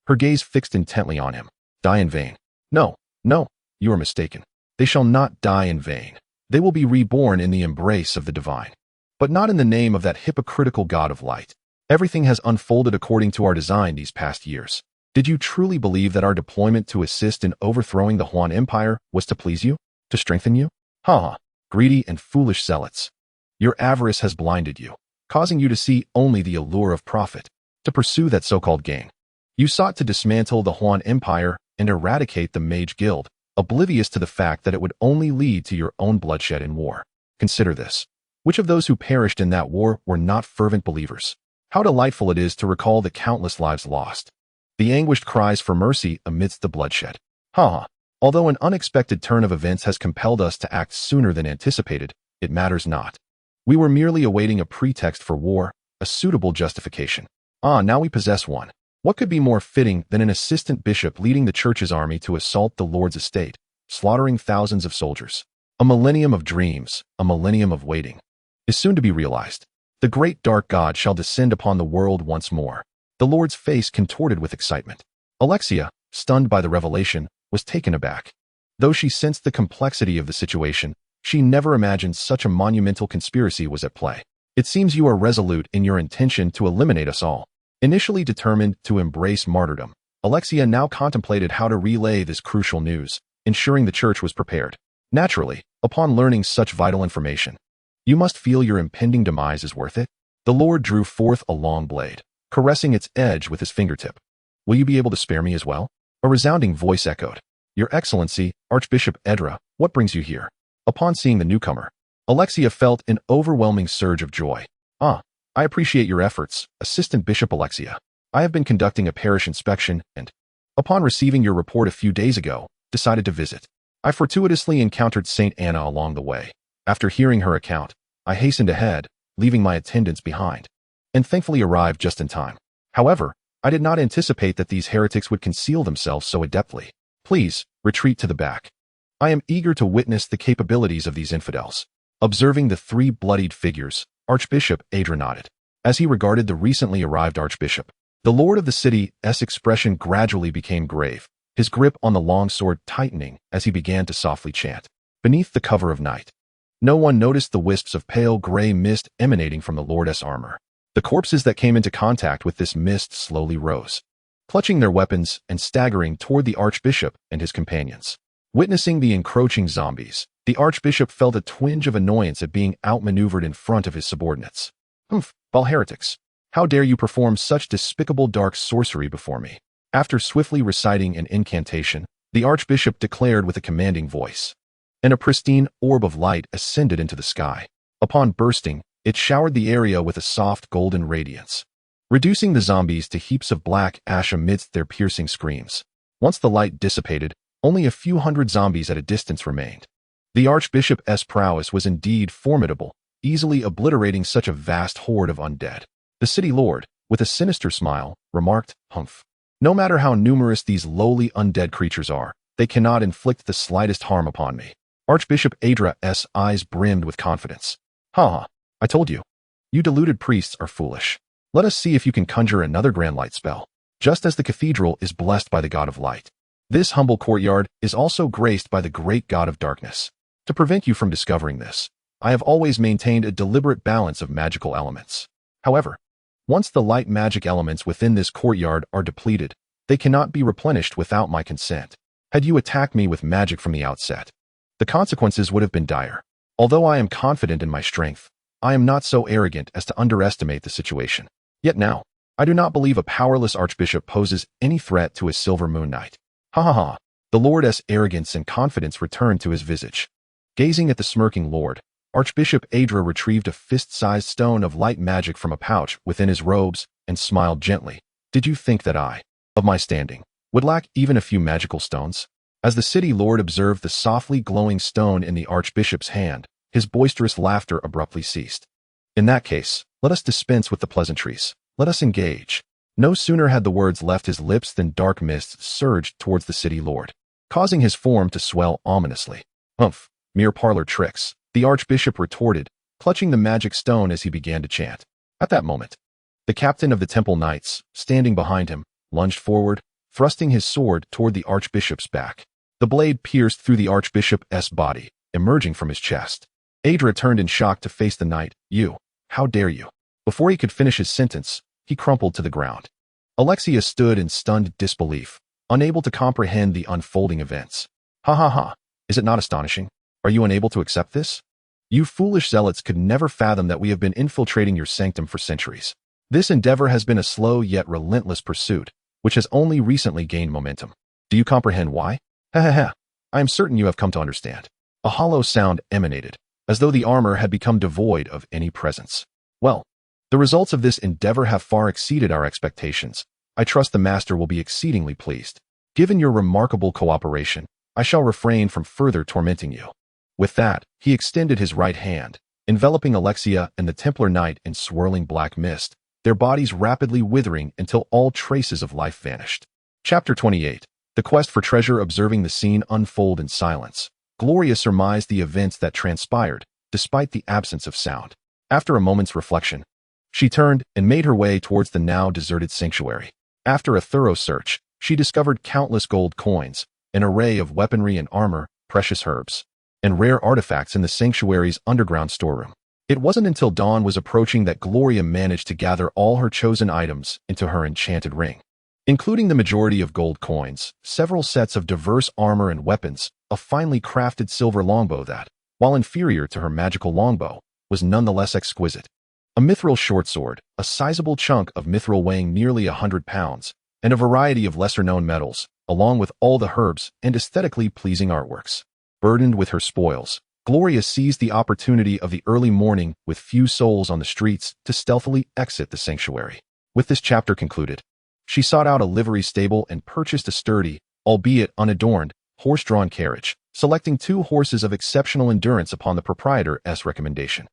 Speaker 1: her gaze fixed intently on him. Die in vain? No, no, you are mistaken. They shall not die in vain. They will be reborn in the embrace of the divine. But not in the name of that hypocritical god of light. Everything has unfolded according to our design these past years. Did you truly believe that our deployment to assist in overthrowing the Huan Empire was to please you? To strengthen you? Ha! Greedy and foolish zealots. Your avarice has blinded you, causing you to see only the allure of profit, to pursue that so-called gain. You sought to dismantle the Huan Empire and eradicate the Mage Guild, oblivious to the fact that it would only lead to your own bloodshed in war. Consider this. Which of those who perished in that war were not fervent believers? How delightful it is to recall the countless lives lost. The anguished cries for mercy amidst the bloodshed. Ha! Although an unexpected turn of events has compelled us to act sooner than anticipated, it matters not. We were merely awaiting a pretext for war, a suitable justification. Now we possess one. What could be more fitting than an assistant bishop leading the church's army to assault the Lord's estate, slaughtering thousands of soldiers? A millennium of dreams, a millennium of waiting, is soon to be realized. The great dark god shall descend upon the world once more. The Lord's face contorted with excitement. Alexia, stunned by the revelation, was taken aback. Though she sensed the complexity of the situation, she never imagined such a monumental conspiracy was at play. It seems you are resolute in your intention to eliminate us all. Initially determined to embrace martyrdom, Alexia now contemplated how to relay this crucial news, ensuring the church was prepared. Naturally, upon learning such vital information, you must feel your impending demise is worth it. The Lord drew forth a long blade, caressing its edge with his fingertip. Will you be able to spare me as well? A resounding voice echoed. Your Excellency, Archbishop Edra, what brings you here? Upon seeing the newcomer, Alexia felt an overwhelming surge of joy. I appreciate your efforts, Assistant Bishop Alexia. I have been conducting a parish inspection and, upon receiving your report a few days ago, decided to visit. I fortuitously encountered Saint Anna along the way. After hearing her account, I hastened ahead, leaving my attendants behind, and thankfully arrived just in time. However, I did not anticipate that these heretics would conceal themselves so adeptly. Please, retreat to the back. I am eager to witness the capabilities of these infidels. Observing the three bloodied figures, Archbishop Adra nodded. As he regarded the recently arrived archbishop, the lord of the city's expression gradually became grave, his grip on the long sword tightening as he began to softly chant. Beneath the cover of night, no one noticed the wisps of pale gray mist emanating from the lord's armor. The corpses that came into contact with this mist slowly rose, clutching their weapons and staggering toward the archbishop and his companions. Witnessing the encroaching zombies, the archbishop felt a twinge of annoyance at being outmaneuvered in front of his subordinates. Ball heretics, how dare you perform such despicable dark sorcery before me? After swiftly reciting an incantation, the archbishop declared with a commanding voice, and a pristine orb of light ascended into the sky. Upon bursting, it showered the area with a soft golden radiance, reducing the zombies to heaps of black ash amidst their piercing screams. Once the light dissipated, only a few hundred zombies at a distance remained. The archbishop's prowess was indeed formidable, easily obliterating such a vast horde of undead. The city lord, with a sinister smile, remarked, "Humph. No matter how numerous these lowly undead creatures are, they cannot inflict the slightest harm upon me." Archbishop Adra's eyes brimmed with confidence. I told you. You deluded priests are foolish. Let us see if you can conjure another grand light spell. Just as the cathedral is blessed by the god of light, this humble courtyard is also graced by the great god of darkness. To prevent you from discovering this, I have always maintained a deliberate balance of magical elements. However, once the light magic elements within this courtyard are depleted, they cannot be replenished without my consent. Had you attacked me with magic from the outset, the consequences would have been dire. Although I am confident in my strength, I am not so arrogant as to underestimate the situation. Yet now, I do not believe a powerless archbishop poses any threat to a silver moon knight. The lord's arrogance and confidence returned to his visage. Gazing at the smirking lord, Archbishop Adra retrieved a fist-sized stone of light magic from a pouch within his robes and smiled gently. Did you think that I, of my standing, would lack even a few magical stones? As the city lord observed the softly glowing stone in the archbishop's hand, His boisterous laughter abruptly ceased. In that case, let us dispense with the pleasantries. Let us engage. No sooner had the words left his lips than dark mists surged towards the city lord, causing his form to swell ominously. Humph, mere parlor tricks, the archbishop retorted, clutching the magic stone as he began to chant. At that moment, the captain of the temple knights, standing behind him, lunged forward, thrusting his sword toward the archbishop's back. The blade pierced through the archbishop's body, emerging from his chest. Adra turned in shock to face the knight. You, how dare you? Before he could finish his sentence, he crumpled to the ground. Alexia stood in stunned disbelief, unable to comprehend the unfolding events. Ha ha ha, is it not astonishing? Are you unable to accept this? You foolish zealots could never fathom that we have been infiltrating your sanctum for centuries. This endeavor has been a slow yet relentless pursuit, which has only recently gained momentum. Do you comprehend why? Ha ha ha, I am certain you have come to understand. A hollow sound emanated, as though the armor had become devoid of any presence. Well, the results of this endeavor have far exceeded our expectations. I trust the master will be exceedingly pleased. Given your remarkable cooperation, I shall refrain from further tormenting you. With that, he extended his right hand, enveloping Alexia and the Templar Knight in swirling black mist, their bodies rapidly withering until all traces of life vanished. Chapter 28. The quest for treasure. Observing the scene unfold in silence, Gloria surmised the events that transpired, despite the absence of sound. After a moment's reflection, she turned and made her way towards the now deserted sanctuary. After a thorough search, she discovered countless gold coins, an array of weaponry and armor, precious herbs, and rare artifacts in the sanctuary's underground storeroom. It wasn't until dawn was approaching that Gloria managed to gather all her chosen items into her enchanted ring, including the majority of gold coins, several sets of diverse armor and weapons, a finely crafted silver longbow that, while inferior to her magical longbow, was nonetheless exquisite. A mithril short sword, a sizable chunk of mithril weighing nearly 100 pounds, and a variety of lesser-known metals, along with all the herbs and aesthetically pleasing artworks. Burdened with her spoils, Gloria seized the opportunity of the early morning with few souls on the streets to stealthily exit the sanctuary. With this chapter concluded, she sought out a livery stable and purchased a sturdy, albeit unadorned, horse-drawn carriage, selecting 2 horses of exceptional endurance upon the proprietor's recommendation.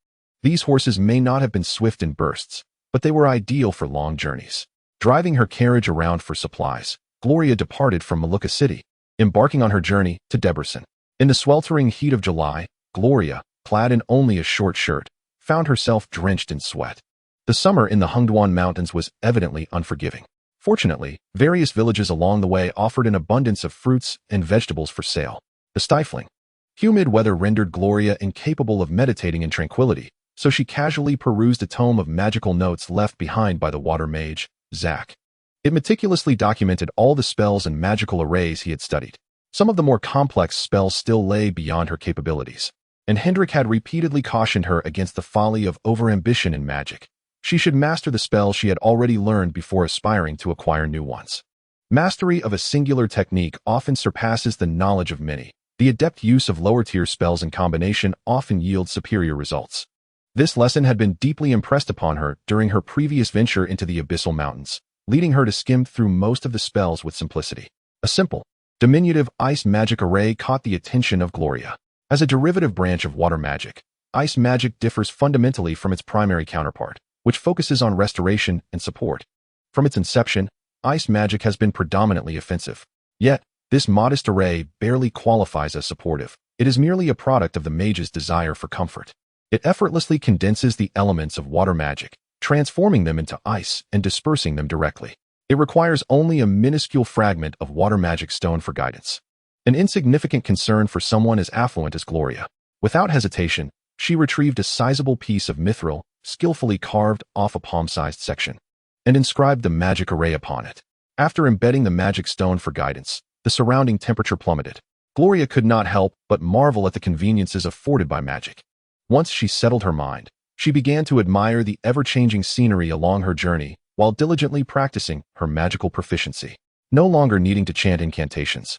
Speaker 1: These horses may not have been swift in bursts, but they were ideal for long journeys. Driving her carriage around for supplies, Gloria departed from Maluka City, embarking on her journey to Debrecen. In the sweltering heat of July, Gloria, clad in only a short shirt, found herself drenched in sweat. The summer in the Hungduan Mountains was evidently unforgiving. Fortunately, various villages along the way offered an abundance of fruits and vegetables for sale. The stifling, humid weather rendered Gloria incapable of meditating in tranquility, so she casually perused a tome of magical notes left behind by the water mage, Zach. It meticulously documented all the spells and magical arrays he had studied. Some of the more complex spells still lay beyond her capabilities, and Hendrick had repeatedly cautioned her against the folly of overambition in magic. She should master the spells she had already learned before aspiring to acquire new ones. Mastery of a singular technique often surpasses the knowledge of many. The adept use of lower-tier spells in combination often yields superior results. This lesson had been deeply impressed upon her during her previous venture into the Abyssal Mountains, leading her to skim through most of the spells with simplicity. A simple, diminutive ice magic array caught the attention of Gloria. As a derivative branch of water magic, ice magic differs fundamentally from its primary counterpart, which focuses on restoration and support. From its inception, ice magic has been predominantly offensive. Yet, this modest array barely qualifies as supportive. It is merely a product of the mage's desire for comfort. It effortlessly condenses the elements of water magic, transforming them into ice and dispersing them directly. It requires only a minuscule fragment of water magic stone for guidance. An insignificant concern for someone as affluent as Gloria. Without hesitation, she retrieved a sizable piece of mithril, skillfully carved off a palm-sized section, and inscribed the magic array upon it. After embedding the magic stone for guidance, the surrounding temperature plummeted. Gloria could not help but marvel at the conveniences afforded by magic. Once she settled her mind, she began to admire the ever-changing scenery along her journey while diligently practicing her magical proficiency. No longer needing to chant incantations,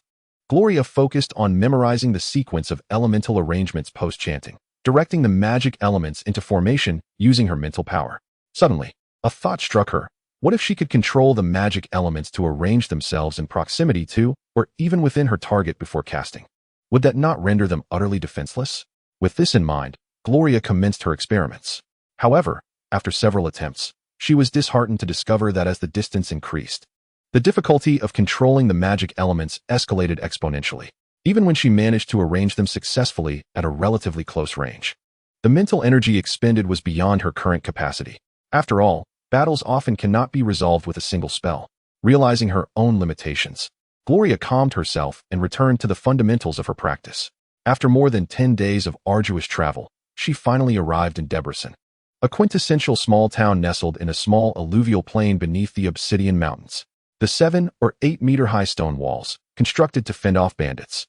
Speaker 1: Gloria focused on memorizing the sequence of elemental arrangements post-chanting, directing the magic elements into formation using her mental power. Suddenly, a thought struck her. What if she could control the magic elements to arrange themselves in proximity to, or even within her target before casting? Would that not render them utterly defenseless? With this in mind, Gloria commenced her experiments. However, after several attempts, she was disheartened to discover that as the distance increased, the difficulty of controlling the magic elements escalated exponentially, even when she managed to arrange them successfully at a relatively close range. The mental energy expended was beyond her current capacity. After all, battles often cannot be resolved with a single spell. Realizing her own limitations, Gloria calmed herself and returned to the fundamentals of her practice. After more than 10 days of arduous travel, she finally arrived in Debrecen, a quintessential small town nestled in a small alluvial plain beneath the Obsidian Mountains. The 7 or 8 meter high stone walls, constructed to fend off bandits,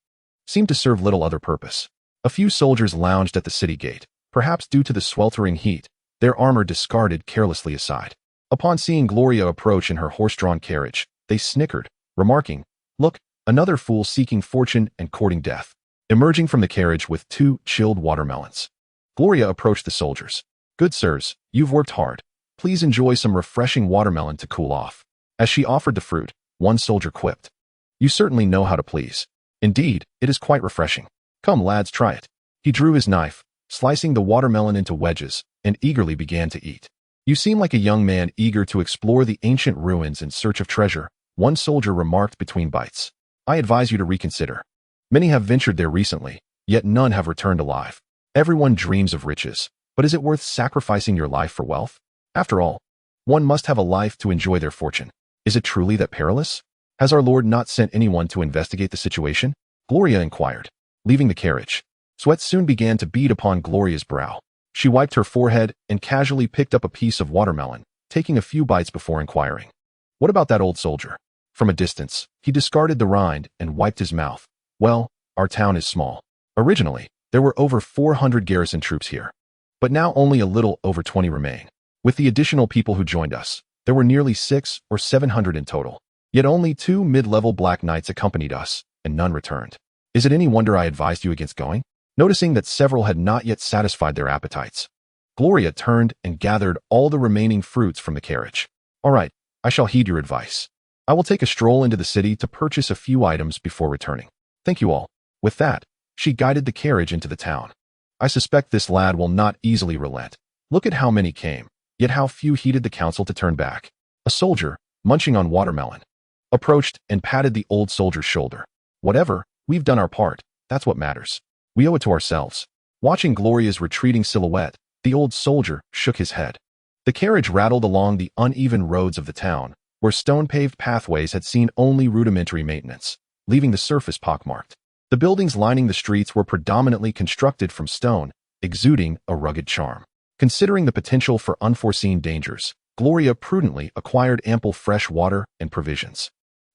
Speaker 1: seemed to serve little other purpose. A few soldiers lounged at the city gate, perhaps due to the sweltering heat, their armor discarded carelessly aside. Upon seeing Gloria approach in her horse-drawn carriage, they snickered, remarking, "Look, another fool seeking fortune and courting death." Emerging from the carriage with 2 chilled watermelons, Gloria approached the soldiers. "Good sirs, you've worked hard. Please enjoy some refreshing watermelon to cool off." As she offered the fruit, one soldier quipped, "You certainly know how to please. Indeed, it is quite refreshing. Come, lads, try it." He drew his knife, slicing the watermelon into wedges, and eagerly began to eat. "You seem like a young man eager to explore the ancient ruins in search of treasure," one soldier remarked between bites. "I advise you to reconsider. Many have ventured there recently, yet none have returned alive. Everyone dreams of riches, but is it worth sacrificing your life for wealth? After all, one must have a life to enjoy their fortune. Is it truly that perilous? Has our Lord not sent anyone to investigate the situation?" Gloria inquired. Leaving the carriage, sweat soon began to bead upon Gloria's brow. She wiped her forehead and casually picked up a piece of watermelon, taking a few bites before inquiring, "What about that old soldier?" From a distance, he discarded the rind and wiped his mouth. "Well, our town is small. Originally, there were over 400 garrison troops here, but now only a little over 20 remain. With the additional people who joined us, there were nearly 600 or 700 in total. Yet only 2 mid-level Black Knights accompanied us, and none returned. Is it any wonder I advised you against going?" Noticing that several had not yet satisfied their appetites, Gloria turned and gathered all the remaining fruits from the carriage. "All right, I shall heed your advice. I will take a stroll into the city to purchase a few items before returning. Thank you all." With that, she guided the carriage into the town. "I suspect this lad will not easily relent. Look at how many came, yet how few heeded the counsel to turn back." A soldier, munching on watermelon, approached and patted the old soldier's shoulder. "Whatever, we've done our part. That's what matters. We owe it to ourselves." Watching Gloria's retreating silhouette, the old soldier shook his head. The carriage rattled along the uneven roads of the town, where stone-paved pathways had seen only rudimentary maintenance, leaving the surface pockmarked. The buildings lining the streets were predominantly constructed from stone, exuding a rugged charm. Considering the potential for unforeseen dangers, Gloria prudently acquired ample fresh water and provisions.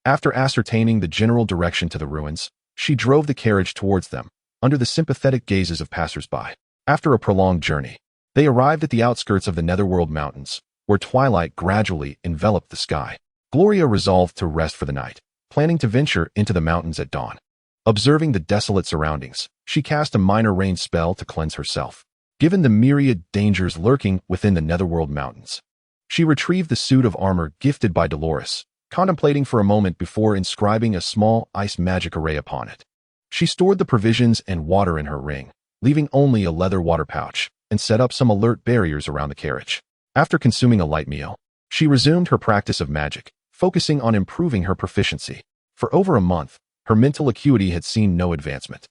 Speaker 1: After ascertaining the general direction to the ruins, she drove the carriage towards them, under the sympathetic gazes of passers-by. After a prolonged journey, they arrived at the outskirts of the Netherworld Mountains, where twilight gradually enveloped the sky. Gloria resolved to rest for the night, planning to venture into the mountains at dawn. Observing the desolate surroundings, she cast a minor rain spell to cleanse herself. Given the myriad dangers lurking within the Netherworld Mountains, she retrieved the suit of armor gifted by Dolores, contemplating for a moment before inscribing a small ice magic array upon it. She stored the provisions and water in her ring, leaving only a leather water pouch, and set up some alert barriers around the carriage. After consuming a light meal, she resumed her practice of magic, focusing on improving her proficiency. For over a month, her mental acuity had seen no advancement.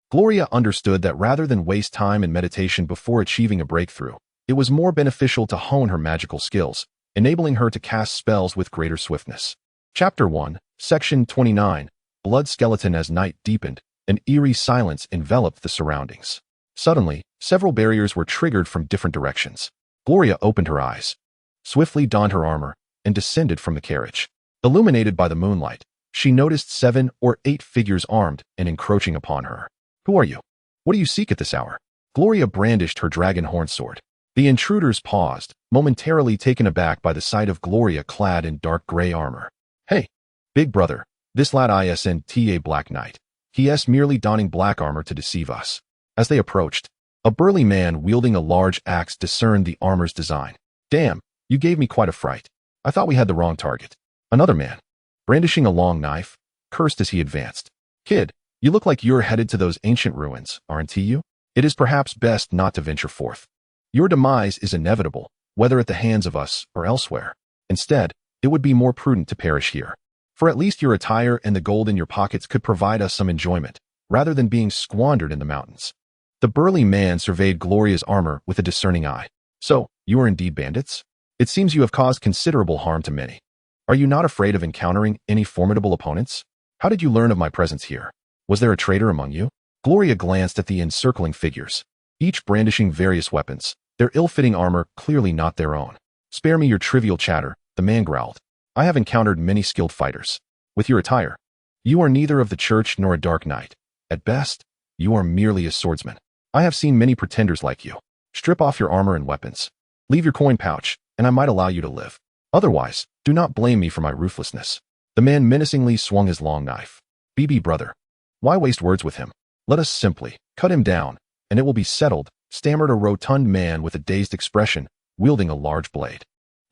Speaker 1: Gloria understood that rather than waste time in meditation before achieving a breakthrough, it was more beneficial to hone her magical skills, enabling her to cast spells with greater swiftness. Chapter 1, Section 29, Blood Skeleton. As night deepened, an eerie silence enveloped the surroundings. Suddenly, several barriers were triggered from different directions. Gloria opened her eyes, swiftly donned her armor, and descended from the carriage. Illuminated by the moonlight, she noticed 7 or 8 figures armed and encroaching upon her. "Who are you? What do you seek at this hour?" Gloria brandished her dragon horn sword. The intruders paused, momentarily taken aback by the sight of Gloria clad in dark gray armor. "Hey, big brother, this lad isn't a Black Knight. He's merely donning black armor to deceive us." As they approached, a burly man wielding a large axe discerned the armor's design. "Damn, you gave me quite a fright. I thought we had the wrong target." Another man, brandishing a long knife, cursed as he advanced. "Kid, you look like you're headed to those ancient ruins, aren't you?" It is perhaps best not to venture forth. Your demise is inevitable, whether at the hands of us or elsewhere. Instead, it would be more prudent to perish here. For at least your attire and the gold in your pockets could provide us some enjoyment, rather than being squandered in the mountains. The burly man surveyed Gloria's armor with a discerning eye. So, you are indeed bandits? It seems you have caused considerable harm to many. Are you not afraid of encountering any formidable opponents? How did you learn of my presence here? Was there a traitor among you? Gloria glanced at the encircling figures, each brandishing various weapons, their ill-fitting armor clearly not their own. Spare me your trivial chatter, the man growled. I have encountered many skilled fighters. With your attire, you are neither of the church nor a dark knight. At best, you are merely a swordsman. I have seen many pretenders like you. Strip off your armor and weapons. Leave your coin pouch, and I might allow you to live. Otherwise, do not blame me for my ruthlessness. The man menacingly swung his long knife. BB brother, why waste words with him? Let us simply cut him down, and it will be settled, stammered a rotund man with a dazed expression, wielding a large blade.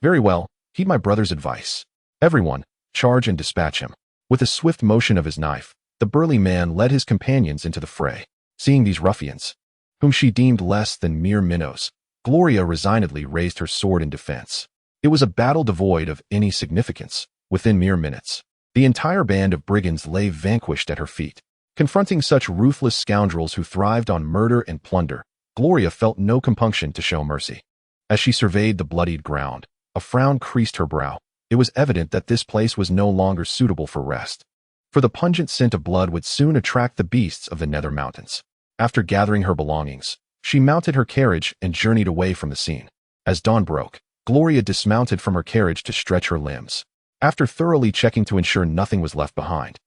Speaker 1: Very well, heed my brother's advice. Everyone, charge and dispatch him. With a swift motion of his knife, the burly man led his companions into the fray. Seeing these ruffians, whom she deemed less than mere minnows, Gloria resignedly raised her sword in defense. It was a battle devoid of any significance. Within mere minutes, the entire band of brigands lay vanquished at her feet. Confronting such ruthless scoundrels who thrived on murder and plunder, Gloria felt no compunction to show mercy. As she surveyed the bloodied ground, a frown creased her brow. It was evident that this place was no longer suitable for rest, for the pungent scent of blood would soon attract the beasts of the nether mountains. After gathering her belongings, she mounted her carriage and journeyed away from the scene. As dawn broke, Gloria dismounted from her carriage to stretch her limbs. After thoroughly checking to ensure nothing was left behind,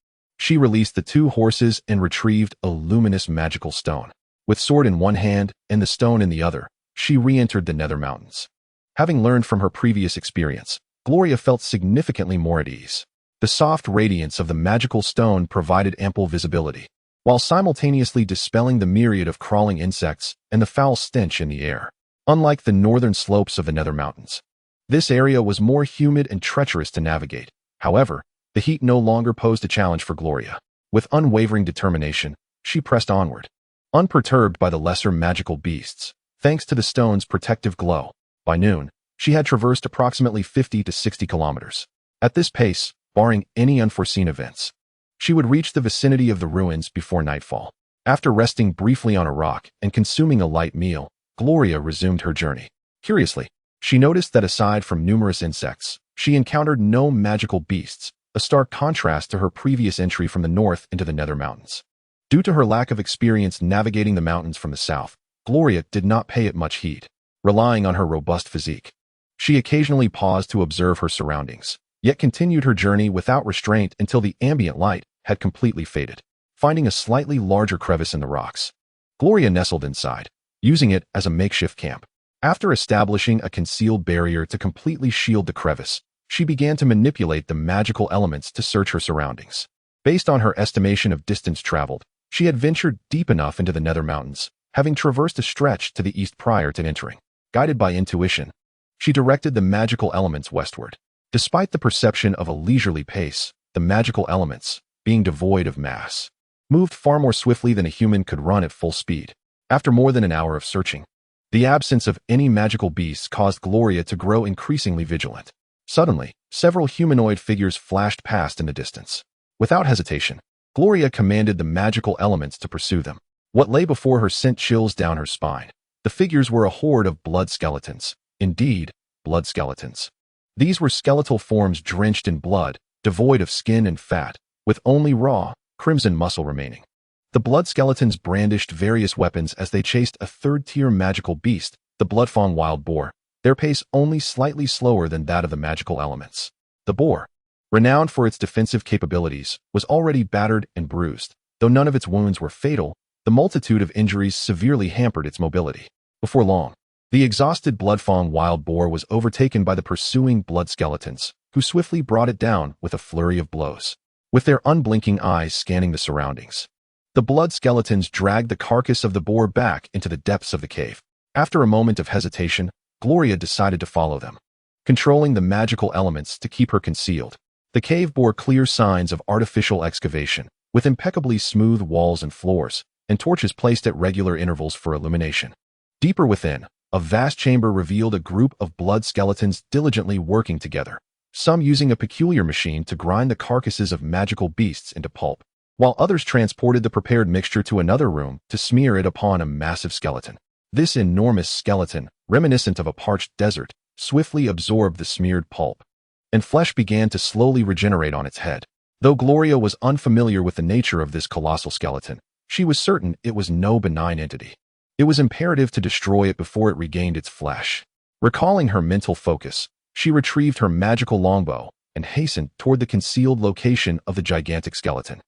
Speaker 1: she released the 2 horses and retrieved a luminous magical stone. With sword in one hand and the stone in the other, she re-entered the nether mountains. Having learned from her previous experience, Gloria felt significantly more at ease. The soft radiance of the magical stone provided ample visibility, while simultaneously dispelling the myriad of crawling insects and the foul stench in the air. Unlike the northern slopes of the nether mountains, this area was more humid and treacherous to navigate. However, the heat no longer posed a challenge for Gloria. With unwavering determination, she pressed onward, unperturbed by the lesser magical beasts, thanks to the stone's protective glow. By noon, she had traversed approximately 50 to 60 kilometers. At this pace, barring any unforeseen events, she would reach the vicinity of the ruins before nightfall. After resting briefly on a rock and consuming a light meal, Gloria resumed her journey. Curiously, she noticed that aside from numerous insects, she encountered no magical beasts, a stark contrast to her previous entry from the north into the nether mountains. Due to her lack of experience navigating the mountains from the south, Gloria did not pay it much heed. Relying on her robust physique, she occasionally paused to observe her surroundings, yet continued her journey without restraint until the ambient light had completely faded. Finding a slightly larger crevice in the rocks, Gloria nestled inside, using it as a makeshift camp. After establishing a concealed barrier to completely shield the crevice, she began to manipulate the magical elements to search her surroundings. Based on her estimation of distance traveled, she had ventured deep enough into the nether mountains, having traversed a stretch to the east prior to entering. Guided by intuition, she directed the magical elements westward. Despite the perception of a leisurely pace, the magical elements, being devoid of mass, moved far more swiftly than a human could run at full speed. After more than an hour of searching, the absence of any magical beasts caused Gloria to grow increasingly vigilant. Suddenly, several humanoid figures flashed past in the distance. Without hesitation, Gloria commanded the magical elements to pursue them. What lay before her sent chills down her spine. The figures were a horde of blood skeletons. Indeed, blood skeletons. These were skeletal forms drenched in blood, devoid of skin and fat, with only raw, crimson muscle remaining. The blood skeletons brandished various weapons as they chased a third-tier magical beast, the bloodfawn wild boar, their pace only slightly slower than that of the magical elements. The boar, renowned for its defensive capabilities, was already battered and bruised. Though none of its wounds were fatal, the multitude of injuries severely hampered its mobility. Before long, the exhausted bloodfawn wild boar was overtaken by the pursuing blood skeletons, who swiftly brought it down with a flurry of blows. With their unblinking eyes scanning the surroundings, the blood skeletons dragged the carcass of the boar back into the depths of the cave. After a moment of hesitation, Gloria decided to follow them, controlling the magical elements to keep her concealed. The cave bore clear signs of artificial excavation, with impeccably smooth walls and floors, and torches placed at regular intervals for illumination. Deeper within, a vast chamber revealed a group of blood skeletons diligently working together, some using a peculiar machine to grind the carcasses of magical beasts into pulp, while others transported the prepared mixture to another room to smear it upon a massive skeleton. This enormous skeleton, reminiscent of a parched desert, swiftly absorbed the smeared pulp, and flesh began to slowly regenerate on its head. Though Gloria was unfamiliar with the nature of this colossal skeleton, she was certain it was no benign entity. It was imperative to destroy it before it regained its flesh. Recalling her mental focus, she retrieved her magical longbow and hastened toward the concealed location of the gigantic skeleton.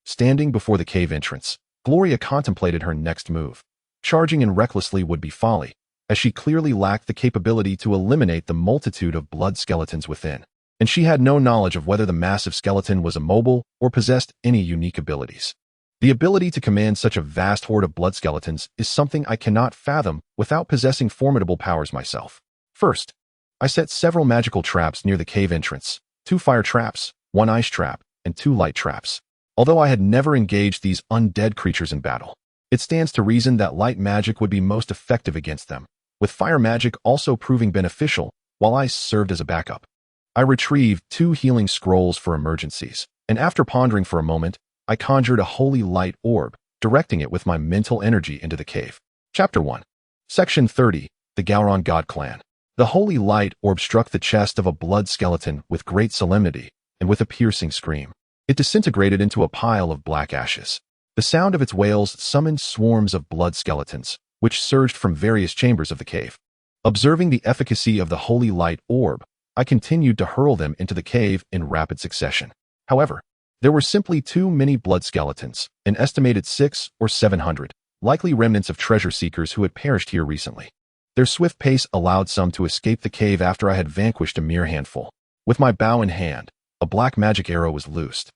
Speaker 1: Standing before the cave entrance, Gloria contemplated her next move. Charging in recklessly would be folly, as she clearly lacked the capability to eliminate the multitude of blood skeletons within, and she had no knowledge of whether the massive skeleton was immobile or possessed any unique abilities. The ability to command such a vast horde of blood skeletons is something I cannot fathom without possessing formidable powers myself. First, I set several magical traps near the cave entrance, 2 fire traps, 1 ice trap, and 2 light traps. Although I had never engaged these undead creatures in battle, it stands to reason that light magic would be most effective against them, with fire magic also proving beneficial, while ice served as a backup. I retrieved 2 healing scrolls for emergencies, and after pondering for a moment, I conjured a holy light orb, directing it with my mental energy into the cave. Chapter 1. Section 30. The Gowron God Clan. The holy light orb struck the chest of a blood skeleton with great solemnity, and with a piercing scream, it disintegrated into a pile of black ashes. The sound of its wails summoned swarms of blood skeletons, which surged from various chambers of the cave. Observing the efficacy of the holy light orb, I continued to hurl them into the cave in rapid succession. However, there were simply too many blood skeletons, an estimated 600 or 700, likely remnants of treasure seekers who had perished here recently. Their swift pace allowed some to escape the cave after I had vanquished a mere handful. With my bow in hand, a black magic arrow was loosed,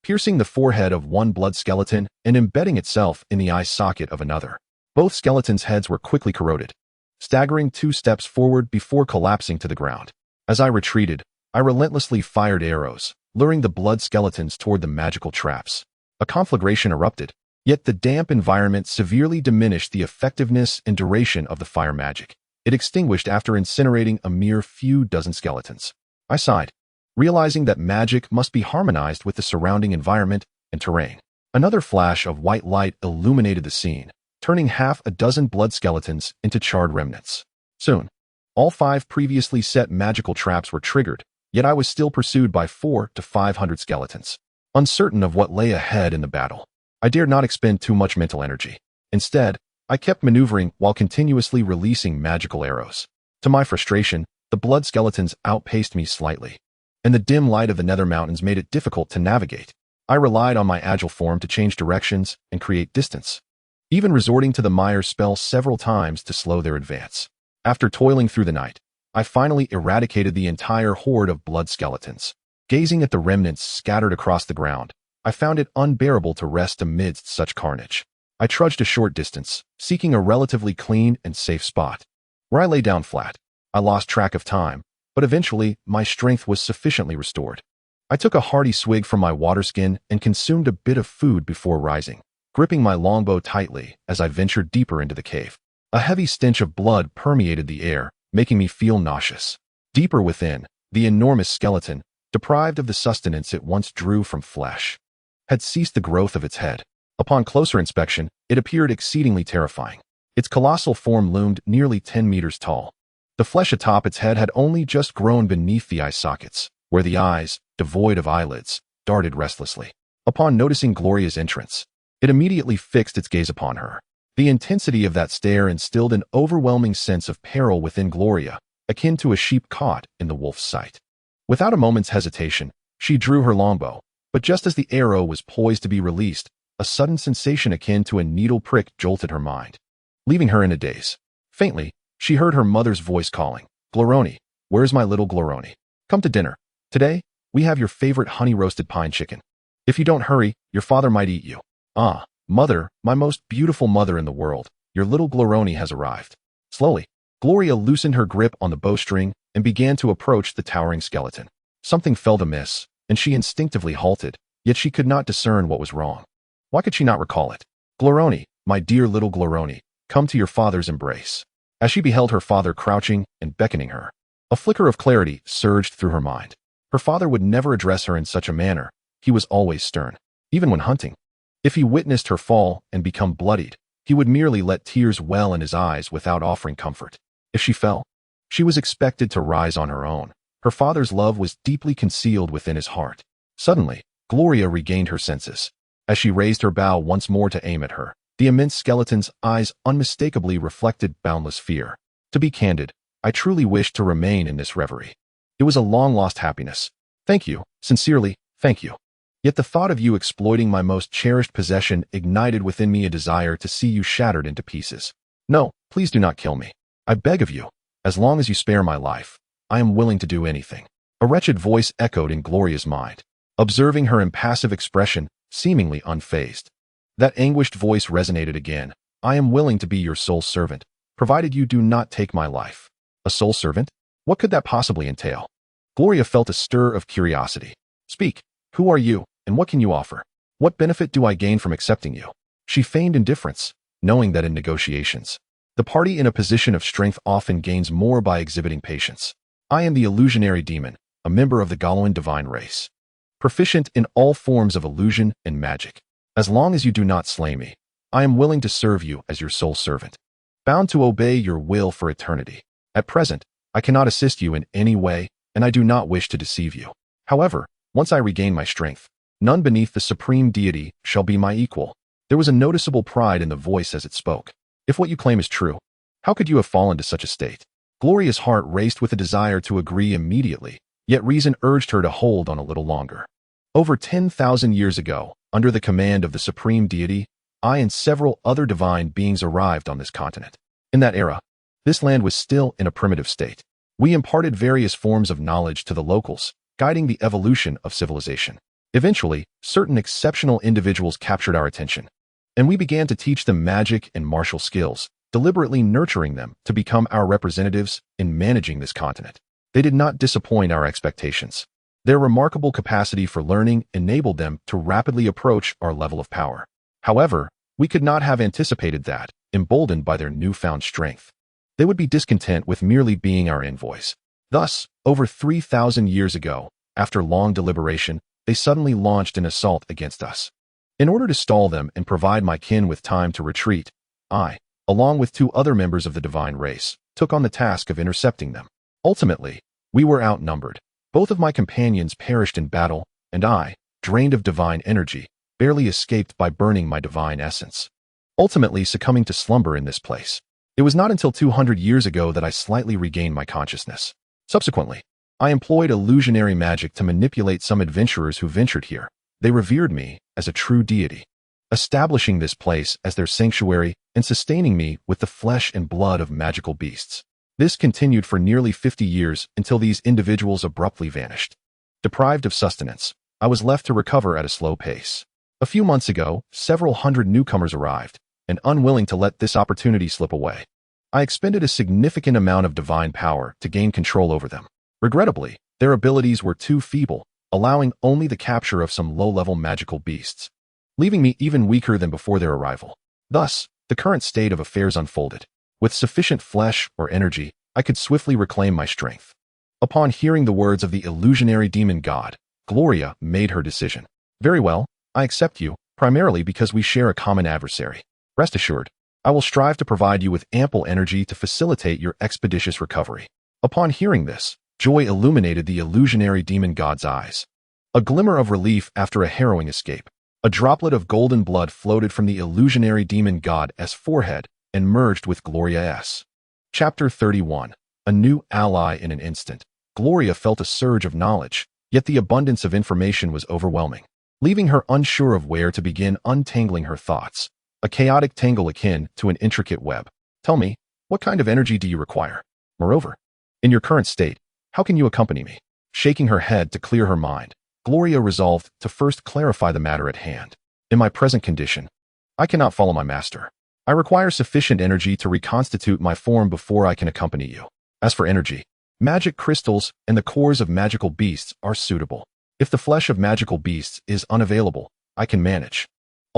Speaker 1: piercing the forehead of one blood skeleton and embedding itself in the eye socket of another. Both skeletons' heads were quickly corroded, staggering 2 steps forward before collapsing to the ground. As I retreated, I relentlessly fired arrows, luring the blood skeletons toward the magical traps. A conflagration erupted, yet the damp environment severely diminished the effectiveness and duration of the fire magic. It extinguished after incinerating a mere few dozen skeletons. I sighed, realizing that magic must be harmonized with the surrounding environment and terrain. Another flash of white light illuminated the scene, turning half a dozen blood skeletons into charred remnants. Soon, all 5 previously set magical traps were triggered, yet I was still pursued by 400 to 500 skeletons. Uncertain of what lay ahead in the battle, I dared not expend too much mental energy. Instead, I kept maneuvering while continuously releasing magical arrows. To my frustration, the blood skeletons outpaced me slightly, and the dim light of the Nether Mountains made it difficult to navigate. I relied on my agile form to change directions and create distance, even resorting to the Mire spell several times to slow their advance. After toiling through the night, I finally eradicated the entire horde of blood skeletons. Gazing at the remnants scattered across the ground, I found it unbearable to rest amidst such carnage. I trudged a short distance, seeking a relatively clean and safe spot, where I lay down flat. I lost track of time, but eventually my strength was sufficiently restored. I took a hearty swig from my water skin and consumed a bit of food before rising, gripping my longbow tightly as I ventured deeper into the cave. A heavy stench of blood permeated the air, making me feel nauseous. Deeper within, the enormous skeleton, deprived of the sustenance it once drew from flesh, had ceased the growth of its head. Upon closer inspection, it appeared exceedingly terrifying. Its colossal form loomed nearly 10 meters tall. The flesh atop its head had only just grown beneath the eye sockets, where the eyes, devoid of eyelids, darted restlessly. Upon noticing Gloria's entrance, it immediately fixed its gaze upon her. The intensity of that stare instilled an overwhelming sense of peril within Gloria, akin to a sheep caught in the wolf's sight. Without a moment's hesitation, she drew her longbow, but just as the arrow was poised to be released, a sudden sensation akin to a needle prick jolted her mind, leaving her in a daze. Faintly, she heard her mother's voice calling, "Gloroni, where's my little Gloroni? Come to dinner. Today, we have your favorite honey-roasted pine chicken. If you don't hurry, your father might eat you." "Ah, mother, my most beautiful mother in the world, your little Gloroni has arrived." Slowly, Gloria loosened her grip on the bowstring and began to approach the towering skeleton. Something felt amiss, and she instinctively halted, yet she could not discern what was wrong. Why could she not recall it? "Gloroni, my dear little Gloroni, come to your father's embrace." As she beheld her father crouching and beckoning her, a flicker of clarity surged through her mind. Her father would never address her in such a manner. He was always stern, even when hunting. If he witnessed her fall and become bloodied, he would merely let tears well in his eyes without offering comfort. If she fell, she was expected to rise on her own. Her father's love was deeply concealed within his heart. Suddenly, Gloria regained her senses. As she raised her bow once more to aim at her, the immense skeleton's eyes unmistakably reflected boundless fear. To be candid, I truly wished to remain in this reverie. It was a long-lost happiness. Thank you, sincerely, thank you. Yet the thought of you exploiting my most cherished possession ignited within me a desire to see you shattered into pieces. No, please do not kill me. I beg of you. As long as you spare my life, I am willing to do anything. A wretched voice echoed in Gloria's mind, observing her impassive expression, seemingly unfazed. That anguished voice resonated again. I am willing to be your sole servant, provided you do not take my life. A sole servant? What could that possibly entail? Gloria felt a stir of curiosity. Speak. Who are you, and what can you offer? What benefit do I gain from accepting you? She feigned indifference, knowing that in negotiations, the party in a position of strength often gains more by exhibiting patience. I am the illusionary demon, a member of the Galoan divine race, proficient in all forms of illusion and magic. As long as you do not slay me, I am willing to serve you as your sole servant, bound to obey your will for eternity. At present, I cannot assist you in any way, and I do not wish to deceive you. However, once I regain my strength, none beneath the supreme deity shall be my equal. There was a noticeable pride in the voice as it spoke. If what you claim is true, how could you have fallen to such a state? Gloria's heart raced with a desire to agree immediately, yet reason urged her to hold on a little longer. Over 10,000 years ago, under the command of the supreme deity, I and several other divine beings arrived on this continent. In that era, this land was still in a primitive state. We imparted various forms of knowledge to the locals, guiding the evolution of civilization. Eventually, certain exceptional individuals captured our attention, and we began to teach them magic and martial skills, deliberately nurturing them to become our representatives in managing this continent. They did not disappoint our expectations. Their remarkable capacity for learning enabled them to rapidly approach our level of power. However, we could not have anticipated that, emboldened by their newfound strength, they would be discontent with merely being our envoys. Thus, over 3,000 years ago, after long deliberation, they suddenly launched an assault against us. In order to stall them and provide my kin with time to retreat, I, along with 2 other members of the divine race, took on the task of intercepting them. Ultimately, we were outnumbered. Both of my companions perished in battle, and I, drained of divine energy, barely escaped by burning my divine essence, ultimately succumbing to slumber in this place. It was not until 200 years ago that I slightly regained my consciousness. Subsequently, I employed illusionary magic to manipulate some adventurers who ventured here. They revered me as a true deity, establishing this place as their sanctuary and sustaining me with the flesh and blood of magical beasts. This continued for nearly 50 years until these individuals abruptly vanished. Deprived of sustenance, I was left to recover at a slow pace. A few months ago, several hundred newcomers arrived, and unwilling to let this opportunity slip away, I expended a significant amount of divine power to gain control over them. Regrettably, their abilities were too feeble, allowing only the capture of some low-level magical beasts, leaving me even weaker than before their arrival. Thus, the current state of affairs unfolded. With sufficient flesh or energy, I could swiftly reclaim my strength. Upon hearing the words of the illusionary demon god, Gloria made her decision. Very well, I accept you, primarily because we share a common adversary. Rest assured, I will strive to provide you with ample energy to facilitate your expeditious recovery. Upon hearing this, joy illuminated the illusionary demon god's eyes. A glimmer of relief after a harrowing escape. A droplet of golden blood floated from the illusionary demon god's forehead and merged with Gloria's. Chapter 31. A new ally in an instant. Gloria felt a surge of knowledge, yet the abundance of information was overwhelming, leaving her unsure of where to begin untangling her thoughts. A chaotic tangle akin to an intricate web. Tell me, what kind of energy do you require? Moreover, in your current state, how can you accompany me? Shaking her head to clear her mind, Gloria resolved to first clarify the matter at hand. In my present condition, I cannot follow my master. I require sufficient energy to reconstitute my form before I can accompany you. As for energy, magic crystals and the cores of magical beasts are suitable. If the flesh of magical beasts is unavailable, I can manage.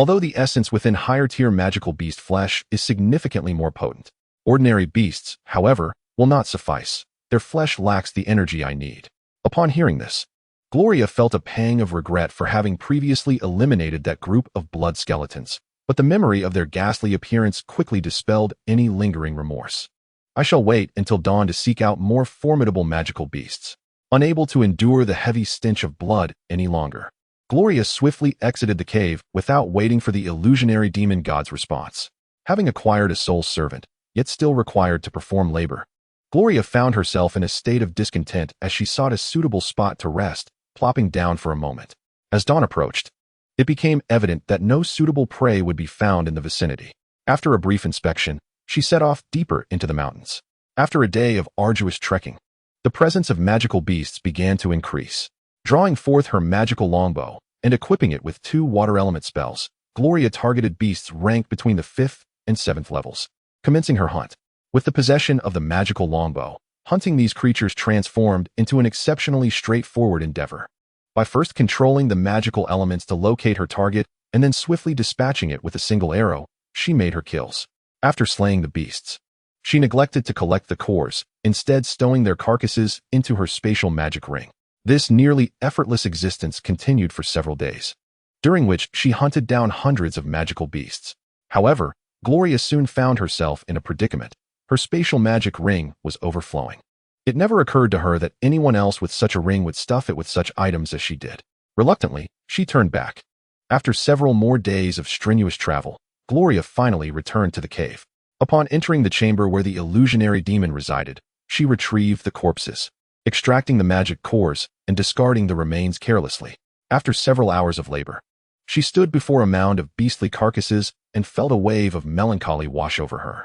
Speaker 1: Although the essence within higher-tier magical beast flesh is significantly more potent. Ordinary beasts, however, will not suffice. Their flesh lacks the energy I need. Upon hearing this, Gloria felt a pang of regret for having previously eliminated that group of blood skeletons, but the memory of their ghastly appearance quickly dispelled any lingering remorse. I shall wait until dawn to seek out more formidable magical beasts. Unable to endure the heavy stench of blood any longer, Gloria swiftly exited the cave without waiting for the illusionary demon god's response. Having acquired a soul servant, yet still required to perform labor, Gloria found herself in a state of discontent as she sought a suitable spot to rest, plopping down for a moment. As dawn approached, it became evident that no suitable prey would be found in the vicinity. After a brief inspection, she set off deeper into the mountains. After a day of arduous trekking, the presence of magical beasts began to increase. Drawing forth her magical longbow and equipping it with 2 water element spells, Gloria targeted beasts ranked between the 5th and 7th levels. Commencing her hunt, with the possession of the magical longbow, hunting these creatures transformed into an exceptionally straightforward endeavor. By first controlling the magical elements to locate her target and then swiftly dispatching it with a single arrow, she made her kills. After slaying the beasts, she neglected to collect the cores, instead stowing their carcasses into her spatial magic ring. This nearly effortless existence continued for several days, during which she hunted down hundreds of magical beasts. However, Gloria soon found herself in a predicament. Her spatial magic ring was overflowing. It never occurred to her that anyone else with such a ring would stuff it with such items as she did. Reluctantly, she turned back. After several more days of strenuous travel, Gloria finally returned to the cave. Upon entering the chamber where the illusionary demon resided, she retrieved the corpses, extracting the magic cores and discarding the remains carelessly. After several hours of labor, she stood before a mound of beastly carcasses and felt a wave of melancholy wash over her.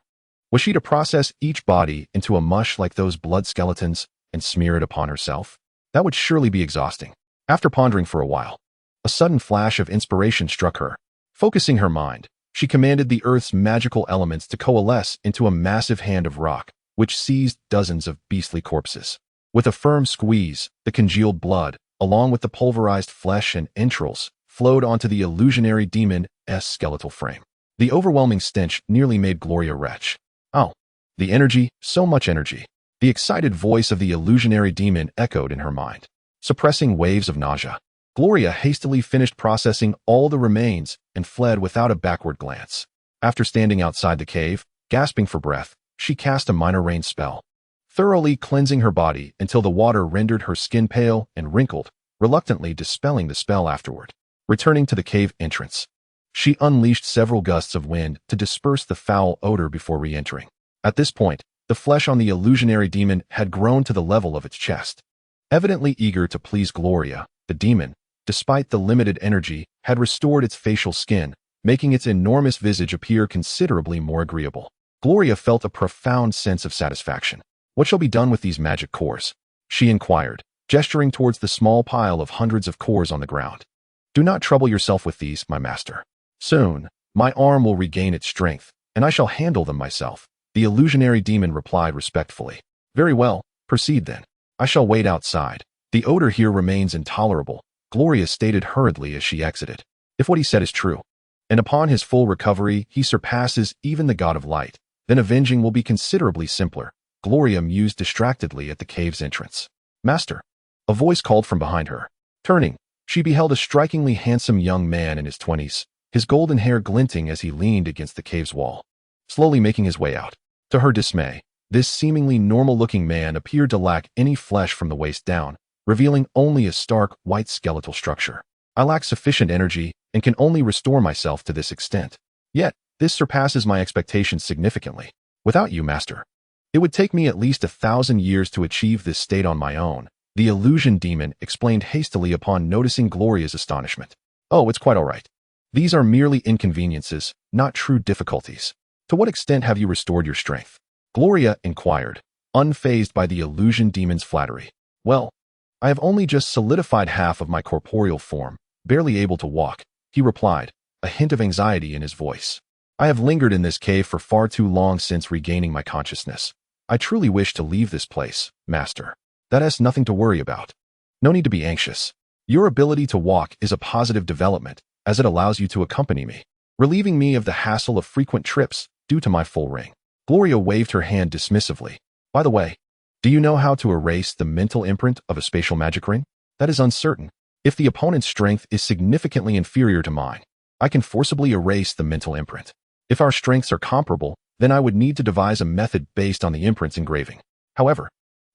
Speaker 1: Was she to process each body into a mush like those blood skeletons and smear it upon herself? That would surely be exhausting. After pondering for a while, a sudden flash of inspiration struck her. Focusing her mind, she commanded the earth's magical elements to coalesce into a massive hand of rock, which seized dozens of beastly corpses. With a firm squeeze, the congealed blood, along with the pulverized flesh and entrails, flowed onto the illusionary demon's skeletal frame. The overwhelming stench nearly made Gloria retch. Oh, the energy, so much energy. The excited voice of the illusionary demon echoed in her mind. Suppressing waves of nausea, Gloria hastily finished processing all the remains and fled without a backward glance. After standing outside the cave, gasping for breath, she cast a minor rain spell, thoroughly cleansing her body until the water rendered her skin pale and wrinkled, reluctantly dispelling the spell afterward. Returning to the cave entrance, she unleashed several gusts of wind to disperse the foul odor before re-entering. At this point, the flesh on the illusionary demon had grown to the level of its chest. Evidently eager to please Gloria, the demon, despite the limited energy, had restored its facial skin, making its enormous visage appear considerably more agreeable. Gloria felt a profound sense of satisfaction. What shall be done with these magic cores? She inquired, gesturing towards the small pile of hundreds of cores on the ground. Do not trouble yourself with these, my master. Soon, my arm will regain its strength, and I shall handle them myself, the illusionary demon replied respectfully. Very well, proceed then. I shall wait outside. The odor here remains intolerable, Gloria stated hurriedly as she exited. If what he said is true, and upon his full recovery he surpasses even the god of light, then avenging will be considerably simpler. Gloria mused distractedly at the cave's entrance. Master! A voice called from behind her. Turning, she beheld a strikingly handsome young man in his 20s, his golden hair glinting as he leaned against the cave's wall, slowly making his way out. To her dismay, this seemingly normal-looking man appeared to lack any flesh from the waist down, revealing only a stark, white skeletal structure. I lack sufficient energy and can only restore myself to this extent. Yet, this surpasses my expectations significantly. Without you, master, it would take me at least 1,000 years to achieve this state on my own, the illusion demon explained hastily upon noticing Gloria's astonishment. Oh, it's quite all right. These are merely inconveniences, not true difficulties. To what extent have you restored your strength? Gloria inquired, unfazed by the illusion demon's flattery. Well, I have only just solidified half of my corporeal form, barely able to walk, he replied, a hint of anxiety in his voice. I have lingered in this cave for far too long since regaining my consciousness. I truly wish to leave this place, master. That has nothing to worry about. No need to be anxious. Your ability to walk is a positive development, as it allows you to accompany me, relieving me of the hassle of frequent trips due to my full ring. Gloria waved her hand dismissively. By the way, do you know how to erase the mental imprint of a spatial magic ring? That is uncertain. If the opponent's strength is significantly inferior to mine, I can forcibly erase the mental imprint. If our strengths are comparable, then I would need to devise a method based on the imprint's engraving. However,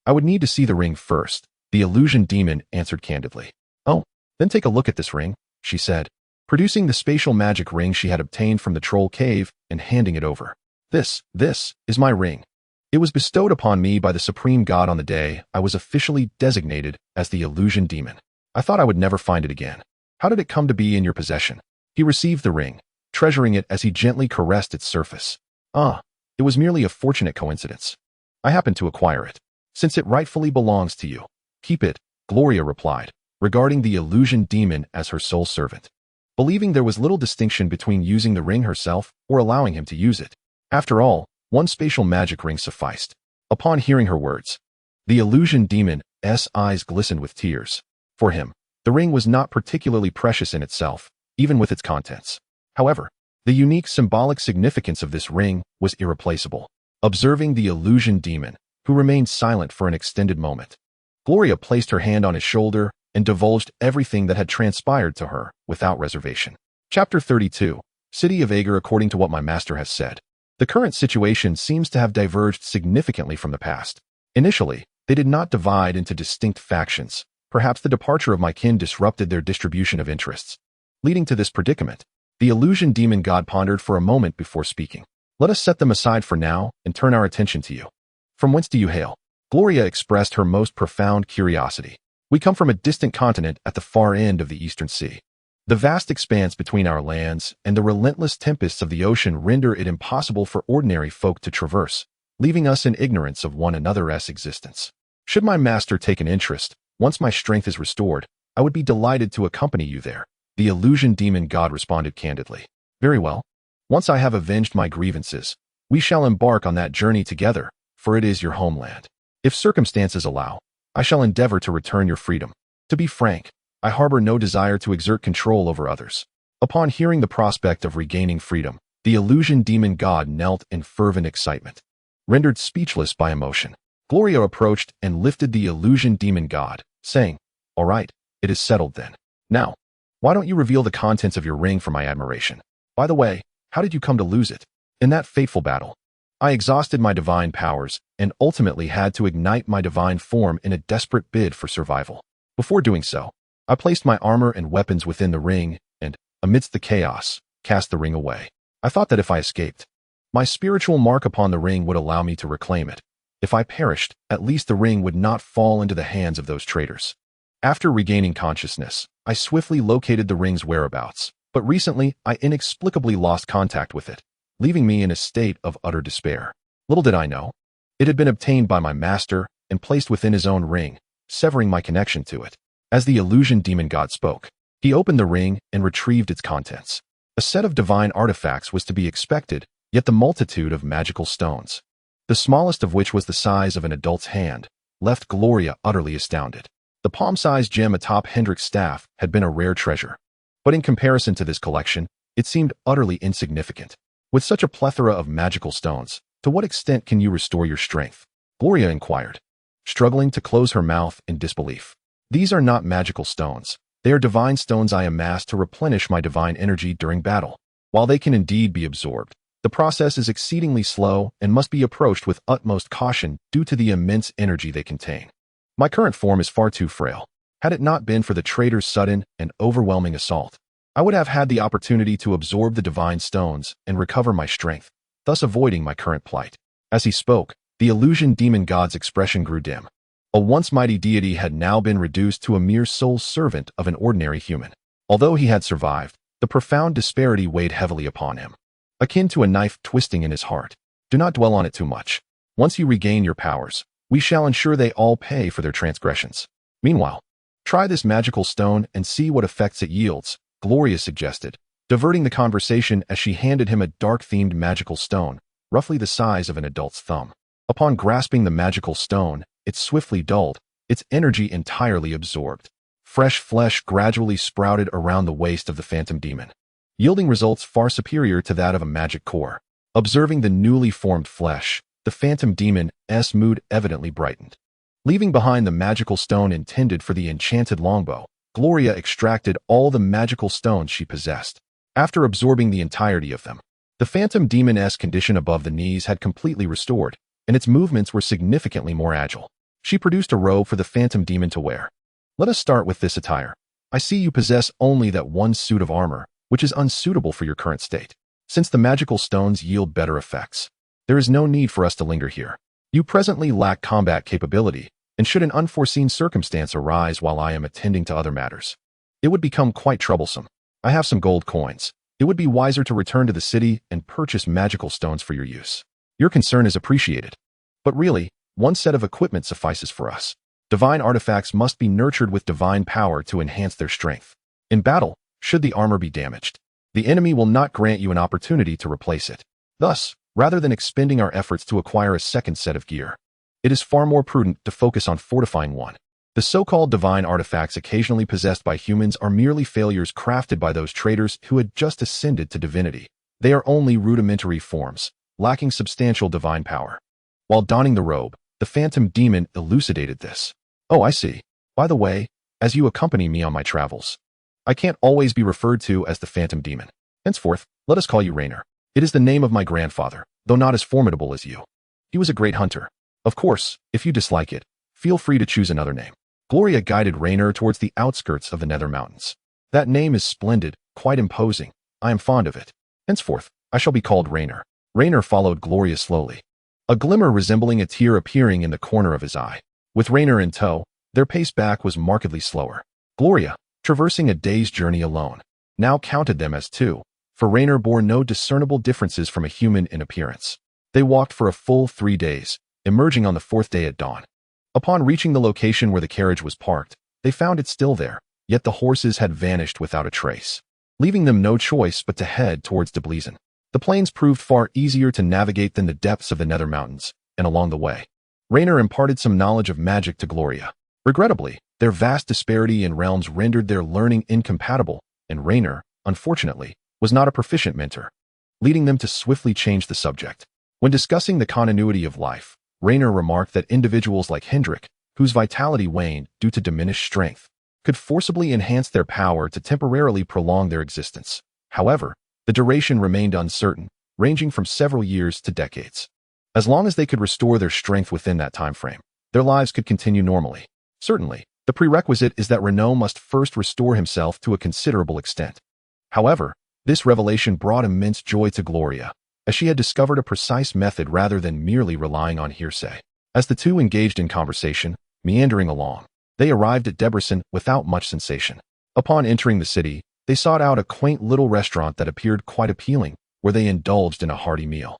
Speaker 1: I would need to see the ring first, the illusion demon answered candidly. Oh, then take a look at this ring, she said, producing the spatial magic ring she had obtained from the troll cave and handing it over. This is my ring. It was bestowed upon me by the supreme god on the day I was officially designated as the illusion demon. I thought I would never find it again. How did it come to be in your possession? He received the ring, treasuring it as he gently caressed its surface. It was merely a fortunate coincidence. I happened to acquire it. Since it rightfully belongs to you, keep it, Gloria replied, regarding the illusion demon as her sole servant, believing there was little distinction between using the ring herself or allowing him to use it. After all, one spatial magic ring sufficed. Upon hearing her words, the illusion demon's eyes glistened with tears. For him, the ring was not particularly precious in itself, even with its contents. However, the unique symbolic significance of this ring was irreplaceable. Observing the illusion demon, who remained silent for an extended moment, Gloria placed her hand on his shoulder and divulged everything that had transpired to her without reservation. Chapter 32. City of Ager. According to what my master has said, the current situation seems to have diverged significantly from the past. Initially, they did not divide into distinct factions. Perhaps the departure of my kin disrupted their distribution of interests. Leading to this predicament, the illusion demon god pondered for a moment before speaking. Let us set them aside for now and turn our attention to you. From whence do you hail? Gloria expressed her most profound curiosity. We come from a distant continent at the far end of the Eastern Sea. The vast expanse between our lands and the relentless tempests of the ocean render it impossible for ordinary folk to traverse, leaving us in ignorance of one another's existence. Should my master take an interest, once my strength is restored, I would be delighted to accompany you there, the illusion demon god responded candidly. Very well. Once I have avenged my grievances, we shall embark on that journey together, for it is your homeland. If circumstances allow, I shall endeavor to return your freedom. To be frank, I harbor no desire to exert control over others. Upon hearing the prospect of regaining freedom, the illusion demon god knelt in fervent excitement. Rendered speechless by emotion, Gloria approached and lifted the illusion demon god, saying, "All right, it is settled then. Now, why don't you reveal the contents of your ring for my admiration? By the way, how did you come to lose it? In that fateful battle, I exhausted my divine powers and ultimately had to ignite my divine form in a desperate bid for survival. Before doing so, I placed my armor and weapons within the ring and, amidst the chaos, cast the ring away. I thought that if I escaped, my spiritual mark upon the ring would allow me to reclaim it. If I perished, at least the ring would not fall into the hands of those traitors. After regaining consciousness, I swiftly located the ring's whereabouts, but recently I inexplicably lost contact with it, leaving me in a state of utter despair. Little did I know, it had been obtained by my master and placed within his own ring, severing my connection to it. As the illusion demon god spoke, he opened the ring and retrieved its contents. A set of divine artifacts was to be expected, yet the multitude of magical stones, the smallest of which was the size of an adult's hand, left Gloria utterly astounded. The palm-sized gem atop Hendrick's staff had been a rare treasure, but in comparison to this collection, it seemed utterly insignificant. With such a plethora of magical stones, to what extent can you restore your strength? Gloria inquired, struggling to close her mouth in disbelief. These are not magical stones. They are divine stones I amassed to replenish my divine energy during battle. While they can indeed be absorbed, the process is exceedingly slow and must be approached with utmost caution due to the immense energy they contain. My current form is far too frail. Had it not been for the traitor's sudden and overwhelming assault, I would have had the opportunity to absorb the divine stones and recover my strength, thus avoiding my current plight. As he spoke, the illusion demon god's expression grew dim. A once mighty deity had now been reduced to a mere sole servant of an ordinary human. Although he had survived, the profound disparity weighed heavily upon him, akin to a knife twisting in his heart. Do not dwell on it too much. Once you regain your powers, we shall ensure they all pay for their transgressions. Meanwhile, try this magical stone and see what effects it yields, Gloria suggested, diverting the conversation as she handed him a dark-themed magical stone, roughly the size of an adult's thumb. Upon grasping the magical stone, it swiftly dulled, its energy entirely absorbed. Fresh flesh gradually sprouted around the waist of the phantom demon, yielding results far superior to that of a magic core. Observing the newly formed flesh, the phantom demon's mood evidently brightened. Leaving behind the magical stone intended for the enchanted longbow, Gloria extracted all the magical stones she possessed. After absorbing the entirety of them, the phantom demon's condition above the knees had completely restored, and its movements were significantly more agile. She produced a robe for the phantom demon to wear. Let us start with this attire. I see you possess only that one suit of armor, which is unsuitable for your current state. Since the magical stones yield better effects, there is no need for us to linger here. You presently lack combat capability, and should an unforeseen circumstance arise while I am attending to other matters, it would become quite troublesome. I have some gold coins. It would be wiser to return to the city and purchase magical stones for your use. Your concern is appreciated. But really, one set of equipment suffices for us. Divine artifacts must be nurtured with divine power to enhance their strength. In battle, should the armor be damaged, the enemy will not grant you an opportunity to replace it. Thus, rather than expending our efforts to acquire a second set of gear, it is far more prudent to focus on fortifying one. The so-called divine artifacts occasionally possessed by humans are merely failures crafted by those traders who had just ascended to divinity. They are only rudimentary forms, lacking substantial divine power. While donning the robe, the phantom demon elucidated this. Oh, I see. By the way, as you accompany me on my travels, I can't always be referred to as the phantom demon. Henceforth, let us call you Rainer. It is the name of my grandfather, though not as formidable as you. He was a great hunter. Of course, if you dislike it, feel free to choose another name. Gloria guided Rainer towards the outskirts of the Nether Mountains. That name is splendid, quite imposing. I am fond of it. Henceforth, I shall be called Rainer. Rainer followed Gloria slowly, a glimmer resembling a tear appearing in the corner of his eye. With Rainer in tow, their pace back was markedly slower. Gloria, traversing a day's journey alone, now counted them as two, for Rainer bore no discernible differences from a human in appearance. They walked for a full 3 days, emerging on the 4th day at dawn. Upon reaching the location where the carriage was parked, they found it still there, yet the horses had vanished without a trace, leaving them no choice but to head towards Deblezen. The plains proved far easier to navigate than the depths of the Nether Mountains, and along the way, Rainer imparted some knowledge of magic to Gloria. Regrettably, their vast disparity in realms rendered their learning incompatible, and Rainer, unfortunately, was not a proficient mentor, leading them to swiftly change the subject. When discussing the continuity of life, Rainer remarked that individuals like Hendrick, whose vitality waned due to diminished strength, could forcibly enhance their power to temporarily prolong their existence. However, the duration remained uncertain, ranging from several years to decades. As long as they could restore their strength within that time frame, their lives could continue normally. Certainly, the prerequisite is that Renaud must first restore himself to a considerable extent. However, this revelation brought immense joy to Gloria, as she had discovered a precise method rather than merely relying on hearsay. As the two engaged in conversation, meandering along, they arrived at Debrecen without much sensation. Upon entering the city, they sought out a quaint little restaurant that appeared quite appealing, where they indulged in a hearty meal.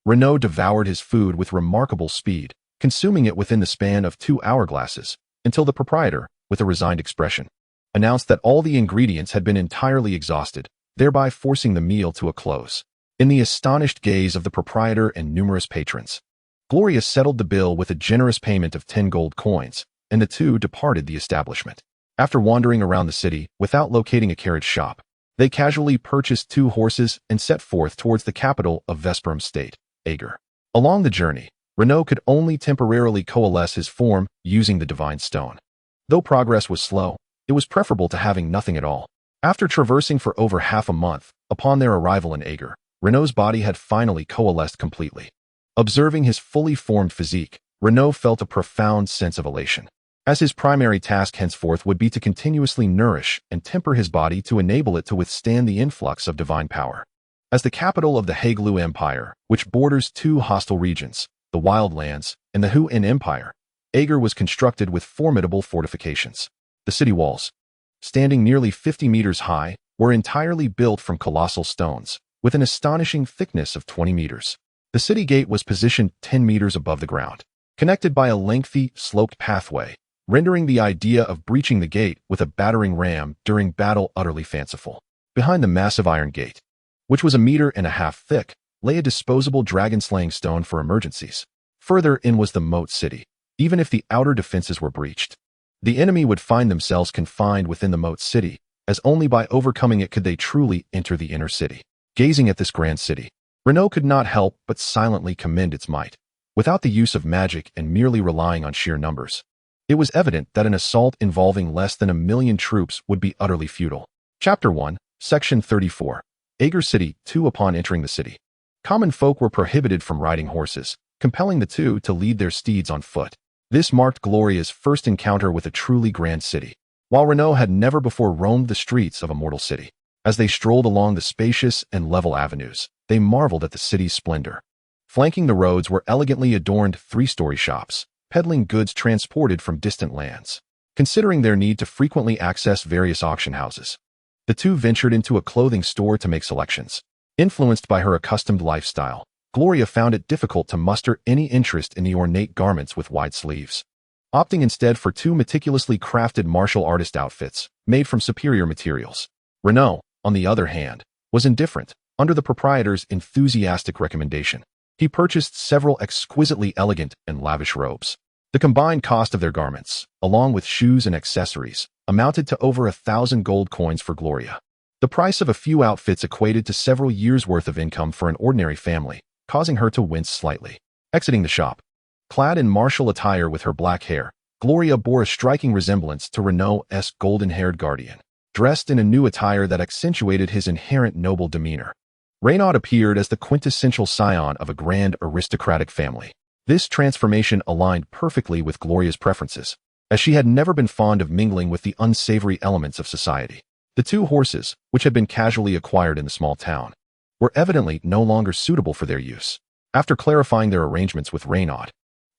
Speaker 1: Renaud devoured his food with remarkable speed, consuming it within the span of 2 hourglasses, until the proprietor, with a resigned expression, announced that all the ingredients had been entirely exhausted, thereby forcing the meal to a close. In the astonished gaze of the proprietor and numerous patrons, Gloria settled the bill with a generous payment of 10 gold coins, and the two departed the establishment. After wandering around the city without locating a carriage shop, they casually purchased 2 horses and set forth towards the capital of Vesperum State, Ager. Along the journey, Renaud could only temporarily coalesce his form using the divine stone. Though progress was slow, it was preferable to having nothing at all. After traversing for over half a month, upon their arrival in Ager, Renaud's body had finally coalesced completely. Observing his fully formed physique, Renaud felt a profound sense of elation, as his primary task henceforth would be to continuously nourish and temper his body to enable it to withstand the influx of divine power. As the capital of the Heglou Empire, which borders 2 hostile regions, the Wildlands and the Hu-En Empire, Ager was constructed with formidable fortifications. The city walls, standing nearly 50 meters high, were entirely built from colossal stones, with an astonishing thickness of 20 meters. The city gate was positioned 10 meters above the ground, connected by a lengthy, sloped pathway, rendering the idea of breaching the gate with a battering ram during battle utterly fanciful. Behind the massive iron gate, which was 1.5 meters thick, lay a disposable dragon-slaying stone for emergencies. Further in was the moat city. Even if the outer defenses were breached, The enemy would find themselves confined within the moat city, as only by overcoming it could they truly enter the inner city. Gazing at this grand city, Renaud could not help but silently commend its might. Without the use of magic and merely relying on sheer numbers, it was evident that an assault involving less than 1,000,000 troops would be utterly futile. Chapter 1, Section 34. Ager City 2. Upon entering the city, common folk were prohibited from riding horses, compelling the two to lead their steeds on foot. This marked Gloria's first encounter with a truly grand city, while Renaud had never before roamed the streets of a mortal city. As they strolled along the spacious and level avenues, they marveled at the city's splendor. Flanking the roads were elegantly adorned 3-story shops, peddling goods transported from distant lands. Considering their need to frequently access various auction houses, the two ventured into a clothing store to make selections. Influenced by her accustomed lifestyle, Gloria found it difficult to muster any interest in the ornate garments with wide sleeves, opting instead for 2 meticulously crafted martial artist outfits made from superior materials. Renaud, on the other hand, was indifferent. Under the proprietor's enthusiastic recommendation, he purchased several exquisitely elegant and lavish robes. The combined cost of their garments, along with shoes and accessories, amounted to over 1,000 gold coins for Gloria. The price of a few outfits equated to several years' worth of income for an ordinary family, causing her to wince slightly. Exiting the shop, clad in martial attire with her black hair, Gloria bore a striking resemblance to Renaud's golden-haired guardian, dressed in a new attire that accentuated his inherent noble demeanor. Renaud appeared as the quintessential scion of a grand aristocratic family. This transformation aligned perfectly with Gloria's preferences, as she had never been fond of mingling with the unsavory elements of society. The 2 horses, which had been casually acquired in the small town, were evidently no longer suitable for their use. After clarifying their arrangements with Renaud,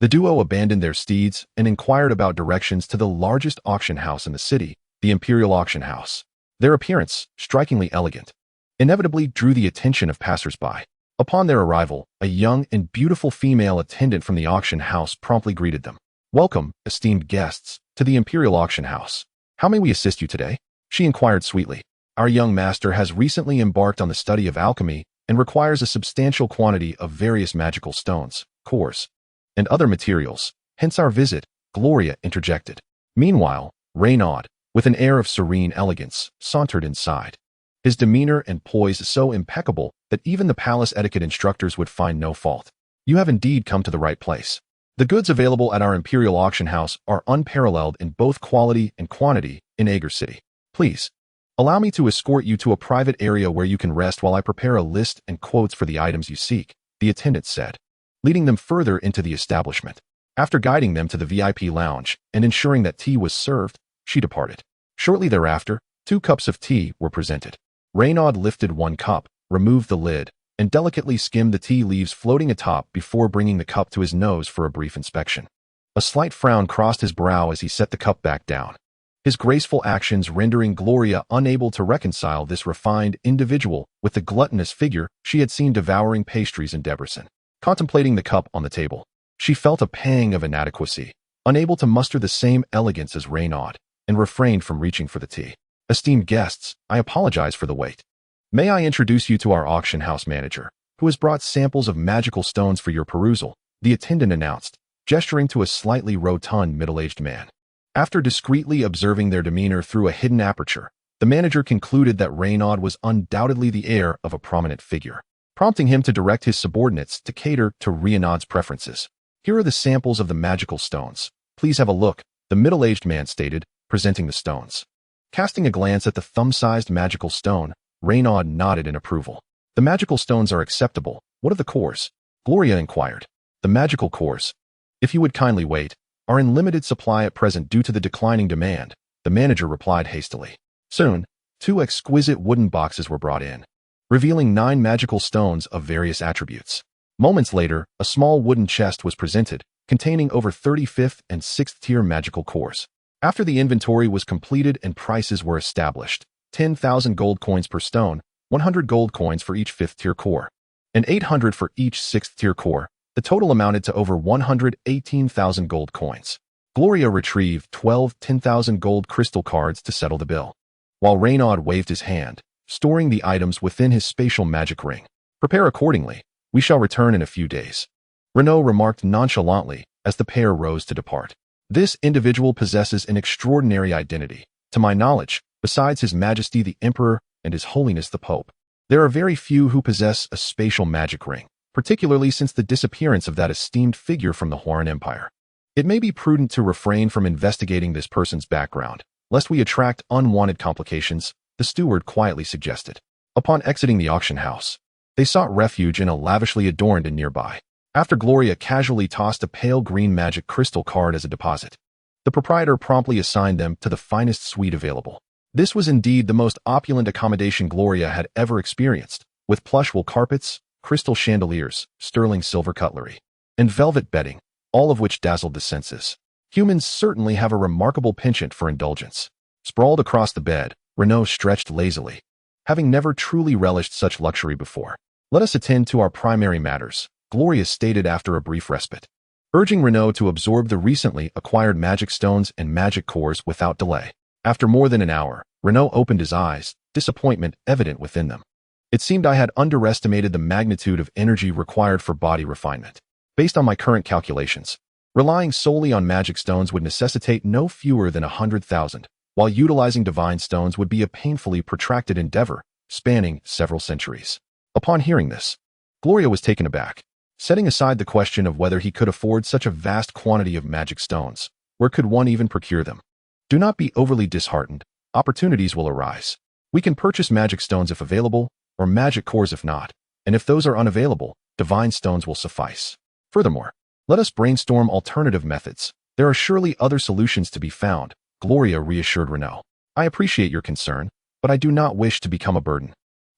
Speaker 1: the duo abandoned their steeds and inquired about directions to the largest auction house in the city, the Imperial Auction House. Their appearance, strikingly elegant, inevitably drew the attention of passers-by. Upon their arrival, a young and beautiful female attendant from the auction house promptly greeted them. "Welcome, esteemed guests, to the Imperial Auction House. How may we assist you today?" she inquired sweetly. "Our young master has recently embarked on the study of alchemy and requires a substantial quantity of various magical stones, cores, and other materials, hence our visit," Gloria interjected. Meanwhile, Renaud, with an air of serene elegance, sauntered inside. His demeanor and poise so impeccable that even the palace etiquette instructors would find no fault. "You have indeed come to the right place. The goods available at our Imperial Auction House are unparalleled in both quality and quantity in Ager City. Please, allow me to escort you to a private area where you can rest while I prepare a list and quotes for the items you seek," the attendant said, leading them further into the establishment. After guiding them to the VIP lounge and ensuring that tea was served, she departed. Shortly thereafter, 2 cups of tea were presented. Renaud lifted 1 cup, removed the lid, and delicately skimmed the tea leaves floating atop before bringing the cup to his nose for a brief inspection. A slight frown crossed his brow as he set the cup back down, his graceful actions rendering Gloria unable to reconcile this refined individual with the gluttonous figure she had seen devouring pastries in Debrecen. Contemplating the cup on the table, she felt a pang of inadequacy, unable to muster the same elegance as Renaud, and refrained from reaching for the tea. "Esteemed guests, I apologize for the wait. May I introduce you to our auction house manager, who has brought samples of magical stones for your perusal," the attendant announced, gesturing to a slightly rotund middle-aged man. After discreetly observing their demeanor through a hidden aperture, the manager concluded that Renaud was undoubtedly the heir of a prominent figure, prompting him to direct his subordinates to cater to Renaud's preferences. "Here are the samples of the magical stones. Please have a look," the middle-aged man stated, presenting the stones. Casting a glance at the thumb-sized magical stone, Renaud nodded in approval. "The magical stones are acceptable. What of the cores?" Gloria inquired. "The magical cores, if you would kindly wait, are in limited supply at present due to the declining demand," the manager replied hastily. Soon, 2 exquisite wooden boxes were brought in, revealing 9 magical stones of various attributes. Moments later, a small wooden chest was presented, containing over 35th and 6th tier magical cores. After the inventory was completed and prices were established, 10,000 gold coins per stone, 100 gold coins for each 5th tier core, and 800 for each 6th tier core, the total amounted to over 118,000 gold coins. Gloria retrieved 12 10,000 gold crystal cards to settle the bill, while Renaud waved his hand, storing the items within his spatial magic ring. "Prepare accordingly. We shall return in a few days," Renaud remarked nonchalantly as the pair rose to depart. This individual possesses an extraordinary identity. To my knowledge, besides His Majesty the Emperor and His Holiness the Pope, there are very few who possess a spatial magic ring, particularly since the disappearance of that esteemed figure from the Huron Empire. It may be prudent to refrain from investigating this person's background, lest we attract unwanted complications, the steward quietly suggested. Upon exiting the auction house, they sought refuge in a lavishly adorned inn nearby. After Gloria casually tossed a pale green magic crystal card as a deposit, the proprietor promptly assigned them to the finest suite available. This was indeed the most opulent accommodation Gloria had ever experienced, with plush wool carpets, crystal chandeliers, sterling silver cutlery, and velvet bedding, all of which dazzled the senses. Humans certainly have a remarkable penchant for indulgence. Sprawled across the bed, Renaud stretched lazily, having never truly relished such luxury before. "Let us attend to our primary matters," Gloria stated after a brief respite, urging Renaud to absorb the recently acquired magic stones and magic cores without delay. After more than an hour, Renaud opened his eyes, disappointment evident within them. "It seemed I had underestimated the magnitude of energy required for body refinement. Based on my current calculations, relying solely on magic stones would necessitate no fewer than 100,000, while utilizing divine stones would be a painfully protracted endeavor, spanning several centuries." Upon hearing this, Gloria was taken aback. Setting aside the question of whether he could afford such a vast quantity of magic stones, where could one even procure them? "Do not be overly disheartened. Opportunities will arise. We can purchase magic stones if available, or magic cores if not, and if those are unavailable, divine stones will suffice. Furthermore, let us brainstorm alternative methods. There are surely other solutions to be found," Gloria reassured Renaud. "I appreciate your concern, but I do not wish to become a burden,"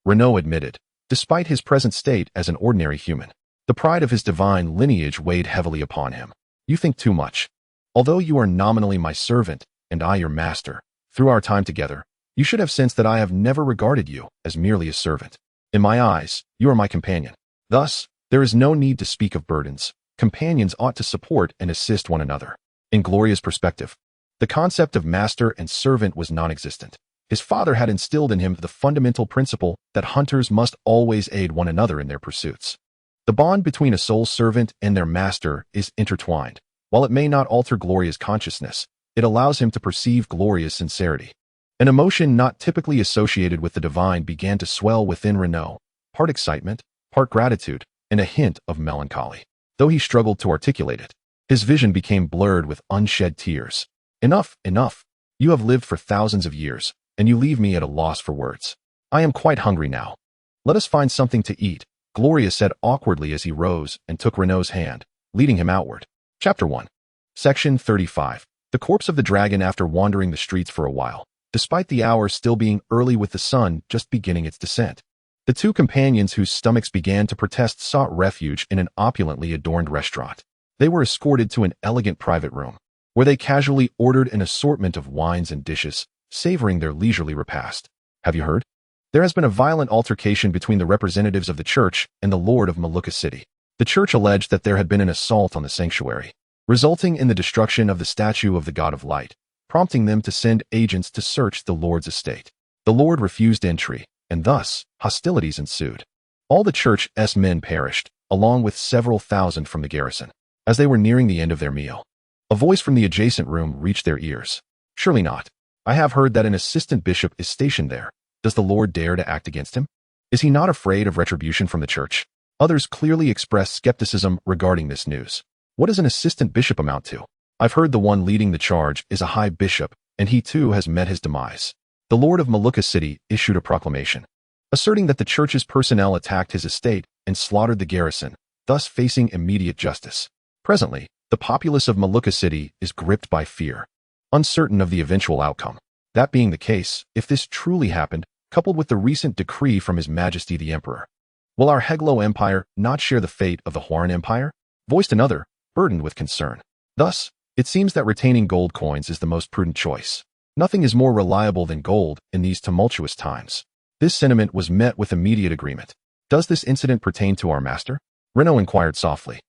Speaker 1: Renaud admitted, despite his present state as an ordinary human. The pride of his divine lineage weighed heavily upon him. "You think too much. Although you are nominally my servant, and I your master, through our time together, you should have sensed that I have never regarded you as merely a servant. In my eyes, you are my companion. Thus, there is no need to speak of burdens. Companions ought to support and assist one another." In Gloria's perspective, the concept of master and servant was non-existent. His father had instilled in him the fundamental principle that hunters must always aid one another in their pursuits. The bond between a soul servant and their master is intertwined. While it may not alter Gloria's consciousness, it allows him to perceive Gloria's sincerity. An emotion not typically associated with the divine began to swell within Renaud, part excitement, part gratitude, and a hint of melancholy. Though he struggled to articulate it, his vision became blurred with unshed tears. "Enough, enough. You have lived for thousands of years, and you leave me at a loss for words. I am quite hungry now. Let us find something to eat," Gloria said awkwardly as he rose and took Renaud's hand, leading him outward. Chapter 1. Section 35. The corpse of the dragon. After wandering the streets for a while, despite the hour still being early with the sun just beginning its descent, the two companions whose stomachs began to protest sought refuge in an opulently adorned restaurant. They were escorted to an elegant private room, where they casually ordered an assortment of wines and dishes, savoring their leisurely repast. "Have you heard? There has been a violent altercation between the representatives of the church and the Lord of Molucca City." The church alleged that there had been an assault on the sanctuary, resulting in the destruction of the statue of the God of Light, prompting them to send agents to search the Lord's estate. The Lord refused entry, and thus, hostilities ensued. All the church's men perished, along with several thousand from the garrison. As they were nearing the end of their meal, a voice from the adjacent room reached their ears. "Surely not. I have heard that an assistant bishop is stationed there. Does the Lord dare to act against him? Is he not afraid of retribution from the church?" Others clearly expressed skepticism regarding this news. "What does an assistant bishop amount to? I've heard the one leading the charge is a high bishop, and he too has met his demise." The Lord of Molucca City issued a proclamation, asserting that the church's personnel attacked his estate and slaughtered the garrison, thus facing immediate justice. Presently, the populace of Molucca City is gripped by fear, uncertain of the eventual outcome. That being the case, if this truly happened, coupled with the recent decree from His Majesty the Emperor, will our Heglou Empire not share the fate of the Huron Empire? Voiced another, burdened with concern. Thus, it seems that retaining gold coins is the most prudent choice. Nothing is more reliable than gold in these tumultuous times. This sentiment was met with immediate agreement. "Does this incident pertain to our master?" Renaud inquired softly.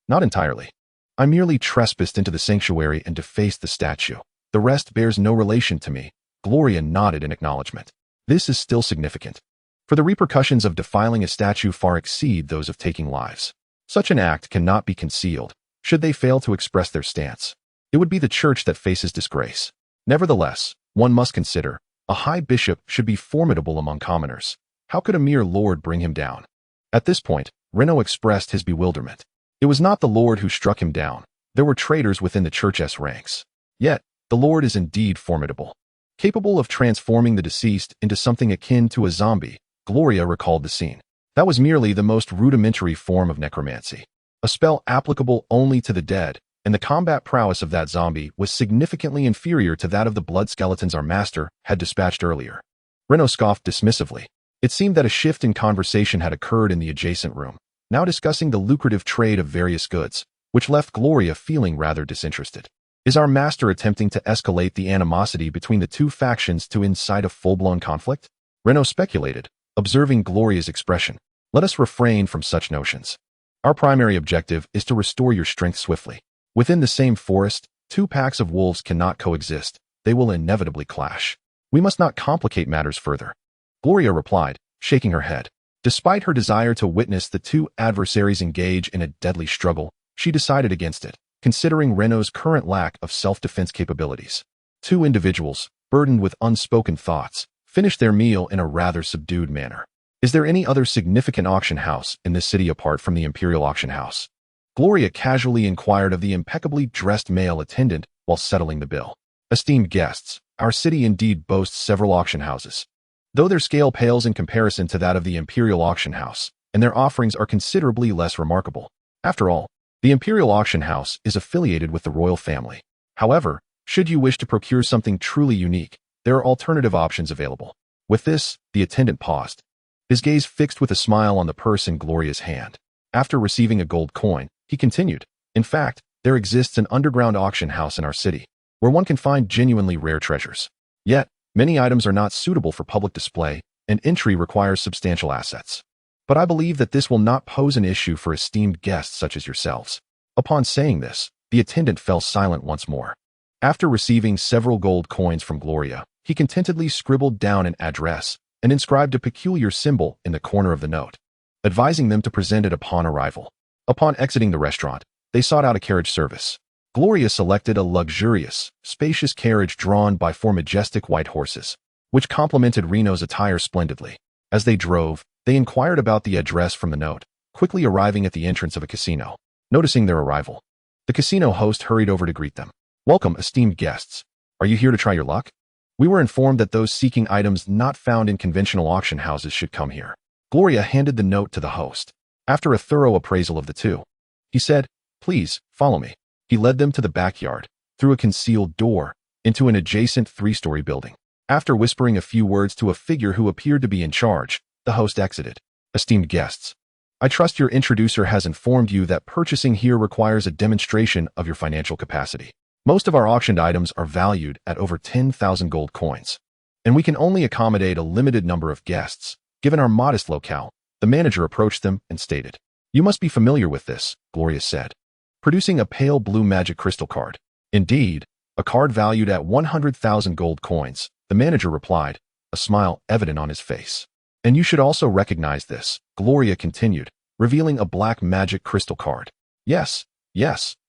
Speaker 1: Not entirely. I merely trespassed into the sanctuary and defaced the statue. The rest bears no relation to me." Gloria nodded in acknowledgement. "This is still significant, for the repercussions of defiling a statue far exceed those of taking lives. Such an act cannot be concealed, should they fail to express their stance. It would be the church that faces disgrace. Nevertheless, one must consider, a high bishop should be formidable among commoners. How could a mere lord bring him down? At this point, Renaud expressed his bewilderment. It was not the lord who struck him down. There were traitors within the church's ranks. Yet, the lord is indeed formidable. Capable of transforming the deceased into something akin to a zombie, Gloria recalled the scene. That was merely the most rudimentary form of necromancy. A spell applicable only to the dead, and the combat prowess of that zombie was significantly inferior to that of the blood skeletons our master had dispatched earlier. Renaud scoffed dismissively. It seemed that a shift in conversation had occurred in the adjacent room, now discussing the lucrative trade of various goods, which left Gloria feeling rather disinterested. Is our master attempting to escalate the animosity between the two factions to incite a full-blown conflict? Renaud speculated, observing Gloria's expression. Let us refrain from such notions. Our primary objective is to restore your strength swiftly. Within the same forest, two packs of wolves cannot coexist. They will inevitably clash. We must not complicate matters further. Gloria replied, shaking her head. Despite her desire to witness the two adversaries engage in a deadly struggle, she decided against it, considering Renaud's current lack of self-defense capabilities. Two individuals, burdened with unspoken thoughts, finished their meal in a rather subdued manner. Is there any other significant auction house in this city apart from the Imperial Auction House? Gloria casually inquired of the impeccably dressed male attendant while settling the bill. Esteemed guests, our city indeed boasts several auction houses. Though their scale pales in comparison to that of the Imperial Auction House, and their offerings are considerably less remarkable. After all, the Imperial Auction House is affiliated with the royal family. However, should you wish to procure something truly unique, there are alternative options available. With this, the attendant paused, his gaze fixed with a smile on the purse in Gloria's hand. After receiving a gold coin, he continued, in fact, there exists an underground auction house in our city, where one can find genuinely rare treasures. Yet, many items are not suitable for public display, and entry requires substantial assets. But I believe that this will not pose an issue for esteemed guests such as yourselves. Upon saying this, the attendant fell silent once more. After receiving several gold coins from Gloria, he contentedly scribbled down an address and inscribed a peculiar symbol in the corner of the note, advising them to present it upon arrival. Upon exiting the restaurant, they sought out a carriage service. Gloria selected a luxurious, spacious carriage drawn by four majestic white horses, which complemented Renaud's attire splendidly. As they drove, they inquired about the address from the note, quickly arriving at the entrance of a casino. Noticing their arrival, the casino host hurried over to greet them. Welcome, esteemed guests. Are you here to try your luck? We were informed that those seeking items not found in conventional auction houses should come here. Gloria handed the note to the host. After a thorough appraisal of the two, he said, please, follow me. He led them to the backyard, through a concealed door, into an adjacent three-story building. After whispering a few words to a figure who appeared to be in charge, the host exited. Esteemed guests, I trust your introducer has informed you that purchasing here requires a demonstration of your financial capacity. Most of our auctioned items are valued at over 10,000 gold coins, and we can only accommodate a limited number of guests. Given our modest locale, the manager approached them and stated, You must be familiar with this, Gloria said, producing a pale blue magic crystal card. Indeed, a card valued at 100,000 gold coins, the manager replied, a smile evident on his face. And you should also recognize this, Gloria continued, revealing a black magic crystal card. Yes,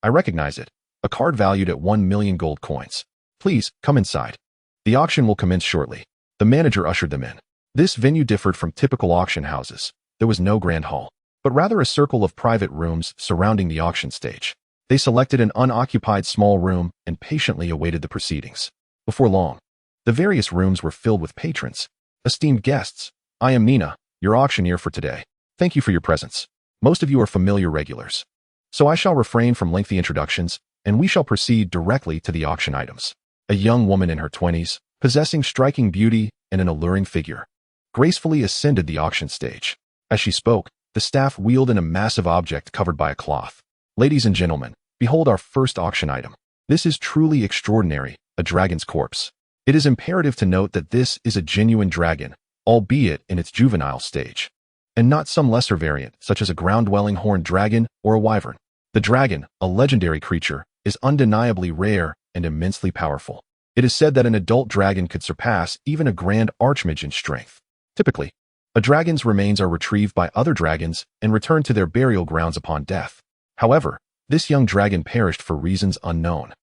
Speaker 1: I recognize it. A card valued at 1 million gold coins. Please, come inside. The auction will commence shortly. The manager ushered them in. This venue differed from typical auction houses. There was no grand hall, but rather a circle of private rooms surrounding the auction stage. They selected an unoccupied small room and patiently awaited the proceedings. Before long, the various rooms were filled with patrons. Esteemed guests, I am Nina, your auctioneer for today. Thank you for your presence. Most of you are familiar regulars, so I shall refrain from lengthy introductions, and we shall proceed directly to the auction items. A young woman in her 20s, possessing striking beauty and an alluring figure, gracefully ascended the auction stage. As she spoke, the staff wheeled in a massive object covered by a cloth. Ladies and gentlemen, behold our first auction item. This is truly extraordinary, a dragon's corpse. It is imperative to note that this is a genuine dragon, albeit in its juvenile stage, and not some lesser variant such as a ground-dwelling horned dragon or a wyvern. The dragon, a legendary creature, is undeniably rare and immensely powerful. It is said that an adult dragon could surpass even a grand archmage in strength. Typically, a dragon's remains are retrieved by other dragons and returned to their burial grounds upon death. However, this young dragon perished for reasons unknown,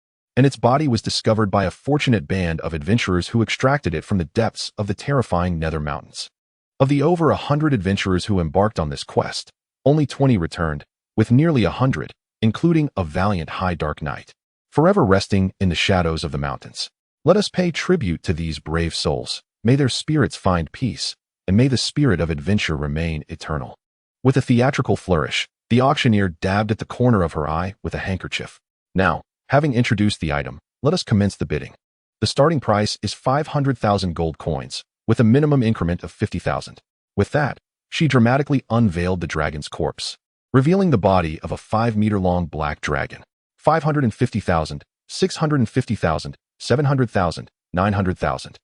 Speaker 1: and its body was discovered by a fortunate band of adventurers who extracted it from the depths of the terrifying Nether Mountains. Of the over 100 adventurers who embarked on this quest, only 20 returned, with nearly 100, including a valiant High Dark Knight, forever resting in the shadows of the mountains. Let us pay tribute to these brave souls. May their spirits find peace, and may the spirit of adventure remain eternal. With a theatrical flourish, the auctioneer dabbed at the corner of her eye with a handkerchief. Now, having introduced the item, let us commence the bidding. The starting price is 500,000 gold coins, with a minimum increment of 50,000. With that, she dramatically unveiled the dragon's corpse, revealing the body of a 5-meter-long black dragon. 550,000, 650,000, 700,000, 900,000.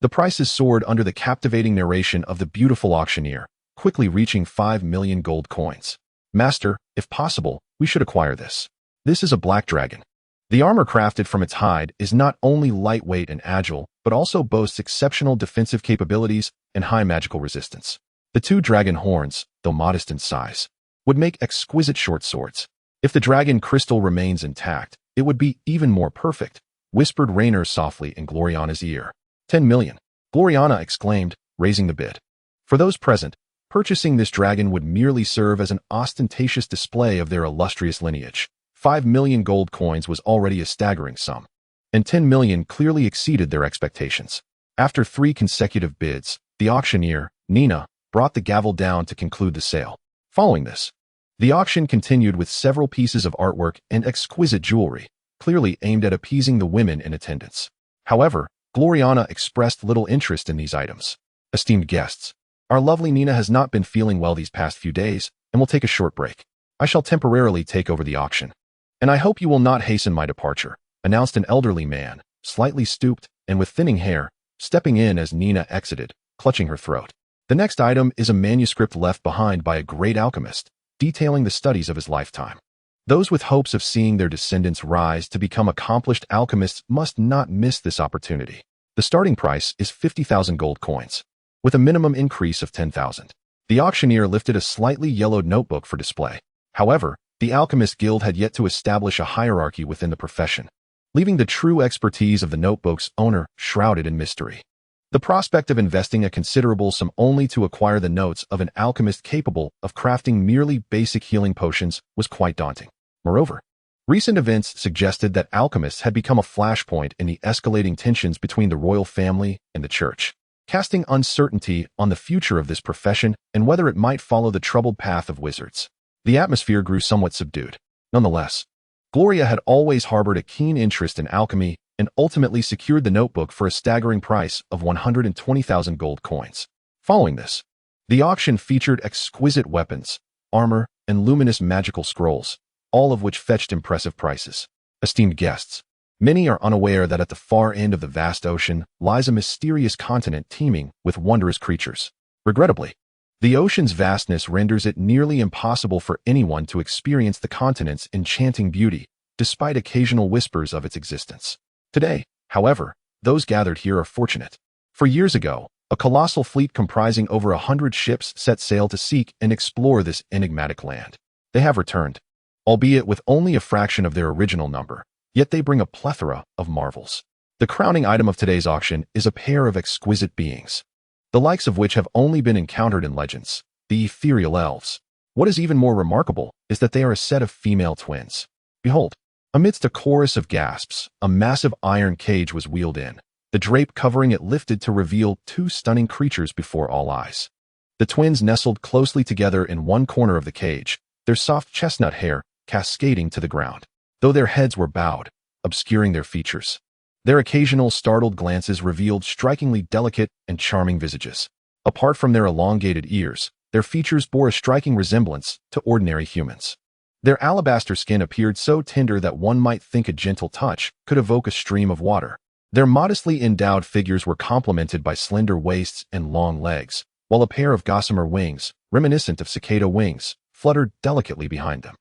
Speaker 1: The prices soared under the captivating narration of the beautiful auctioneer, quickly reaching 5 million gold coins. Master, if possible, we should acquire this. This is a black dragon. The armor crafted from its hide is not only lightweight and agile, but also boasts exceptional defensive capabilities and high magical resistance. The 2 dragon horns, though modest in size, would make exquisite short swords. If the dragon crystal remains intact, it would be even more perfect, whispered Raynor softly in Gloriana's ear. 10 million, Gloriana exclaimed, raising the bid. For those present, purchasing this dragon would merely serve as an ostentatious display of their illustrious lineage. 5 million gold coins was already a staggering sum, and 10 million clearly exceeded their expectations. After 3 consecutive bids, the auctioneer, Nina, brought the gavel down to conclude the sale. Following this, the auction continued with several pieces of artwork and exquisite jewelry, clearly aimed at appeasing the women in attendance. However, Gloriana expressed little interest in these items. Esteemed guests, our lovely Nina has not been feeling well these past few days and will take a short break. I shall temporarily take over the auction, and I hope you will not hasten my departure, announced an elderly man, slightly stooped and with thinning hair, stepping in as Nina exited, clutching her throat. The next item is a manuscript left behind by a great alchemist, detailing the studies of his lifetime. Those with hopes of seeing their descendants rise to become accomplished alchemists must not miss this opportunity. The starting price is 50,000 gold coins, with a minimum increase of 10,000. The auctioneer lifted a slightly yellowed notebook for display. However, the Alchemist Guild had yet to establish a hierarchy within the profession, leaving the true expertise of the notebook's owner shrouded in mystery. The prospect of investing a considerable sum only to acquire the notes of an alchemist capable of crafting merely basic healing potions was quite daunting. Moreover, recent events suggested that alchemists had become a flashpoint in the escalating tensions between the royal family and the church, casting uncertainty on the future of this profession and whether it might follow the troubled path of wizards. The atmosphere grew somewhat subdued. Nonetheless, Gloria had always harbored a keen interest in alchemy and ultimately secured the notebook for a staggering price of 120,000 gold coins. Following this, the auction featured exquisite weapons, armor, and luminous magical scrolls, all of which fetched impressive prices. Esteemed guests, many are unaware that at the far end of the vast ocean lies a mysterious continent teeming with wondrous creatures. Regrettably, the ocean's vastness renders it nearly impossible for anyone to experience the continent's enchanting beauty, despite occasional whispers of its existence. Today, however, those gathered here are fortunate. For years ago, a colossal fleet comprising over 100 ships set sail to seek and explore this enigmatic land. They have returned, albeit with only a fraction of their original number, yet they bring a plethora of marvels. The crowning item of today's auction is a pair of exquisite beings, the likes of which have only been encountered in legends, the ethereal elves. What is even more remarkable is that they are a set of female twins. Behold, amidst a chorus of gasps, a massive iron cage was wheeled in, the drape covering it lifted to reveal 2 stunning creatures before all eyes. The twins nestled closely together in one corner of the cage, their soft chestnut hair cascading to the ground, though their heads were bowed, obscuring their features. Their occasional startled glances revealed strikingly delicate and charming visages. Apart from their elongated ears, their features bore a striking resemblance to ordinary humans. Their alabaster skin appeared so tender that one might think a gentle touch could evoke a stream of water. Their modestly endowed figures were complemented by slender waists and long legs, while a pair of gossamer wings, reminiscent of cicada wings, fluttered delicately behind them.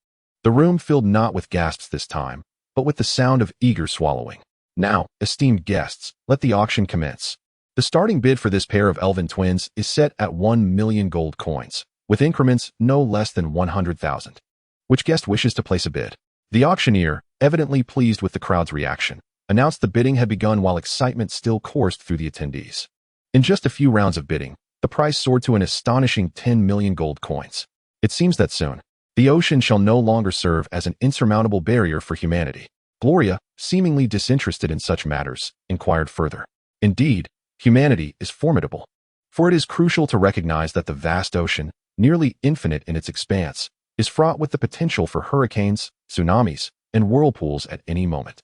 Speaker 1: The room filled not with gasps this time, but with the sound of eager swallowing. Now, esteemed guests, let the auction commence. The starting bid for this pair of elven twins is set at 1 million gold coins, with increments no less than 100,000. Which guest wishes to place a bid? The auctioneer, evidently pleased with the crowd's reaction, announced the bidding had begun while excitement still coursed through the attendees. In just a few rounds of bidding, the price soared to an astonishing 10 million gold coins. It seems that soon, the ocean shall no longer serve as an insurmountable barrier for humanity. Gloria, seemingly disinterested in such matters, inquired further. Indeed, humanity is formidable. For it is crucial to recognize that the vast ocean, nearly infinite in its expanse, is fraught with the potential for hurricanes, tsunamis, and whirlpools at any moment.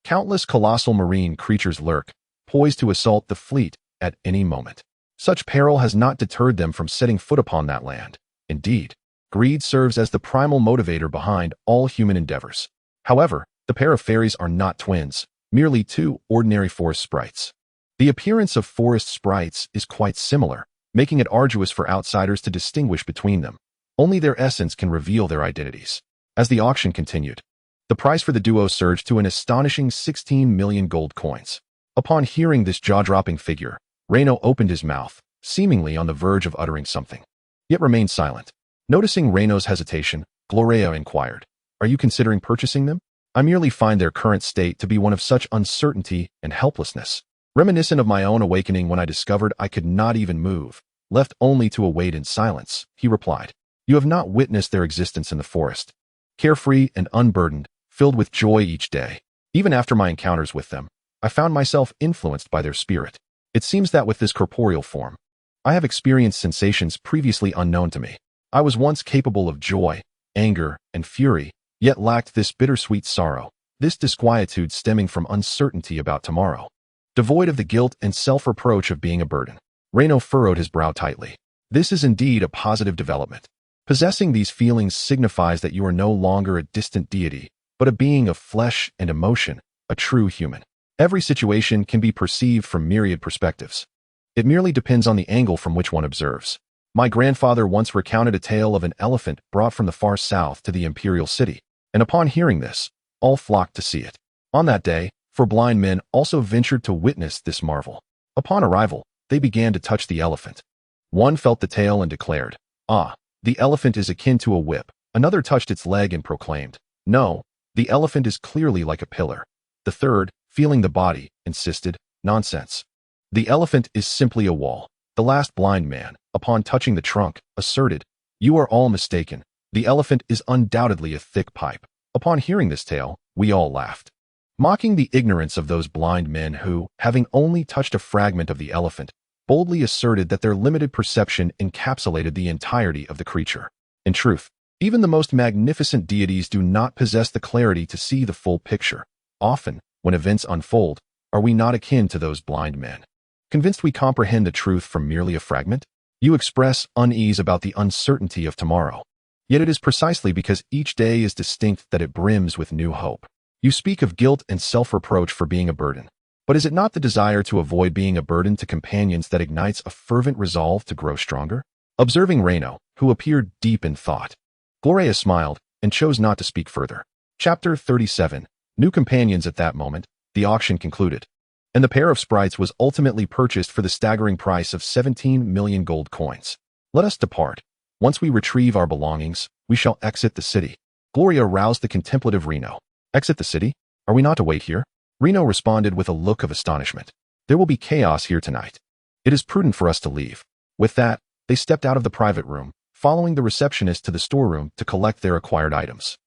Speaker 1: Countless colossal marine creatures lurk, poised to assault the fleet at any moment. Such peril has not deterred them from setting foot upon that land. Indeed, greed serves as the primal motivator behind all human endeavors. However, the pair of fairies are not twins, merely two ordinary forest sprites. The appearance of forest sprites is quite similar, making it arduous for outsiders to distinguish between them. Only their essence can reveal their identities. As the auction continued, the price for the duo surged to an astonishing 16 million gold coins. Upon hearing this jaw-dropping figure, Reno opened his mouth, seemingly on the verge of uttering something, yet remained silent. Noticing Reno's hesitation, Gloria inquired, "Are you considering purchasing them?" "I merely find their current state to be one of such uncertainty and helplessness, reminiscent of my own awakening when I discovered I could not even move, left only to await in silence," he replied. "You have not witnessed their existence in the forest. Carefree and unburdened, filled with joy each day. Even after my encounters with them, I found myself influenced by their spirit. It seems that with this corporeal form, I have experienced sensations previously unknown to me. I was once capable of joy, anger, and fury, yet lacked this bittersweet sorrow, this disquietude stemming from uncertainty about tomorrow. Devoid of the guilt and self-reproach of being a burden." Reno furrowed his brow tightly. "This is indeed a positive development. Possessing these feelings signifies that you are no longer a distant deity, but a being of flesh and emotion, a true human. Every situation can be perceived from myriad perspectives. It merely depends on the angle from which one observes. My grandfather once recounted a tale of an elephant brought from the far south to the imperial city, and upon hearing this, all flocked to see it. On that day, four blind men also ventured to witness this marvel. Upon arrival, they began to touch the elephant. One felt the tail and declared, "Ah, the elephant is akin to a whip." Another touched its leg and proclaimed, "No, the elephant is clearly like a pillar." The third, feeling the body, insisted, "Nonsense. The elephant is simply a wall." The last blind man, upon touching the trunk, asserted, "You are all mistaken. The elephant is undoubtedly a thick pipe." Upon hearing this tale, we all laughed, mocking the ignorance of those blind men who, having only touched a fragment of the elephant, boldly asserted that their limited perception encapsulated the entirety of the creature. In truth, even the most magnificent deities do not possess the clarity to see the full picture. Often, when events unfold, are we not akin to those blind men, convinced we comprehend the truth from merely a fragment? You express unease about the uncertainty of tomorrow. Yet it is precisely because each day is distinct that it brims with new hope. You speak of guilt and self-reproach for being a burden. But is it not the desire to avoid being a burden to companions that ignites a fervent resolve to grow stronger? Observing Reno, who appeared deep in thought, Gloria smiled and chose not to speak further. Chapter 37. New companions. At that moment, the auction concluded, and the pair of sprites was ultimately purchased for the staggering price of 17 million gold coins. "Let us depart. Once we retrieve our belongings, we shall exit the city." Gloria roused the contemplative Reno. "Exit the city? Are we not to wait here?" Reno responded with a look of astonishment. "There will be chaos here tonight. It is prudent for us to leave." With that, they stepped out of the private room, following the receptionist to the storeroom to collect their acquired items.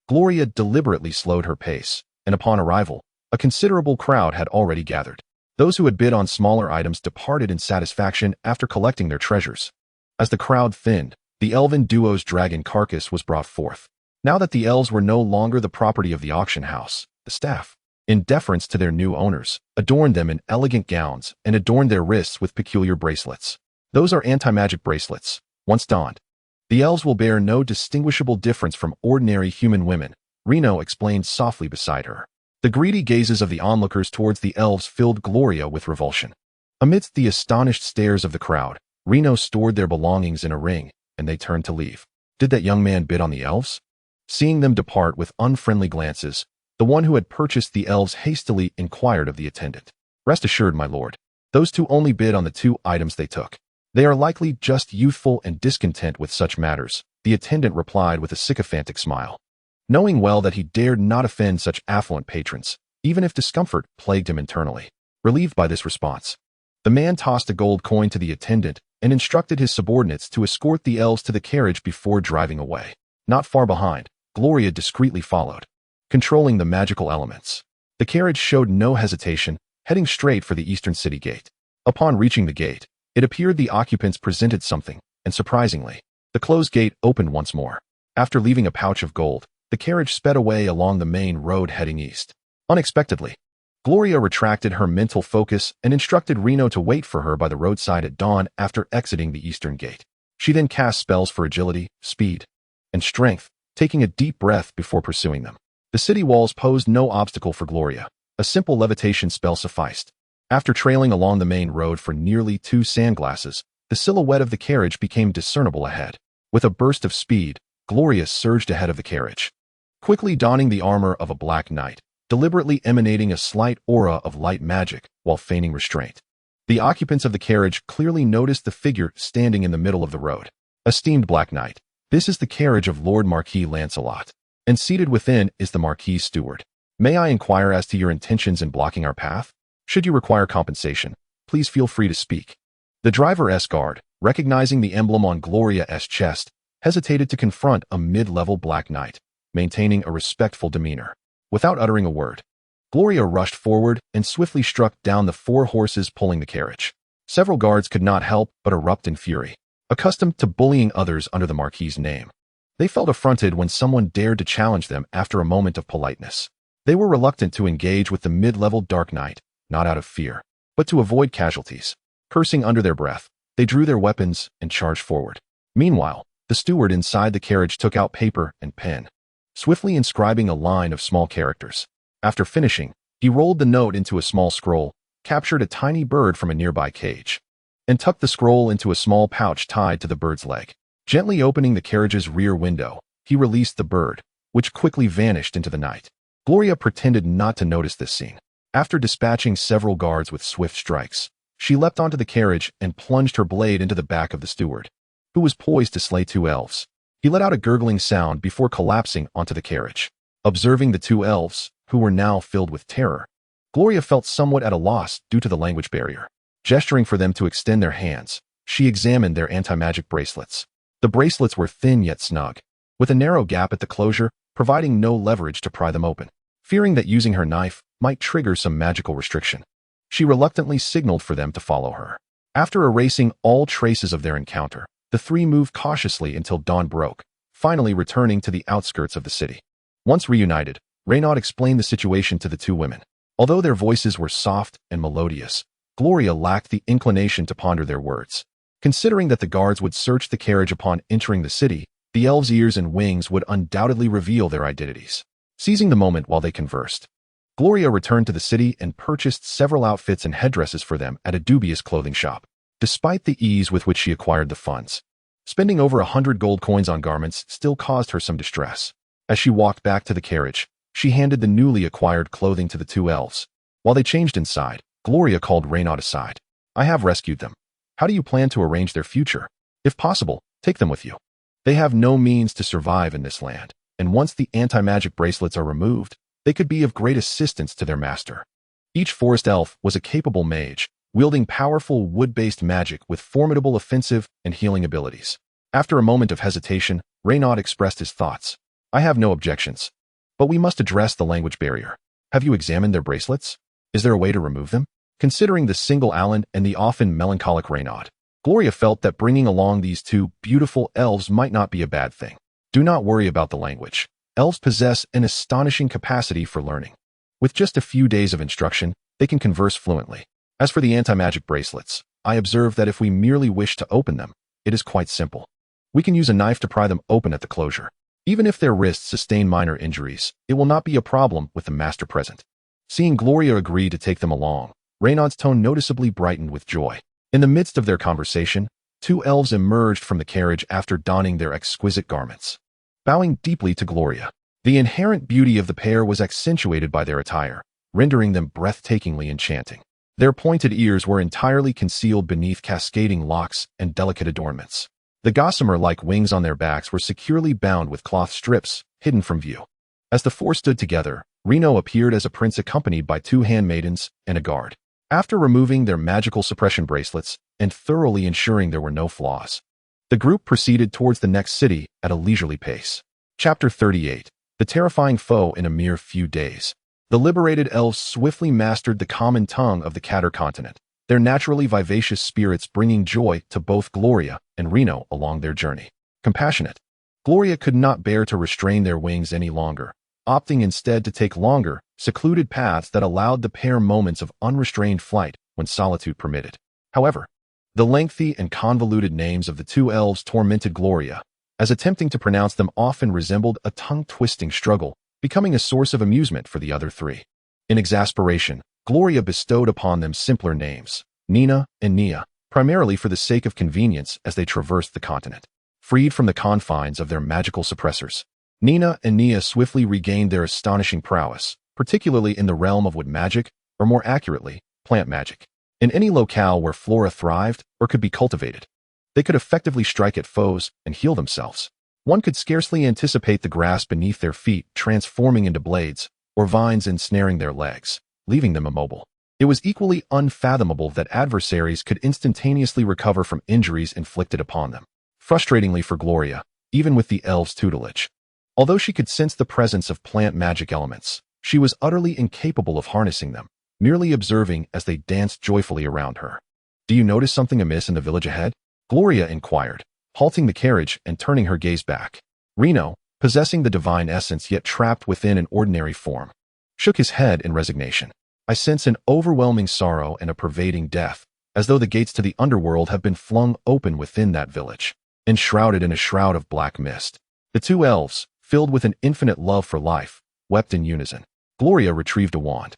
Speaker 1: Gloria deliberately slowed her pace, and upon arrival, a considerable crowd had already gathered. Those who had bid on smaller items departed in satisfaction after collecting their treasures. As the crowd thinned, the elven duo's dragon carcass was brought forth. Now that the elves were no longer the property of the auction house, the staff, in deference to their new owners, adorned them in elegant gowns and adorned their wrists with peculiar bracelets. Those are anti-magic bracelets. Once donned, the elves will bear no distinguishable difference from ordinary human women, Reno explained softly beside her. The greedy gazes of the onlookers towards the elves filled Gloria with revulsion. Amidst the astonished stares of the crowd, Reno stored their belongings in a ring, and they turned to leave. Did that young man bid on the elves? Seeing them depart with unfriendly glances, the one who had purchased the elves hastily inquired of the attendant. "Rest assured, my lord, those two only bid on the two items they took. They are likely just youthful and discontent with such matters," the attendant replied with a sycophantic smile. Knowing well that he dared not offend such affluent patrons, even if discomfort plagued him internally. Relieved by this response, the man tossed a gold coin to the attendant and instructed his subordinates to escort the elves to the carriage before driving away. Not far behind, Gloria discreetly followed, controlling the magical elements. The carriage showed no hesitation, heading straight for the eastern city gate. Upon reaching the gate, it appeared the occupants presented something, and surprisingly, the closed gate opened once more. After leaving a pouch of gold, the carriage sped away along the main road heading east. Unexpectedly, Gloria retracted her mental focus and instructed Reno to wait for her by the roadside at dawn after exiting the eastern gate. She then cast spells for agility, speed, and strength, taking a deep breath before pursuing them. The city walls posed no obstacle for Gloria. A simple levitation spell sufficed. After trailing along the main road for nearly 2 sandglasses, the silhouette of the carriage became discernible ahead. With a burst of speed, Gloria surged ahead of the carriage, quickly donning the armor of a black knight, deliberately emanating a slight aura of light magic while feigning restraint. The occupants of the carriage clearly noticed the figure standing in the middle of the road. Esteemed Black Knight, this is the carriage of Lord Marquis Lancelot, and seated within is the Marquis' steward. May I inquire as to your intentions in blocking our path? Should you require compensation, please feel free to speak. The driver's guard, recognizing the emblem on Gloria's chest, hesitated to confront a mid-level Black Knight, maintaining a respectful demeanor. Without uttering a word, Gloria rushed forward and swiftly struck down the 4 horses pulling the carriage. Several guards could not help but erupt in fury, accustomed to bullying others under the Marquis' name. They felt affronted when someone dared to challenge them after a moment of politeness. They were reluctant to engage with the mid-level Dark Knight, not out of fear, but to avoid casualties. Cursing under their breath, they drew their weapons and charged forward. Meanwhile, the steward inside the carriage took out paper and pen, swiftly inscribing a line of small characters. After finishing, he rolled the note into a small scroll, captured a tiny bird from a nearby cage, and tucked the scroll into a small pouch tied to the bird's leg. Gently opening the carriage's rear window, he released the bird, which quickly vanished into the night. Gloria pretended not to notice this scene. After dispatching several guards with swift strikes, she leapt onto the carriage and plunged her blade into the back of the steward, who was poised to slay 2 elves. He let out a gurgling sound before collapsing onto the carriage. Observing the 2 elves, who were now filled with terror, Gloria felt somewhat at a loss due to the language barrier. Gesturing for them to extend their hands, she examined their anti-magic bracelets. The bracelets were thin yet snug, with a narrow gap at the closure, providing no leverage to pry them open. Fearing that using her knife might trigger some magical restriction, she reluctantly signaled for them to follow her. After erasing all traces of their encounter, the 3 moved cautiously until dawn broke, finally returning to the outskirts of the city. Once reunited, Renaud explained the situation to the 2 women. Although their voices were soft and melodious, Gloria lacked the inclination to ponder their words. Considering that the guards would search the carriage upon entering the city, the elves' ears and wings would undoubtedly reveal their identities. Seizing the moment while they conversed, Gloria returned to the city and purchased several outfits and headdresses for them at a dubious clothing shop. Despite the ease with which she acquired the funds, spending over 100 gold coins on garments still caused her some distress. As she walked back to the carriage, she handed the newly acquired clothing to the 2 elves. While they changed inside, Gloria called Renaud aside. I have rescued them. How do you plan to arrange their future? If possible, take them with you. They have no means to survive in this land, and once the anti-magic bracelets are removed, they could be of great assistance to their master. Each forest elf was a capable mage, wielding powerful wood-based magic with formidable offensive and healing abilities. After a moment of hesitation, Renaud expressed his thoughts. I have no objections, but we must address the language barrier. Have you examined their bracelets? Is there a way to remove them? Considering the single Alan and the often melancholic Renaud, Gloria felt that bringing along these 2 beautiful elves might not be a bad thing. Do not worry about the language. Elves possess an astonishing capacity for learning. With just a few days of instruction, they can converse fluently. As for the anti-magic bracelets, I observe that if we merely wish to open them, it is quite simple. We can use a knife to pry them open at the closure. Even if their wrists sustain minor injuries, it will not be a problem with the master present. Seeing Gloria agree to take them along, Renaud's tone noticeably brightened with joy. In the midst of their conversation, 2 elves emerged from the carriage after donning their exquisite garments. Bowing deeply to Gloria, the inherent beauty of the pair was accentuated by their attire, rendering them breathtakingly enchanting. Their pointed ears were entirely concealed beneath cascading locks and delicate adornments. The gossamer-like wings on their backs were securely bound with cloth strips, hidden from view. As the 4 stood together, Reno appeared as a prince accompanied by 2 handmaidens and a guard. After removing their magical suppression bracelets and thoroughly ensuring there were no flaws, the group proceeded towards the next city at a leisurely pace. Chapter 38. The terrifying foe in a mere few days. The liberated elves swiftly mastered the common tongue of the Catter continent, their naturally vivacious spirits bringing joy to both Gloria and Reno along their journey. Compassionate, Gloria could not bear to restrain their wings any longer, opting instead to take longer, secluded paths that allowed the pair moments of unrestrained flight when solitude permitted. However, the lengthy and convoluted names of the 2 elves tormented Gloria, as attempting to pronounce them often resembled a tongue-twisting struggle, becoming a source of amusement for the other 3. In exasperation, Gloria bestowed upon them simpler names, Nina and Nia, primarily for the sake of convenience as they traversed the continent. Freed from the confines of their magical suppressors, Nina and Nia swiftly regained their astonishing prowess, particularly in the realm of wood magic, or more accurately, plant magic. In any locale where flora thrived or could be cultivated, they could effectively strike at foes and heal themselves. One could scarcely anticipate the grass beneath their feet transforming into blades, or vines ensnaring their legs, leaving them immobile. It was equally unfathomable that adversaries could instantaneously recover from injuries inflicted upon them. Frustratingly for Gloria, even with the elves' tutelage, although she could sense the presence of plant magic elements, she was utterly incapable of harnessing them, merely observing as they danced joyfully around her. "Do you notice something amiss in the village ahead?" Gloria inquired, halting the carriage and turning her gaze back. Reno, possessing the divine essence yet trapped within an ordinary form, shook his head in resignation. "I sense an overwhelming sorrow and a pervading death, as though the gates to the underworld have been flung open within that village, enshrouded in a shroud of black mist." The 2 elves, filled with an infinite love for life, wept in unison. Gloria retrieved a wand,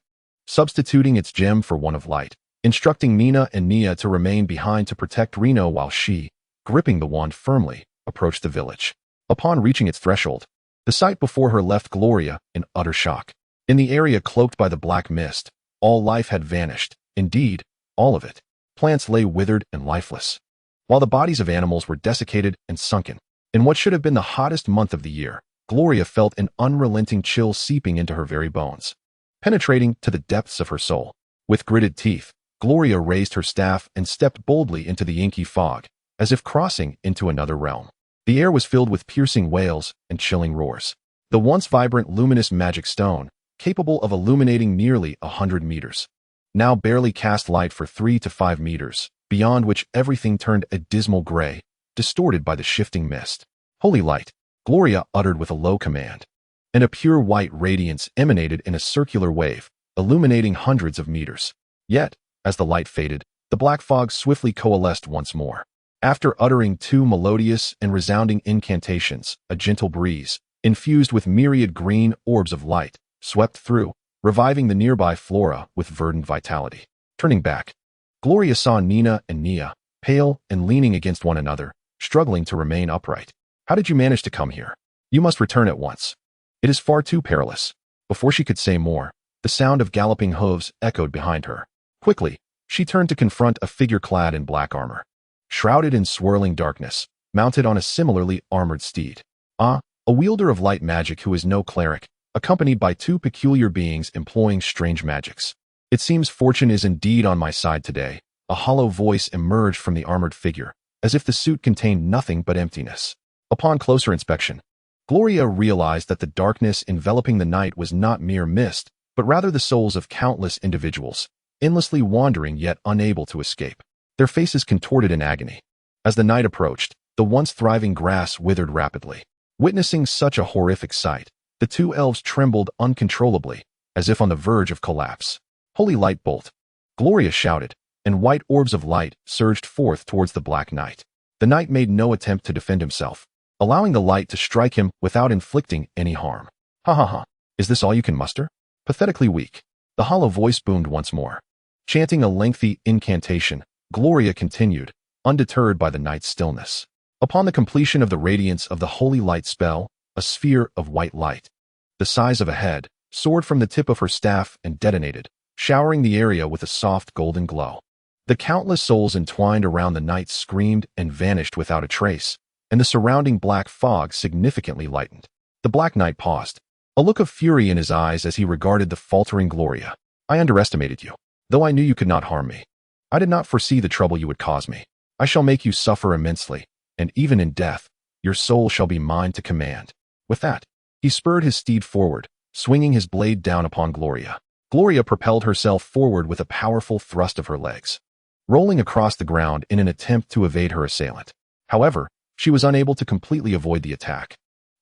Speaker 1: substituting its gem for one of light, instructing Nina and Nia to remain behind to protect Reno while she, gripping the wand firmly, approached the village. Upon reaching its threshold, the sight before her left Gloria in utter shock. In the area cloaked by the black mist, all life had vanished, indeed, all of it. Plants lay withered and lifeless, while the bodies of animals were desiccated and sunken. In what should have been the hottest month of the year, Gloria felt an unrelenting chill seeping into her very bones, penetrating to the depths of her soul. With gritted teeth, Gloria raised her staff and stepped boldly into the inky fog, as if crossing into another realm. The air was filled with piercing wails and chilling roars. The once vibrant luminous magic stone, capable of illuminating nearly 100 meters, now barely cast light for 3 to 5 meters, beyond which everything turned a dismal gray, distorted by the shifting mist. "Holy light," Gloria uttered with a low command, and a pure white radiance emanated in a circular wave, illuminating hundreds of meters. Yet, as the light faded, the black fog swiftly coalesced once more. After uttering 2 melodious and resounding incantations, a gentle breeze, infused with myriad green orbs of light, swept through, reviving the nearby flora with verdant vitality. Turning back, Gloria saw Nina and Nia, pale and leaning against one another, struggling to remain upright. "How did you manage to come here? You must return at once. It is far too perilous." Before she could say more, the sound of galloping hooves echoed behind her. Quickly, she turned to confront a figure clad in black armor, shrouded in swirling darkness, mounted on a similarly armored steed. A wielder of light magic who is no cleric, accompanied by 2 peculiar beings employing strange magics. "It seems fortune is indeed on my side today." A hollow voice emerged from the armored figure, as if the suit contained nothing but emptiness. Upon closer inspection, Gloria realized that the darkness enveloping the night was not mere mist, but rather the souls of countless individuals, endlessly wandering yet unable to escape, their faces contorted in agony. As the night approached, the once thriving grass withered rapidly. Witnessing such a horrific sight, the 2 elves trembled uncontrollably, as if on the verge of collapse. "Holy light bolt!" Gloria shouted, and white orbs of light surged forth towards the black knight. The knight made no attempt to defend himself, allowing the light to strike him without inflicting any harm. "Ha ha ha! Is this all you can muster? Pathetically weak." The hollow voice boomed once more. Chanting a lengthy incantation, Gloria continued, undeterred by the night's stillness. Upon the completion of the radiance of the holy light spell, a sphere of white light, the size of a head, soared from the tip of her staff and detonated, showering the area with a soft golden glow. The countless souls entwined around the knight screamed and vanished without a trace, and the surrounding black fog significantly lightened. The Black Knight paused, a look of fury in his eyes as he regarded the faltering Gloria. I underestimated you. Though I knew you could not harm me, I did not foresee the trouble you would cause me. I shall make you suffer immensely, and even in death, your soul shall be mine to command. With that, he spurred his steed forward, swinging his blade down upon Gloria. Gloria propelled herself forward with a powerful thrust of her legs, rolling across the ground in an attempt to evade her assailant. However, she was unable to completely avoid the attack,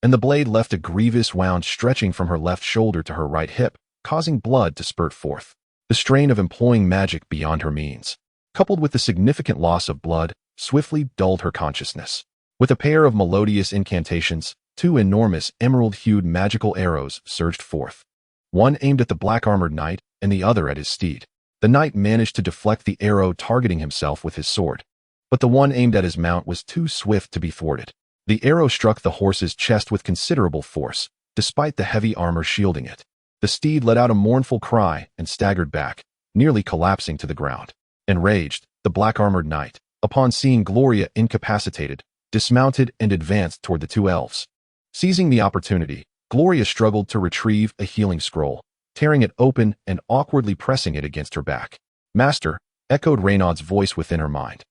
Speaker 1: and the blade left a grievous wound stretching from her left shoulder to her right hip, causing blood to spurt forth. The strain of employing magic beyond her means, coupled with the significant loss of blood, swiftly dulled her consciousness. With a pair of melodious incantations, two enormous emerald-hued magical arrows surged forth. One aimed at the black-armored knight, and the other at his steed. The knight managed to deflect the arrow targeting himself with his sword, but the one aimed at his mount was too swift to be thwarted. The arrow struck the horse's chest with considerable force, despite the heavy armor shielding it. The steed let out a mournful cry and staggered back, nearly collapsing to the ground. Enraged, the black-armored knight, upon seeing Gloria incapacitated, dismounted and advanced toward the two elves. Seizing the opportunity, Gloria struggled to retrieve a healing scroll, tearing it open and awkwardly pressing it against her back. Master, echoed Renaud's voice within her mind.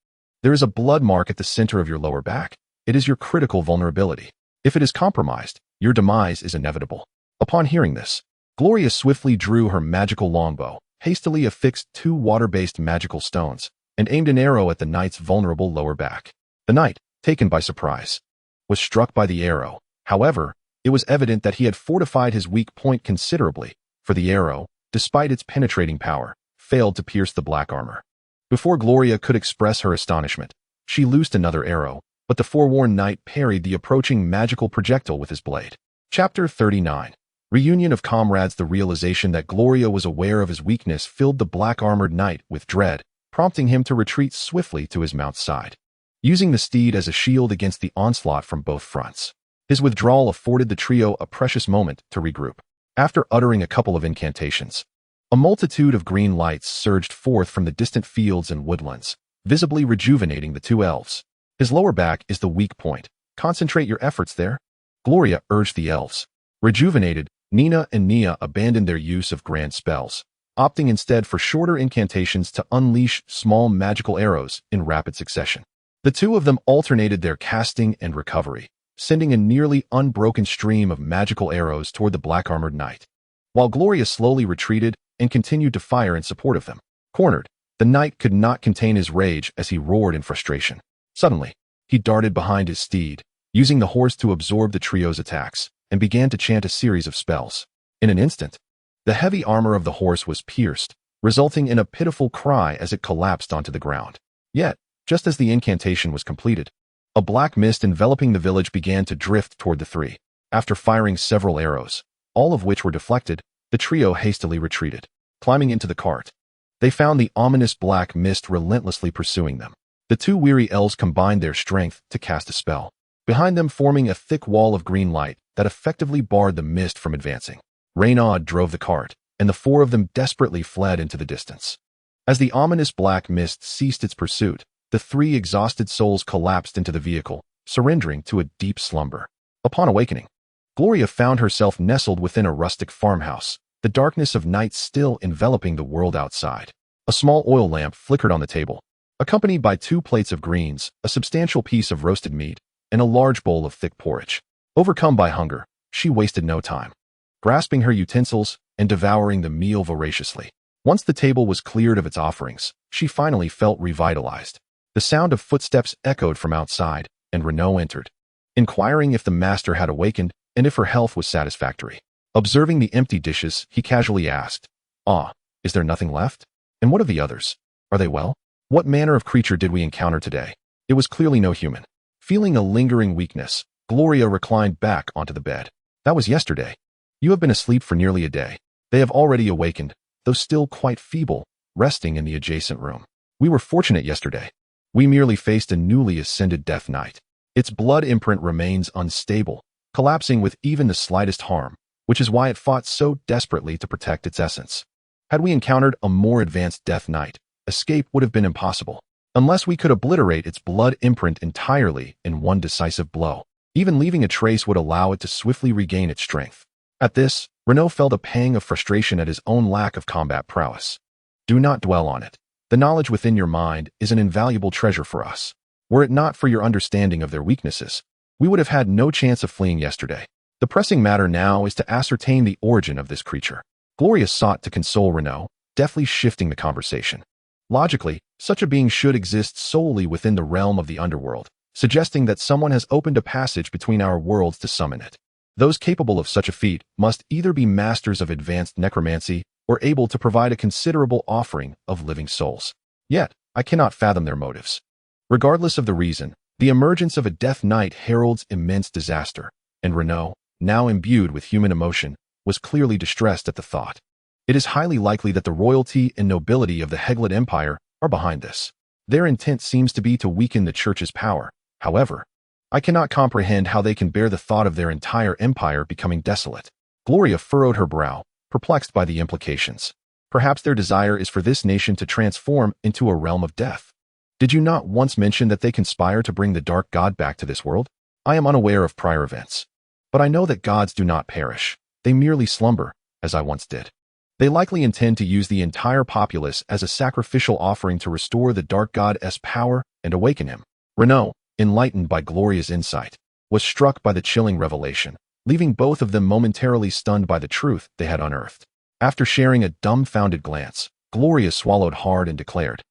Speaker 1: There is a blood mark at the center of your lower back. It is your critical vulnerability. If it is compromised, your demise is inevitable. Upon hearing this, Gloria swiftly drew her magical longbow, hastily affixed two water-based magical stones, and aimed an arrow at the knight's vulnerable lower back. The knight, taken by surprise, was struck by the arrow. However, it was evident that he had fortified his weak point considerably, for the arrow, despite its penetrating power, failed to pierce the black armor. Before Gloria could express her astonishment, she loosed another arrow, but the forewarned knight parried the approaching magical projectile with his blade. Chapter 39. Reunion of Comrades. The realization that Gloria was aware of his weakness filled the black-armored knight with dread, prompting him to retreat swiftly to his mount's side, using the steed as a shield against the onslaught from both fronts. His withdrawal afforded the trio a precious moment to regroup. After uttering a couple of incantations, a multitude of green lights surged forth from the distant fields and woodlands, visibly rejuvenating the two elves. His lower back is the weak point. Concentrate your efforts there, Gloria urged the elves. Rejuvenated, Nina and Nia abandoned their use of grand spells, opting instead for shorter incantations to unleash small magical arrows in rapid succession. The two of them alternated their casting and recovery, sending a nearly unbroken stream of magical arrows toward the black-armored knight, while Gloria slowly retreated and continued to fire in support of them. Cornered, the knight could not contain his rage as he roared in frustration. Suddenly, he darted behind his steed, using the horse to absorb the trio's attacks, and began to chant a series of spells. In an instant, the heavy armor of the horse was pierced, resulting in a pitiful cry as it collapsed onto the ground. Yet, just as the incantation was completed, a black mist enveloping the village began to drift toward the three. After firing several arrows, all of which were deflected, the trio hastily retreated. Climbing into the cart, they found the ominous black mist relentlessly pursuing them. The two weary elves combined their strength to cast a spell, behind them forming a thick wall of green light that effectively barred the mist from advancing. Renaud drove the cart, and the four of them desperately fled into the distance. As the ominous black mist ceased its pursuit, the three exhausted souls collapsed into the vehicle, surrendering to a deep slumber. Upon awakening, Gloria found herself nestled within a rustic farmhouse, the darkness of night still enveloping the world outside. A small oil lamp flickered on the table, accompanied by 2 plates of greens, a substantial piece of roasted meat, and a large bowl of thick porridge. Overcome by hunger, she wasted no time, grasping her utensils and devouring the meal voraciously. Once the table was cleared of its offerings, she finally felt revitalized. The sound of footsteps echoed from outside, and Renaud entered, inquiring if the master had awakened and if her health was satisfactory. Observing the empty dishes, he casually asked, "Ah, is there nothing left? And what of the others? Are they well? What manner of creature did we encounter today?" It was clearly no human. Feeling a lingering weakness, Gloria reclined back onto the bed. "That was yesterday. You have been asleep for nearly a day. They have already awakened, though still quite feeble, resting in the adjacent room. We were fortunate yesterday. We merely faced a newly ascended Death Knight. Its blood imprint remains unstable, collapsing with even the slightest harm, which is why it fought so desperately to protect its essence. Had we encountered a more advanced Death Knight, escape would have been impossible, unless we could obliterate its blood imprint entirely in one decisive blow. Even leaving a trace would allow it to swiftly regain its strength. At this, Renaud felt a pang of frustration at his own lack of combat prowess. Do not dwell on it. The knowledge within your mind is an invaluable treasure for us. Were it not for your understanding of their weaknesses, we would have had no chance of fleeing yesterday. The pressing matter now is to ascertain the origin of this creature. Gloria sought to console Renaud, deftly shifting the conversation. Logically, such a being should exist solely within the realm of the underworld, suggesting that someone has opened a passage between our worlds to summon it. Those capable of such a feat must either be masters of advanced necromancy or able to provide a considerable offering of living souls. Yet, I cannot fathom their motives. Regardless of the reason, the emergence of a Death Knight heralds immense disaster, and Renaud, now imbued with human emotion, was clearly distressed at the thought. It is highly likely that the royalty and nobility of the Heglou Empire are behind this. Their intent seems to be to weaken the Church's power. However, I cannot comprehend how they can bear the thought of their entire empire becoming desolate. Gloria furrowed her brow, perplexed by the implications. Perhaps their desire is for this nation to transform into a realm of death. Did you not once mention that they conspire to bring the Dark God back to this world? I am unaware of prior events. But I know that gods do not perish. They merely slumber, as I once did. They likely intend to use the entire populace as a sacrificial offering to restore the Dark God's power and awaken him. Renaud, enlightened by Gloria's insight, was struck by the chilling revelation, leaving both of them momentarily stunned by the truth they had unearthed. After sharing a dumbfounded glance, Gloria swallowed hard and declared,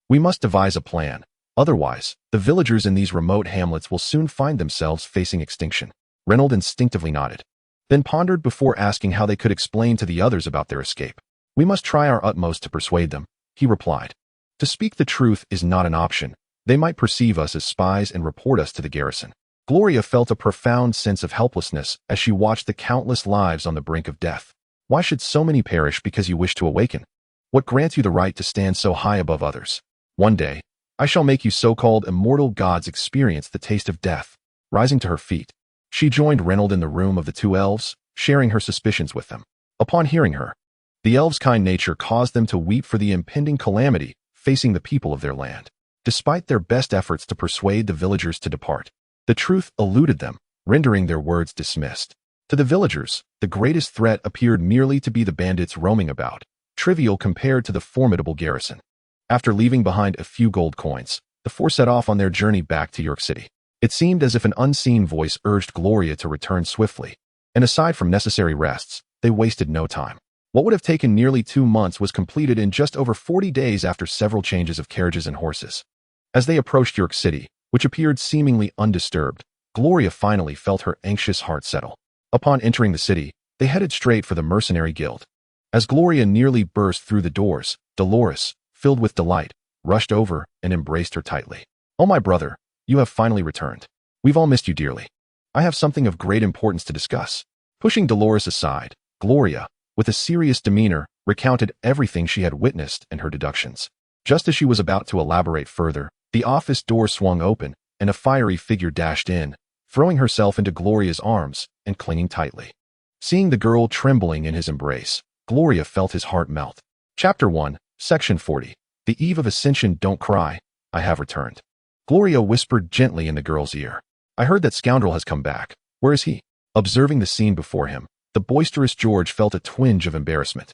Speaker 1: "We must devise a plan. Otherwise, the villagers in these remote hamlets will soon find themselves facing extinction." Renaud instinctively nodded, then pondered before asking how they could explain to the others about their escape. "We must try our utmost to persuade them," he replied. "To speak the truth is not an option. They might perceive us as spies and report us to the garrison." Gloria felt a profound sense of helplessness as she watched the countless lives on the brink of death. Why should so many perish because you wish to awaken? What grants you the right to stand so high above others? One day, I shall make you so-called immortal gods experience the taste of death. Rising to her feet, she joined Renaud in the room of the two elves, sharing her suspicions with them. Upon hearing her, the elves' kind nature caused them to weep for the impending calamity facing the people of their land. Despite their best efforts to persuade the villagers to depart, the truth eluded them, rendering their words dismissed. To the villagers, the greatest threat appeared merely to be the bandits roaming about, trivial compared to the formidable garrison. After leaving behind a few gold coins, the four set off on their journey back to York City. It seemed as if an unseen voice urged Gloria to return swiftly, and aside from necessary rests, they wasted no time. What would have taken nearly 2 months was completed in just over 40 days after several changes of carriages and horses. As they approached York City, which appeared seemingly undisturbed, Gloria finally felt her anxious heart settle. Upon entering the city, they headed straight for the Mercenary Guild. As Gloria nearly burst through the doors, Dolores, filled with delight, rushed over and embraced her tightly. "Oh, my brother, you have finally returned. We've all missed you dearly. I have something of great importance to discuss." Pushing Dolores aside, Gloria, with a serious demeanor, recounted everything she had witnessed and her deductions. Just as she was about to elaborate further, the office door swung open, and a fiery figure dashed in, throwing herself into Gloria's arms and clinging tightly. Seeing the girl trembling in his embrace, Gloria felt his heart melt. Chapter 1, Section 40. The Eve of Ascension. "Don't cry, I have returned." Gloria whispered gently in the girl's ear. "I heard that scoundrel has come back. Where is he?" Observing the scene before him, the boisterous George felt a twinge of embarrassment.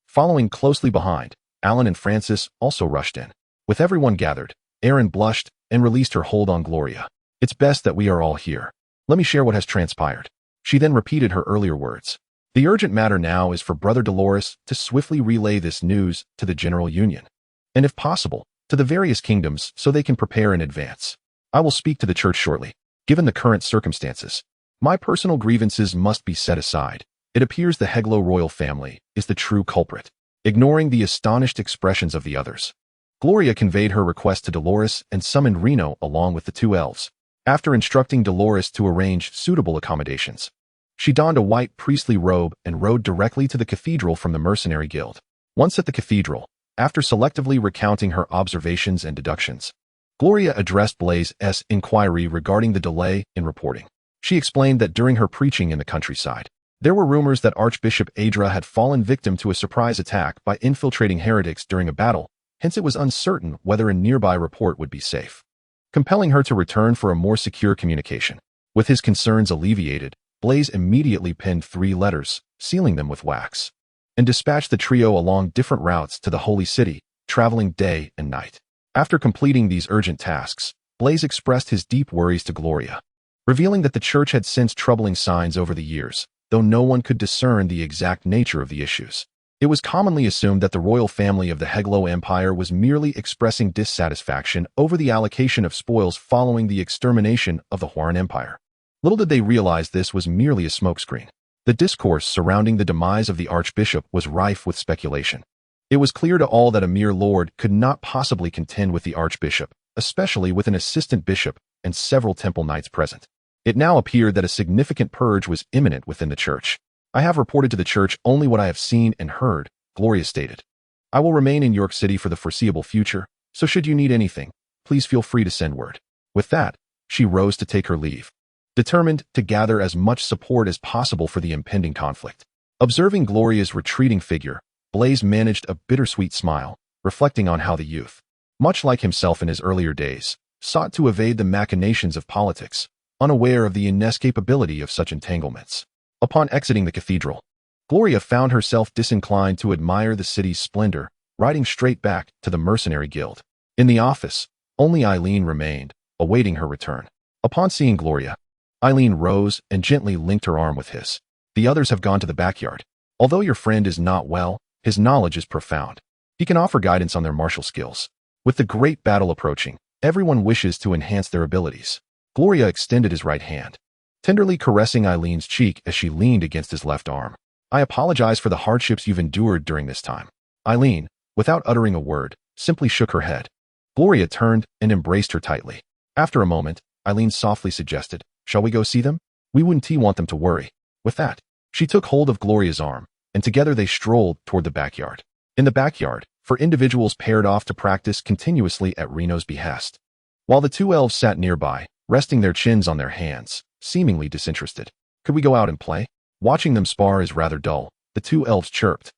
Speaker 1: Following closely behind, Alan and Francis also rushed in. With everyone gathered, Erin blushed and released her hold on Gloria. "It's best that we are all here. Let me share what has transpired." She then repeated her earlier words. "The urgent matter now is for Brother Dolores to swiftly relay this news to the General Union, and if possible, to the various kingdoms so they can prepare in advance. I will speak to the church shortly. Given the current circumstances, my personal grievances must be set aside. It appears the Heglou royal family is the true culprit." Ignoring the astonished expressions of the others, Gloria conveyed her request to Dolores and summoned Reno along with the two elves. After instructing Dolores to arrange suitable accommodations, she donned a white priestly robe and rode directly to the cathedral from the Mercenary Guild. Once at the cathedral, after selectively recounting her observations and deductions, Gloria addressed Blaze's inquiry regarding the delay in reporting. She explained that during her preaching in the countryside, there were rumors that Archbishop Adra had fallen victim to a surprise attack by infiltrating heretics during a battle, hence it was uncertain whether a nearby report would be safe, compelling her to return for a more secure communication. With his concerns alleviated, Blaze immediately pinned 3 letters, sealing them with wax, and dispatched the trio along different routes to the Holy City, traveling day and night. After completing these urgent tasks, Blaze expressed his deep worries to Gloria, revealing that the church had sensed troubling signs over the years, though no one could discern the exact nature of the issues. It was commonly assumed that the royal family of the Heglou Empire was merely expressing dissatisfaction over the allocation of spoils following the extermination of the Huaran Empire. Little did they realize this was merely a smokescreen. The discourse surrounding the demise of the archbishop was rife with speculation. It was clear to all that a mere lord could not possibly contend with the archbishop, especially with an assistant bishop and several temple knights present. It now appeared that a significant purge was imminent within the church. I have reported to the church only what I have seen and heard, Gloria stated. I will remain in York City for the foreseeable future, so should you need anything, please feel free to send word. With that, she rose to take her leave, determined to gather as much support as possible for the impending conflict. Observing Gloria's retreating figure, Blaze managed a bittersweet smile, reflecting on how the youth, much like himself in his earlier days, sought to evade the machinations of politics, unaware of the inescapability of such entanglements. Upon exiting the cathedral, Gloria found herself disinclined to admire the city's splendor, riding straight back to the Mercenary Guild. In the office, only Eileen remained, awaiting her return. Upon seeing Gloria, Eileen rose and gently linked her arm with his. The others have gone to the backyard. Although your friend is not well, his knowledge is profound. He can offer guidance on their martial skills. With the great battle approaching, everyone wishes to enhance their abilities. Gloria extended his right hand, tenderly caressing Eileen's cheek as she leaned against his left arm. I apologize for the hardships you've endured during this time. Eileen, without uttering a word, simply shook her head. Gloria turned and embraced her tightly. After a moment, Eileen softly suggested, shall we go see them? We wouldn't want them to worry. With that, she took hold of Gloria's arm, and together they strolled toward the backyard. In the backyard, for individuals paired off to practice continuously at Reno's behest, while the 2 elves sat nearby, resting their chins on their hands, seemingly disinterested. Could we go out and play? Watching them spar is rather dull, the 2 elves chirped,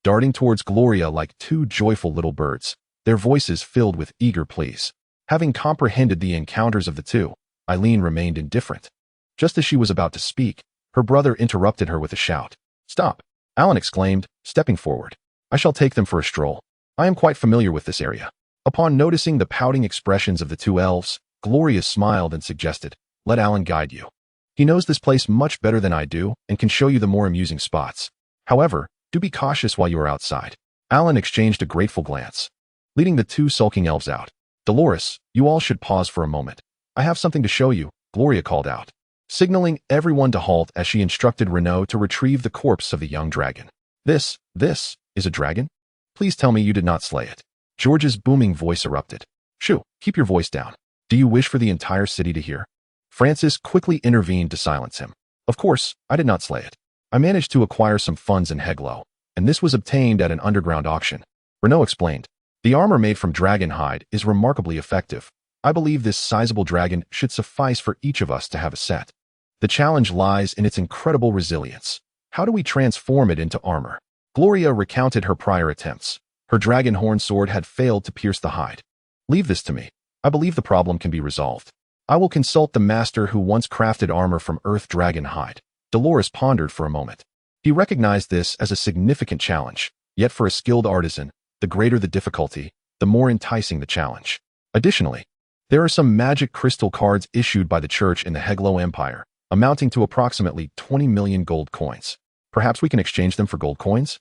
Speaker 1: darting towards Gloria like 2 joyful little birds, their voices filled with eager pleas. Having comprehended the encounters of the 2, Eileen remained indifferent. Just as she was about to speak, her brother interrupted her with a shout. Stop! Alan exclaimed, stepping forward. I shall take them for a stroll. I am quite familiar with this area. Upon noticing the pouting expressions of the 2 elves, Gloria smiled and suggested, let Alan guide you. He knows this place much better than I do and can show you the more amusing spots. However, do be cautious while you are outside. Alan exchanged a grateful glance, leading the 2 sulking elves out. Dolores, you all should pause for a moment. I have something to show you, Gloria called out, signaling everyone to halt as she instructed Reno to retrieve the corpse of the young dragon. This is a dragon? Please tell me you did not slay it. George's booming voice erupted. Shoo, keep your voice down. Do you wish for the entire city to hear? Francis quickly intervened to silence him. Of course, I did not slay it. I managed to acquire some funds in Heglou, and this was obtained at an underground auction. Renaud explained. The armor made from dragon hide is remarkably effective. I believe this sizable dragon should suffice for each of us to have a set. The challenge lies in its incredible resilience. How do we transform it into armor? Gloria recounted her prior attempts. Her dragon horn sword had failed to pierce the hide. Leave this to me. I believe the problem can be resolved. I will consult the master who once crafted armor from earth dragon hide. Dolores pondered for a moment. He recognized this as a significant challenge, yet for a skilled artisan, the greater the difficulty, the more enticing the challenge. Additionally, there are some magic crystal cards issued by the church in the Heglou Empire, amounting to approximately 20 million gold coins. Perhaps we can exchange them for gold coins?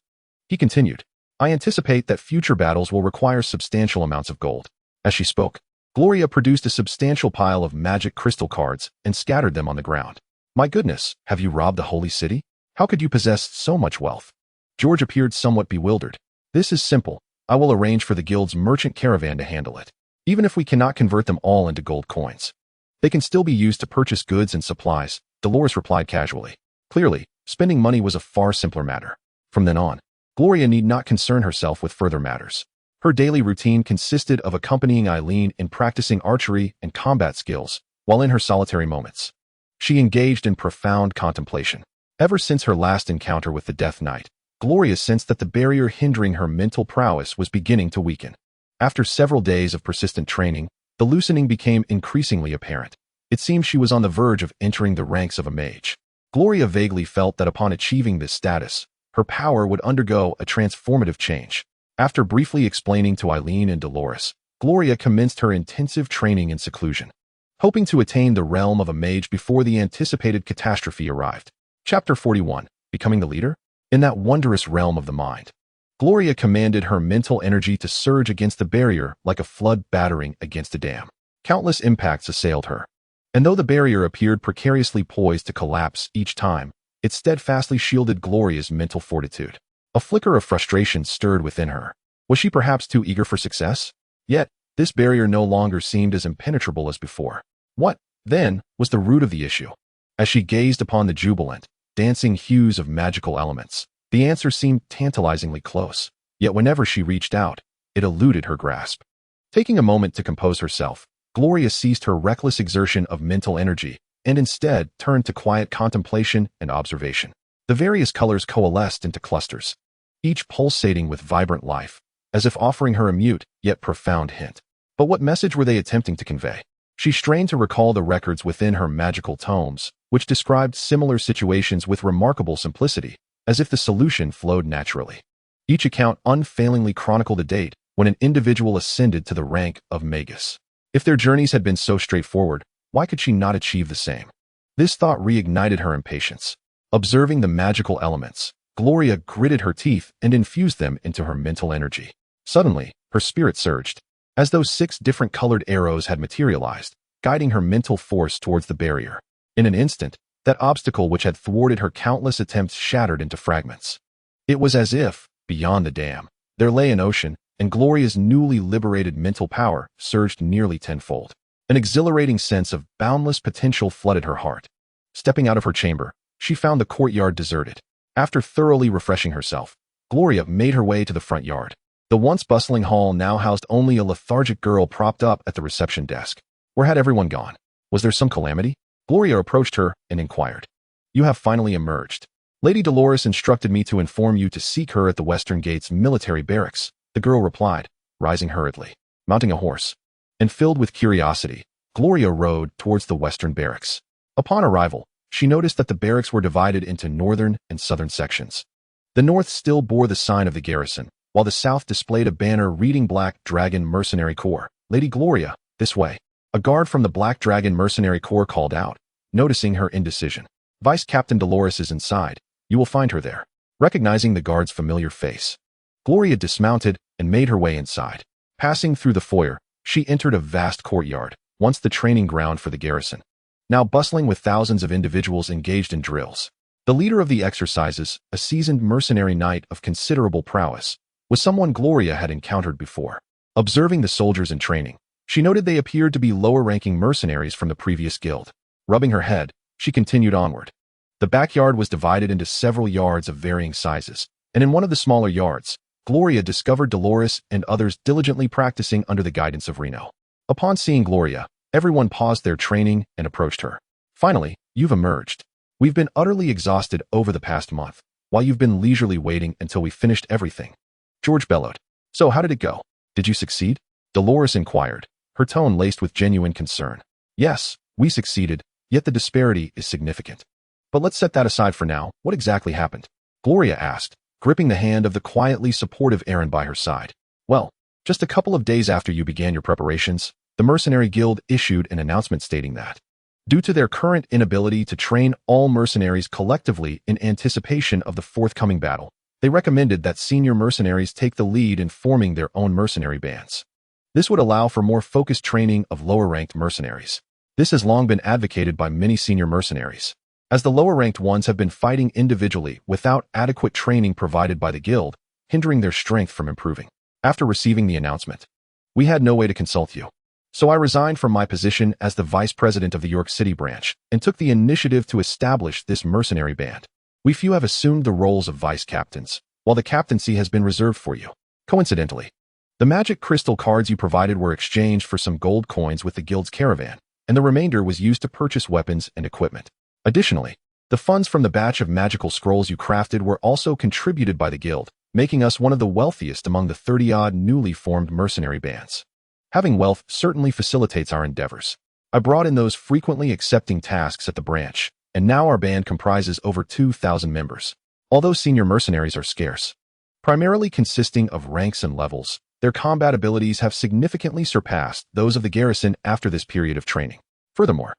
Speaker 1: He continued. I anticipate that future battles will require substantial amounts of gold. As she spoke, Gloria produced a substantial pile of magic crystal cards and scattered them on the ground. My goodness, have you robbed the holy city? How could you possess so much wealth? George appeared somewhat bewildered. This is simple. I will arrange for the guild's merchant caravan to handle it. Even if we cannot convert them all into gold coins, they can still be used to purchase goods and supplies, Dolores replied casually. Clearly, spending money was a far simpler matter. From then on, Gloria need not concern herself with further matters. Her daily routine consisted of accompanying Eileen in practicing archery and combat skills, while in her solitary moments, she engaged in profound contemplation. Ever since her last encounter with the Death Knight, Gloria sensed that the barrier hindering her mental prowess was beginning to weaken. After several days of persistent training, the loosening became increasingly apparent. It seemed she was on the verge of entering the ranks of a mage. Gloria vaguely felt that upon achieving this status, her power would undergo a transformative change. After briefly explaining to Eileen and Dolores, Gloria commenced her intensive training in seclusion, hoping to attain the realm of a mage before the anticipated catastrophe arrived. Chapter 41. Becoming the leader? In that wondrous realm of the mind, Gloria commanded her mental energy to surge against the barrier like a flood battering against a dam. Countless impacts assailed her, and though the barrier appeared precariously poised to collapse each time, it steadfastly shielded Gloria's mental fortitude. A flicker of frustration stirred within her. Was she perhaps too eager for success? Yet, this barrier no longer seemed as impenetrable as before. What, then, was the root of the issue? As she gazed upon the jubilant, dancing hues of magical elements, the answer seemed tantalizingly close. Yet whenever she reached out, it eluded her grasp. Taking a moment to compose herself, Gloria ceased her reckless exertion of mental energy and instead turned to quiet contemplation and observation. The various colors coalesced into clusters, each pulsating with vibrant life, as if offering her a mute yet profound hint. But what message were they attempting to convey? She strained to recall the records within her magical tomes, which described similar situations with remarkable simplicity, as if the solution flowed naturally. Each account unfailingly chronicled a date when an individual ascended to the rank of magus. If their journeys had been so straightforward, why could she not achieve the same? This thought reignited her impatience. Observing the magical elements, Gloria gritted her teeth and infused them into her mental energy. Suddenly, her spirit surged, as though 6 different colored arrows had materialized, guiding her mental force towards the barrier. In an instant, that obstacle which had thwarted her countless attempts shattered into fragments. It was as if, beyond the dam, there lay an ocean, and Gloria's newly liberated mental power surged nearly tenfold. An exhilarating sense of boundless potential flooded her heart. Stepping out of her chamber, she found the courtyard deserted. After thoroughly refreshing herself, Gloria made her way to the front yard. The once bustling hall now housed only a lethargic girl propped up at the reception desk. Where had everyone gone? Was there some calamity? Gloria approached her and inquired. You have finally emerged. Lady Dolores instructed me to inform you to seek her at the Western Gate's military barracks, the girl replied, rising hurriedly. Mounting a horse, and filled with curiosity, Gloria rode towards the Western barracks. Upon arrival, she noticed that the barracks were divided into northern and southern sections. The north still bore the sign of the garrison, while the south displayed a banner reading Black Dragon Mercenary Corps. Lady Gloria, this way. A guard from the Black Dragon Mercenary Corps called out, noticing her indecision. Vice Captain Dolores is inside. You will find her there. Recognizing the guard's familiar face, Gloria dismounted and made her way inside. Passing through the foyer, she entered a vast courtyard, once the training ground for the garrison, now bustling with thousands of individuals engaged in drills. The leader of the exercises, a seasoned mercenary knight of considerable prowess, was someone Gloria had encountered before. Observing the soldiers in training, she noted they appeared to be lower-ranking mercenaries from the previous guild. Rubbing her head, she continued onward. The backyard was divided into several yards of varying sizes, and in one of the smaller yards, Gloria discovered Dolores and others diligently practicing under the guidance of Reno. Upon seeing Gloria, everyone paused their training and approached her. Finally, you've emerged. We've been utterly exhausted over the past month, while you've been leisurely waiting until we finished everything. George bellowed. So how did it go? Did you succeed? Dolores inquired, her tone laced with genuine concern. Yes, we succeeded, yet the disparity is significant. But let's set that aside for now. What exactly happened? Gloria asked, gripping the hand of the quietly supportive Aaron by her side. Well, just a couple of days after you began your preparations, the Mercenary Guild issued an announcement stating that, due to their current inability to train all mercenaries collectively in anticipation of the forthcoming battle, they recommended that senior mercenaries take the lead in forming their own mercenary bands. This would allow for more focused training of lower-ranked mercenaries. This has long been advocated by many senior mercenaries, as the lower-ranked ones have been fighting individually without adequate training provided by the guild, hindering their strength from improving. After receiving the announcement, we had no way to consult you. So I resigned from my position as the vice president of the York City branch and took the initiative to establish this mercenary band. We few have assumed the roles of vice captains, while the captaincy has been reserved for you. Coincidentally, the magic crystal cards you provided were exchanged for some gold coins with the guild's caravan, and the remainder was used to purchase weapons and equipment. Additionally, the funds from the batch of magical scrolls you crafted were also contributed by the guild, making us one of the wealthiest among the 30-odd newly formed mercenary bands. Having wealth certainly facilitates our endeavors. I brought in those frequently accepting tasks at the branch, and now our band comprises over 2,000 members. Although senior mercenaries are scarce, primarily consisting of ranks and levels, their combat abilities have significantly surpassed those of the garrison after this period of training. Furthermore,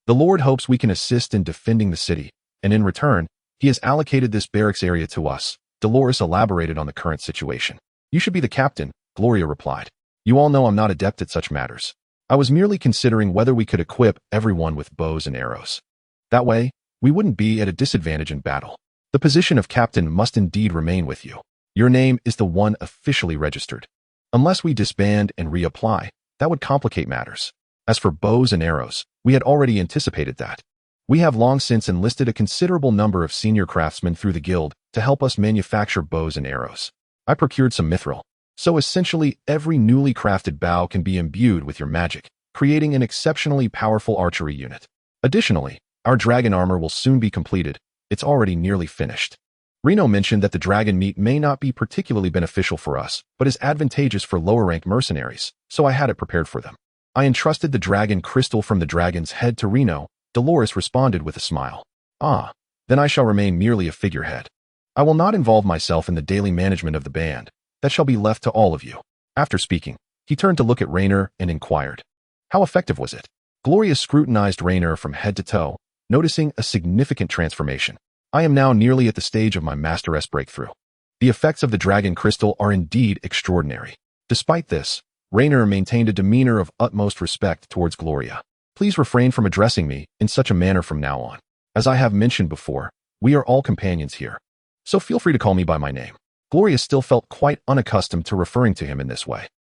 Speaker 1: the Lord hopes we can assist in defending the city, and in return, he has allocated this barracks area to us. Dolores elaborated on the current situation. You should be the captain, Gloria replied. You all know I'm not adept at such matters. I was merely considering whether we could equip everyone with bows and arrows. That way, we wouldn't be at a disadvantage in battle. The position of captain must indeed remain with you. Your name is the one officially registered. Unless we disband and reapply, that would complicate matters. As for bows and arrows, we had already anticipated that. We have long since enlisted a considerable number of senior craftsmen through the guild to help us manufacture bows and arrows. I procured some mithril, so essentially every newly crafted bow can be imbued with your magic, creating an exceptionally powerful archery unit. Additionally, our dragon armor will soon be completed. It's already nearly finished. Reno mentioned that the dragon meat may not be particularly beneficial for us, but is advantageous for lower-ranked mercenaries, so I had it prepared for them. I entrusted the dragon crystal from the dragon's head to Reno. Dolores responded with a smile. Ah, then I shall remain merely a figurehead. I will not involve myself in the daily management of the band. That shall be left to all of you. After speaking, he turned to look at Raynor and inquired, how effective was it? Gloria scrutinized Raynor from head to toe, noticing a significant transformation. I am now nearly at the stage of my Master-S breakthrough. The effects of the dragon crystal are indeed extraordinary. Despite this, Raynor maintained a demeanor of utmost respect towards Gloria. Please refrain from addressing me in such a manner from now on. As I have mentioned before, we are all companions here, so feel free to call me by my name. Gloria still felt quite unaccustomed to referring to him in this way.